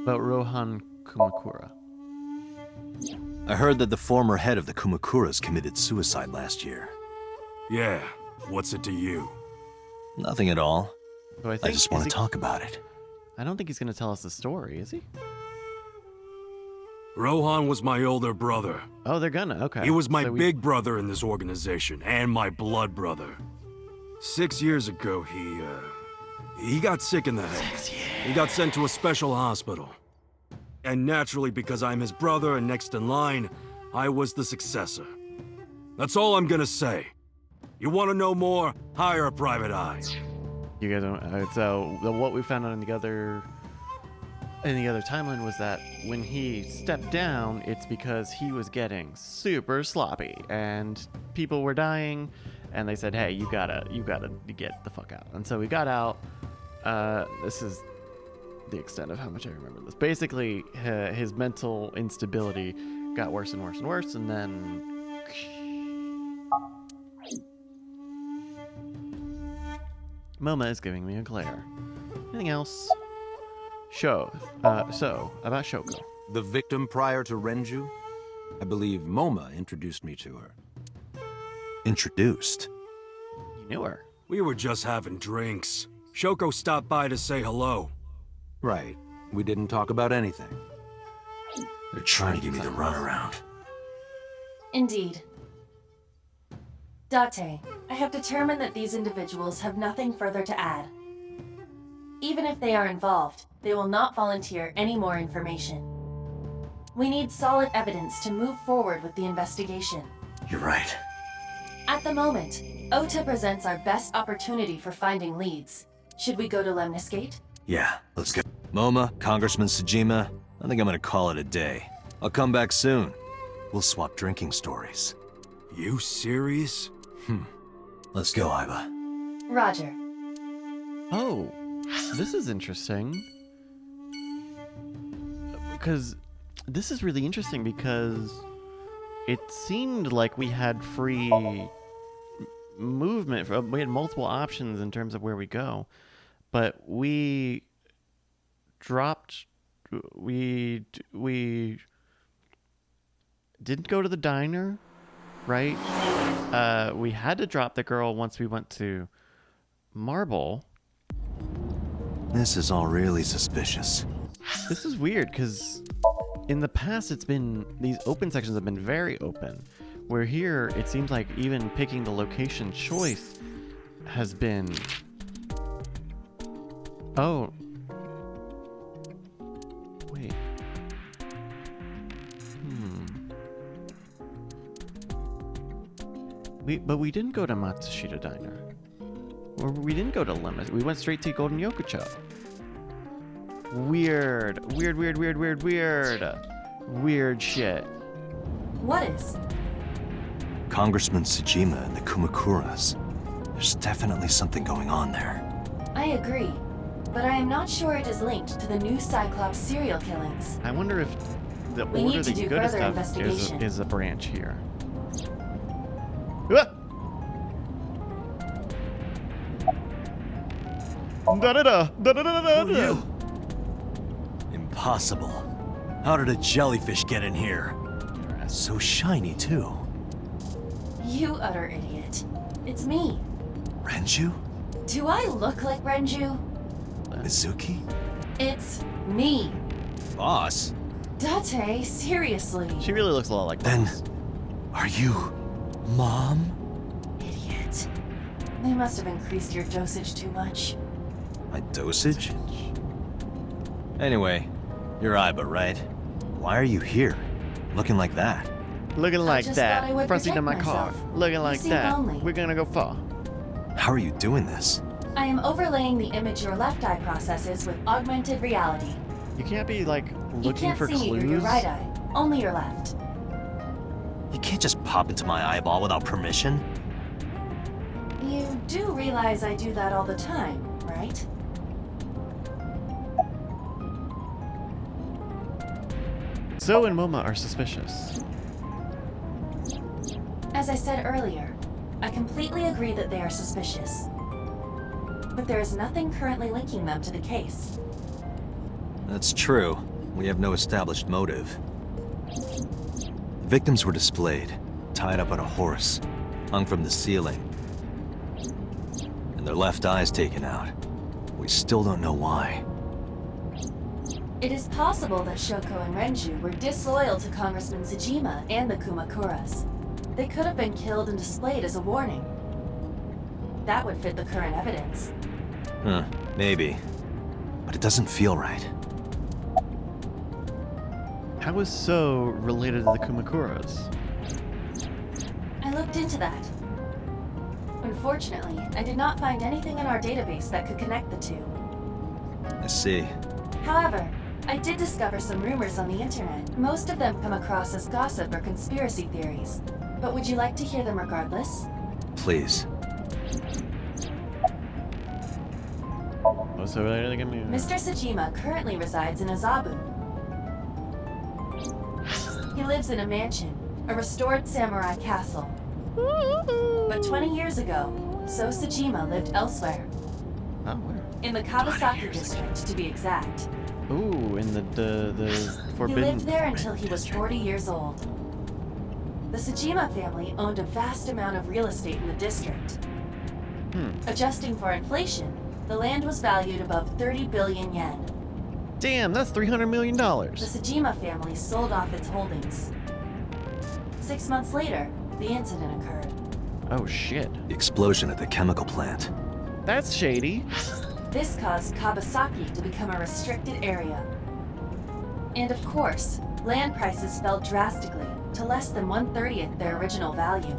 About Rohan Kumakura. I heard that the former head of the Kumakuras committed suicide last year. Yeah, what's it to you? Nothing at all. So I just want to talk about it. I don't think he's gonna tell us the story, is he? Rohan was my older brother. Oh, they're gonna, okay. He was my So big brother in this organization, and my blood brother. 6 years ago, he got sick in the head. He got sent to a special hospital. And naturally, because I'm his brother and next in line, I was the successor. That's all I'm gonna say. You want to know more? Hire a private eye. You guys don't. So what we found out in the other timeline was that when he stepped down, it's because he was getting super sloppy and people were dying, and they said, "Hey, you gotta get the fuck out." And so we got out. This is the extent of how much I remember this. Basically, his mental instability got worse and worse and worse, and then. Moma is giving me a glare. Anything else? So, about Shoko. The victim prior to Renju? I believe Moma introduced me to her. Introduced? You knew her. We were just having drinks. Shoko stopped by to say hello. Right. We didn't talk about anything. They're trying to give me the runaround. Indeed. Date, I have determined that these individuals have nothing further to add. Even if they are involved, they will not volunteer any more information. We need solid evidence to move forward with the investigation. You're right. At the moment, Ota presents our best opportunity for finding leads. Should we go to Lemniscate? Yeah, let's go. Moma, Congressman Tsujima, I think I'm gonna call it a day. I'll come back soon. We'll swap drinking stories. You serious? Let's go, Aiba. Roger. Oh, this is interesting. Because this is really interesting because it seemed like we had free movement. We had multiple options in terms of where we go, but we dropped. We didn't go to the diner, right? We had to drop the girl once we went to Marble. This is all really suspicious. This is weird because in the past it's been, these open sections have been very open, where here it seems like even picking the location choice has been... Oh. Wait. But we didn't go to Matsushita Diner. Or we didn't go to Limit. We went straight to Golden Yokocho. Weird shit. What is? Congressman Tsujima and the Kumakuras. There's definitely something going on there. I agree, but I am not sure it is linked to the new Cyclops serial killings. I wonder if the We Order need to the do Good further stuff investigation. is a branch here. Who are you? Impossible. How did a jellyfish get in here? So shiny, too. You utter idiot. It's me. Renju? Do I look like Renju? Mizuki? It's me. Boss? Date, seriously. She really looks a lot like Then, Boss. are you... Mom? Idiot. They must have increased your dosage too much. My dosage? Anyway, you're Aiba, right? Why are you here? Looking like that? Looking like just thought I that. would Front seat of my protect car. myself. Looking You like seem that. lonely. We're gonna go far. How are you doing this? I am overlaying the image your left eye processes with augmented reality. You can't be like You looking can't for see me clues. through your right eye, only your left. You can't just pop into my eyeball without permission. You do realize I do that all the time, right? Zoe and Moma are suspicious. As I said earlier, I completely agree that they are suspicious. But there is nothing currently linking them to the case. That's true. We have no established motive. The victims were displayed, tied up on a horse, hung from the ceiling, and their left eyes taken out. We still don't know why. It is possible that Shoko and Renju were disloyal to Congressman Tsujima and the Kumakuras. They could have been killed and displayed as a warning. That would fit the current evidence. Huh, maybe. But it doesn't feel right. How is So related to the Kumakuras? I looked into that. Unfortunately, I did not find anything in our database that could connect the two. I see. However, I did discover some rumors on the internet. Most of them come across as gossip or conspiracy theories. But would you like to hear them regardless? Please. Oh, so related to me. Mr. Tsujima currently resides in Azabu. He lives in a mansion, a restored samurai castle. But 20 years ago, So Tsujima lived elsewhere. Oh, where? In the Kawasaki district, to be exact. Ooh, in the He forbidden. lived there until he was 40 years old. The Tsujima family owned a vast amount of real estate in the district. Adjusting for inflation, the land was valued above 30 billion yen. Damn, that's $300 million. The Tsujima family sold off its holdings. 6 months later, the incident occurred. Oh shit. The explosion at the chemical plant. That's shady. This caused Kawasaki to become a restricted area. And of course, land prices fell drastically to less than 1/30th their original value.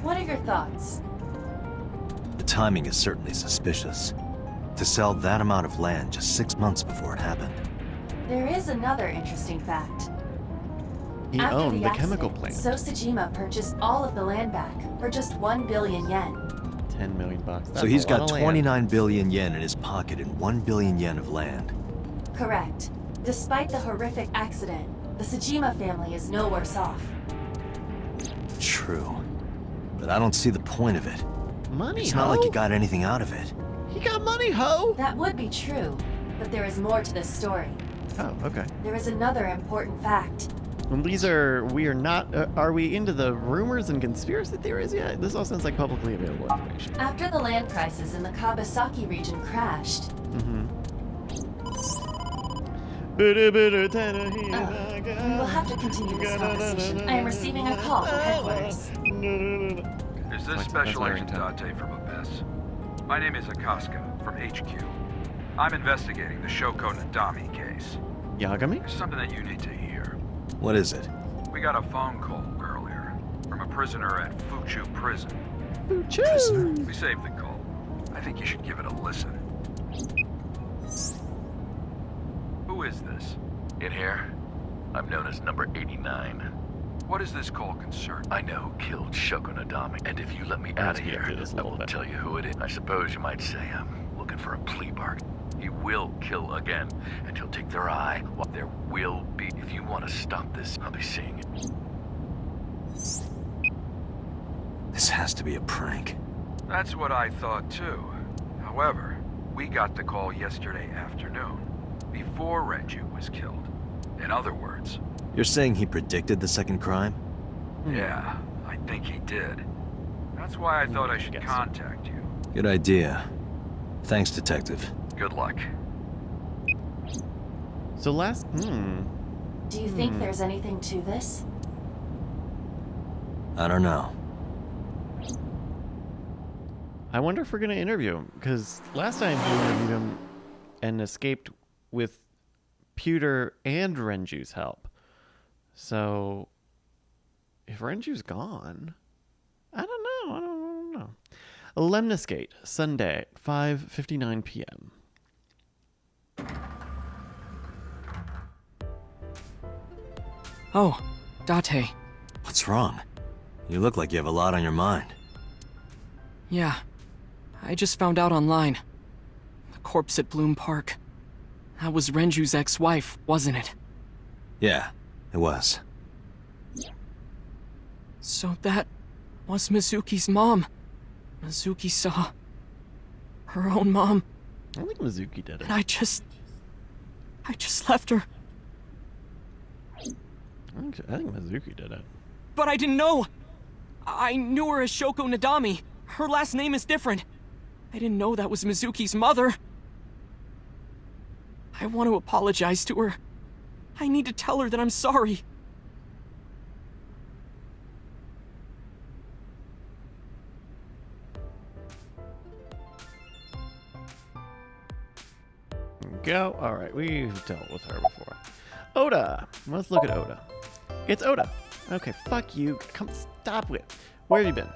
What are your thoughts? The timing is certainly suspicious. To sell that amount of land just 6 months before it happened. There is another interesting fact. He After owned the chemical accident, plant. So Tsujima purchased all of the land back for just 1 billion yen. 10 million bucks. So he's got 29 billion yen in his pocket and 1 billion yen of land. Correct. Despite the horrific accident, the Tsujima family is no worse off. True. But I don't see the point of it. Money, It's not like he got anything out of it. He got money, ho! That would be true, but there is more to this story. Oh, okay. There is another important fact. And we are not, are we into the rumors and conspiracy theories yet? This all sounds like publicly available information. After the land prices in the Kawasaki region crashed, we will have to continue this conversation. I am receiving a call from headquarters. Is this Special Agent Date from Abyss? My name is Akaska from HQ. I'm investigating the Shoko Nadami case. Yagami? There's something that you need to hear. What is it? We got a phone call earlier from a prisoner at Fuchu Prison. Fuchu! We saved the call. I think you should give it a listen. Who is this? In here, I'm known as number 89. What does this call concern? I know who killed Shoko Nadami, and if you let me out of here, I will tell you who it is. I suppose you might say I'm looking for a plea bargain. He will kill again, and he'll take their eye. What there will be. If you want to stop this, I'll be seeing it. This has to be a prank. That's what I thought too. However, we got the call yesterday afternoon, before Renju was killed. In other words... You're saying he predicted the second crime? Yeah, I think he did. That's why I thought I should contact you. Good idea. Thanks, Detective. Good luck. So Do you think there's anything to this? I don't know. I wonder if we're going to interview him, because last time we interviewed him and escaped with Pewter and Renju's help. So, if Renju's gone, I don't know. Lemniscate, Sunday, 5:59 p.m. Oh, Date. What's wrong? You look like you have a lot on your mind. Yeah, I just found out online. The corpse at Bloom Park. That was Renju's ex-wife, wasn't it? Yeah, it was. So that was Mizuki's mom. Mizuki saw her own mom. I think Mizuki did it. And I just left her. I think Mizuki did it. But I didn't know. I knew her as Shoko Nadami. Her last name is different. I didn't know that was Mizuki's mother. I want to apologize to her. I need to tell her that I'm sorry. Go. All right, we've dealt with her before. Oda. Let's look at Oda. It's Oda. Okay, fuck you. Come, stop it. Where have you been?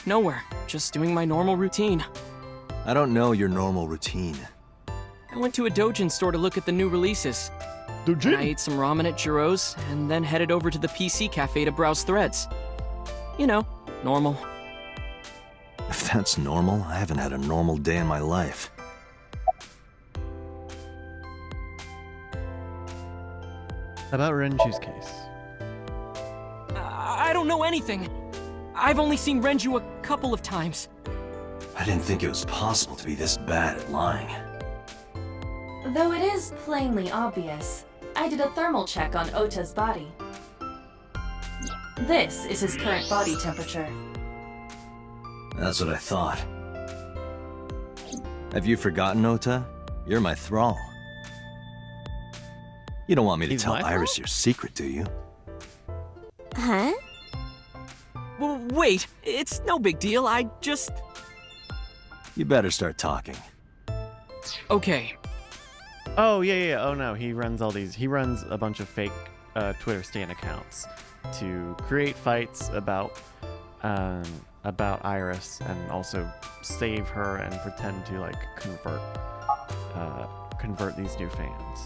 Nowhere. Just doing my normal routine. I don't know your normal routine. I went to a doujin store to look at the new releases. Doujin? I ate some ramen at Jiro's, and then headed over to the PC cafe to browse threads. You know, normal. If that's normal, I haven't had a normal day in my life. About Renju's case. I don't know anything. I've only seen Renju a couple of times. I didn't think it was possible to be this bad at lying. Though it is plainly obvious, I did a thermal check on Ota's body. This is his current body temperature. That's what I thought. Have you forgotten, Ota? You're my thrall. You don't want me to tell Iris your secret, do you? Huh? Wait, it's no big deal. I just... You better start talking. Okay. Oh, yeah. Oh, no. He runs he runs a bunch of fake Twitter stan accounts to create fights about Iris and also save her and pretend to, like, convert these new fans.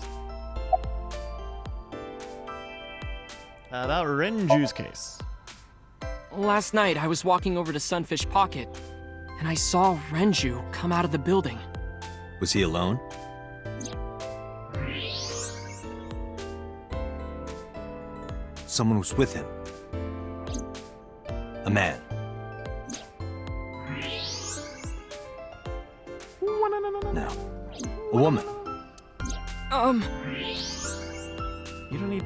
About Renju's case. Last night, I was walking over to Sunfish Pocket, and I saw Renju come out of the building. Was he alone? Someone was with him. A man. No. A woman. You don't need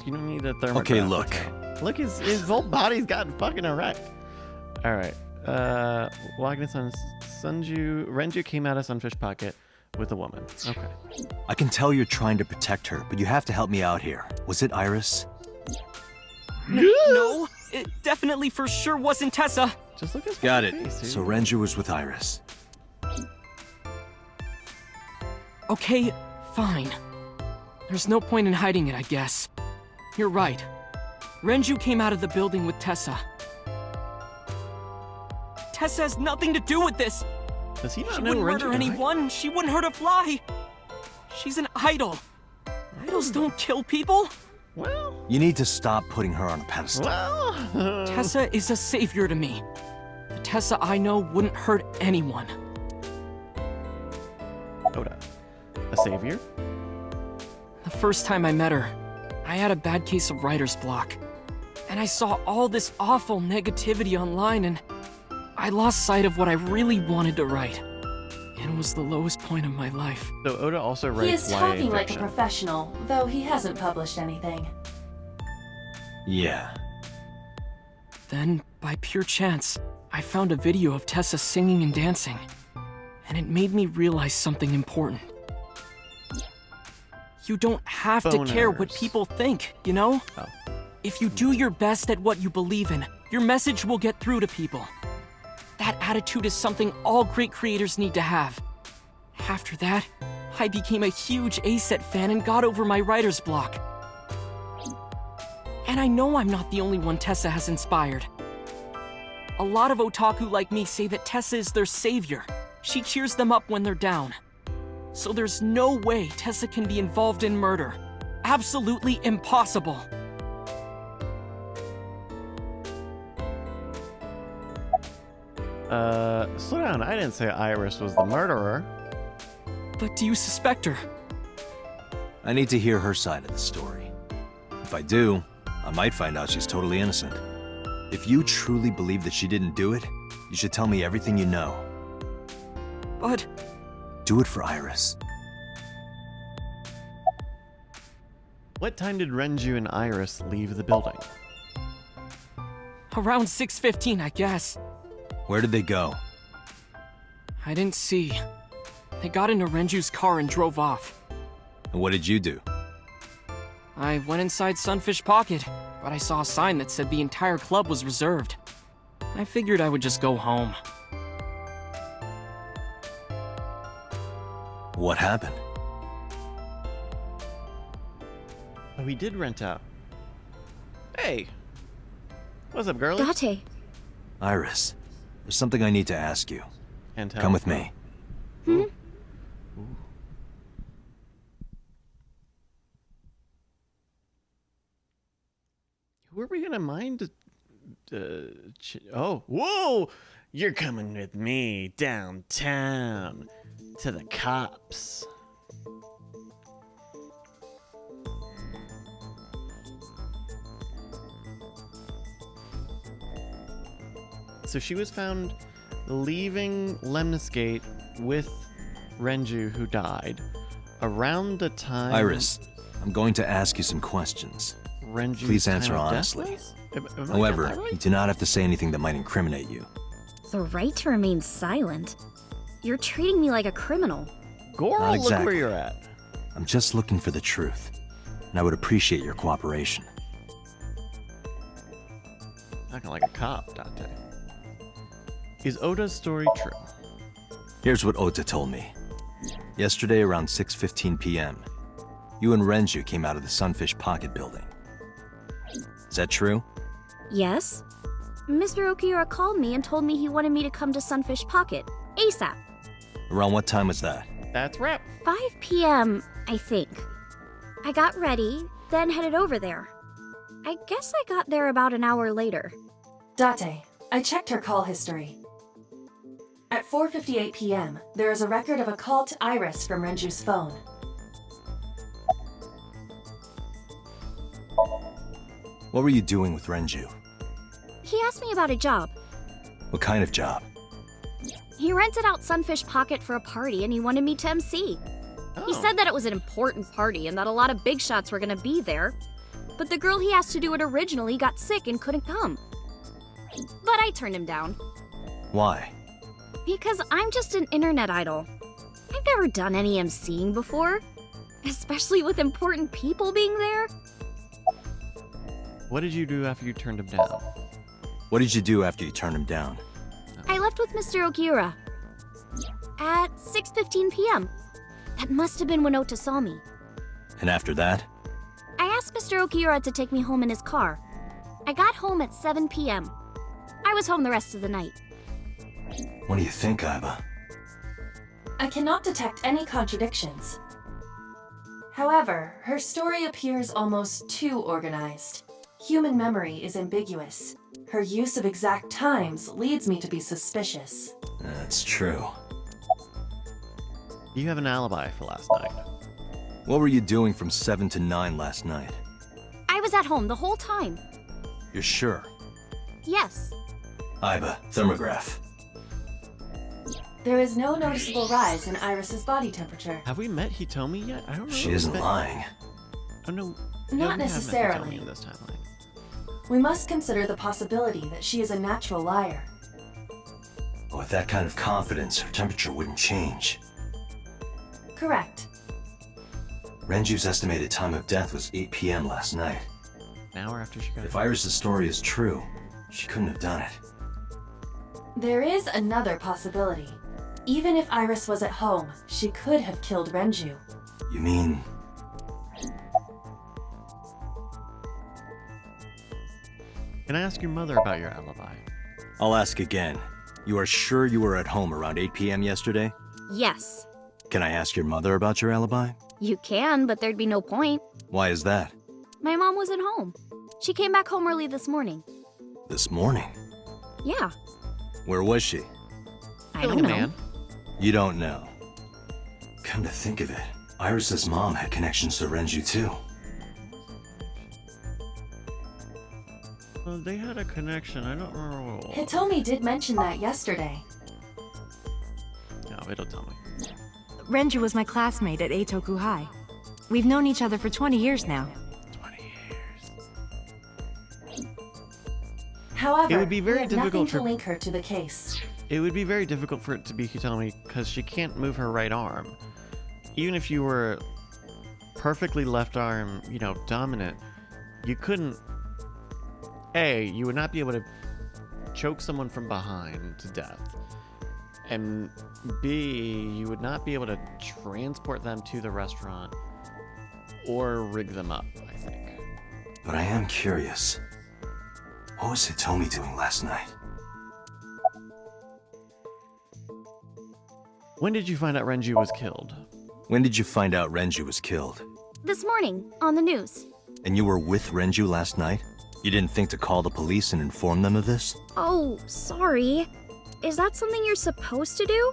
You don't need a thermograph. Okay, look. Look, his whole body's gotten fucking erect. All right. Walking to Renju came out of Sunfish Pocket with a woman. Okay. I can tell you're trying to protect her, but you have to help me out here. Was it Iris? No, it definitely for sure wasn't Tessa. Just look at his Got it. face, dude. So Renju was with Iris. Okay, fine. There's no point in hiding it, I guess. You're right. Renju came out of the building with Tessa. Tessa has nothing to do with this. Does he not She know wouldn't Renju murder died? anyone. She wouldn't hurt a fly. She's an idol. Idols don't kill people. Well, You need to stop putting her on a pedestal. Tessa is a savior to me. The Tessa I know wouldn't hurt anyone. Oda, a savior? The first time I met her, I had a bad case of writer's block. And I saw all this awful negativity online, and I lost sight of what I really wanted to write. It was the lowest point of my life. So Oda also writes He is YA talking like a fiction. professional, though he hasn't published anything. Yeah. Then, by pure chance, I found a video of Tessa singing and dancing. And it made me realize something important. You don't have to care what Boners. people think, you know? Oh. If you do your best at what you believe in, your message will get through to people. That attitude is something all great creators need to have. After that, I became a huge A-Set fan and got over my writer's block. And I know I'm not the only one Tessa has inspired. A lot of otaku like me say that Tessa is their savior. She cheers them up when they're down. So there's no way Tessa can be involved in murder. Absolutely impossible. Slow down. I didn't say Iris was the murderer. But do you suspect her? I need to hear her side of the story. If I do, I might find out she's totally innocent. If you truly believe that she didn't do it, you should tell me everything you know. But... Do it for Iris. What time did Renju and Iris leave the building? Around 6:15, I guess. Where did they go? I didn't see. They got into Renju's car and drove off. And what did you do? I went inside Sunfish Pocket, but I saw a sign that said the entire club was reserved. I figured I would just go home. What happened? Oh, he did rent out. Hey. What's up, girlie? Date. Iris, there's something I need to ask you. And tell Come me. with me. Hmm? Who are we gonna mind? Oh, whoa! You're coming with me downtown to the cops. So she was found leaving Lemniscate with Renju, who died, Around the time... Iris, I'm going to ask you some questions. Renju's Please time answer of death honestly. was? Am I got However, that right? you do not have to say anything that might incriminate you. The right to remain silent? You're treating me like a criminal. Goro, Not look where exactly. you're at. I'm just looking for the truth, and I would appreciate your cooperation. Acting like a cop, Dante. Is Oda's story true? Here's what Ota told me. Yesterday around 6:15 p.m., you and Renju came out of the Sunfish Pocket building. Is that true? Yes? Mr. Okiura called me and told me he wanted me to come to Sunfish Pocket, ASAP. Around what time was that? That's rap. 5 p.m., I think. I got ready, then headed over there. I guess I got there about an hour later. Date, I checked her call history. At 4:58 p.m., there is a record of a call to Iris from Renju's phone. What were you doing with Renju? He asked me about a job. What kind of job? He rented out Sunfish Pocket for a party and he wanted me to MC. He said that it was an important party and that a lot of big shots were gonna be there. But the girl he asked to do it originally got sick and couldn't come. But I turned him down. Why? Because I'm just an internet idol. I've never done any MCing before. Especially with important people being there. What did you do after you turned him down? What did you do after you turned him down? I left with Mr. Okiura. At 6:15 p.m. That must have been when Ota saw me. And after that? I asked Mr. Okiura to take me home in his car. I got home at 7 p.m. I was home the rest of the night. What do you think, Aiba? I cannot detect any contradictions. However, her story appears almost too organized. Human memory is ambiguous. Her use of exact times leads me to be suspicious. That's true. You have an alibi for last night. What were you doing from 7 to 9 last night? I was at home the whole time. You're sure? Yes. Aiba, thermograph. There is no noticeable rise in Iris's body temperature. Have we met Hitomi yet? I don't know. She isn't lying. Oh no. Not we have necessarily. met Hitomi in this timeline. We must consider the possibility that she is a natural liar. With that kind of confidence, her temperature wouldn't change. Correct. Renju's estimated time of death was 8 p.m. last night. An hour after she got If Iris' story is true, she couldn't have done it. There is another possibility. Even if Iris was at home, she could have killed Renju. You mean... Can I ask your mother about your alibi? I'll ask again. You are sure you were at home around 8 p.m. yesterday? Yes. Can I ask your mother about your alibi? You can, but there'd be no point. Why is that? My mom wasn't home. She came back home early this morning. This morning? Yeah. Where was she? I don't know. Man. You don't know. Come to think of it, Iris's mom had connections to Renju too. Well, they had a connection. I don't remember what. Hitomi did mention that yesterday. No, it'll tell me. Renju was my classmate at Eitoku High. We've known each other for 20 years now. 20 years. However, It would be very we have difficult nothing for- to link her to the case. It would be very difficult for it to be Hitomi because she can't move her right arm. Even if you were perfectly left arm, dominant, you couldn't. A, you would not be able to choke someone from behind to death. And B, you would not be able to transport them to the restaurant or rig them up, I think. But I am curious. What was Hitomi doing last night? When did you find out Renju was killed? When did you find out Renju was killed? This morning, on the news. And you were with Renju last night? You didn't think to call the police and inform them of this? Oh, sorry. Is that something you're supposed to do?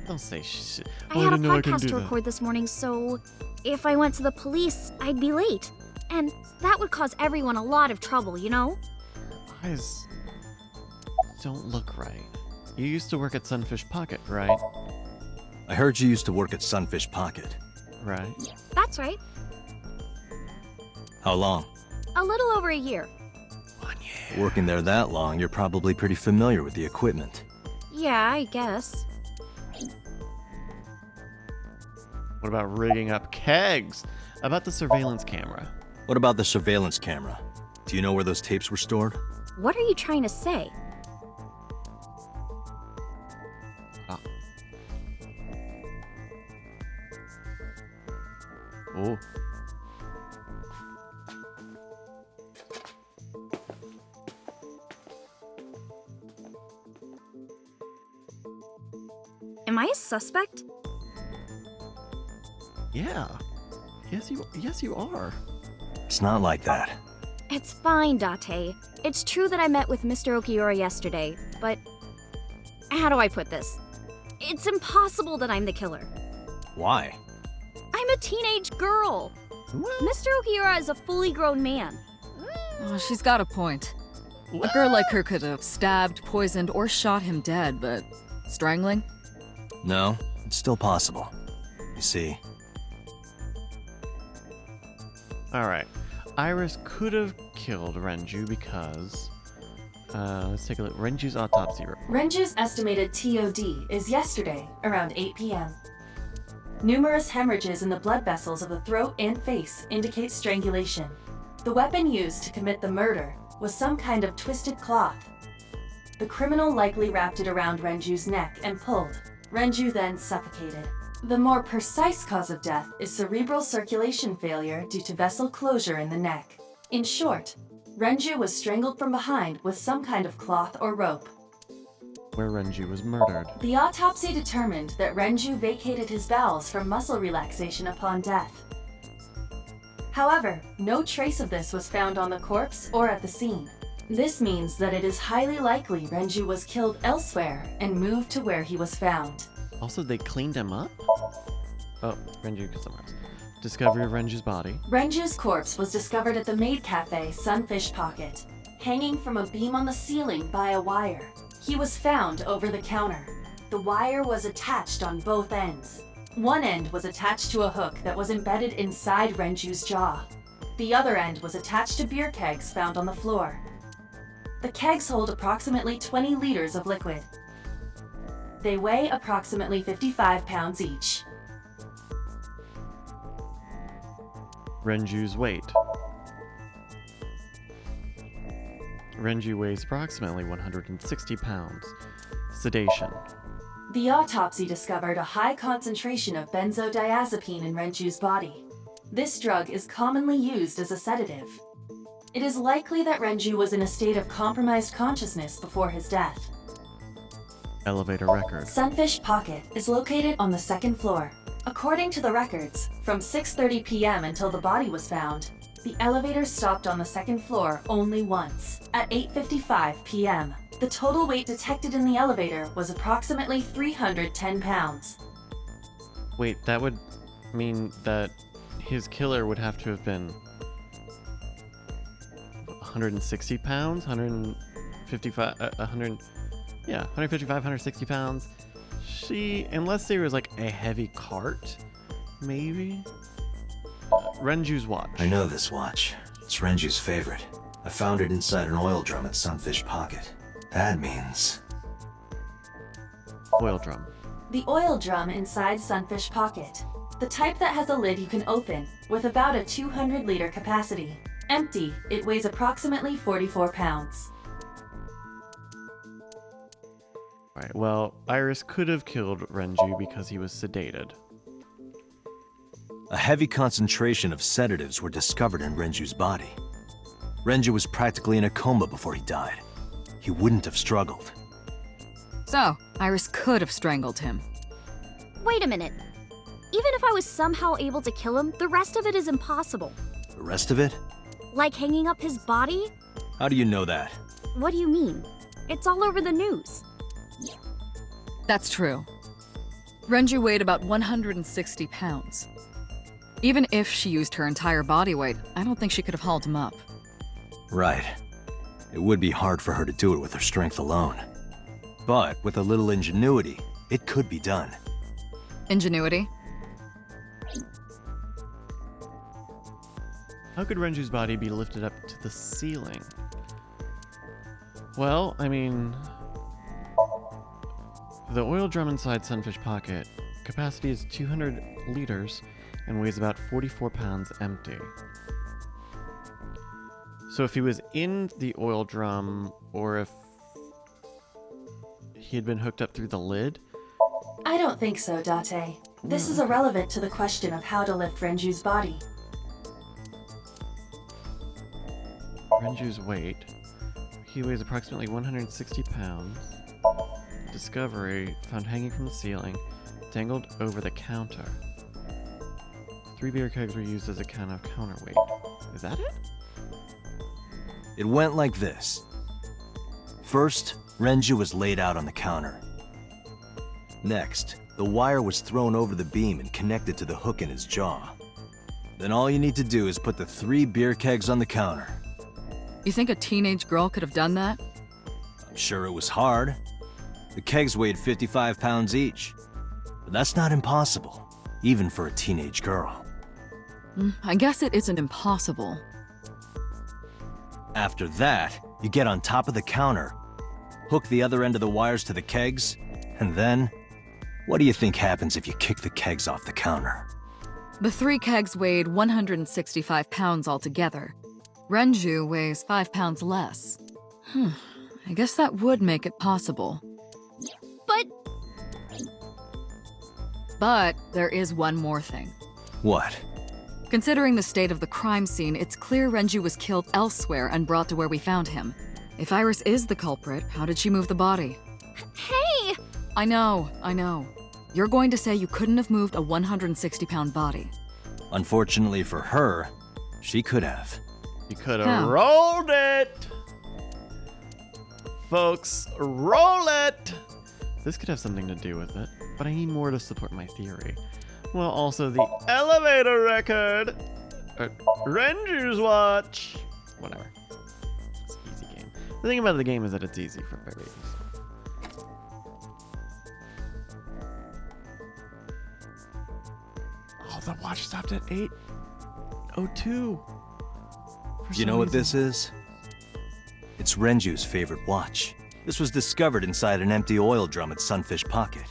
Don't say shit. I had a podcast to record this morning, so if I went to the police, I'd be late. And that would cause everyone a lot of trouble, you know? Eyes don't look right. You used to work at Sunfish Pocket, right? I heard you used to work at Sunfish Pocket. Right. That's right. How long? A little over a year. Working there that long, you're probably pretty familiar with the equipment. Yeah, I guess. What about rigging up kegs? About the surveillance camera. What about the surveillance camera? Do you know where those tapes were stored? What are you trying to say? Oh. Am I a suspect? Yeah. Yes, you are. It's not like that. It's fine, Date. It's true that I met with Mr. Okiura yesterday, but how do I put this? It's impossible that I'm the killer. Why? I'm a teenage girl. Mr. Okiura is a fully grown man. Oh, she's got a point. A girl like her could have stabbed, poisoned, or shot him dead, but strangling? No, it's still possible. You see. Alright. Iris could have killed Renju because... let's take a look. Renju's autopsy report. Renju's estimated TOD is yesterday, around 8 p.m. Numerous hemorrhages in the blood vessels of the throat and face indicate strangulation. The weapon used to commit the murder was some kind of twisted cloth. The criminal likely wrapped it around Renju's neck and pulled. Renju then suffocated. The more precise cause of death is cerebral circulation failure due to vessel closure in the neck. In short, Renju was strangled from behind with some kind of cloth or rope. Where Renju was murdered. The autopsy determined that Renju vacated his bowels for muscle relaxation upon death. However, no trace of this was found on the corpse or at the scene. This means that it is highly likely Renju was killed elsewhere and moved to where he was found. Also, they cleaned him up? Oh, Renju killed someone else. Discovery of Renju's body. Renju's corpse was discovered at the maid cafe Sunfish Pocket, hanging from a beam on the ceiling by a wire. He was found over the counter. The wire was attached on both ends. One end was attached to a hook that was embedded inside Renju's jaw. The other end was attached to beer kegs found on the floor. The kegs hold approximately 20 liters of liquid. They weigh approximately 55 pounds each. Renju's weight. Renju weighs approximately 160 pounds. Sedation. The autopsy discovered a high concentration of benzodiazepine in Renju's body. This drug is commonly used as a sedative. It is likely that Renju was in a state of compromised consciousness before his death. Elevator record. Sunfish Pocket is located on the second floor. According to the records, from 6:30 p.m. until the body was found, the elevator stopped on the second floor only once, at 8:55 p.m. The total weight detected in the elevator was approximately 310 pounds. Wait, that would mean that his killer would have to have been 160 pounds? 155, 155, 160 pounds. Unless there was like a heavy cart, maybe? Renju's watch. I know this watch. It's Renju's favorite. I found it inside an oil drum at Sunfish Pocket. That means... Oil drum. The oil drum inside Sunfish Pocket. The type that has a lid you can open, with about a 200-liter capacity. Empty, it weighs approximately 44 pounds. Alright, well, Iris could have killed Renju because he was sedated. A heavy concentration of sedatives were discovered in Renju's body. Renju was practically in a coma before he died. He wouldn't have struggled. So, Iris could have strangled him. Wait a minute. Even if I was somehow able to kill him, the rest of it is impossible. The rest of it? Like hanging up his body? How do you know that? What do you mean? It's all over the news. That's true. Renju weighed about 160 pounds. Even if she used her entire body weight, I don't think she could have hauled him up. Right. It would be hard for her to do it with her strength alone. But with a little ingenuity, it could be done. Ingenuity. How could Renju's body be lifted up to the ceiling? Well, I mean, the oil drum inside Sunfish Pocket capacity is 200 liters and weighs about 44 pounds empty. So if he was in the oil drum, or if he had been hooked up through the lid? I don't think so, Date. This is irrelevant to the question of how to lift Renju's body. Renju's weight. He weighs approximately 160 pounds. Discovery, found hanging from the ceiling, dangled over the counter. 3 beer kegs were used as a kind of counterweight. Is that it? It went like this. First, Renju was laid out on the counter. Next, the wire was thrown over the beam and connected to the hook in his jaw. Then all you need to do is put the 3 beer kegs on the counter. You think a teenage girl could have done that? I'm sure it was hard. The kegs weighed 55 pounds each. But that's not impossible, even for a teenage girl. I guess it isn't impossible. After that, you get on top of the counter, hook the other end of the wires to the kegs, and then, what do you think happens if you kick the kegs off the counter? The 3 kegs weighed 165 pounds altogether. Renju weighs 5 pounds less. I guess that would make it possible. But there is one more thing. What? Considering the state of the crime scene, it's clear Renju was killed elsewhere and brought to where we found him. If Iris is the culprit, how did she move the body? Hey! I know. You're going to say you couldn't have moved a 160-pound body. Unfortunately for her, she could have. You could have rolled it! Folks, roll it! This could have something to do with it, but I need more to support my theory. Well, also the elevator record! Renju's watch! Whatever. It's an easy game. The thing about the game is that it's easy for babies. Oh, the watch stopped at 8:02. Do you know what this is? It's Renju's favorite watch. This was discovered inside an empty oil drum at Sunfish Pocket.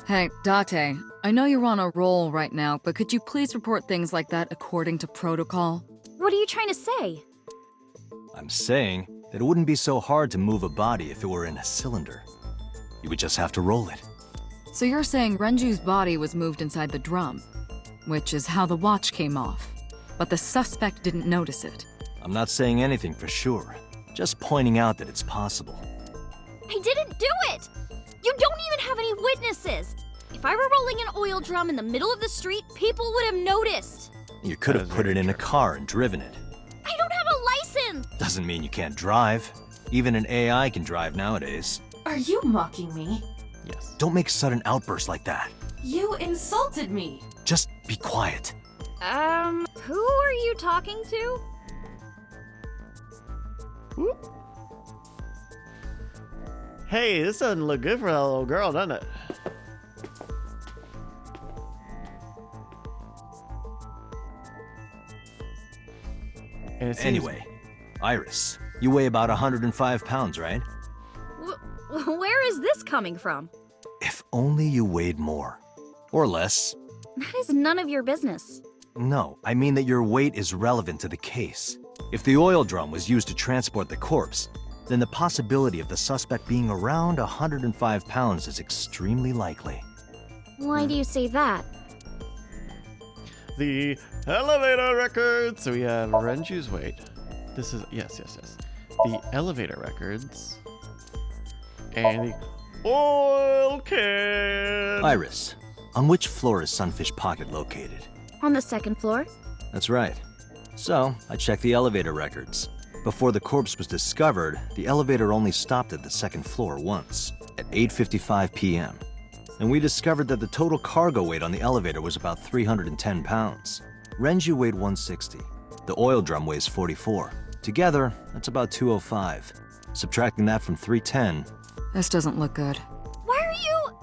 Hey, Date, I know you're on a roll right now, but could you please report things like that according to protocol? What are you trying to say? I'm saying that it wouldn't be so hard to move a body if it were in a cylinder. You would just have to roll it. So you're saying Renju's body was moved inside the drum, which is how the watch came off, but the suspect didn't notice it. I'm not saying anything for sure, just pointing out that it's possible. I didn't do it! You don't even have any witnesses! If I were rolling an oil drum in the middle of the street, people would have noticed. You could have put it in a car and driven it. I don't have a license! Doesn't mean you can't drive. Even an AI can drive nowadays. Are you mocking me? Yes. Don't make sudden outbursts like that. You insulted me! Just be quiet. Who are you talking to? Whoop. Hey, this doesn't look good for that little girl, doesn't it? And it seems... Anyway, Iris, you weigh about 105 pounds, right? Where is this coming from? If only you weighed more. Or less. That is none of your business. No, I mean that your weight is relevant to the case. If the oil drum was used to transport the corpse, then the possibility of the suspect being around 105 pounds is extremely likely. Why do you say that? The elevator records. So we have Renju's weight. This is yes. The elevator records. And the oil can. Iris, on which floor is Sunfish Pocket located? On the 2nd floor. That's right. So, I checked the elevator records. Before the corpse was discovered, the elevator only stopped at the 2nd floor once, at 8:55 p.m. And we discovered that the total cargo weight on the elevator was about 310 pounds. Renju weighed 160. The oil drum weighs 44. Together, that's about 205. Subtracting that from 310... This doesn't look good. Why are you...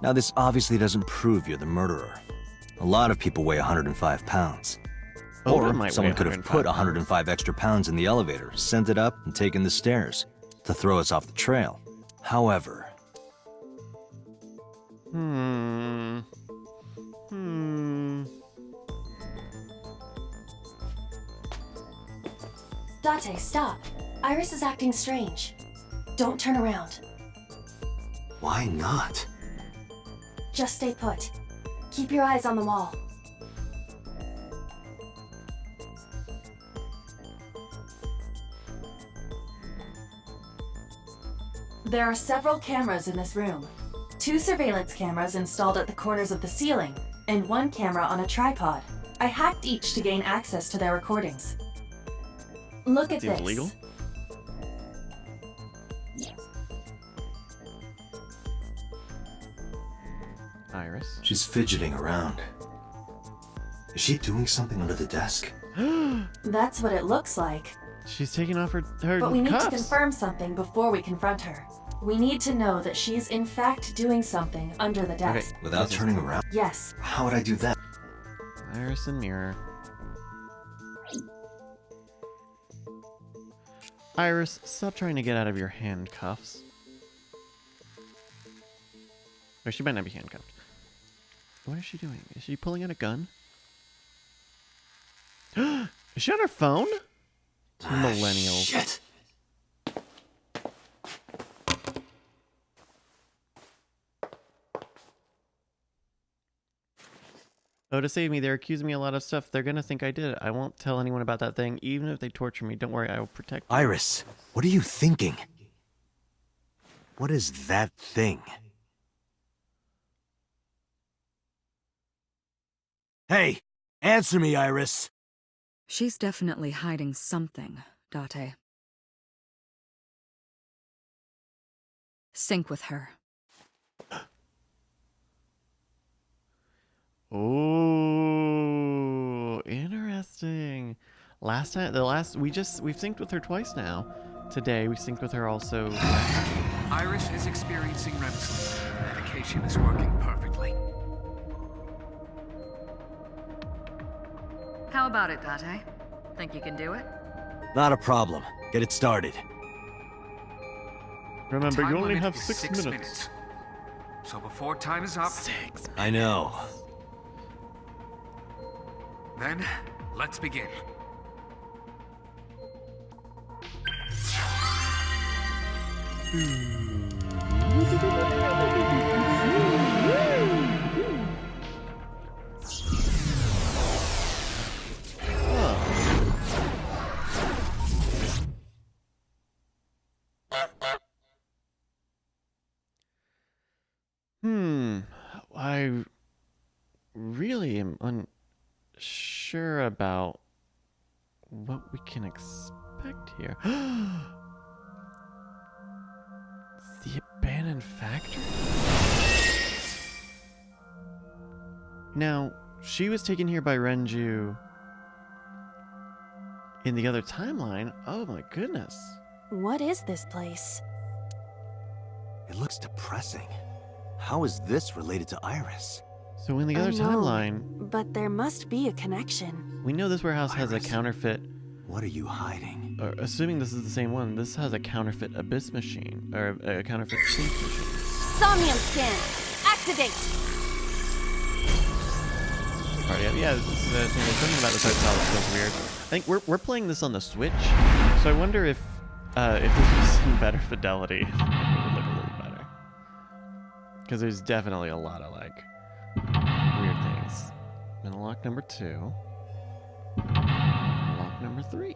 Now, this obviously doesn't prove you're the murderer. A lot of people weigh 105 pounds. Oda Or might someone weigh could have put 105 extra pounds in the elevator, sent it up, and taken the stairs to throw us off the trail. However... Date, stop. Iris is acting strange. Don't turn around. Why not? Just stay put. Keep your eyes on the wall. There are several cameras in this room. 2 surveillance cameras installed at the corners of the ceiling, and 1 camera on a tripod. I hacked each to gain access to their recordings. Look at this. Legal? Iris. She's fidgeting around. Is she doing something under the desk? That's what it looks like. She's taking off her But we need cuffs. to confirm something before we confront her. We need to know that she's in fact doing something under the desk. Okay, without turning around? Yes. How would I do that? Iris and mirror. Iris, stop trying to get out of your handcuffs. Or she might not be handcuffed. What is she doing? Is she pulling out a gun? Is she on her phone? Millennials. Shit. Oh, to save me, they're accusing me of a lot of stuff. They're gonna think I did it. I won't tell anyone about that thing, even if they torture me. Don't worry, I will protect you. Iris, what are you thinking? What is that thing? Hey, answer me, Iris. She's definitely hiding something, Date. Sync with her. Oh, interesting. We've synced with her twice now. Today we synced with her also. Iris is experiencing REM sleep. Medication is working perfectly. How about it, Date? Think you can do it? Not a problem. Get it started. Remember, Time you only limit have is 6 minutes. So before time is up... 6 I know. Then, let's begin. I really am unsure about what we can expect here. The abandoned factory? Now, she was taken here by Renju in the other timeline. Oh my goodness. What is this place? It looks depressing. How is this related to Iris? So in the other timeline, But there must be a connection. we know this warehouse has a counterfeit. What are you hiding? Or, assuming this is the same one, this has a counterfeit abyss machine, or a counterfeit sync machine. Somnium scan. Activate. Yeah, this is the thing. Something about this art style feels weird. I think we're playing this on the Switch, so I wonder if this was in better fidelity, it would look a little better. Because there's definitely a lot of like weird things. Unlock number 2. Unlock number 3.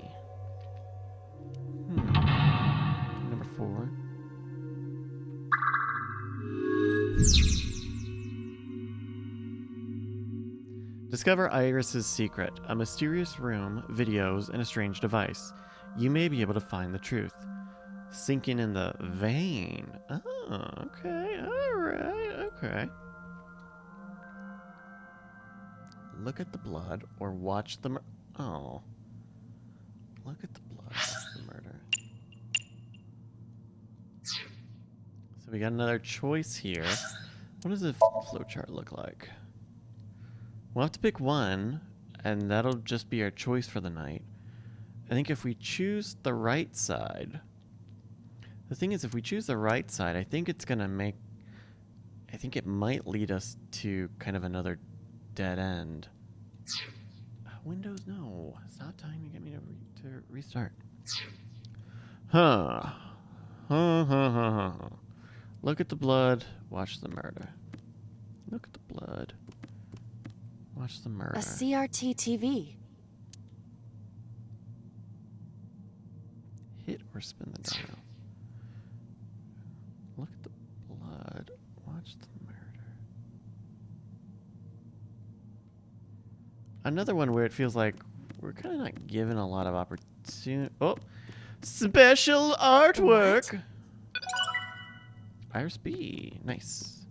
Number 4. Discover Iris's secret, a mysterious room, videos, and a strange device. You may be able to find the truth. Sinking in the vein. Oh, okay, alright, okay. Look at the blood or watch the oh. Look at the blood, watch the murder. So we got another choice here. What does the flowchart look like? We'll have to pick one, and that'll just be our choice for the night. I think if we choose the right side... The thing is, if we choose the right side, I think it's gonna make... I think it might lead us to kind of another dead end. Windows, no. Stop trying to get me to restart. Huh. Look at the blood, watch the murder. Look at the blood, watch the murder. A CRT TV. Hit or spin the dial. Look at the blood, watch the murder. Another one where it feels like we're kind of not given a lot of opportunity. Oh, special artwork. What? Iris B, nice.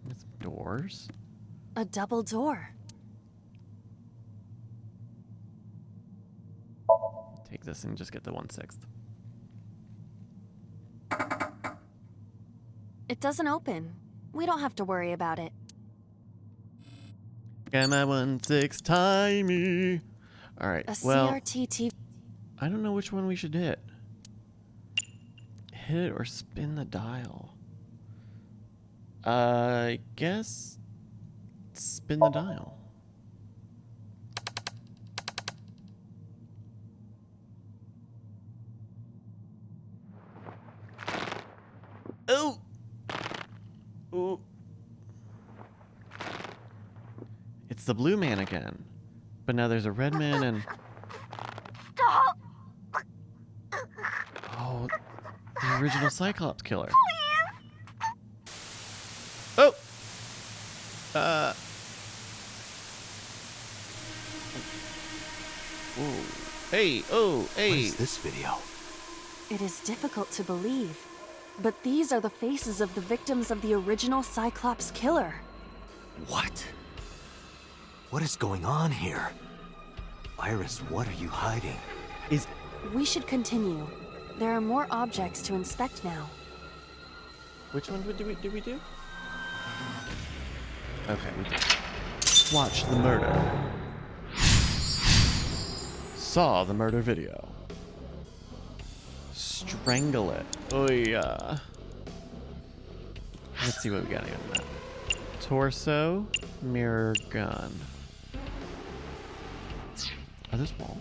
With some doors. A double door. Take this and just get the 1/6. It doesn't open. We don't have to worry about it. Got my 1/6 timey. All right. A well, CRT TV. I don't know which one we should hit. Hit it or spin the dial. I guess spin the dial. Oh. Ooh. It's the blue man again. But now there's a red man and... Stop! Oh, the original Cyclops killer. Oh! Whoa. Hey, oh, hey. What is this video? It is difficult to believe, but these are the faces of the victims of the original Cyclops killer. What? What is going on here? Iris, what are you hiding? We should continue. There are more objects to inspect now. Which one did we do? Okay, we did. Watch the murder. Saw the murder video. Strangle it. Oh yeah. Let's see what we got here on that. Torso, mirror, gun. Are those walls?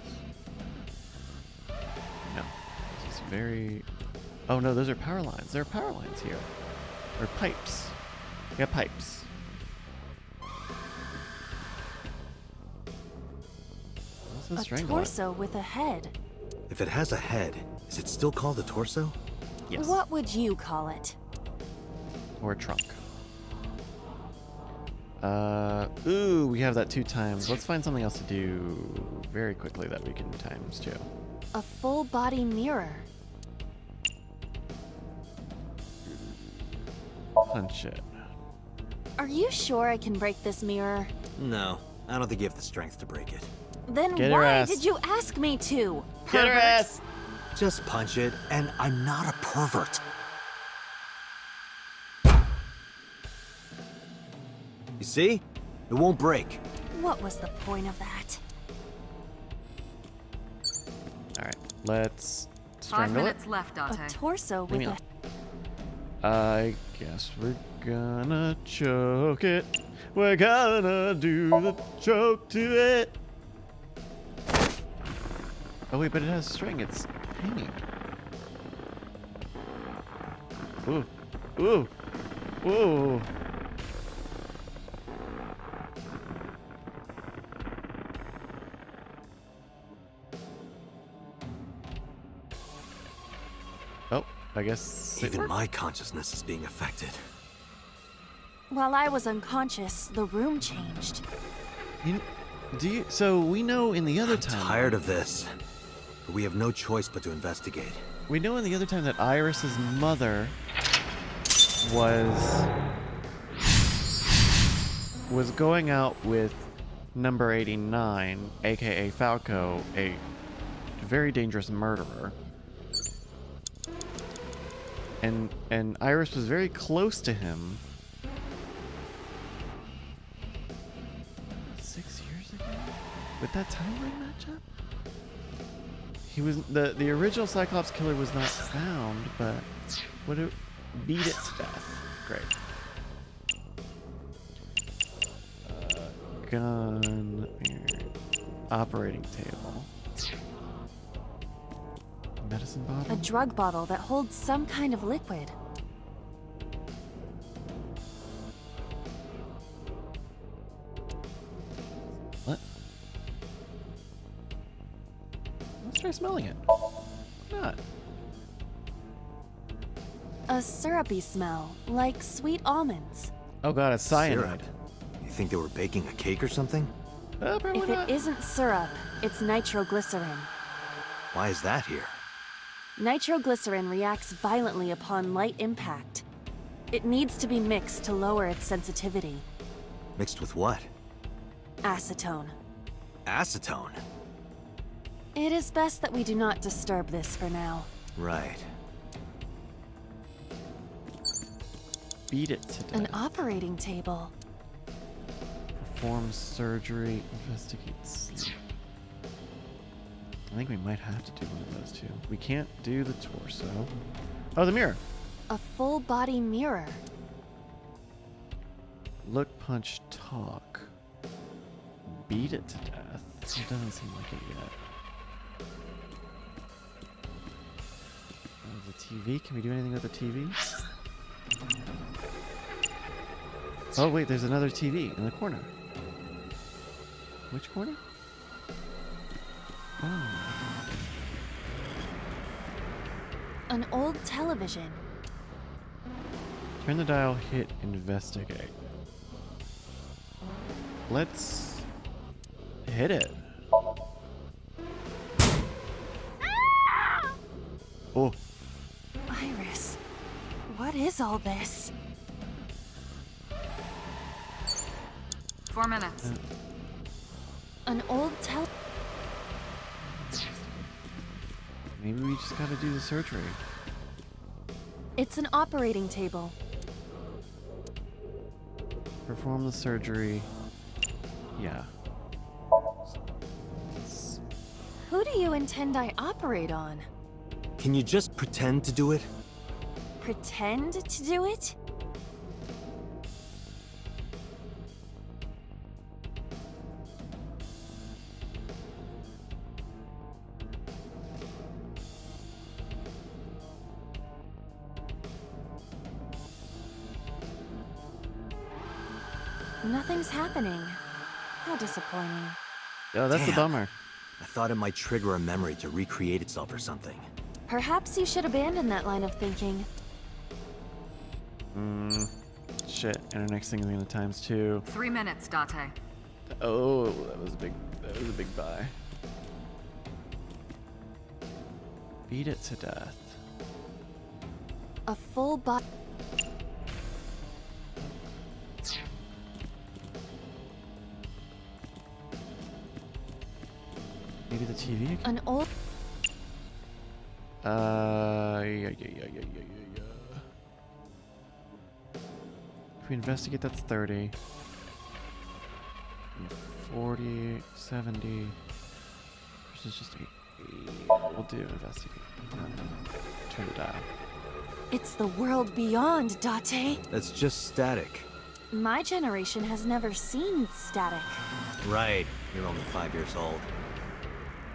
No. This is very... Oh no, those are power lines. There are power lines here. Or pipes. Yeah, pipes. A torso with a head. If it has a head, is it still called a torso? Yes. What would you call it? Or a trunk. Ooh, we have that 2 times. Let's find something else to do very quickly that we can times 2. A full body mirror. Punch it. Are you sure I can break this mirror? No, I don't think you have the strength to break it. Then Get her why ass. did you ask me to? Get her pervert? ass! Just punch it, and I'm not a pervert. You see? It won't break. What was the point of that? Alright, let's 5 strangle it. minutes left, Dante. A torso Leave with me a... I guess we're gonna choke it. We're gonna do the choke to it. Oh wait, but it has string. It's hanging. Ooh. Ooh. Ooh. Oh, I guess Even my consciousness is being affected. While I was unconscious, the room changed. So we know in the other time. Tired of this. But we have no choice but to investigate. We know in the other time that Iris's mother was going out with number 89, aka Falco, a very dangerous murderer. And Iris was very close to him 6 years ago. With that timeline match up? He was the original Cyclops killer was not found, but would it beat it to death? Great. Gun, operating table, medicine bottle. A drug bottle that holds some kind of liquid. What? Let's try smelling it. Why not? A syrupy smell, like sweet almonds. Oh god, it's cyanide. Syrup. You think they were baking a cake or something? If it isn't syrup, it's nitroglycerin. Why is that here? Nitroglycerin reacts violently upon light impact. It needs to be mixed to lower its sensitivity. Mixed with what? Acetone. Acetone? It is best that we do not disturb this for now. Right. Beat it to death. An operating table. Perform surgery, investigate sleep. I think we might have to do one of those two. We can't do the torso. Oh, the mirror. A full body mirror. Look, punch, talk. Beat it to death. It doesn't seem like it yet. The TV? Can we do anything with the TV? Oh wait, there's another TV in the corner. Which corner? Oh. An old television. Turn the dial, hit investigate. Let's hit it. Oh. Iris, what is all this? 4 minutes. An old Maybe we just gotta do the surgery. It's an operating table. Perform the surgery. Yeah. Who do you intend I operate on? Can you just pretend to do it? Pretend to do it? Nothing's happening. How disappointing. Oh, that's a bummer. I thought it might trigger a memory to recreate itself or something. Perhaps you should abandon that line of thinking. Shit. And our next thing is gonna times 2. 3 minutes, Date. Oh, that was a big buy. Beat it to death. A full body. Maybe the TV again? An old. Yeah. If we investigate, that's 30. 40, 70. This is just 8. We'll do investigate. Turn the dial. It's the world beyond, Date. That's just static. My generation has never seen static. Right. You're only 5 years old.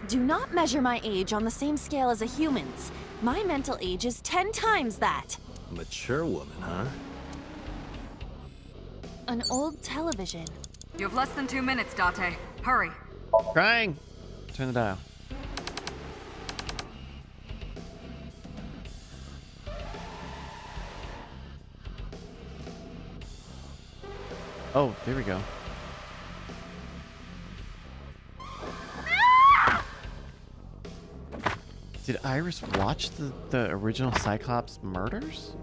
Do not measure my age on the same scale as a human's. My mental age is 10 times that. Mature woman, huh? An old television. You have less than 2 minutes, Date. Hurry. Crying! Turn the dial. Oh, there we go. Did Iris watch the original Cyclops murders?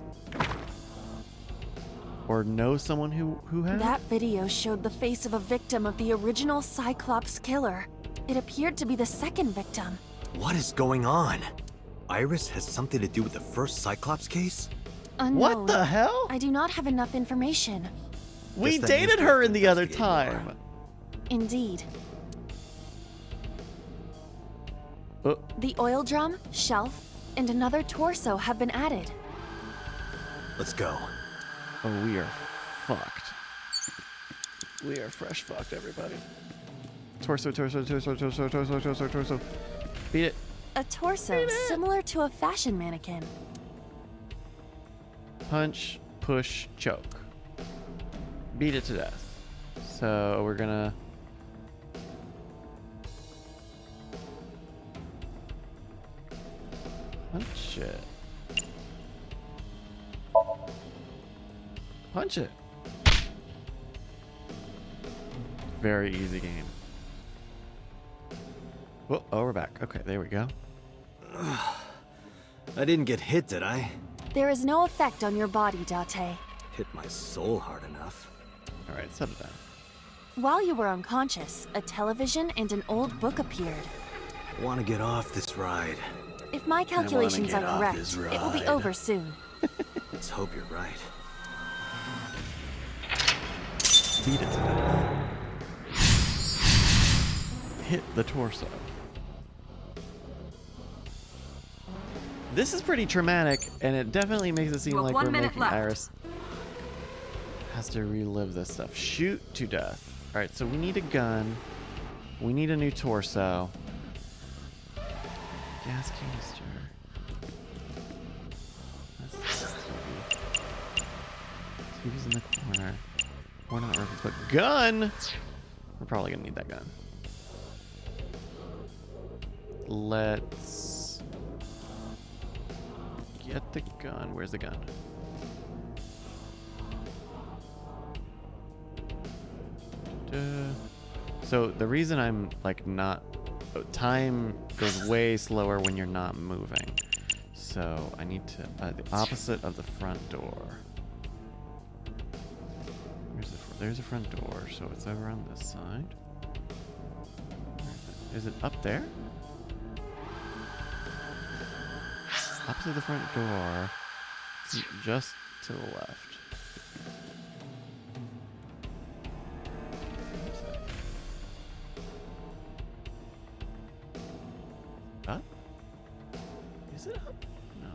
Or know someone who had? That video showed the face of a victim of the original Cyclops killer. It appeared to be the second victim. What is going on? Iris has something to do with the first Cyclops case? Unknown. What the hell? I do not have enough information. We Guess that dated means we her have in to the other investigate more. time. Indeed. Oh. The oil drum, shelf, and another torso have been added. Let's go. Oh, we are fucked. We are fresh fucked, everybody. Torso. Beat it. A torso similar to a fashion mannequin. Punch, push, choke. Beat it to death. So we're gonna... punch it. Punch it. Very easy game. Oh, we're back. Okay, there we go. I didn't get hit, did I? There is no effect on your body, Date. Hit my soul hard enough. Alright, settle down. While you were unconscious, a television and an old book appeared. Want to get off this ride. If my calculations are correct, it will be over soon. Let's hope you're right. Beat it to death. Hit the torso. This is pretty traumatic, and it definitely makes it seem like we're making Iris has to relive this stuff. Shoot to death. Alright, so we need a gun. We need a new torso. Gas canister. TV's in the corner. We're not working, but gun! We're probably gonna need that gun. Let's get the gun. Where's the gun? So the reason I'm like not... time goes way slower when you're not moving. So I need to... the opposite of the front door. There's a front door, so it's over on this side. Is it up there? Opposite the front door, just to the left. Up? Is it up? No.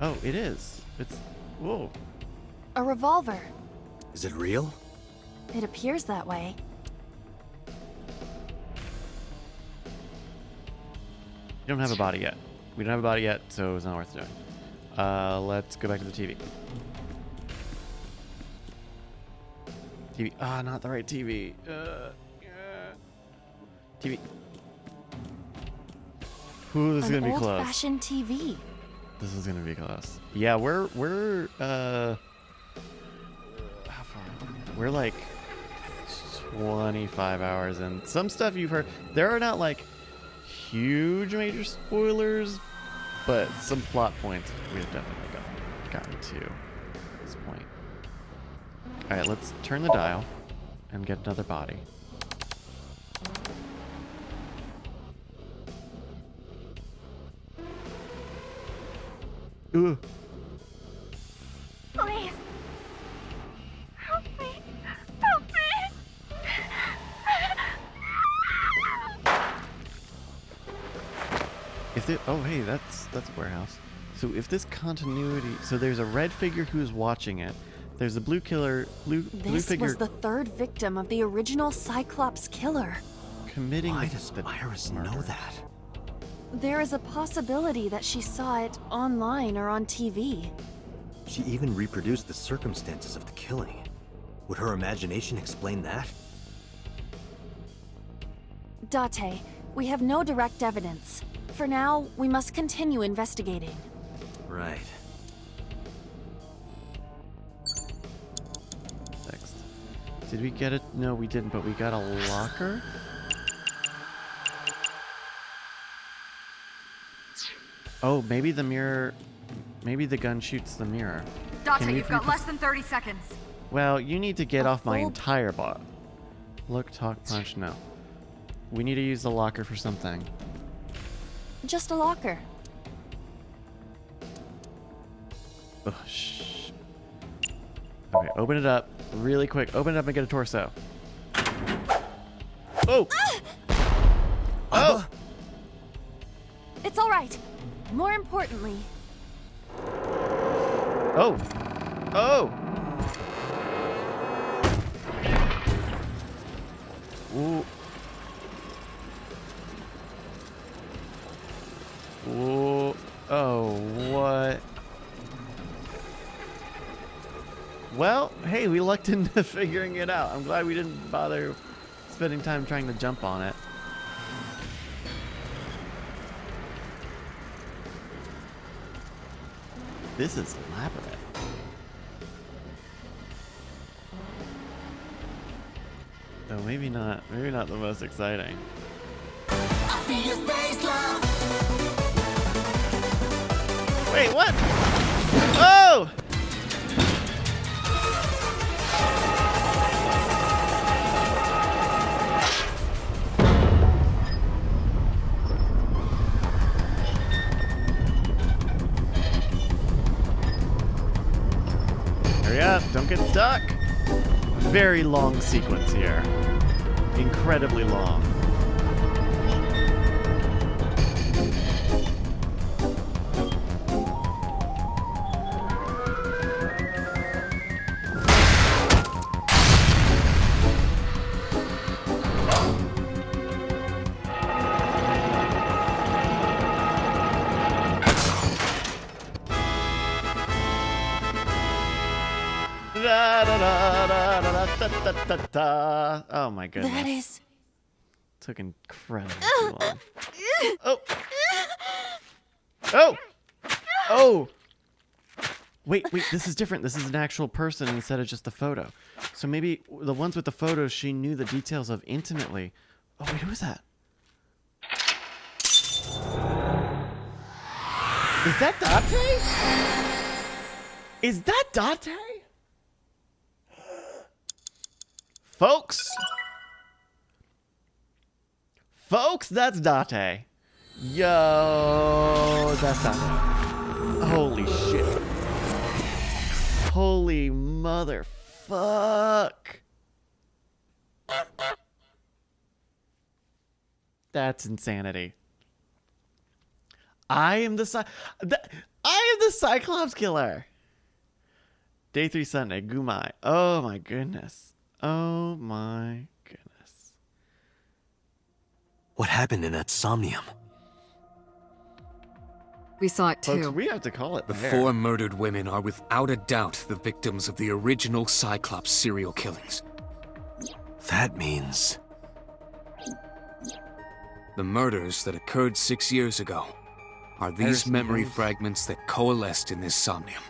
Oh, it is. It's... whoa. A revolver. Is it real? It appears that way. You don't have a body yet. We don't have a body yet, so it's not worth doing. Let's go back to the TV. TV. Ah, not the right TV. TV. Ooh, this is gonna be close. An old-fashioned TV. This is gonna be close. Yeah, we're how far? We're like 25 hours in. Some stuff you've heard. There are not like huge major spoilers, but some plot points we've definitely gotten to at this point. All right, let's turn the dial and get another body. Ooh. Please. Help me. Help me. If it, oh hey, that's a warehouse. So if this continuity, so there's a red figure who's watching it. There's a blue figure This was the third victim of the original Cyclops killer. committing. Why does Iris know that? There is a possibility that she saw it online or on TV. She even reproduced the circumstances of the killing. Would her imagination explain that? Date, we have no direct evidence. For now, we must continue investigating. Right. Next. Did we get it? No, we didn't, but we got a locker? Oh, maybe the mirror... Maybe the gun shoots the mirror. Date, you've got less than 30 seconds. Well, you need to get off my entire bot. Look, talk, punch, no. We need to use the locker for something. just a locker. Oh, shh. Okay, open it up really quick. Open it up and get a torso. Oh! Oh! It's all right. More importantly... Oh! Oh! Ooh. Ooh. Oh, what? Well, hey, we lucked into figuring it out. I'm glad we didn't bother spending time trying to jump on it. This is elaborate. Though maybe not the most exciting. Wait, what? Oh! Hurry up, don't get stuck. Very long sequence here. Incredibly long. Oh my goodness. That is... Took incredibly too long. Oh! Oh! Oh! Wait, this is different. This is an actual person instead of just a photo. So maybe the ones with the photos she knew the details of intimately. Oh wait, who is that? Is that Date? Is that Date? Folks, that's Date. Yo, that's Date. Holy shit. Holy motherfuck. That's insanity. I am the Cyclops killer. Day 3 Sunday, Gumai. Oh my goodness. Oh my goodness. What happened in that Somnium? We saw it too. Folks, we have to call it The there. 4 murdered women are without a doubt the victims of the original Cyclops serial killings. That means... The murders that occurred 6 years ago are these Harrison memory knows. fragments that coalesced in this Somnium.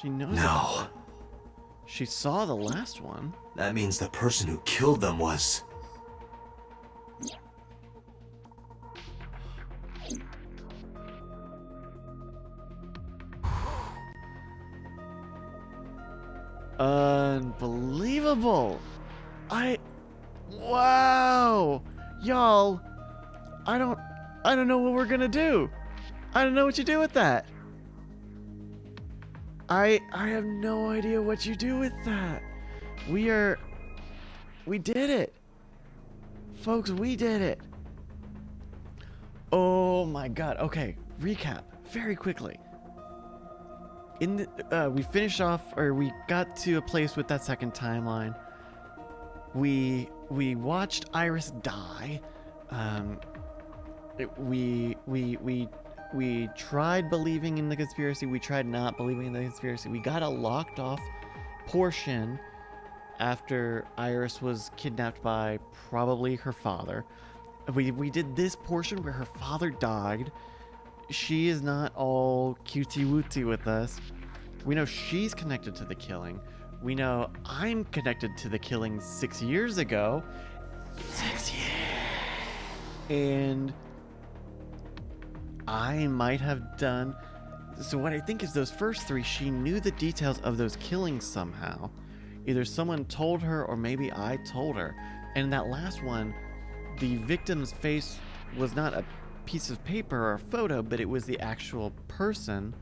She knows. No. about it. She saw the last one. That means the person who killed them was... Unbelievable. Wow. Y'all, I don't know what we're gonna do. I don't know what you do with that. I have no idea what you do with that. We did it. Folks, we did it. Oh my god. Okay, recap very quickly. We finished off, or we got to a place with that second timeline. We watched Iris die. We tried believing in the conspiracy. We tried not believing in the conspiracy. We got a locked off portion after Iris was kidnapped by probably her father. We did this portion where her father died. She is not all cutesy-wootsy with us. We know she's connected to the killing. We know I'm connected to the killing 6 years ago. 6 years. And I might have done... So what I think is those first 3, she knew the details of those killings somehow. Either someone told her or maybe I told her. And that last one, the victim's face was not piece of paper or a photo, but it was the actual person.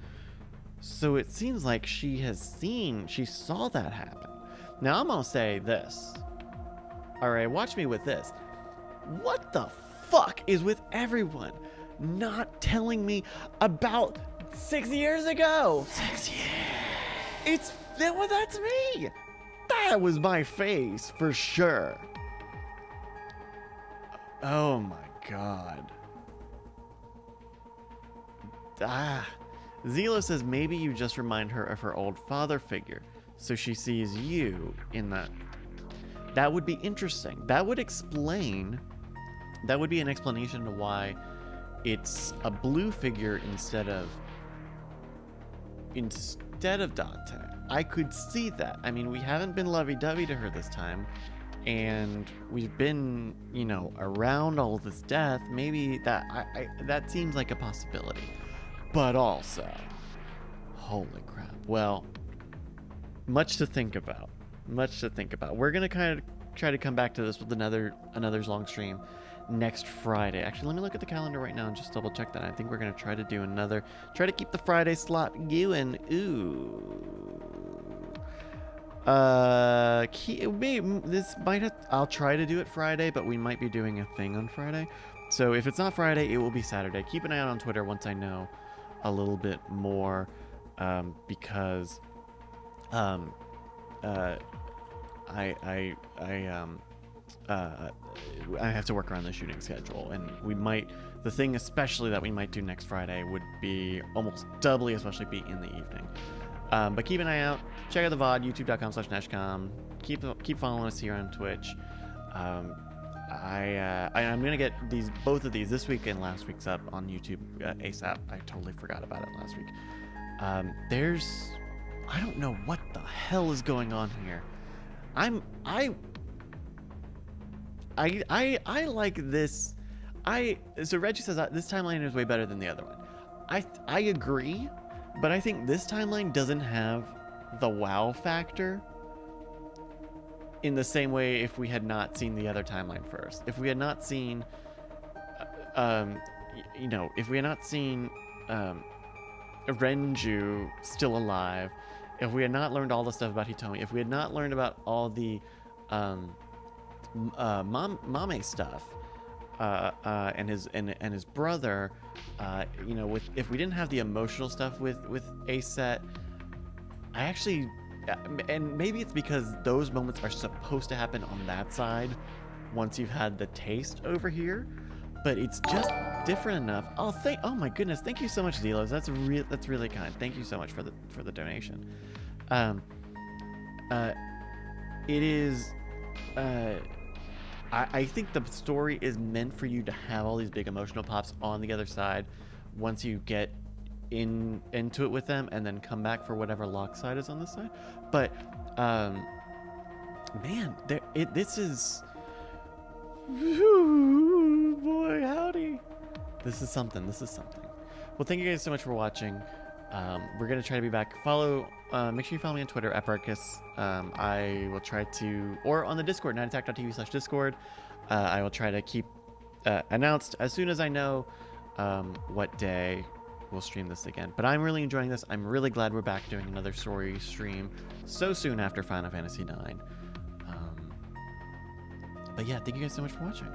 So it seems like she saw that happen. Now I'm gonna say this. Alright, watch me with this. What the fuck is with everyone not telling me about 6 years ago? 6 years. That's me. That was my face for sure. Oh my god. Zelo says maybe you just remind her of her old father figure, so she sees you in that. That would be interesting. That would be an explanation to why it's a blue figure instead of Dante. I could see that. I mean, we haven't been lovey-dovey to her this time, and we've been, around all of this death. Maybe that seems like a possibility. But also, holy crap. Well, much to think about. We're going to kind of try to come back to this with another long stream next Friday. Actually, let me look at the calendar right now and just double check that. I think we're going to try to keep the Friday slot going. I'll try to do it Friday, but we might be doing a thing on Friday. So if it's not Friday, it will be Saturday. Keep an eye out on Twitter once I know a little bit more, because I have to work around the shooting schedule, and the thing especially that we might do next Friday would be almost doubly, especially be in the evening. But keep an eye out. Check out the VOD, youtube.com/nashcom. Keep following us here on Twitch. I'm gonna get both of these this week and last week's up on YouTube ASAP. I totally forgot about it last week. I don't know what the hell is going on here. I like this. So Reggie says this timeline is way better than the other one. I agree, but I think this timeline doesn't have the wow factor in the same way if we had not seen the other timeline first. If we had not seen, Renju still alive, if we had not learned all the stuff about Hitomi, if we had not learned about all the Mame stuff, and his brother, if we didn't have the emotional stuff with Aset, I actually, and maybe it's because those moments are supposed to happen on that side once you've had the taste over here, but it's just different enough. Oh my goodness, thank you so much, Zelos. That's really kind. Thank you so much for the donation. It is, I think the story is meant for you to have all these big emotional pops on the other side once you get into it with them, and then come back for whatever lock side is on this side. But man, this is, boy howdy, this is something. Well, thank you guys so much for watching. We're gonna try to be back. Make sure you follow me on Twitter at Parkus. I will try to, or on the Discord, nightattack.tv/discord. I will try to keep announced as soon as I know what day we'll stream this again. But I'm really enjoying this. I'm really glad we're back doing another story stream so soon after Final Fantasy IX. But yeah, thank you guys so much for watching.